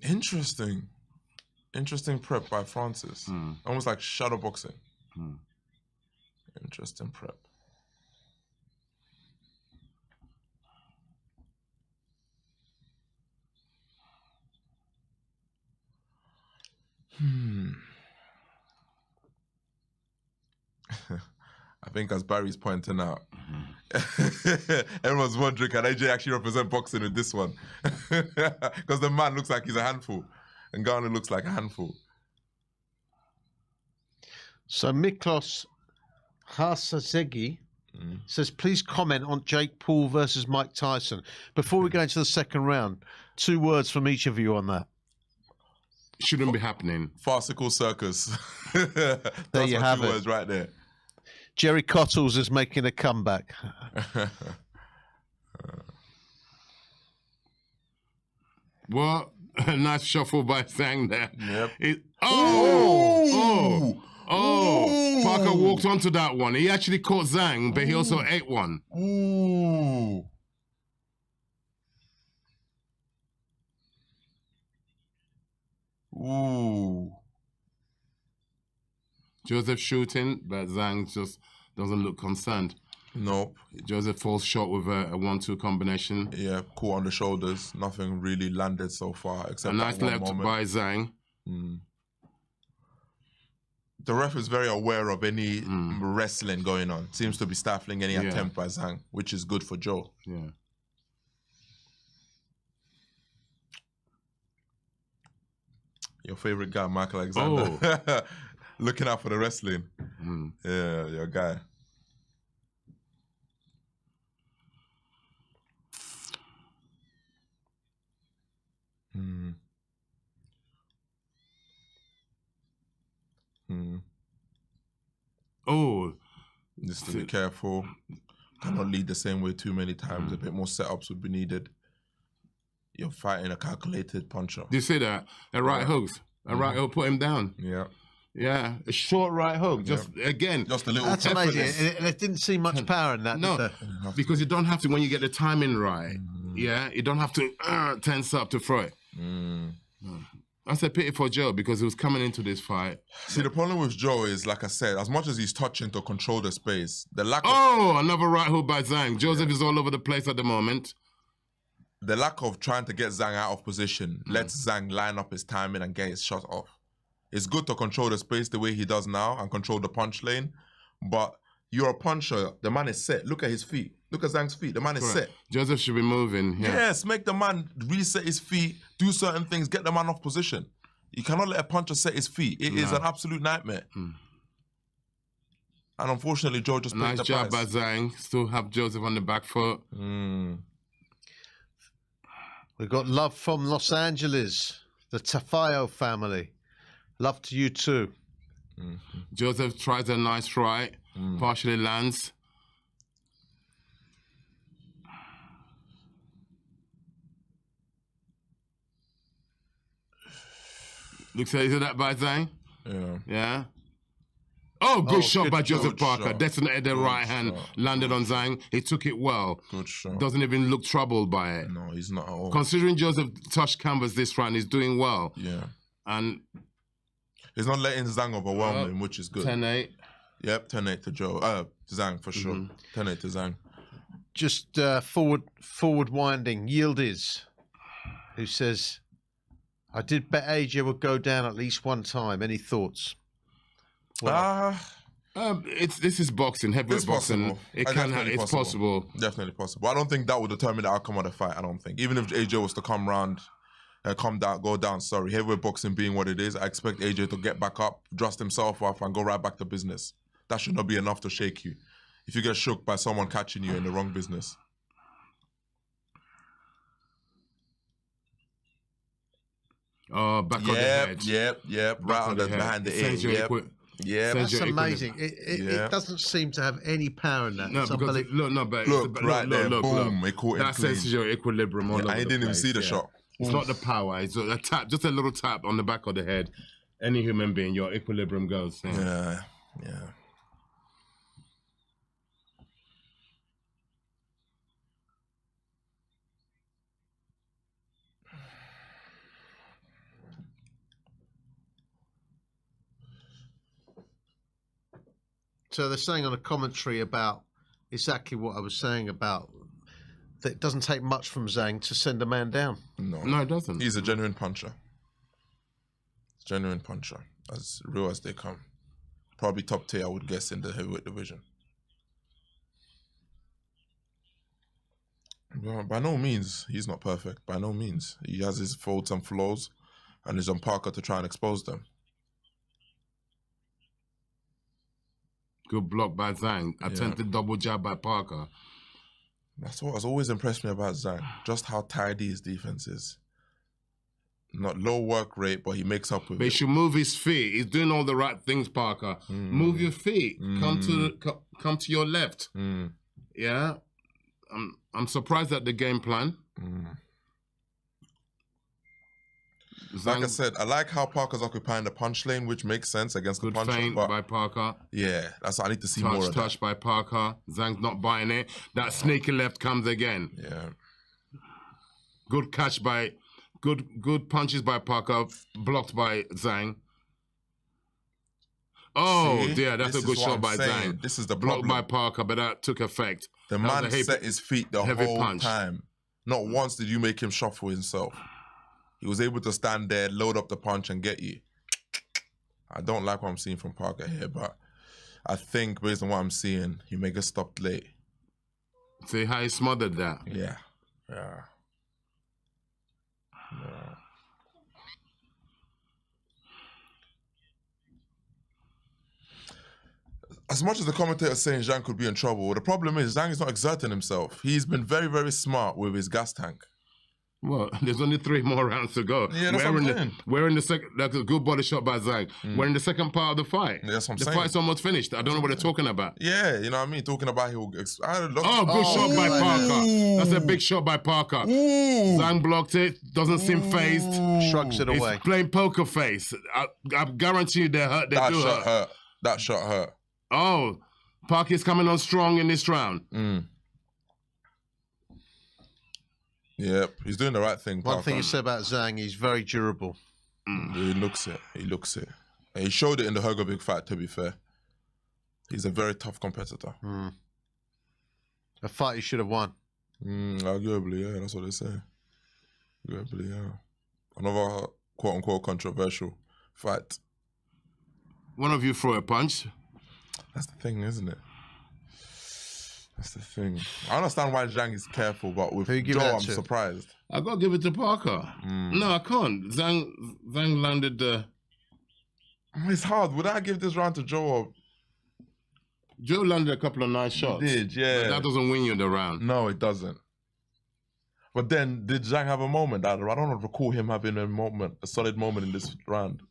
Interesting. Interesting prep by Francis. Almost like shadow boxing. Interesting prep. I think as Barry's pointing out, everyone's wondering, can AJ actually represent boxing with this one? Because the man looks like he's a handful. And Ngannou looks like a handful. So Miklos Hasazegi says, please comment on Jake Paul versus Mike Tyson. Before we go into the second round, 2 words from each of you on that. Shouldn't be happening. Farcical circus. There you have 2 it. words right there. Jerry Cottles is making a comeback. What? A nice shuffle by Zhang there. Yep. Oh! Parker walked onto that one. He actually caught Zhang, but he also ate one. Ooh. Ooh. Joseph shooting, but Zhang just doesn't look concerned. Nope. Joseph falls short with a 1-2 combination. Yeah, caught on the shoulders. Nothing really landed so far except a nice that one left moment. by Zhang. The ref is very aware of any wrestling going on. Seems to be stifling any attempt by Zhang, which is good for Joe. Yeah. Your favorite guy, Michael Alexander. Oh. Looking out for the wrestling. Yeah, your guy. Oh. Just to be careful. Cannot lead the same way too many times. A bit more setups would be needed. You're fighting a calculated puncher. Do you see that? A right hook. A right hook put him down. Yeah. Yeah, a short right hook. Just again, just a little. That's amazing. It didn't see much power in that. No, because you don't have to when you get the timing right. Yeah, you don't have to tense up to throw it. That's a pity for Joe because he was coming into this fight. See, the problem with Joe is, like I said, as much as he's touching to control the space, the lack of... Oh, another right hook by Zhang. Joseph is all over the place at the moment. The lack of trying to get Zhang out of position lets Zhang line up his timing and get his shot off. It's good to control the space the way he does now and control the punch lane, but you're a puncher. The man is set. Look at his feet. Look at Zhang's feet. The man is set. Joseph should be moving. Yeah. Yes, make the man reset his feet, do certain things, get the man off position. You cannot let a puncher set his feet. It is an absolute nightmare. And unfortunately, Joe just paid the price. Nice job by Zhang. Still have Joseph on the back foot. We've got love from Los Angeles, the Tafayo family. Love to you too. Joseph tries a nice right, partially lands. Looks like, is that by Zhang? Yeah. Yeah. Oh, good shot good by shot. Joseph Good Parker. shot. Detonated the Good right hand, shot. landed on Zhang. He took it well. Good shot. Doesn't even look troubled by it. No, he's not at all. Considering Joseph touched canvas this round, he's doing well. Yeah. And he's not letting Zhang overwhelm him, which is good. 10-8. Yep, 10-8 to Joe. Zhang for sure. 10-8 to Zhang. Just forward winding. Yildiz, who says, I did bet AJ would go down at least one time. Any thoughts? This is boxing, heavyweight It's boxing. possible. It's possible. Definitely possible. I don't think that will determine the outcome of the fight. I don't think. Even if AJ was to go down. Sorry, heavyweight boxing being what it is, I expect AJ to get back up, dust himself off, and go right back to business. That should not be enough to shake you. If you get shook by someone catching you in the wrong business. Oh, back of the head. Yep. Right on the behind the ear. Yeah, that's amazing. It doesn't seem to have any power in that. No, because look, boom, it caught him that senses your equilibrium. I didn't even see the shot. It's not the power. It's a tap, just a little tap on the back of the head. Any human being, your equilibrium goes. Yeah. So they're saying on a commentary about exactly what I was saying about that it doesn't take much from Zhang to send a man down. No, it doesn't. He's a genuine puncher. As real as they come. Probably top tier, I would guess, in the heavyweight division. Well, by no means, he's not perfect. By no means. He has his faults and flaws, and he's on Parker to try and expose them. Good block by Zhang. Attempted double jab by Parker. That's what has always impressed me about Zhang. Just how tidy his defense is. Not low work rate, but he makes up with it. He should move his feet. He's doing all the right things, Parker. Move your feet. Come to your left. Yeah. I'm surprised at the game plan. Like I said, I like how Parker's occupying the punch lane, which makes sense against the puncher. Good feint by Parker. Yeah, that's what I need to see more of that. Touch by Parker. Zhang's not buying it. That sneaky left comes again. Yeah. Good catch by... Good punches by Parker, blocked by Zhang. Oh, dear, that's a good shot by Zhang. This is the block by Parker, but that took effect. The man set his feet the whole time. Not once did you make him shuffle himself. He was able to stand there, load up the punch, and get you. I don't like what I'm seeing from Parker here, but I think based on what I'm seeing, he may get stopped late. See how he smothered that? Yeah. As much as the commentator is saying Zhang could be in trouble, the problem is Zhang is not exerting himself. He's been very, very smart with his gas tank. Well, there's only 3 more rounds to go. Yeah, that's what I'm saying. We're in the second. That's a good body shot by Zhang. We're in the second part of the fight. Yeah, that's what I'm the saying. fight's almost finished. I don't know what they're talking about. Yeah, you know what I mean? Talking about he'll... good shot by Parker. That's a big shot by Parker. Zhang blocked it. Doesn't seem phased. Shrugs it away. He's playing poker face. I guarantee you they're hurt. That shot hurt. Oh, Parker's coming on strong in this round. Yep, he's doing the right thing. One thing you said about Zhang, he's very durable. He looks it. And he showed it in the Hrgovic fight, to be fair. He's a very tough competitor. A fight he should have won. Arguably, yeah, that's what they say. Arguably, yeah. Another quote-unquote controversial fight. One of you throw a punch. That's the thing, isn't it? That's the thing. I understand why Zhang is careful, but with Joe, I'm surprised. I got to give it to Parker. No, I can't. Zhang landed the... It's hard. Would I give this round to Joe or... Joe landed a couple of nice shots. He did, yeah. But that doesn't win you the round. No, it doesn't. But then, did Zhang have a moment? I don't recall him having a solid moment in this round.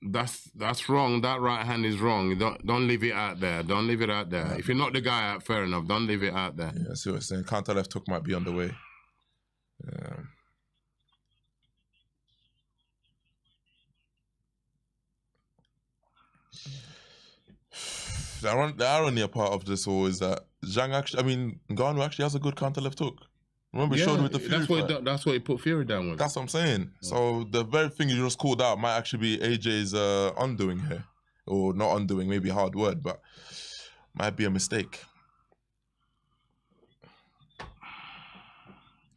That's wrong. That right hand is wrong. Don't leave it out there. Don't leave it out there. If you knock the guy out, fair enough. Don't leave it out there. Yeah, I see what you're saying. Counter left hook might be on the way. The irony part of this all is that Ngannou actually has a good counter left hook. Remember, he showed with the Fury fight. That's what he put Fury down with. That's what I'm saying. So the very thing you just called out might actually be AJ's undoing here. Or not undoing, maybe a hard word, but might be a mistake.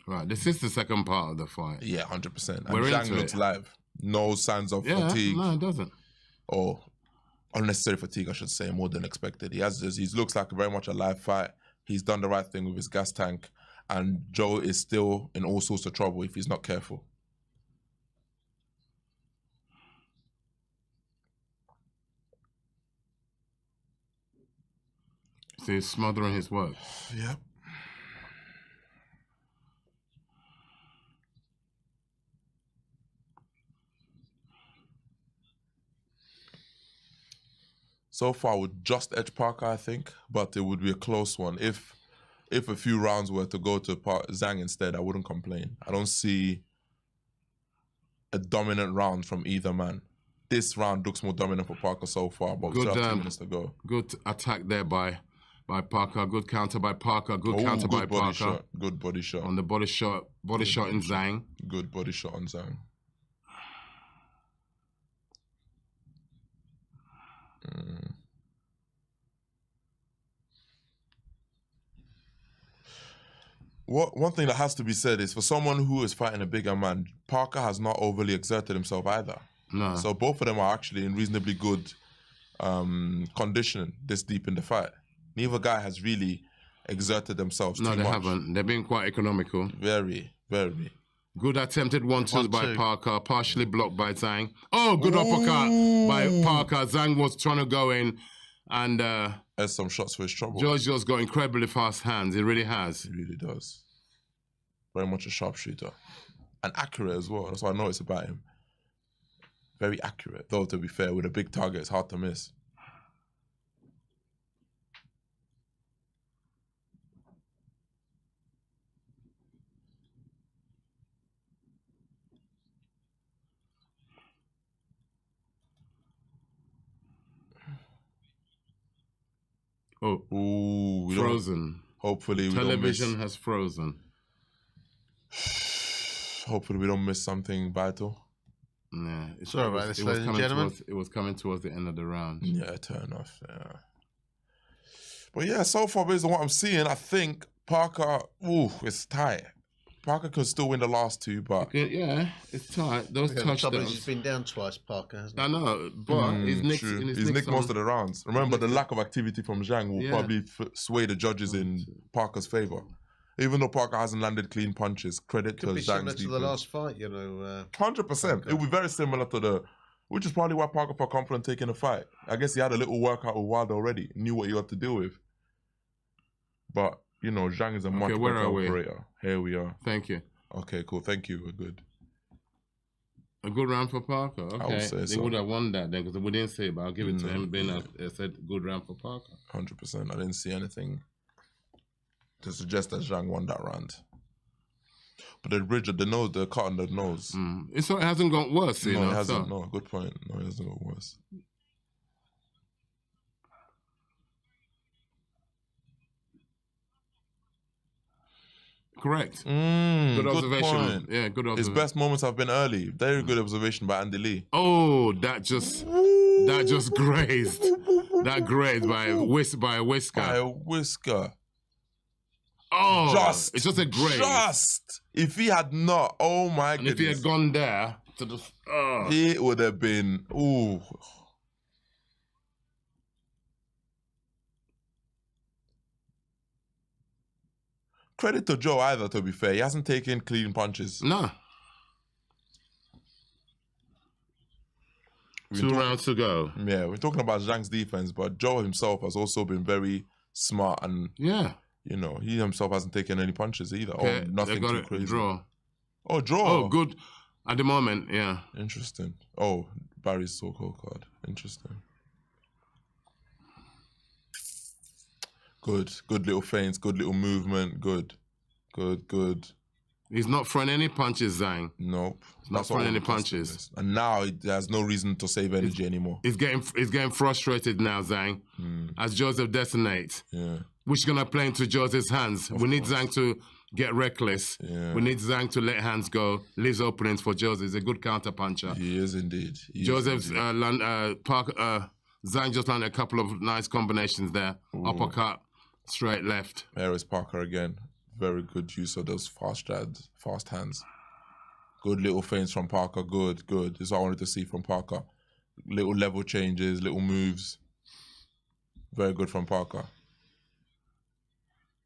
Right, this is the second part of the fight. Yeah, 100%. And We're Zhang into looks it. live. No signs of fatigue. No, it doesn't. Or unnecessary fatigue, I should say, more than expected. He looks like very much a live fight. He's done the right thing with his gas tank, and Joe is still in all sorts of trouble if he's not careful. So he's smothering his work. Yep. So far, I would just edge Parker, I think, but it would be a close one. If a few rounds were to go to Zhang instead, I wouldn't complain. I don't see a dominant round from either man. This round looks more dominant for Parker so far, but we still have 2 minutes to go. Good attack there by Parker. Good counter by Parker. Good counter by Parker. Shot. Good body shot. On the body shot in Zhang. Good body shot on Zhang. One thing that has to be said is, for someone who is fighting a bigger man, Parker has not overly exerted himself either. No. So both of them are actually in reasonably good condition this deep in the fight. Neither guy has really exerted themselves too much. No, they haven't. They're being quite economical. Very, very. Good attempted 1-2s by Parker, partially blocked by Zhang. Oh, good uppercut by Parker. Zhang was trying to go in, and has some shots for his trouble. Giorgio's got incredibly fast hands. He really has. He really does. Very much a sharpshooter. And accurate as well. That's what I noticed about him. Very accurate. Though, to be fair, with a big target, it's hard to miss. Oh, ooh, frozen. Hopefully, television has frozen. Hopefully, we don't miss something vital. Yeah, sorry about this, ladies and gentlemen. It was coming towards the end of the round. Yeah, turn off. Yeah, but yeah, so far based on what I'm seeing, I think Parker. Ooh, it's tight. Parker could still win the last two, but yeah, it's tight. Those touchdowns. He's been down twice, Parker, hasn't he? I know, but he's nicked most of the rounds. Remember, the lack of activity from Zhang will probably sway the judges in Parker's favor. Even though Parker hasn't landed clean punches, credit to Could be similar Zhang's to the last fight, you know. 100%. It will be very similar to the, which is probably why Parker felt confident taking the fight. I guess he had a little workout with Wilder already, knew what he had to deal with. But, you know, Zhang is a much better operator. Here we are. Thank you. Okay, cool. Thank you. We're good. A good round for Parker. Okay. I would say they would have won that then, because we didn't say it, but I'll give it to him. Ben said good round for Parker. 100%. I didn't see anything to suggest that Zhang won that round. But the ridge of the nose, the cut on the nose. It hasn't got worse, you know. It hasn't. No, good point. No, it hasn't got worse. Correct. Good observation. Point. Yeah, good observation. His best moments have been early. Very good observation by Andy Lee. Oh, that just grazed. That grazed by a whisker. By a whisker. Oh, it's just a graze. Just. If he had not, oh my goodness. If he had gone there to the, it would have been, ooh. Credit to Joe either, to be fair. He hasn't taken clean punches. No. 2 rounds to go. Yeah, we're talking about Zhang's defense, but Joe himself has also been very smart and you know, he himself hasn't taken any punches either. Okay, or nothing they got too it. crazy. Draw. Oh, draw. Oh, good. At the moment, yeah. Interesting. Oh, Barry's so-called card. Interesting. Good. Good little feints, good little movement. Good. He's not throwing any punches, Zhang. Nope. He's not throwing any punches. And now he has no reason to save energy anymore. He's getting frustrated now, Zhang, as Joseph detonates. Yeah. Which is going to play into Joseph's hands. We need Zhang to get reckless. Yeah. We need Zhang to let hands go, leaves openings for Joseph. He's a good counter puncher. He is indeed. Joseph's Zhang just landed a couple of nice combinations there. Ooh. Uppercut, straight left. There is Parker again. Very good use of those fast hands. Good little feints from Parker. Good. This is what I wanted to see from Parker. little level changes, little moves. Very good from Parker.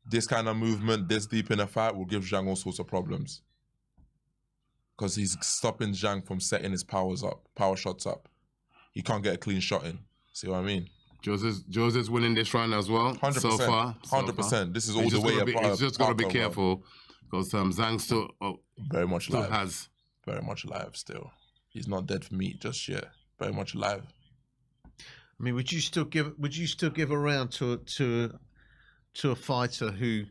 This kind of movement, this deep in a fight, will give Zhang all sorts of problems. Because he's stopping Zhang from setting his power shots up. He can't get a clean shot in. See what I mean? Jose's winning this round as well. 100%. So far. 100%. This is all the way apart. He's just got to be careful. Because Zhang still very much still live. has very much alive still. He's not dead for meat just yet. Very much alive. I mean, would you still give a round to a fighter who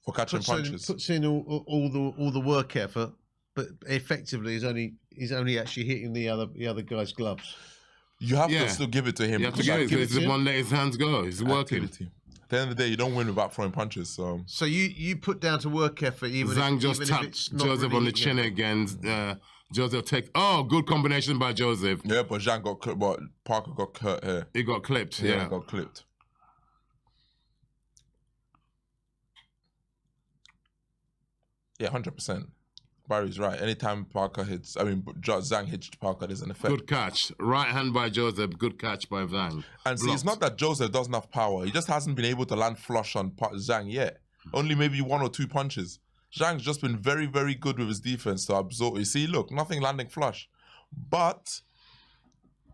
for catching punches puts in all the work effort, but effectively is only actually hitting the other guy's gloves? You have to still give it to him. You have to give it because he won't let his hands go. He's working. At the end of the day, you don't win without throwing punches. So you put down to work effort, even Zhang if, just even tapped if it's not Joseph really on the chin again. Joseph takes. Oh, good combination by Joseph. Yeah, but Zhang got clipped. But Parker got hurt here. He got clipped. Yeah, he got clipped. Yeah, 100%. Barry's right. Anytime Zhang hits Parker, there's an effect. Good catch. Right hand by Joseph. Good catch by Zhang. And see, it's not that Joseph doesn't have power. He just hasn't been able to land flush on Zhang yet. Only maybe 1 or 2 punches. Zhang's just been very, very good with his defense to absorb. You see, look, nothing landing flush. But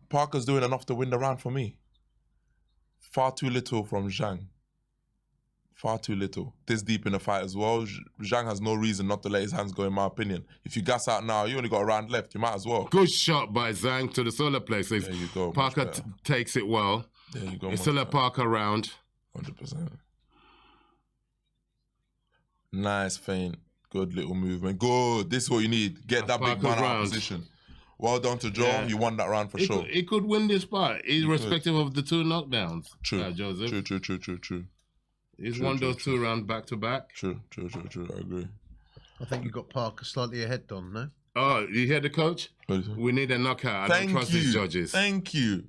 Parker's doing enough to win the round for me. Far too little from Zhang. Far too little. This deep in the fight as well. Zhang has no reason not to let his hands go, in my opinion. If you gas out now, you only got a round left. You might as well. Good shot by Zhang to the solar plexus. There you go. Parker takes it well. There you go. It's still a Parker round. 100%. Nice feint. Good little movement. Good. This is what you need. Get that big man out of position. Well done to Joe. Yeah. You won that round for sure. He could win this fight, irrespective of the 2 knockdowns. True. Joseph. True. He's won those 2 rounds back to back. True. I agree. I think you got Parker slightly ahead, Don, no? Oh, you hear the coach? We need a knockout. I don't trust these judges. Thank you.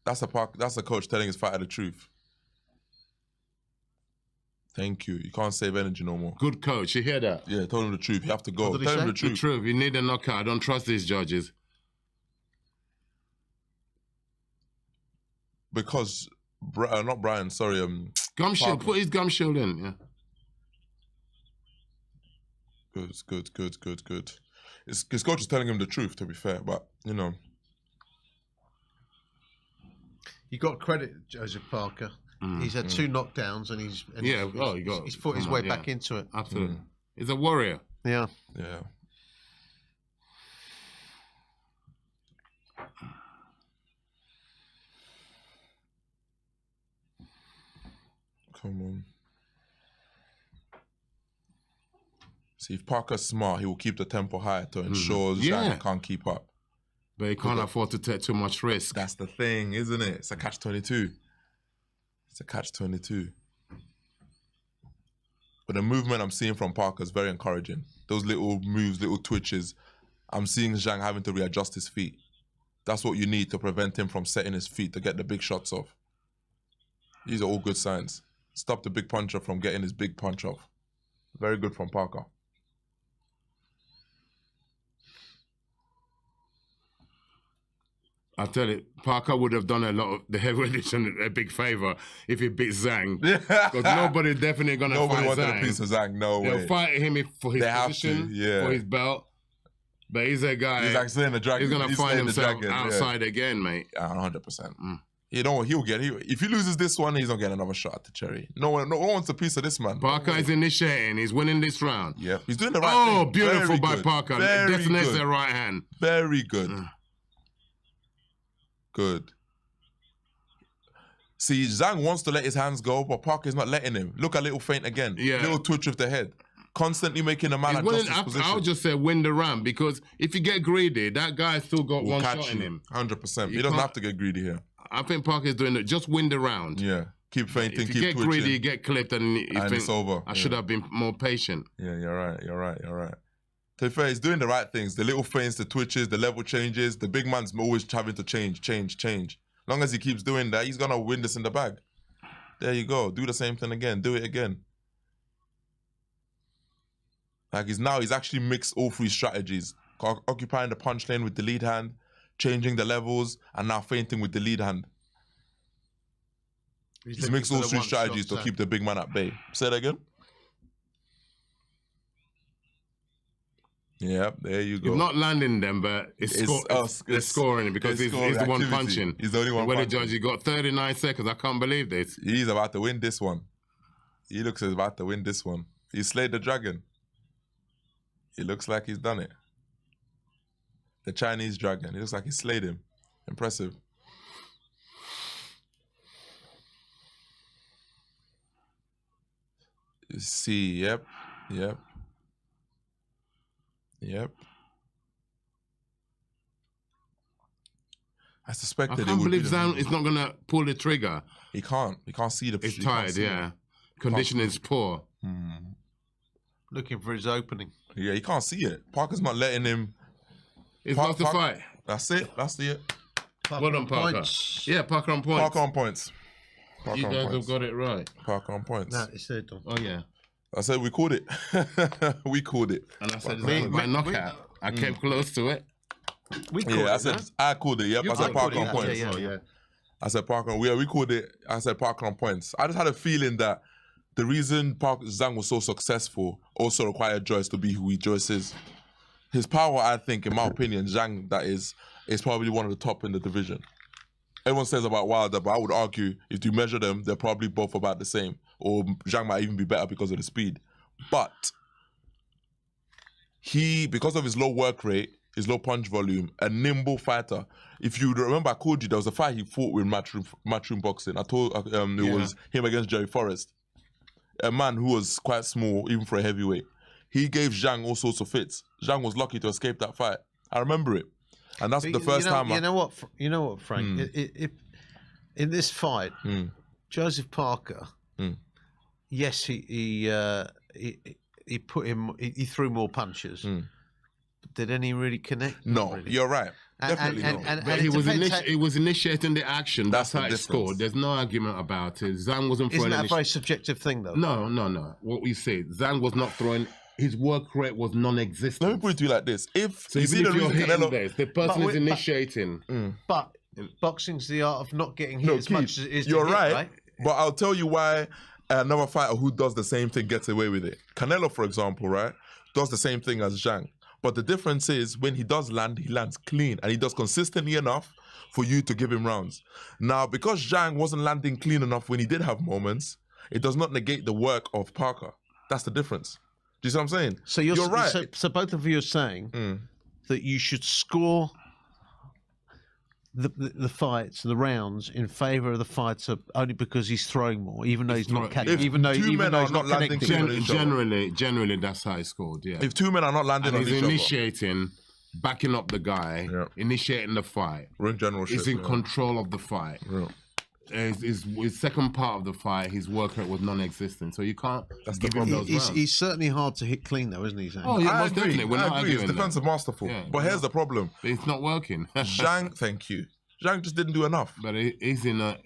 That's the coach telling his fighter the truth. Thank you. You can't save energy no more. Good coach. You hear that? Yeah, tell him the truth. You have to go. Tell him the truth. The truth. You need a knockout. I don't trust these judges. Because, not Brian, sorry. Gum shield. Put his gum shield in. Yeah. Good. His coach is telling him the truth, to be fair, but, you know. You got credit, Joseph Parker. He's had 2 knockdowns and he's fought his way back into it. Absolutely. He's a warrior. Yeah. Come on. See, if Parker's smart, he will keep the tempo high to ensure Zhang can't keep up. But he can't afford to take too much risk. That's the thing, isn't it? It's a catch-22. It's a catch-22. But the movement I'm seeing from Parker is very encouraging. Those little moves, little twitches. I'm seeing Zhang having to readjust his feet. That's what you need to prevent him from setting his feet to get the big shots off. These are all good signs. Stop the big puncher from getting his big punch off. Very good from Parker. I tell you, Parker would have done a lot of the heavyweight edition a big favor if he beat Zhang. Because nobody definitely gonna fight Zhang. Nobody wanted a piece of Zhang. No way. They'll fight him for his position, for his belt. But he's a guy. He's like slaying the dragon. He's gonna find himself outside again, mate. 100%. You know, if he loses this one, he's not getting another shot at the cherry. No one wants a piece of this man. Parker is initiating. He's winning this round. Yeah, he's doing the right thing. Oh, beautiful Very by good. Parker. Very Detonates good. the right hand. Very good. Good. See, Zhang wants to let his hands go, but Parker's not letting him. Look at little feint again. Yeah. Little twitch with the head. Constantly making a man adjust his position. I'll just say win the round, because if you get greedy, that guy's still got one shot in him. 100%. He doesn't have to get greedy here. I think Parker's doing it. Just win the round. Yeah. Keep feinting, If keep you get twitching. greedy, you get clipped, and you think, it's over. I should have been more patient. Yeah, you're right. To be fair, he's doing the right things. The little feints, the twitches, the level changes. The big man's always having to change. As long as he keeps doing that, he's going to win this in the bag. There you go. Do the same thing again. Do it again. Like he's actually mixed all 3 strategies occupying the punch lane with the lead hand, changing the levels, and now feinting with the lead hand. He's mixed all three strategies to keep the big man at bay. Say that again. Yeah, there you go. He's not landing them, but they're scoring it because he's the one punching. He's the only one punching. punching. Judge, you got 39 seconds. I can't believe this. He's about to win this one. He looks like he's about to win this one. He slayed the dragon. He looks like he's done it. The Chinese dragon. He looks like he slayed him. Impressive. You see, yep. I suspected I can't believe Zhang is not going to pull the trigger. He can't. He can't see the... It's tired, yeah. Condition is poor. Looking for his opening. Yeah, he can't see it. Parker's not letting him... He's lost the fight. That's it. That's it. Well done, Parker. Points. Yeah, Parker on points. Parker on points. You guys have got it right. Parker on points. No, it's there, Don. Oh, yeah. I said we called it. We called it. And I said my knockout. I came close to it. I called it. Yep, I said Parker on points. Yeah. I said Parker. We called it. I said Parker on points. I just had a feeling that the reason Zhang was so successful also required Joyce to be who Joyce is. His power, I think, in my opinion, Zhang, that is probably one of the top in the division. Everyone says about Wilder, but I would argue if you measure them, they're probably both about the same. Or Zhang might even be better because of the speed. But because of his low work rate, his low punch volume, a nimble fighter. If you remember, I called you, there was a fight he fought with Matchroom Boxing. I told it was him against Jerry Forrest. A man who was quite small, even for a heavyweight. He gave Zhang all sorts of fits. Zhang was lucky to escape that fight. I remember it. And that's the first time. You know what, Frank? In this fight, Joseph Parker, yes, he put him. He threw more punches. But did any really connect? No, really. You're right. Definitely But he was initiating the action. That's how it scored. There's no argument about it. Zhang wasn't throwing. Isn't that a very subjective thing, though? No. What we say, Zhang was not throwing. His work rate was non-existent. Let me put it to you like this: if so, even if you're hitting this, the person is initiating. But boxing's the art of not getting hit as much as it is. You're to hit, right, but I'll tell you why another fighter who does the same thing gets away with it. Canelo, for example, right, does the same thing as Zhang. But the difference is when he does land, he lands clean and he does consistently enough for you to give him rounds. Now, because Zhang wasn't landing clean enough when he did have moments, it does not negate the work of Parker. That's the difference. Do you see what I'm saying? So you're right. So both of you are saying that you should score the fights, the rounds, in favour of the fighter only because he's throwing more, even though he's not catching. Even though he's not landing. Generally, that's how he scored. Yeah. If two men are not landing, and he's initiating, backing up the guy, initiating the fight. Ring generalship. He's in control of the fight. His second part of the fight, his work rate was non-existent, so you can't give him those rounds. He's certainly hard to hit clean, though, isn't he? Zhang? Oh yeah, I most agree. definitely. We're not arguing His defense is masterful. Yeah, but here's the problem: it's not working. Zhang, thank you. Zhang just didn't do enough. But he's in a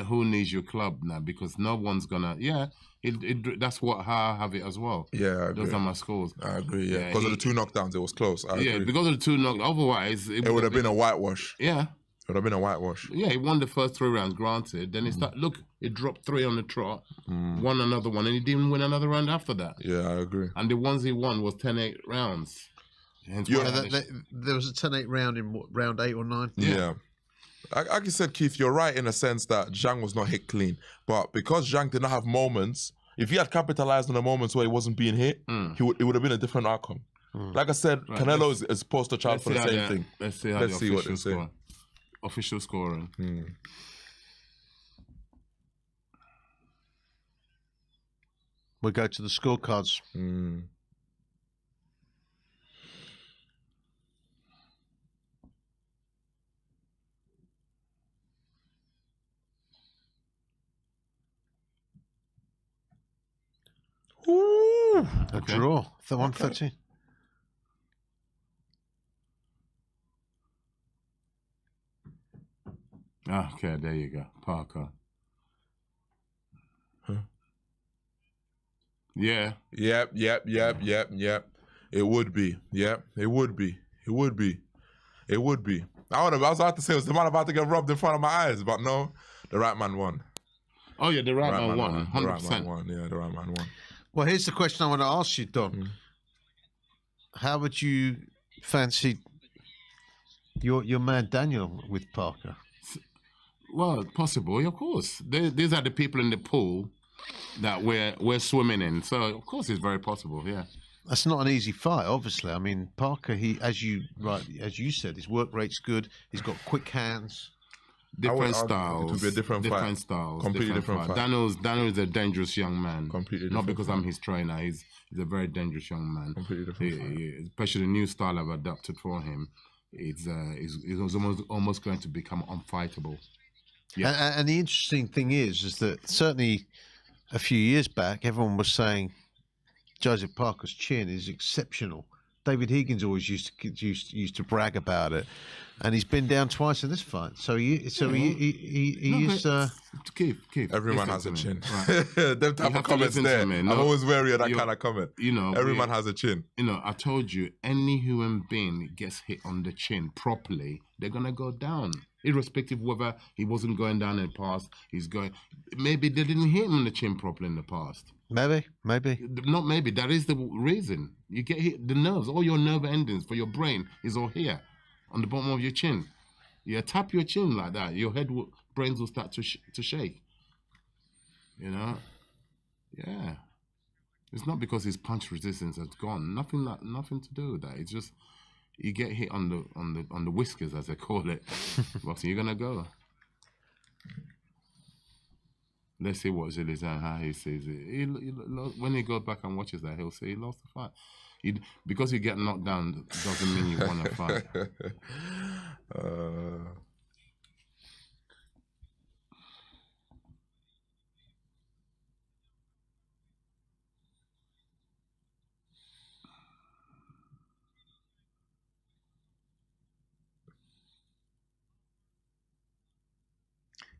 who needs your club now because no one's gonna. Yeah, that's what how I have it as well. Yeah, I agree. Those are my scores. I agree. Yeah, because of the two knockdowns, it was close. I agree. Because of the two knockdowns. Otherwise, it would have been a whitewash. Yeah. It would have been a whitewash. Yeah, he won the first 3 rounds, granted. Then he dropped 3 on the trot, won another one, and he didn't win another round after that. Yeah, I agree. And the ones he won was 10-8 rounds. There was a 10-8 round in round 8 or 9. Yeah. Like you said, Keith, you're right in a sense that Zhang was not hit clean. But because Zhang did not have moments, if he had capitalized on the moments where he wasn't being hit, it would have been a different outcome. Like I said, Canelo is poster child for the same thing. Let's see how the official score. Official scoring. We'll go to the scorecards. Ooh, a draw. The 130. Okay, there you go. Parker. Yeah. Yep. It would be. Yep, it would be. It would be. It would be. I was about to say, was the man about to get robbed in front of my eyes? But no, the right man won. Oh, yeah, the right man won. The 100%. right man won. Yeah, the right man won. Well, here's the question I want to ask you, Don. How would you fancy your man Daniel with Parker? Well, possible, of course. These are the people in the pool that we're swimming in. So, of course, it's very possible, yeah. That's not an easy fight, obviously. I mean, Parker, as you said, his work rate's good. He's got quick hands. Different styles. It would be a different fight. Styles. Completely different fight. Daniel is a dangerous young man. Completely Not different because I'm his trainer. He's a very dangerous young man. Completely different especially the new style I've adapted for him. It's almost going to become unfightable. Yeah. And the interesting thing is that certainly a few years back, everyone was saying Joseph Parker's chin is exceptional. David Higgins always used to brag about it, and he's been down twice in this fight. So he is. Keith, every man has a chin. Right. Them type of comments there. I'm always wary of that kind of comment. Every man has a chin. I told you, any human being gets hit on the chin properly, they're gonna go down, irrespective whether he wasn't going down in the past. He's going. Maybe they didn't hit him on the chin properly in the past. Maybe. Not maybe. That is the reason. You get hit. The nerves, all your nerve endings for your brain is all here, on the bottom of your chin. You tap your chin like that, your brains will start to shake. Yeah. It's not because his punch resistance has gone. Nothing to do with that. It's just you get hit on the whiskers, as they call it. Well, so you're gonna go. Let's see what Zhilei Zhang, how he sees it. When he goes back and watches that, he'll say he lost the fight. Because you get knocked down doesn't mean you won a fight.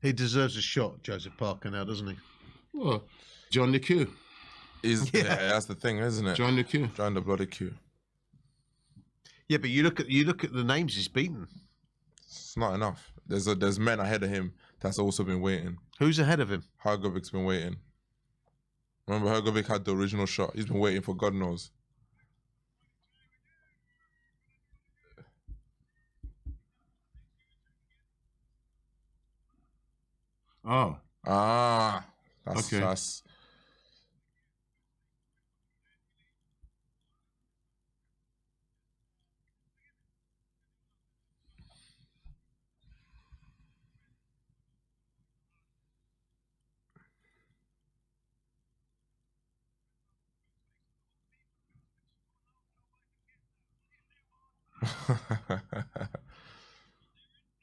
He deserves a shot, Joseph Parker, now, doesn't he? Well, John the Q. Yeah, that's the thing, isn't it? John the Q. John the bloody Q. Yeah, but you look at the names he's beaten. It's not enough. There's men ahead of him that's also been waiting. Who's ahead of him? Hrgovic's been waiting. Remember, Hrgovic had the original shot. He's been waiting for God knows. Oh. That's okay. That's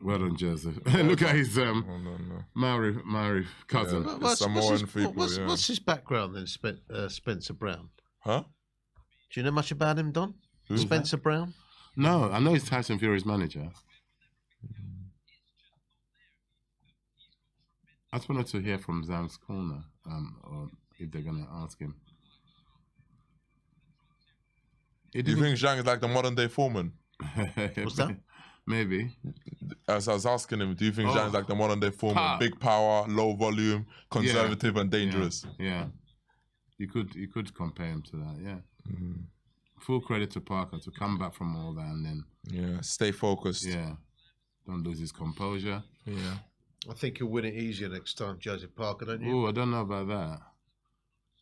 Well done, Joseph. Look at his Maori cousin. Yeah, what's his background then, Spencer Brown? Huh? Do you know much about him, Don? Who's Spencer that? Brown? No, I know he's Tyson Fury's manager. I just wanted to hear from Zhang's corner, or if they're going to ask him. Do you think Zhang is like the modern day Foreman? What's that? Maybe. As I was asking him, do you think Zhang is like the modern day Foreman? Big power, low volume, conservative and dangerous. Yeah. You could compare him to that, yeah. Mm-hmm. Full credit to Parker to come back from all that and then stay focused. Yeah. Don't lose his composure. Yeah. I think he'll win it easier next time, Joseph Parker, don't you? Oh, I don't know about that.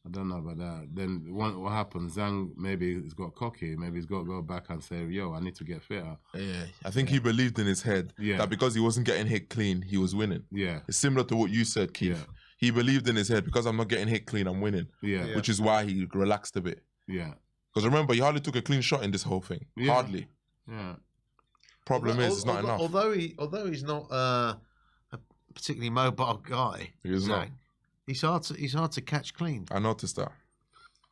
Then what happens? Zhang maybe he's got cocky. Maybe he's got to go back and say, "Yo, I need to get fitter." Yeah, I think he believed in his head that because he wasn't getting hit clean, he was winning. Yeah, it's similar to what you said, Keith. Yeah. He believed in his head because I'm not getting hit clean, I'm winning. Yeah, which is why he relaxed a bit. Yeah, because remember, he hardly took a clean shot in this whole thing. Yeah. Hardly. Yeah. Problem is, it's not enough. Although he's not a particularly mobile guy, he's not. He's hard to catch clean. I noticed that.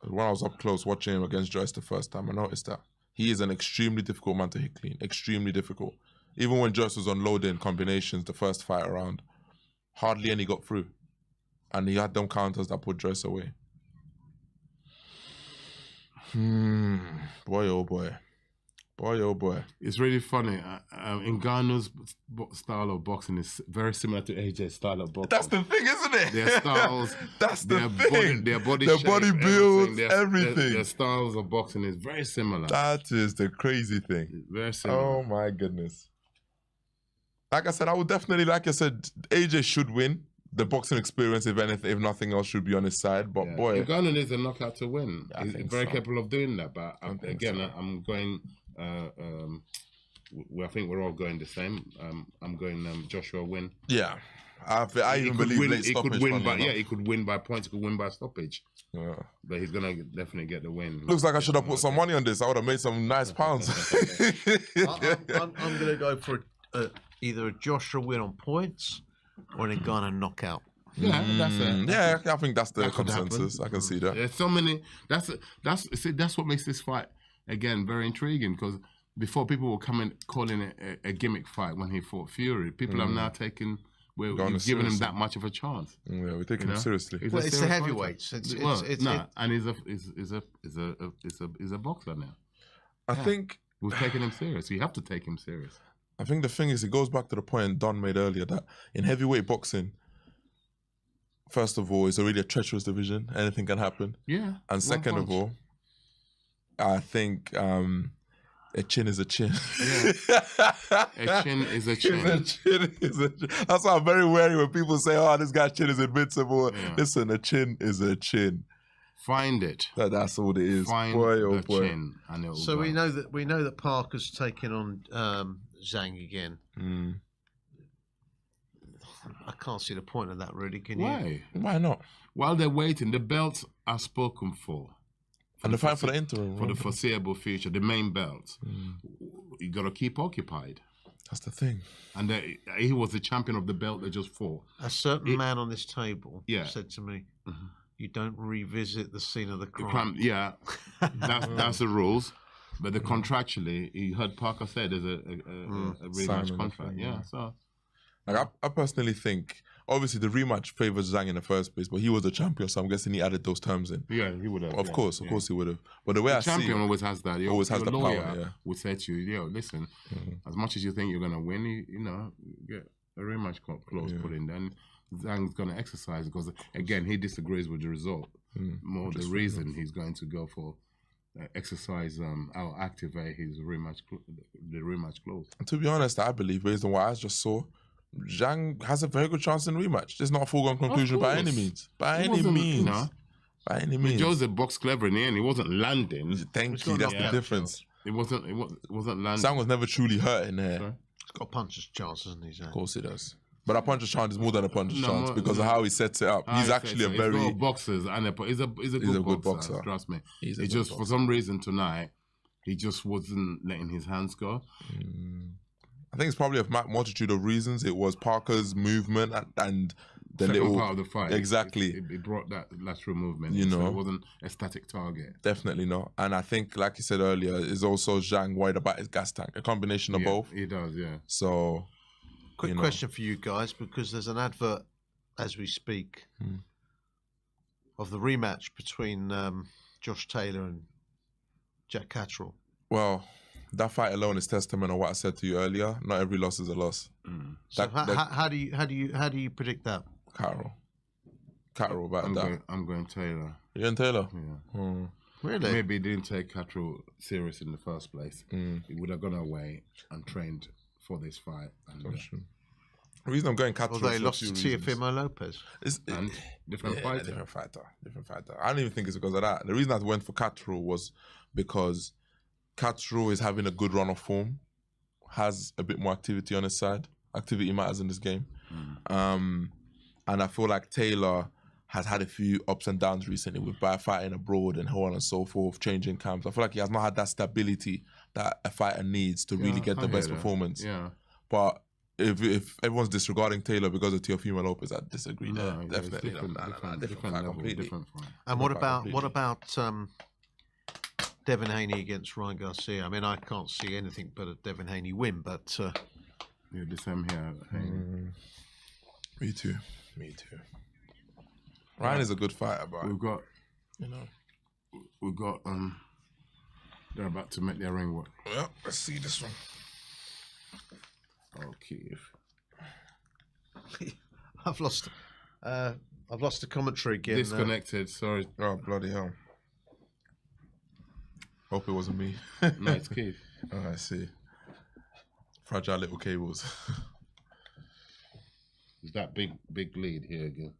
When I was up close watching him against Joyce the first time, I noticed that. He is an extremely difficult man to hit clean. Extremely difficult. Even when Joyce was unloading combinations the first fight around, hardly any got through. And he had them counters that put Joyce away. Boy, oh boy. Boy, oh boy. It's really funny. Ngannou's style of boxing is very similar to AJ's style of boxing. That's the thing, isn't it? Their styles. That's the thing. Their body Their shape, body build, everything. Their styles of boxing is very similar. That is the crazy thing. Very similar. Oh my goodness. Like I said, I would definitely, like I said, AJ should win. The boxing experience, if anything, if nothing else, should be on his side. But boy, Ngannou needs a knockout to win. I He's think very so. capable of doing that. But I'm going. I think we're all going the same. I'm going Joshua win. Yeah, I even believe late he could stoppage. win funny by enough. he could win by points. He could win by stoppage. Yeah. But he's gonna definitely get the win. Looks like I should have put some money on this. I would have made some nice pounds. I'm going to go for either a Joshua win on points or an Ngannou knockout. Yeah, that's it. Yeah, I think that's the That could consensus. happen. I can see that. There's so many. That's what makes this fight again very intriguing, because before people were calling it a gimmick fight when he fought Fury. People have now taken. We've given him seriously. that much of a chance. Yeah, we're taking him seriously. Well, it's the serious heavyweights. fighter. And he's a boxer now. I think we've taken him serious. You have to take him serious. I think the thing is, it goes back to the point Don made earlier that in heavyweight boxing, first of all, it's already a treacherous division. Anything can happen. Yeah. And second of all, I think a chin is a chin. Yeah. A chin is a chin. That's why I'm very wary when people say, "Oh, this guy's chin is invincible." Yeah. Listen, a chin is a chin. Find it. That's all it is. Find boy, oh the boy. chin, and it will So go. we know that Parker's taking on Zhang again. I can't see the point of that, really. Can Why? you? Why not? While they're waiting, the belts are spoken for. And the fight for the interim. For the foreseeable future, the main belt. You got to keep occupied. That's the thing. And he was the champion of the belt they just fought. A certain man on this table Yeah. said to me, "You don't revisit the scene of the crime." Yeah, that's the rules. But contractually, he heard Parker say there's a rematch contract. Yeah, so. Like I personally think, obviously the rematch favors Zhang in the first place, but he was the champion, so I'm guessing he added those terms in. Yeah, he would have. Of course he would have. But the way I see champion it, always has that. always has the lawyer power. Yeah. would say to you, "Yo, listen, as much as you think you're gonna win, you know, get a rematch clause put in. Then Zhang's gonna exercise because again he disagrees with the result. More the reason he's going to go for exercise or activate his rematch, the rematch clause. And to be honest, I believe based on what I just saw, Zhang has a very good chance in rematch. It's not a foregone conclusion by any means. By any means. Joseph boxed clever in the end. He wasn't landing. Thank you. That's the difference. It wasn't landing. Zhang was never truly hurt in there. He's got a puncher's chance, hasn't he, Zhang? Of course he does. But a puncher's chance is more than a puncher's chance because of how he sets it up. He's actually a very... He's got boxers and he's a good boxer. Trust me. It's just for some reason tonight, he just wasn't letting his hands go. I think it's probably a multitude of reasons. It was Parker's movement and the Second little part of the fight. Exactly. It brought that lateral movement. You so know. it wasn't a static target. Definitely not. And I think, like you said earlier, is also Zhang worried about his gas tank. A combination of both. He does, yeah. So, Quick question for you guys, because there's an advert as we speak of the rematch between Josh Taylor and Jack Catterall. Well, that fight alone is testament of what I said to you earlier. Not every loss is a loss. So how do you predict that? Catterall about that. I'm going Taylor. You're going Taylor? Yeah. Really? Maybe he didn't take Catterall serious in the first place. He would have gone away and trained for this fight. And, the reason I'm going Catterall they lost to Teofimo Lopez. Different fighter. Different fighter. I don't even think it's because of that. The reason I went for Catterall was because Catterall is having a good run of form, has a bit more activity on his side. Activity matters in this game. And I feel like Taylor has had a few ups and downs recently with fighting abroad and so on and so forth, changing camps. I feel like he has not had that stability that a fighter needs to really get the best performance. Yeah. But if everyone's disregarding Taylor because of Teofimo Lopez, I disagree there. No, Definitely. different level, different fight. And what about Devin Haney against Ryan Garcia? I mean, I can't see anything but a Devin Haney win, but yeah, the same here. Me too. Ryan is a good fighter, but we've got They're about to make their ring work. Well, let's see this one. Okay. I've lost the commentary again. Disconnected. Sorry. Oh, bloody hell. Hope it wasn't me. No, it's Keith. Oh, I see. Fragile little cables. Is that big lead here again?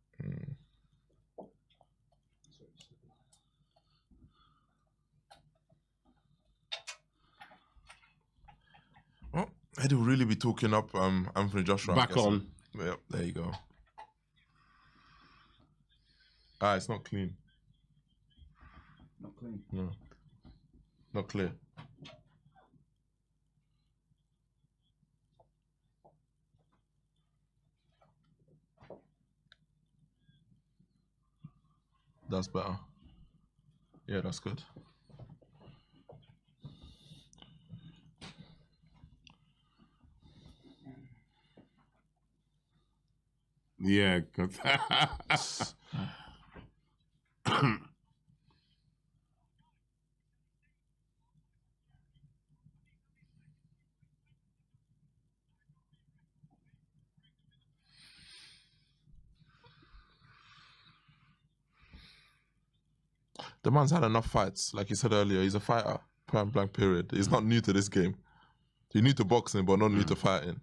Well, Eddie will really be talking up Anthony Joshua. Back on. Yep, there you go. Ah, it's not clean. Not clean. No. Not clear. That's better. Yeah, that's good. Yeah. The man's had enough fights. Like you said earlier, he's a fighter. Point blank period. He's not new to this game. He's new to boxing, but not new to fighting.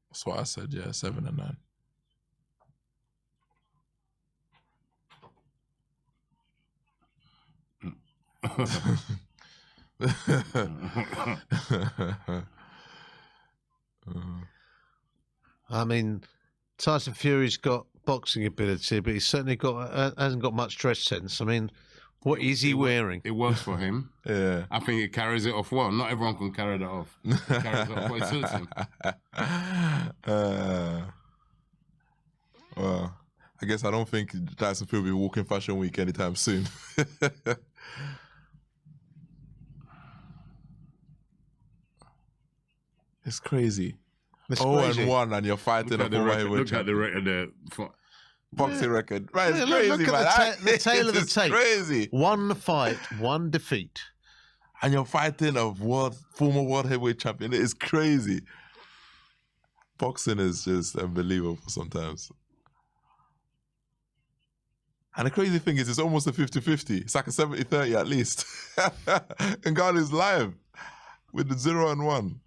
That's what I said, yeah, 7 and 9. I mean, Tyson Fury's got boxing ability, but he's certainly hasn't got much dress sense. I mean, what is he wearing? It works for him. Yeah. I think he carries it off well. Not everyone can carry that off. He carries it off what suits him. Well, I guess I don't think Tyson Fury will be walking Fashion Week anytime soon. It's crazy. It's 0-1 and you're fighting a former heavyweight Look at the record. boxing record. Right, it's Yeah, crazy, look man. at the tail of the It's tape. crazy. One fight, one defeat. And you're fighting a former world heavyweight champion. It is crazy. Boxing is just unbelievable sometimes. And the crazy thing is, it's almost a 50-50. It's like a 70-30 at least. And God is live with the 0-1.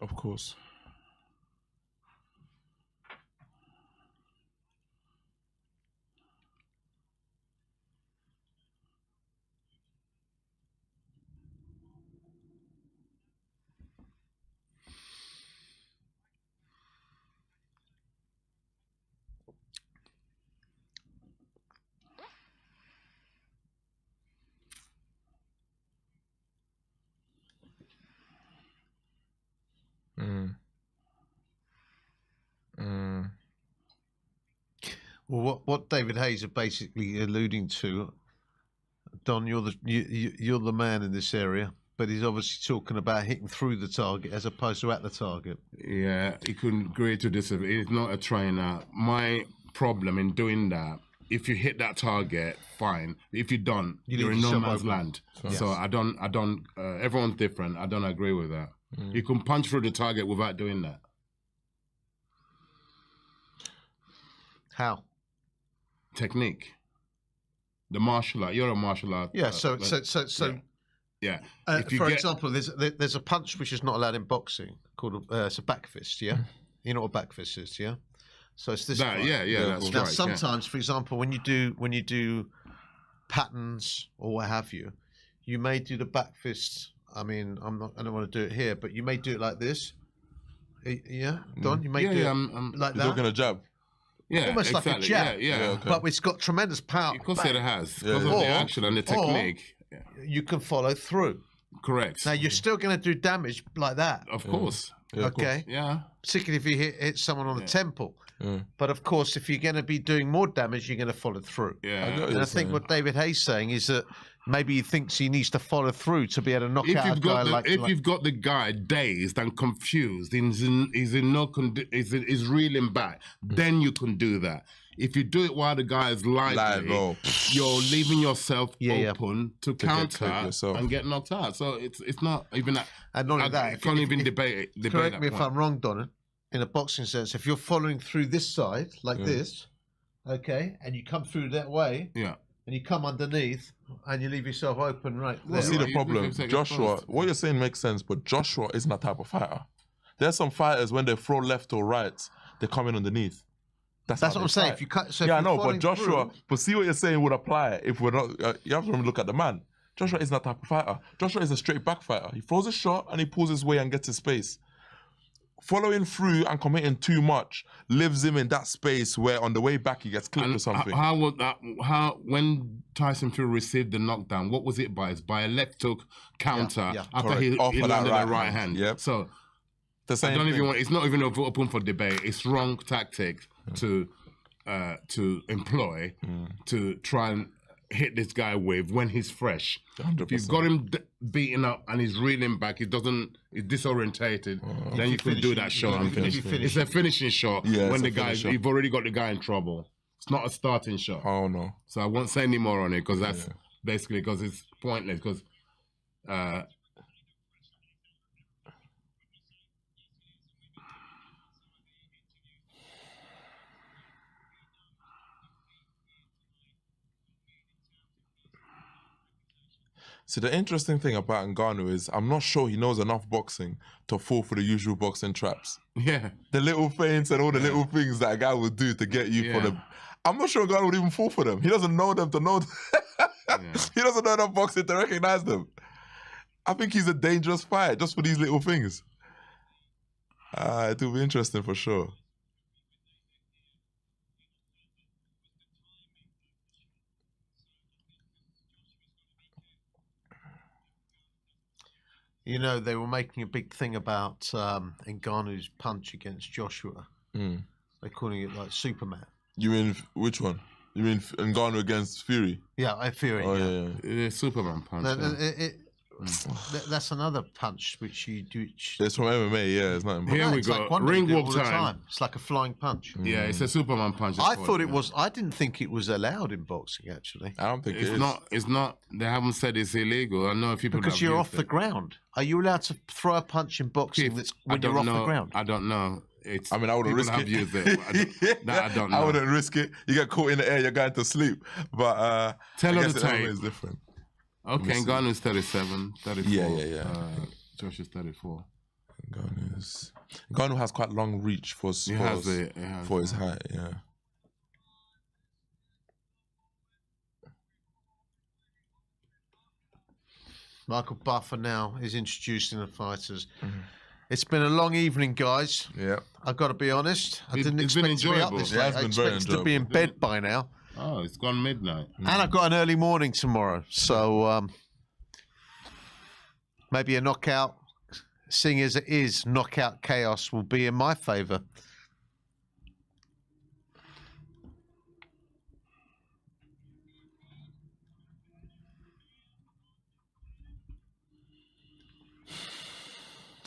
Of course. Well, what David Hayes are basically alluding to, Don, you're the man in this area, but he's obviously talking about hitting through the target as opposed to at the target. Yeah, he couldn't agree to this. He's not a trainer. My problem in doing that if you hit that target, fine. If you don't, You you're leave in no yourself man's open. land. Yes. So I don't. Everyone's different. I don't agree with that. You can punch through the target without doing that. How? Technique. The martial art. You're a martial art. Yeah. Yeah. For example, there's a punch which is not allowed in boxing called it's a back fist. Yeah. You know what a back fist is, yeah. So it's this. That, yeah, that's now, right. sometimes, for example, when you do patterns or what have you, you may do the back fist. I mean, I don't want to do it here, but you may do it like this. Yeah, Don. You may do it like You're that. talking a jab. Yeah, Almost exactly. like a jab. Yeah, okay. But it's got tremendous power. Of course, it has Yeah, because of the action and the technique. You can follow through. Correct. Now you're still going to do damage like that. Of course. Okay. Yeah. Particularly if you hit someone on the temple. But of course, if you're going to be doing more damage, you're going to follow through. Yeah. And I think what David Hayes saying is that maybe he thinks he needs to follow through to be able to knock out a guy You've got the guy dazed and confused, he's reeling back, then you can do that. If you do it while the guy is lively, you're leaving yourself open to counter and get knocked out. So it's not even that. And not only that, I can't even debate correct that me if point. I'm wrong, Donna. In a boxing sense, if you're following through this side like this, okay, and you come through that way, and you come underneath and you leave yourself open right there. See the problem, Joshua. What you're saying makes sense, but Joshua isn't that type of fighter. There's some fighters when they throw left or right, they come in underneath. That's what I'm saying. If you cut, so if yeah, I you're know, but following Joshua. through- But see what you're saying would apply if we're not. You have to look at the man. Joshua isn't that type of fighter. Joshua is a straight back fighter. He throws a shot and he pulls his way and gets his space. Following through and committing too much lives him in that space where on the way back he gets clipped or something. How would that? When Tyson Fury received the knockdown, what was it by? It's by a left hook counter after Correct. he Off of that landed right the right hand. hand. Yep. So The same I don't even thing. want. It's not even open for debate. It's wrong tactic to employ to try and hit this guy with when he's fresh. 100%. If you've got him beaten up and he's reeling back, he's disorientated, then you can do that shot and finish. It's a finishing shot when the guy, you've already got the guy in trouble. It's not a starting shot. Oh no. So I won't say any more on it because that's basically because it's pointless because See, the interesting thing about Ngannou is I'm not sure he knows enough boxing to fall for the usual boxing traps. Yeah. The little feints and all the little things that a guy would do to get you for the... I'm not sure Ngannou would even fall for them. He doesn't know them to know... He doesn't know enough boxing to recognize them. I think he's a dangerous fighter just for these little things. It will be interesting for sure. You know, they were making a big thing about Ngannou's punch against Joshua. Mm. They're calling it like Superman. You mean which one? You mean Ngannou against Fury? Yeah, Fury. Oh, yeah. It's Superman punch. That's another punch which you do. It's from MMA, yeah. It's not. Here we it's go. Like one Ring do it walk all the time. It's like a flying punch. Yeah, it's a Superman punch. I thought it was. I didn't think it was allowed in boxing. Actually, I don't think it's not. It's not. They haven't said it's illegal. I know if people because have you're used off the it. ground. Are you allowed to throw a punch in boxing that's when you're off the ground? I don't know. It's. I mean, I wouldn't risk have it. Used it. I don't know. I wouldn't risk it. You get caught in the air, you're going to sleep. But Tell I her guess the it time. is different. Okay, Ngannou's 37, 34. Yeah. Josh is 34. Ngannou has quite long reach for his height. Yeah. Michael Buffer now is introducing the fighters. It's been a long evening, guys. Yeah. I've got to be honest. I didn't it's been expect to be up enjoyable. this Yeah, late. it's I been very expected to be in enjoyable. bed by now. Oh, it's gone midnight. And I've got an early morning tomorrow. So maybe a knockout, seeing as it is knockout chaos, will be in my favour.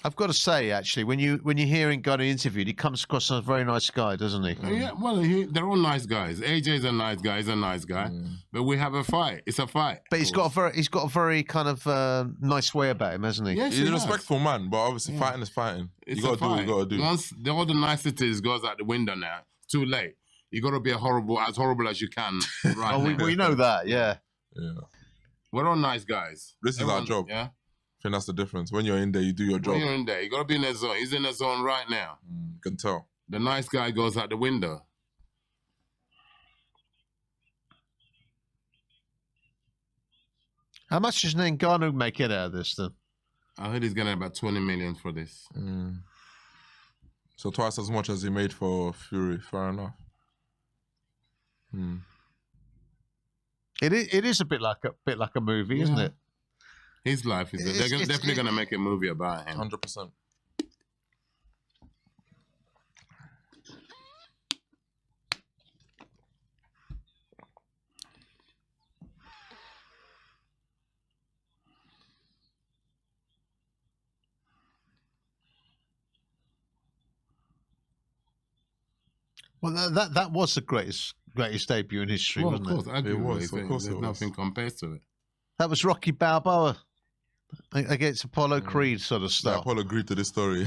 I've got to say, actually, when you hear Ngannou interviewed, he comes across as a very nice guy, doesn't he? Yeah, well, they're all nice guys. AJ's a nice guy. He's a nice guy. But we have a fight. It's a fight. But he's got a very kind of nice way about him, hasn't he? Yes, He's he a has. respectful man, but obviously fighting is fighting. It's You got to do what fight. you got to do. Once all the niceties goes out the window now, it's too late. You got to be as horrible as you can. Right. Oh, we know that, yeah. Yeah. We're all nice guys. This is our job. Yeah. I think that's the difference. When you're in there, you do your job. When you're in there, you got to be in the zone. He's in the zone right now. You can tell. The nice guy goes out the window. How much does Ngannou make it out of this, then? I heard he's getting about 20 million for this. So twice as much as he made for Fury. Fair enough. It is a bit like a movie, isn't it? His life is. They're definitely going to make a movie about him. 100%. Well, that was the greatest debut in history, Well, wasn't of course, it? arguably, Of course there's it was. nothing compares to it. That was Rocky Balboa against Apollo Creed sort of Yeah, stuff. Paul agreed to this story.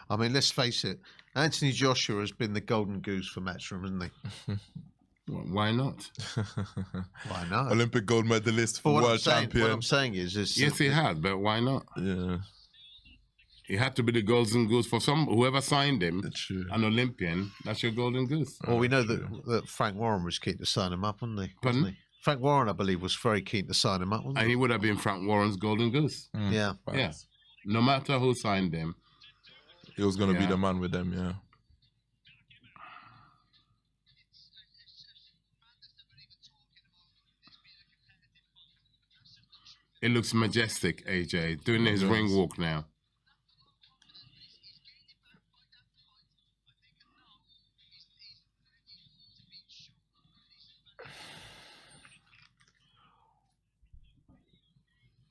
I mean, let's face it, Anthony Joshua has been the golden goose for Matchroom, hasn't he? Why not? Why not? Olympic gold medalist, But world champion. What I'm saying is Yes, he had, but why not? Yeah. He had to be the golden goose for whoever signed him, an Olympian. That's your golden goose. Well, we know that Frank Warren was keen to sign him up, wasn't he? Pardon? Wasn't he? Frank Warren, I believe, was very keen to sign him up, wasn't And he? he would have been Frank Warren's golden goose. Yeah. Yeah. No matter who signed him. He was going to be Yeah. the man with them, yeah. It looks majestic, AJ, doing his Yes. ring walk now.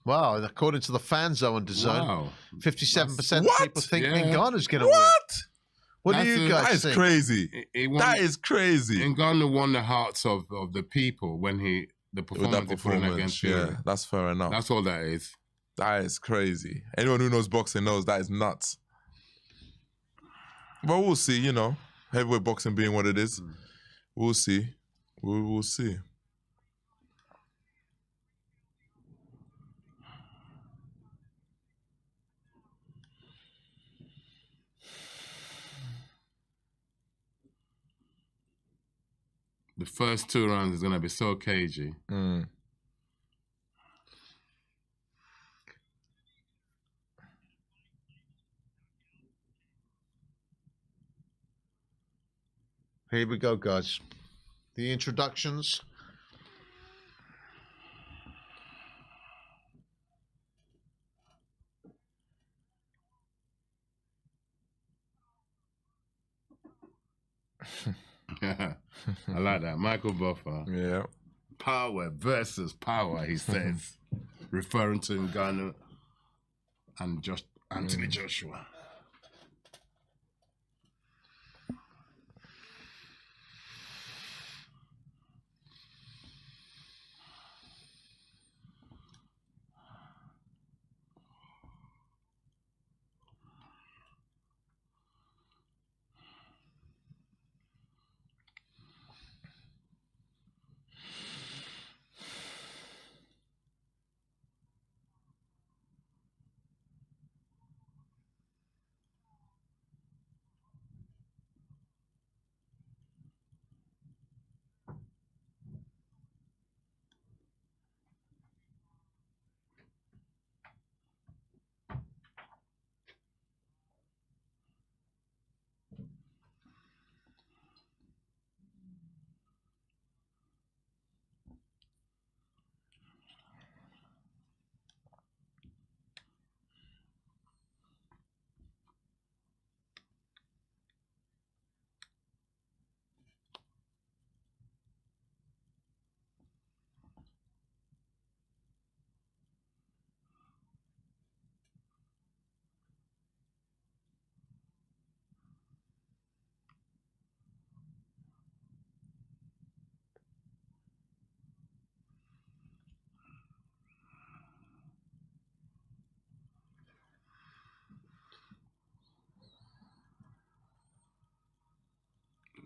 Wow, and according to the fans on DAZN, Wow. 57% of What? people think Yeah. Ngannou's going to win. What do you guys That is think? crazy. That is crazy. Ngannou won the hearts of the people when the With that performance he put in against Fury. yeah, that's fair enough. That's all that is. That is crazy. Anyone who knows boxing knows that is nuts. But we'll see, you know. Heavyweight boxing being what it is. We'll see. We'll see. The first 2 rounds is going to be so cagey. Here we go, guys. The introductions. I like that. Michael Buffer. Yeah. Power versus power, he says, referring to Ngannou and Anthony Joshua.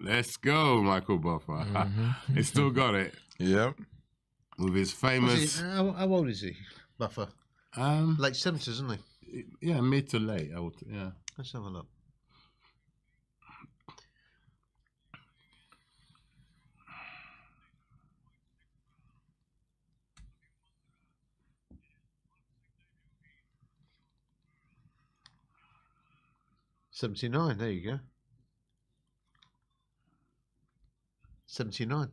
Let's go, Michael Buffer. He still got it. Yep. With his famous... How old is he, Buffer? Late 70s, isn't he? Yeah, mid to late. Yeah. Let's have a look. '79. There you go. 79.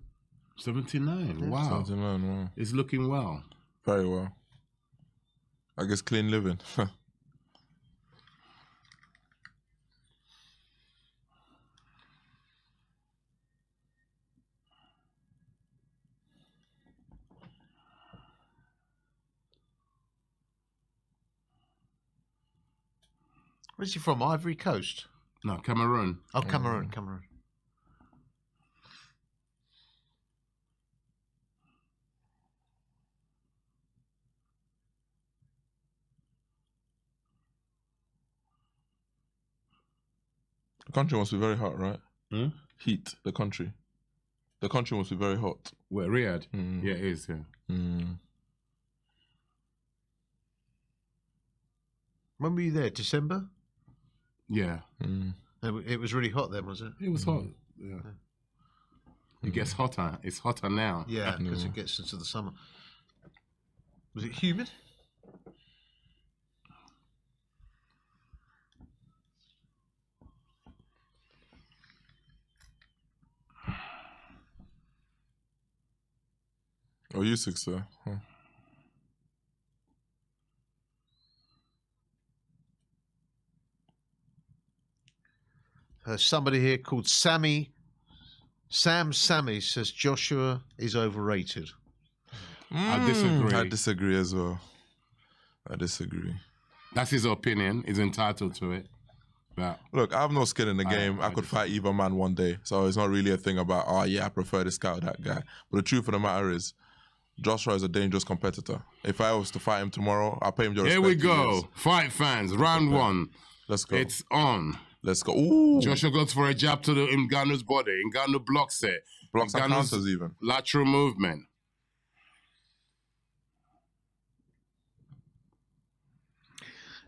79. Wow. 79, wow. He's looking well. Very well. I guess clean living. Where's he from? Ivory Coast? No, Cameroon. Oh, Cameroon. The country must be very hot, right? Hmm? Heat, the country. The country must be very hot. Where, Riyadh? Yeah, it is, yeah. When were you there? December? Yeah. It was really hot then, was it? It was hot. Yeah. It gets hotter. It's hotter now. Yeah, because it gets into the summer. Was it humid? Oh, you 6, sir. Huh. Somebody here called Sammy says Joshua is overrated. I disagree. I disagree as well. I disagree. That's his opinion. He's entitled to it. But look, I have no skin in the game. I could fight either man one day. So it's not really a thing about, oh yeah, I prefer this guy or that guy. But the truth of the matter is, Joshua is a dangerous competitor. If I was to fight him tomorrow, I'll pay him the respect. Here we go. Fight fans, round one. Let's go. It's on. Let's go. Ooh. Joshua goes for a jab to Ngannou's body. Ngannou blocks it. Blocks and counters even. Lateral movement.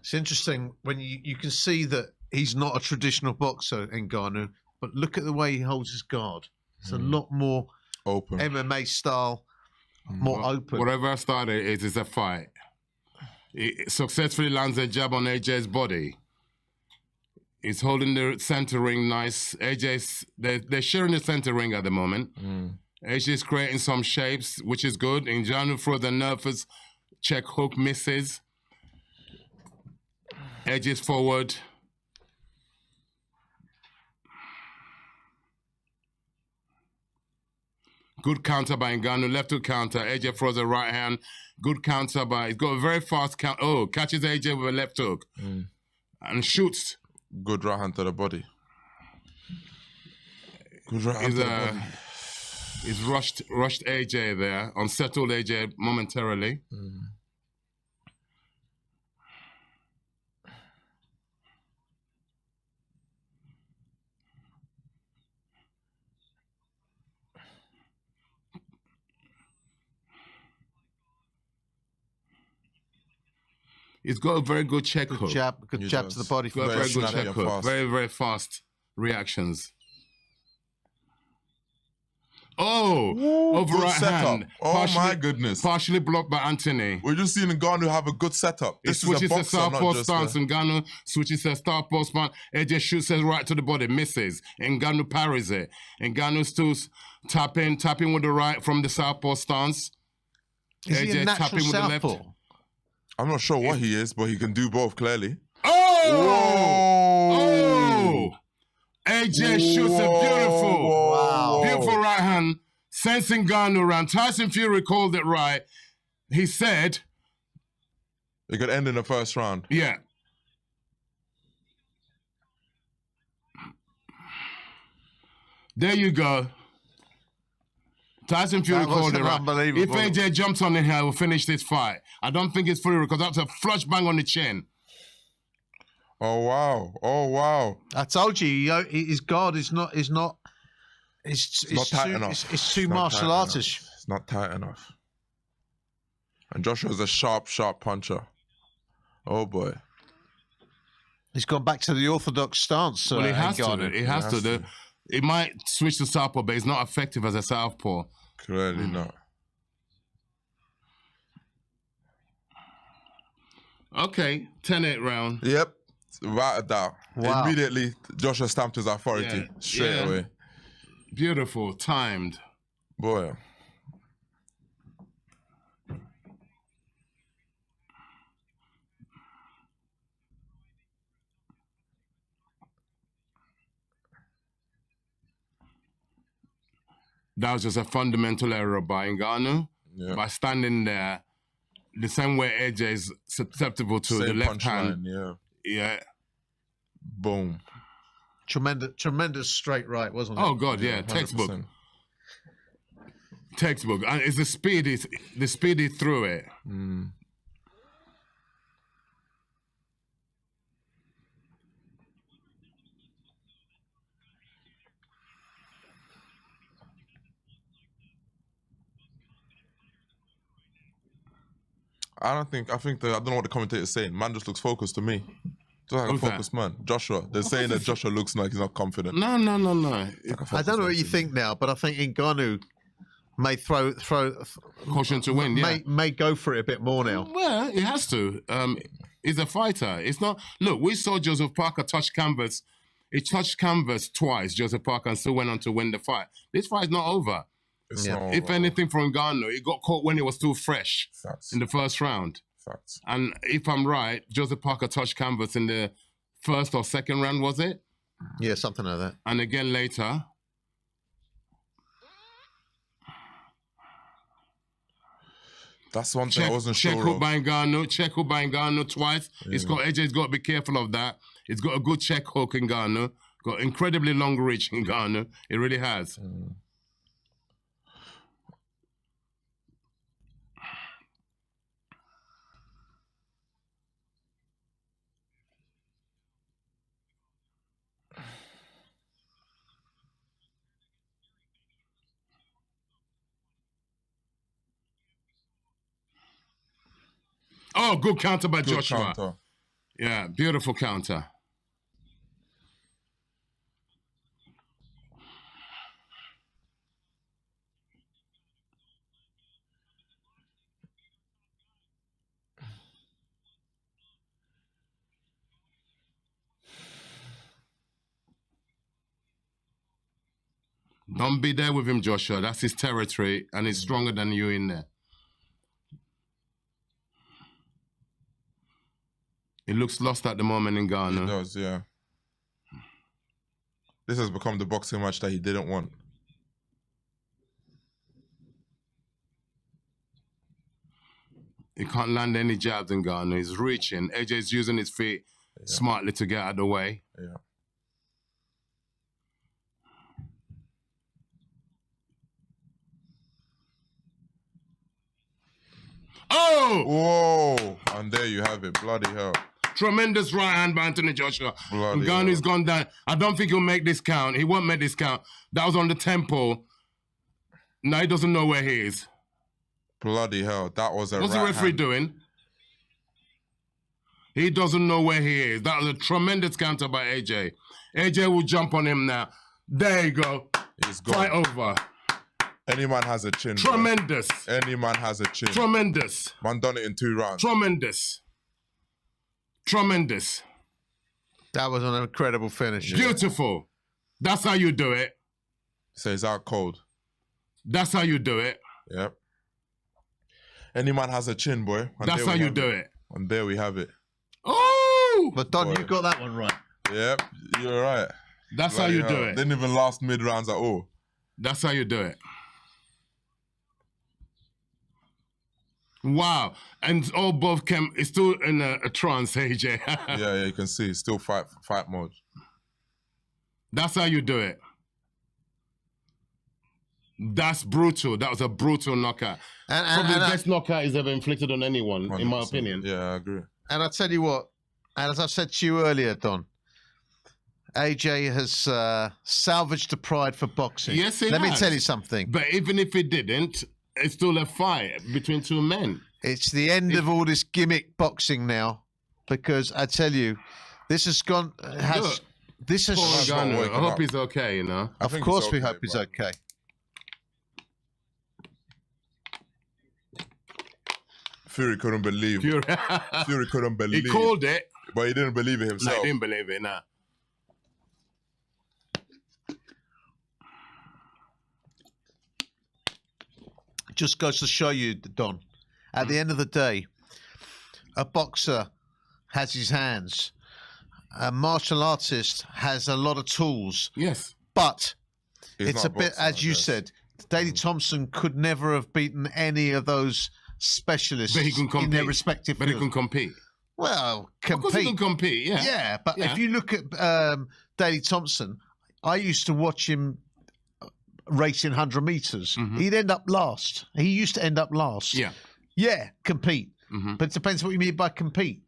It's interesting when you can see that he's not a traditional boxer, Ngannou, but look at the way he holds his guard. It's a lot more open, MMA style, more open. Whatever style it is a fight. He successfully lands a jab on AJ's body. He's holding the center ring nice. AJ's they're sharing the center ring at the moment. AJ's creating some shapes, which is good. Ngannou throws the nervous check hook, misses. AJ's forward. Good counter by Ngannou, left hook counter. AJ throws a right hand. Good counter by, he's got a very fast count. Oh, catches AJ with a left hook and shoots. Good right hand to the body. Good right hand to the body. He's rushed AJ there, unsettled AJ momentarily. He's got a very good check hook. Good jab to the body. Got a very good check hook. Very, very fast reactions. Oh, over right hand. Oh my goodness. Partially blocked by Anthony. We're just seeing Ngannou have a good setup. This is a boxer, to southpaw not stance. Ngannou switches to southpaw stance. AJ shoots it right to the body, misses. Ngannou parries it. Ngannou still tapping with the right from the southpaw stance. Is he a natural southpaw? I'm not sure what he is, but he can do both, clearly. Oh! AJ shoots a beautiful right hand, sends Ngannou around. Tyson Fury called it right. He said... It could end in the first round. Yeah. There you go. Tyson Fury called it right. If AJ jumps on him here, we'll finish this fight. I don't think it's Fury because that's a flush bang on the chin. Oh wow! Oh wow! I told you, his guard is not It's not tight too, enough. It's too not martial tight artish. enough. It's not tight enough. And Joshua's a sharp puncher. Oh boy. He's gone back to the orthodox stance. Well, he has to. Ngannou. He has to. It might switch to southpaw, but it's not effective as a southpaw. Clearly not. Okay, 10-8 round. Yep, without a doubt. Wow. Immediately, Joshua stamped his authority straight away. Beautiful, timed. Boy. That was just a fundamental error by Ngannou. Yeah. By standing there, the same way AJ is susceptible to the Same left hand. punchline, Yeah. Boom. Tremendous straight right, wasn't it? Oh God, yeah, textbook. Textbook, and it's the speed he threw it. I think I don't know what the commentator's saying. Man just looks focused to me. Just like Who's a focused man. Joshua. They're saying that Joshua looks like he's not confident. No. I don't know what you think now, but I think Ngannou may throw caution to win. Yeah, may go for it a bit more now. Well, he has to. He's a fighter. It's not. Look, we saw Joseph Parker touch canvas. He touched canvas twice, Joseph Parker, and still went on to win the fight. This fight's not over. It's not If over. anything, from Ngannou, he got caught when he was still fresh in the first round. Facts. And if I'm right, Joseph Parker touched canvas in the first or second round, was it? Yeah, something like that. And again later. That's one thing I wasn't sure Check of. by Ngannou twice. AJ's got to be careful of that. He's got a good check hook in Ngannou. Got incredibly long reach in Ngannou. It really has. Oh, good counter by Joshua. Counter. Yeah, beautiful counter. Don't be there with him, Joshua. That's his territory, and he's stronger than you in there. He looks lost at the moment in Ghana. He does, yeah. This has become the boxing match that he didn't want. He can't land any jabs in Ghana. He's reaching. AJ's using his feet smartly to get out of the way. Yeah. Oh! Whoa! And there you have it. Bloody hell. Tremendous right hand by Anthony Joshua. Bloody Ghana's gone down. I don't think he'll make this count. He won't make this count. That was on the tempo. Now he doesn't know where he is. Bloody hell. That was a What's the right referee hand. doing? He doesn't know where he is. That was a tremendous counter by AJ. AJ will jump on him now. There you go. He's gone. Fight over. Any man has a chin. bro. Tremendous. Any man has a chin. Tremendous. Man done it in 2 rounds. Tremendous. Tremendous. That was an incredible finish. Beautiful. That's how you do it. So he's out cold. That's how you do it. Yep. Any man has a chin, boy. And That's there how we you have do it. And there we have it. Oh! But Don, Boy. you got that one right. Yep. You're right. That's how Bloody you hell. do it. Didn't even last mid-rounds at all. That's how you do it. Wow. And all both came, it's still in a trance, AJ. yeah, you can see. Still fight mode. That's how you do it. That's brutal. That was a brutal knockout. Probably the best knockout he's ever inflicted on anyone, in my 100%. opinion. Yeah, I agree. And I tell you what, and as I said to you earlier, Don, AJ has salvaged the pride for boxing. Yes, it Let me has. tell you something. But even if it didn't, it's still a fight between two men. It's the end of all this gimmick boxing now, because I tell you, this has gone. Look, This has. Poor Ngannou. I hope he's okay. You know. Of course, we hope he's okay. Fury couldn't believe. Fury couldn't believe. He called it, but he didn't believe it No, himself. he didn't believe it. Nah. Just goes to show you, Don. At the end of the day, a boxer has his hands. A martial artist has a lot of tools. Yes. But He's it's not a a bit, boxer, as you I guess. said, Daley Thompson could never have beaten any of those specialists But he can compete. in their respective But he fields. can compete. Well, Of course he can compete. Yeah. Yeah, but Yeah. if you look at Daley Thompson, I used to watch him racing 100 meters. He'd end up last. He used to end up last. Yeah. Yeah, compete. But it depends what you mean by compete.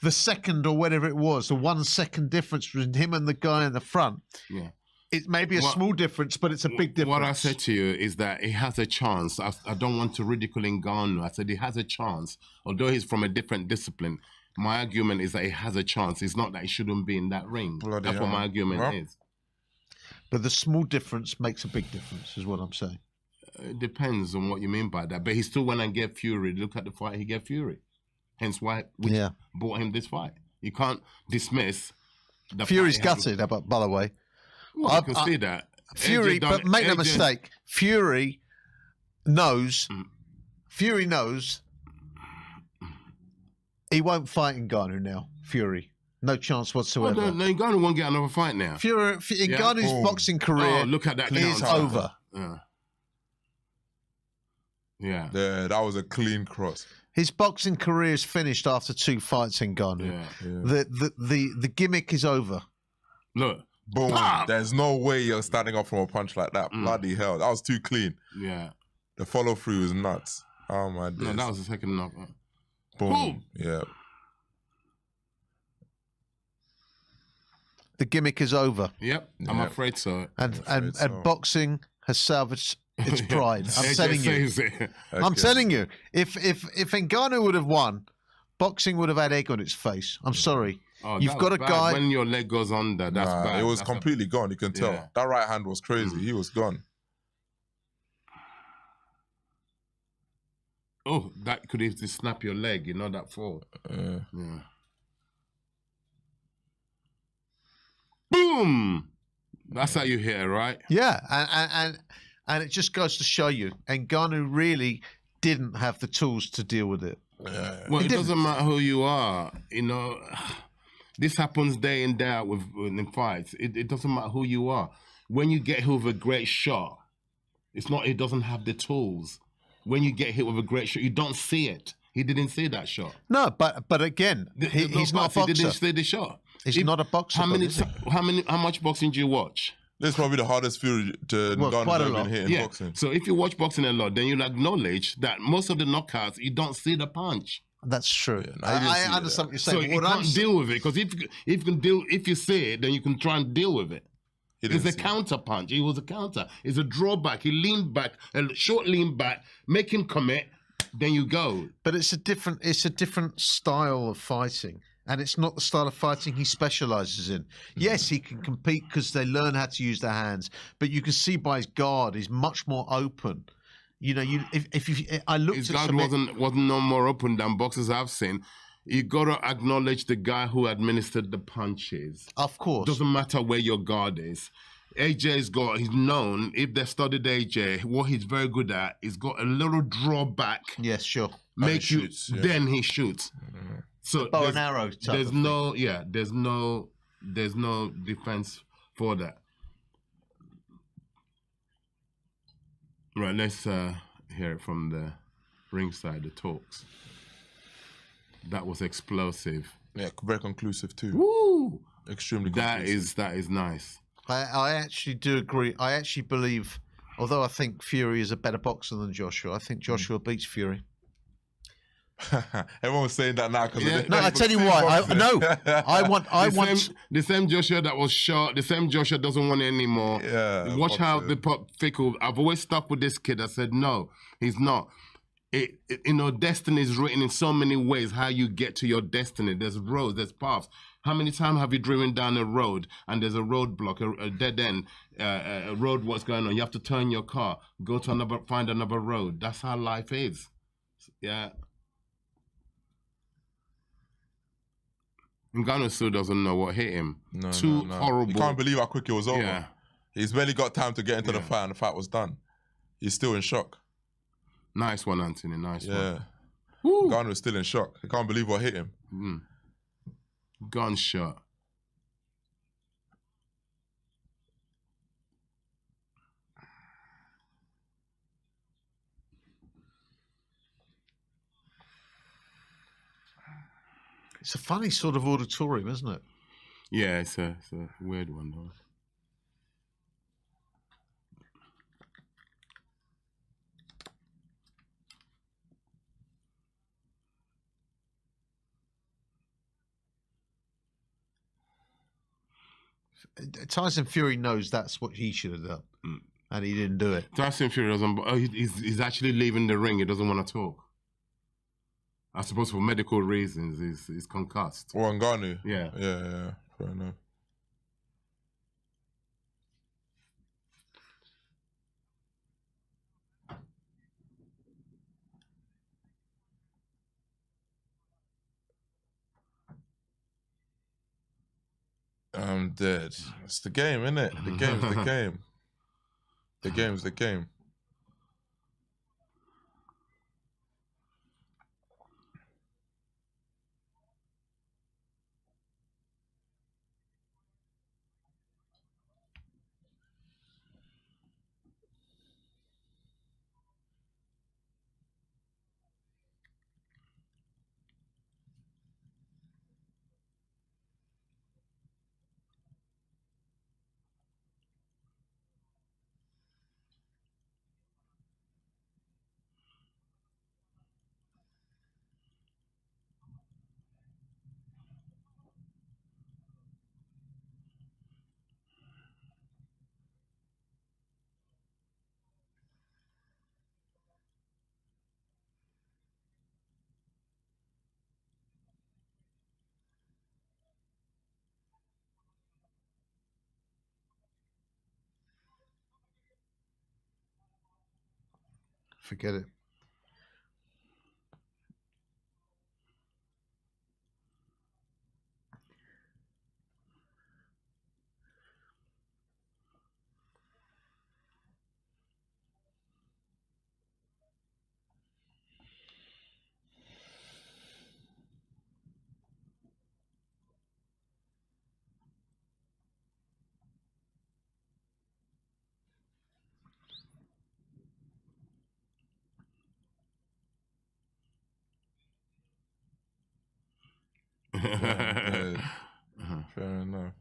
The second or whatever it was, the 1 second difference between him and the guy in the front. Yeah. It may be a What- small difference, but it's a big difference. What I said to you is that he has a chance. I don't want to ridicule Ngannou. I said he has a chance, although he's from a different discipline. My argument is that he has a chance. It's not that he shouldn't be in that ring. Bloody That's what hell. my argument Well. is. But the small difference makes a big difference, is what I'm saying. It depends on what you mean by that. But he still went and gave Fury. Look at the fight he gave Fury. Hence why which bought him this fight. You can't dismiss the Fury's fight he had. gutted, by the way. Well, I can see that. Fury, AJ done- but make no AJ mistake, Fury knows he won't fight Ngannou now. Fury, no chance whatsoever. Well, no, Ngannou won't get another fight now. Ngannou's Boom. boxing career Oh, look at that is counter. over. Yeah. Yeah, that was a clean cross. His boxing career is finished after 2 fights in Ngannou. The gimmick is over. Look, boom. There's no way you're standing up from a punch like that. Bloody hell, that was too clean. Yeah. The follow through was nuts. Oh my days. No, that was the second knock. Boom. Yeah. The gimmick is over. Yep, I'm afraid so. And boxing has salvaged its pride. I'm AJ telling you. says it. I'm telling you. If Ngannou would have won, boxing would have had egg on its face. I'm sorry. Oh, You've that got was a bad. guy. When your leg goes under, that's Nah, bad. it was That's completely gone. You can tell. Yeah. That right hand was crazy. He was gone. Oh, that could easily snap your leg, you know, that fall. Yeah. Boom! That's how you hit it, right? Yeah, and it just goes to show you, Ngannou really didn't have the tools to deal with it. Well, it doesn't matter who you are, you know. This happens day in, day out in fights. It doesn't matter who you are. When you get hit with a great shot, it's not, it doesn't have the tools. When you get hit with a great shot, you don't see it. He didn't see that shot. No, but again, he's not a boxer. He didn't see the shot. He's not a boxer. How much boxing do you watch? This is probably the hardest field to Ngannou ever been hit in boxing. So if you watch boxing a lot, then you'll acknowledge that most of the knockouts, you don't see the punch. That's true. I understand what you're saying. So you can't deal with it, because if you see it, then you can try and deal with it. It's a counter punch. It was a counter. It's a drawback. He leaned back, a short lean back, make him commit, then you go. But it's a different style of fighting. And it's not the style of fighting he specialises in. Yes, he can compete because they learn how to use their hands, but you can see by his guard, he's much more open. You know, I looked His at guard wasn't no more open than boxers I've seen. You got to acknowledge the guy who administered the punches. Of course. Doesn't matter where your guard is. he's known, if they studied AJ, what he's very good at, he's got a little drawback. Yes, sure. Make you, then he shoots. So bow and arrow type there's of no, there's no defense for that. Right, let's hear it from the ringside, the talks. That was explosive. Yeah, very conclusive too. Woo! Extremely conclusive. That is nice. I actually do agree. I actually believe, although I think Fury is a better boxer than Joshua, I think Joshua beats Fury. Everyone was saying that now because No, I tell you why. I want. The same Joshua that was shot. The same Joshua doesn't want it anymore. Yeah. Watch how the pop fickle. I've always stuck with this kid. I said no, he's not. Destiny is written in so many ways. How you get to your destiny. There's roads. There's paths. How many times have you driven down a road and there's a roadblock, a dead end, a road? What's going on? You have to turn your car, go to find another road. That's how life is. Yeah. Ngannou still doesn't know what hit him. No, horrible. You can't believe how quick it was over. Yeah. He's barely got time to get into the fight, and the fight was done. He's still in shock. Nice one, Anthony. Nice one. Ngannou is still in shock. He can't believe what hit him. Gunshot. It's a funny sort of auditorium, isn't it? Yeah, it's a weird one though. Tyson Fury knows that's what he should have done, and he didn't do it. Tyson Fury doesn't. He's actually leaving the ring. He doesn't want to talk. I suppose for medical reasons, he's concussed. Or Ngannou. Yeah. Yeah. Fair enough. I'm dead. It's the game, isn't it? The game's the game. The game's the game. Forget it. Fair enough.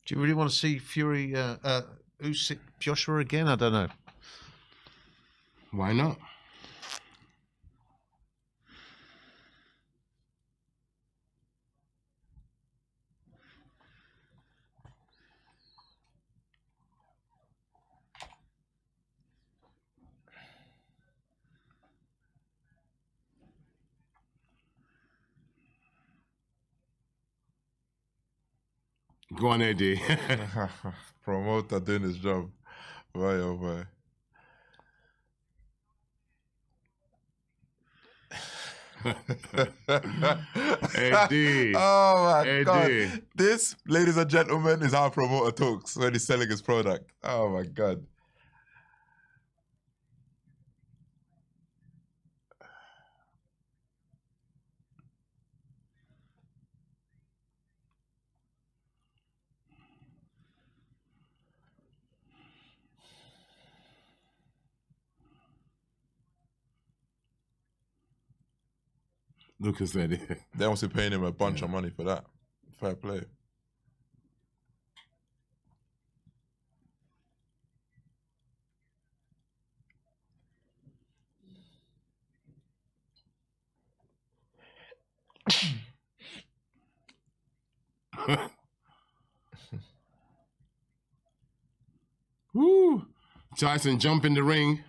Do you really want to see Fury Usyk Joshua again? I don't know. Why not? Go on, Eddie. Promoter doing his job. Boy, oh boy. Eddie. Oh my Eddie. God. This, ladies and gentlemen, is how a promoter talks when he's selling his product. Oh my God. Lucas said it. They also paying him a bunch of money for that. Fair play. Woo! Tyson jump in the ring.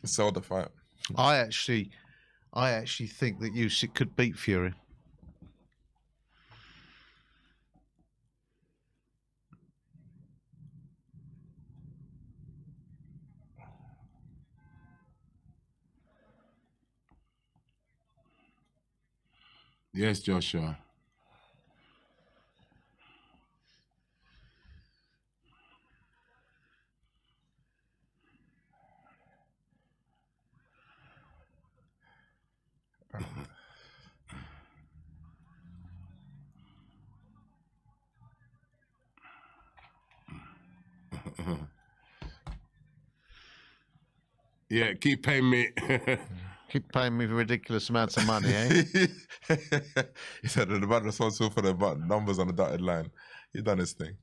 Sell the fight. I actually think that Usyk could beat Fury. Yes, Joshua. Yeah, keep paying me. Keep paying me ridiculous amounts of money, eh? He said the man responsible for the numbers on the dotted line. He done his thing.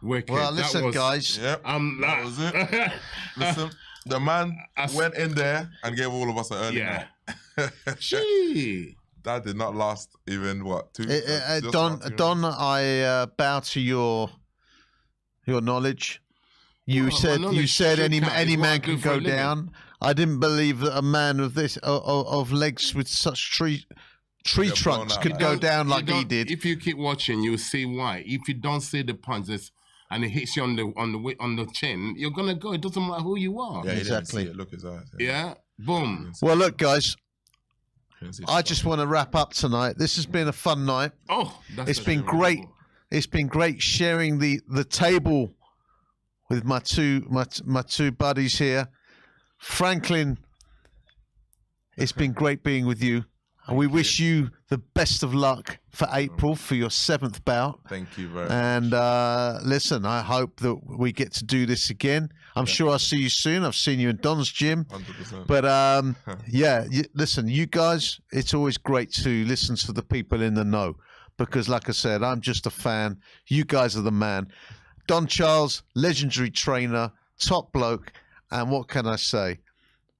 Wicked. Well, listen, guys. Yep, that was it. Listen, the man went in there and gave all of us an early night. Gee. That did not last even, what, two? Don, I bow to your knowledge. You said any man can go down. I didn't believe that a man of this of legs with such tree trunks could go down like he did. If you keep watching, you'll see why. If you don't see the punches and it hits you on the chin, you're gonna go. It doesn't matter who you are. Yeah, exactly. Look at his eyes. Yeah. Boom. Well, look, guys. I just want to wrap up tonight. This has been a fun night. Oh, it's been great. It's been great sharing the table with my two buddies here. Franklin, it's been great being with you. And we wish you the best of luck for April for your 7th bout. Thank you very much. And listen, I hope that we get to do this again. I'm sure I'll see you soon. I've seen you in Don's gym. 100%. But yeah, listen, you guys, it's always great to listen to the people in the know because, like I said, I'm just a fan. You guys are the man. Don Charles, legendary trainer, top bloke. And what can I say?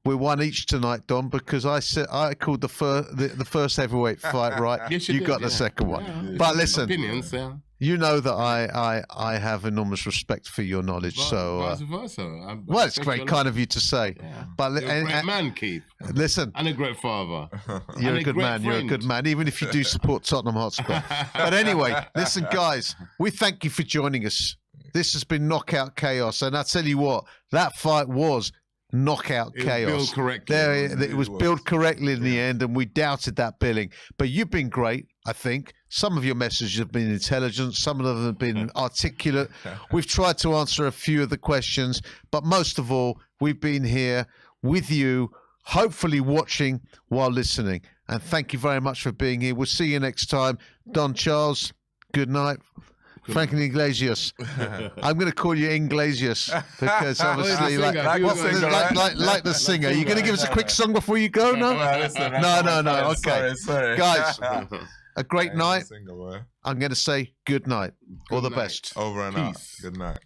We won each tonight, Don, because I called the first heavyweight fight right. Yes, you did, got the second one. Yeah. But listen, Opinions, yeah. you know that I have enormous respect for your knowledge. So Vice versa. well, it's very kind of you to say. Yeah. But You're a great man, Keith. Listen, And a great father. you're And a good man. great You're a friend. good man, even if you do support Tottenham Hotspur. But anyway, listen, guys, we thank you for joining us. This has been Knockout Chaos, and I tell you what, that fight was knockout chaos. Billed correctly. It was billed correctly in the end, and we doubted that billing. But you've been great, I think. Some of your messages have been intelligent. Some of them have been articulate. We've tried to answer a few of the questions, but most of all, we've been here with you, hopefully watching while listening. And thank you very much for being here. We'll see you next time. Don Charles, good night. Franklin Iglesias. I'm going to call you Iglesias because obviously, like the singer. You're going to give us a quick song before you go, no? No. Okay, sorry. Guys, a great night. I'm going to say good night. All the best. Over and out. Good night.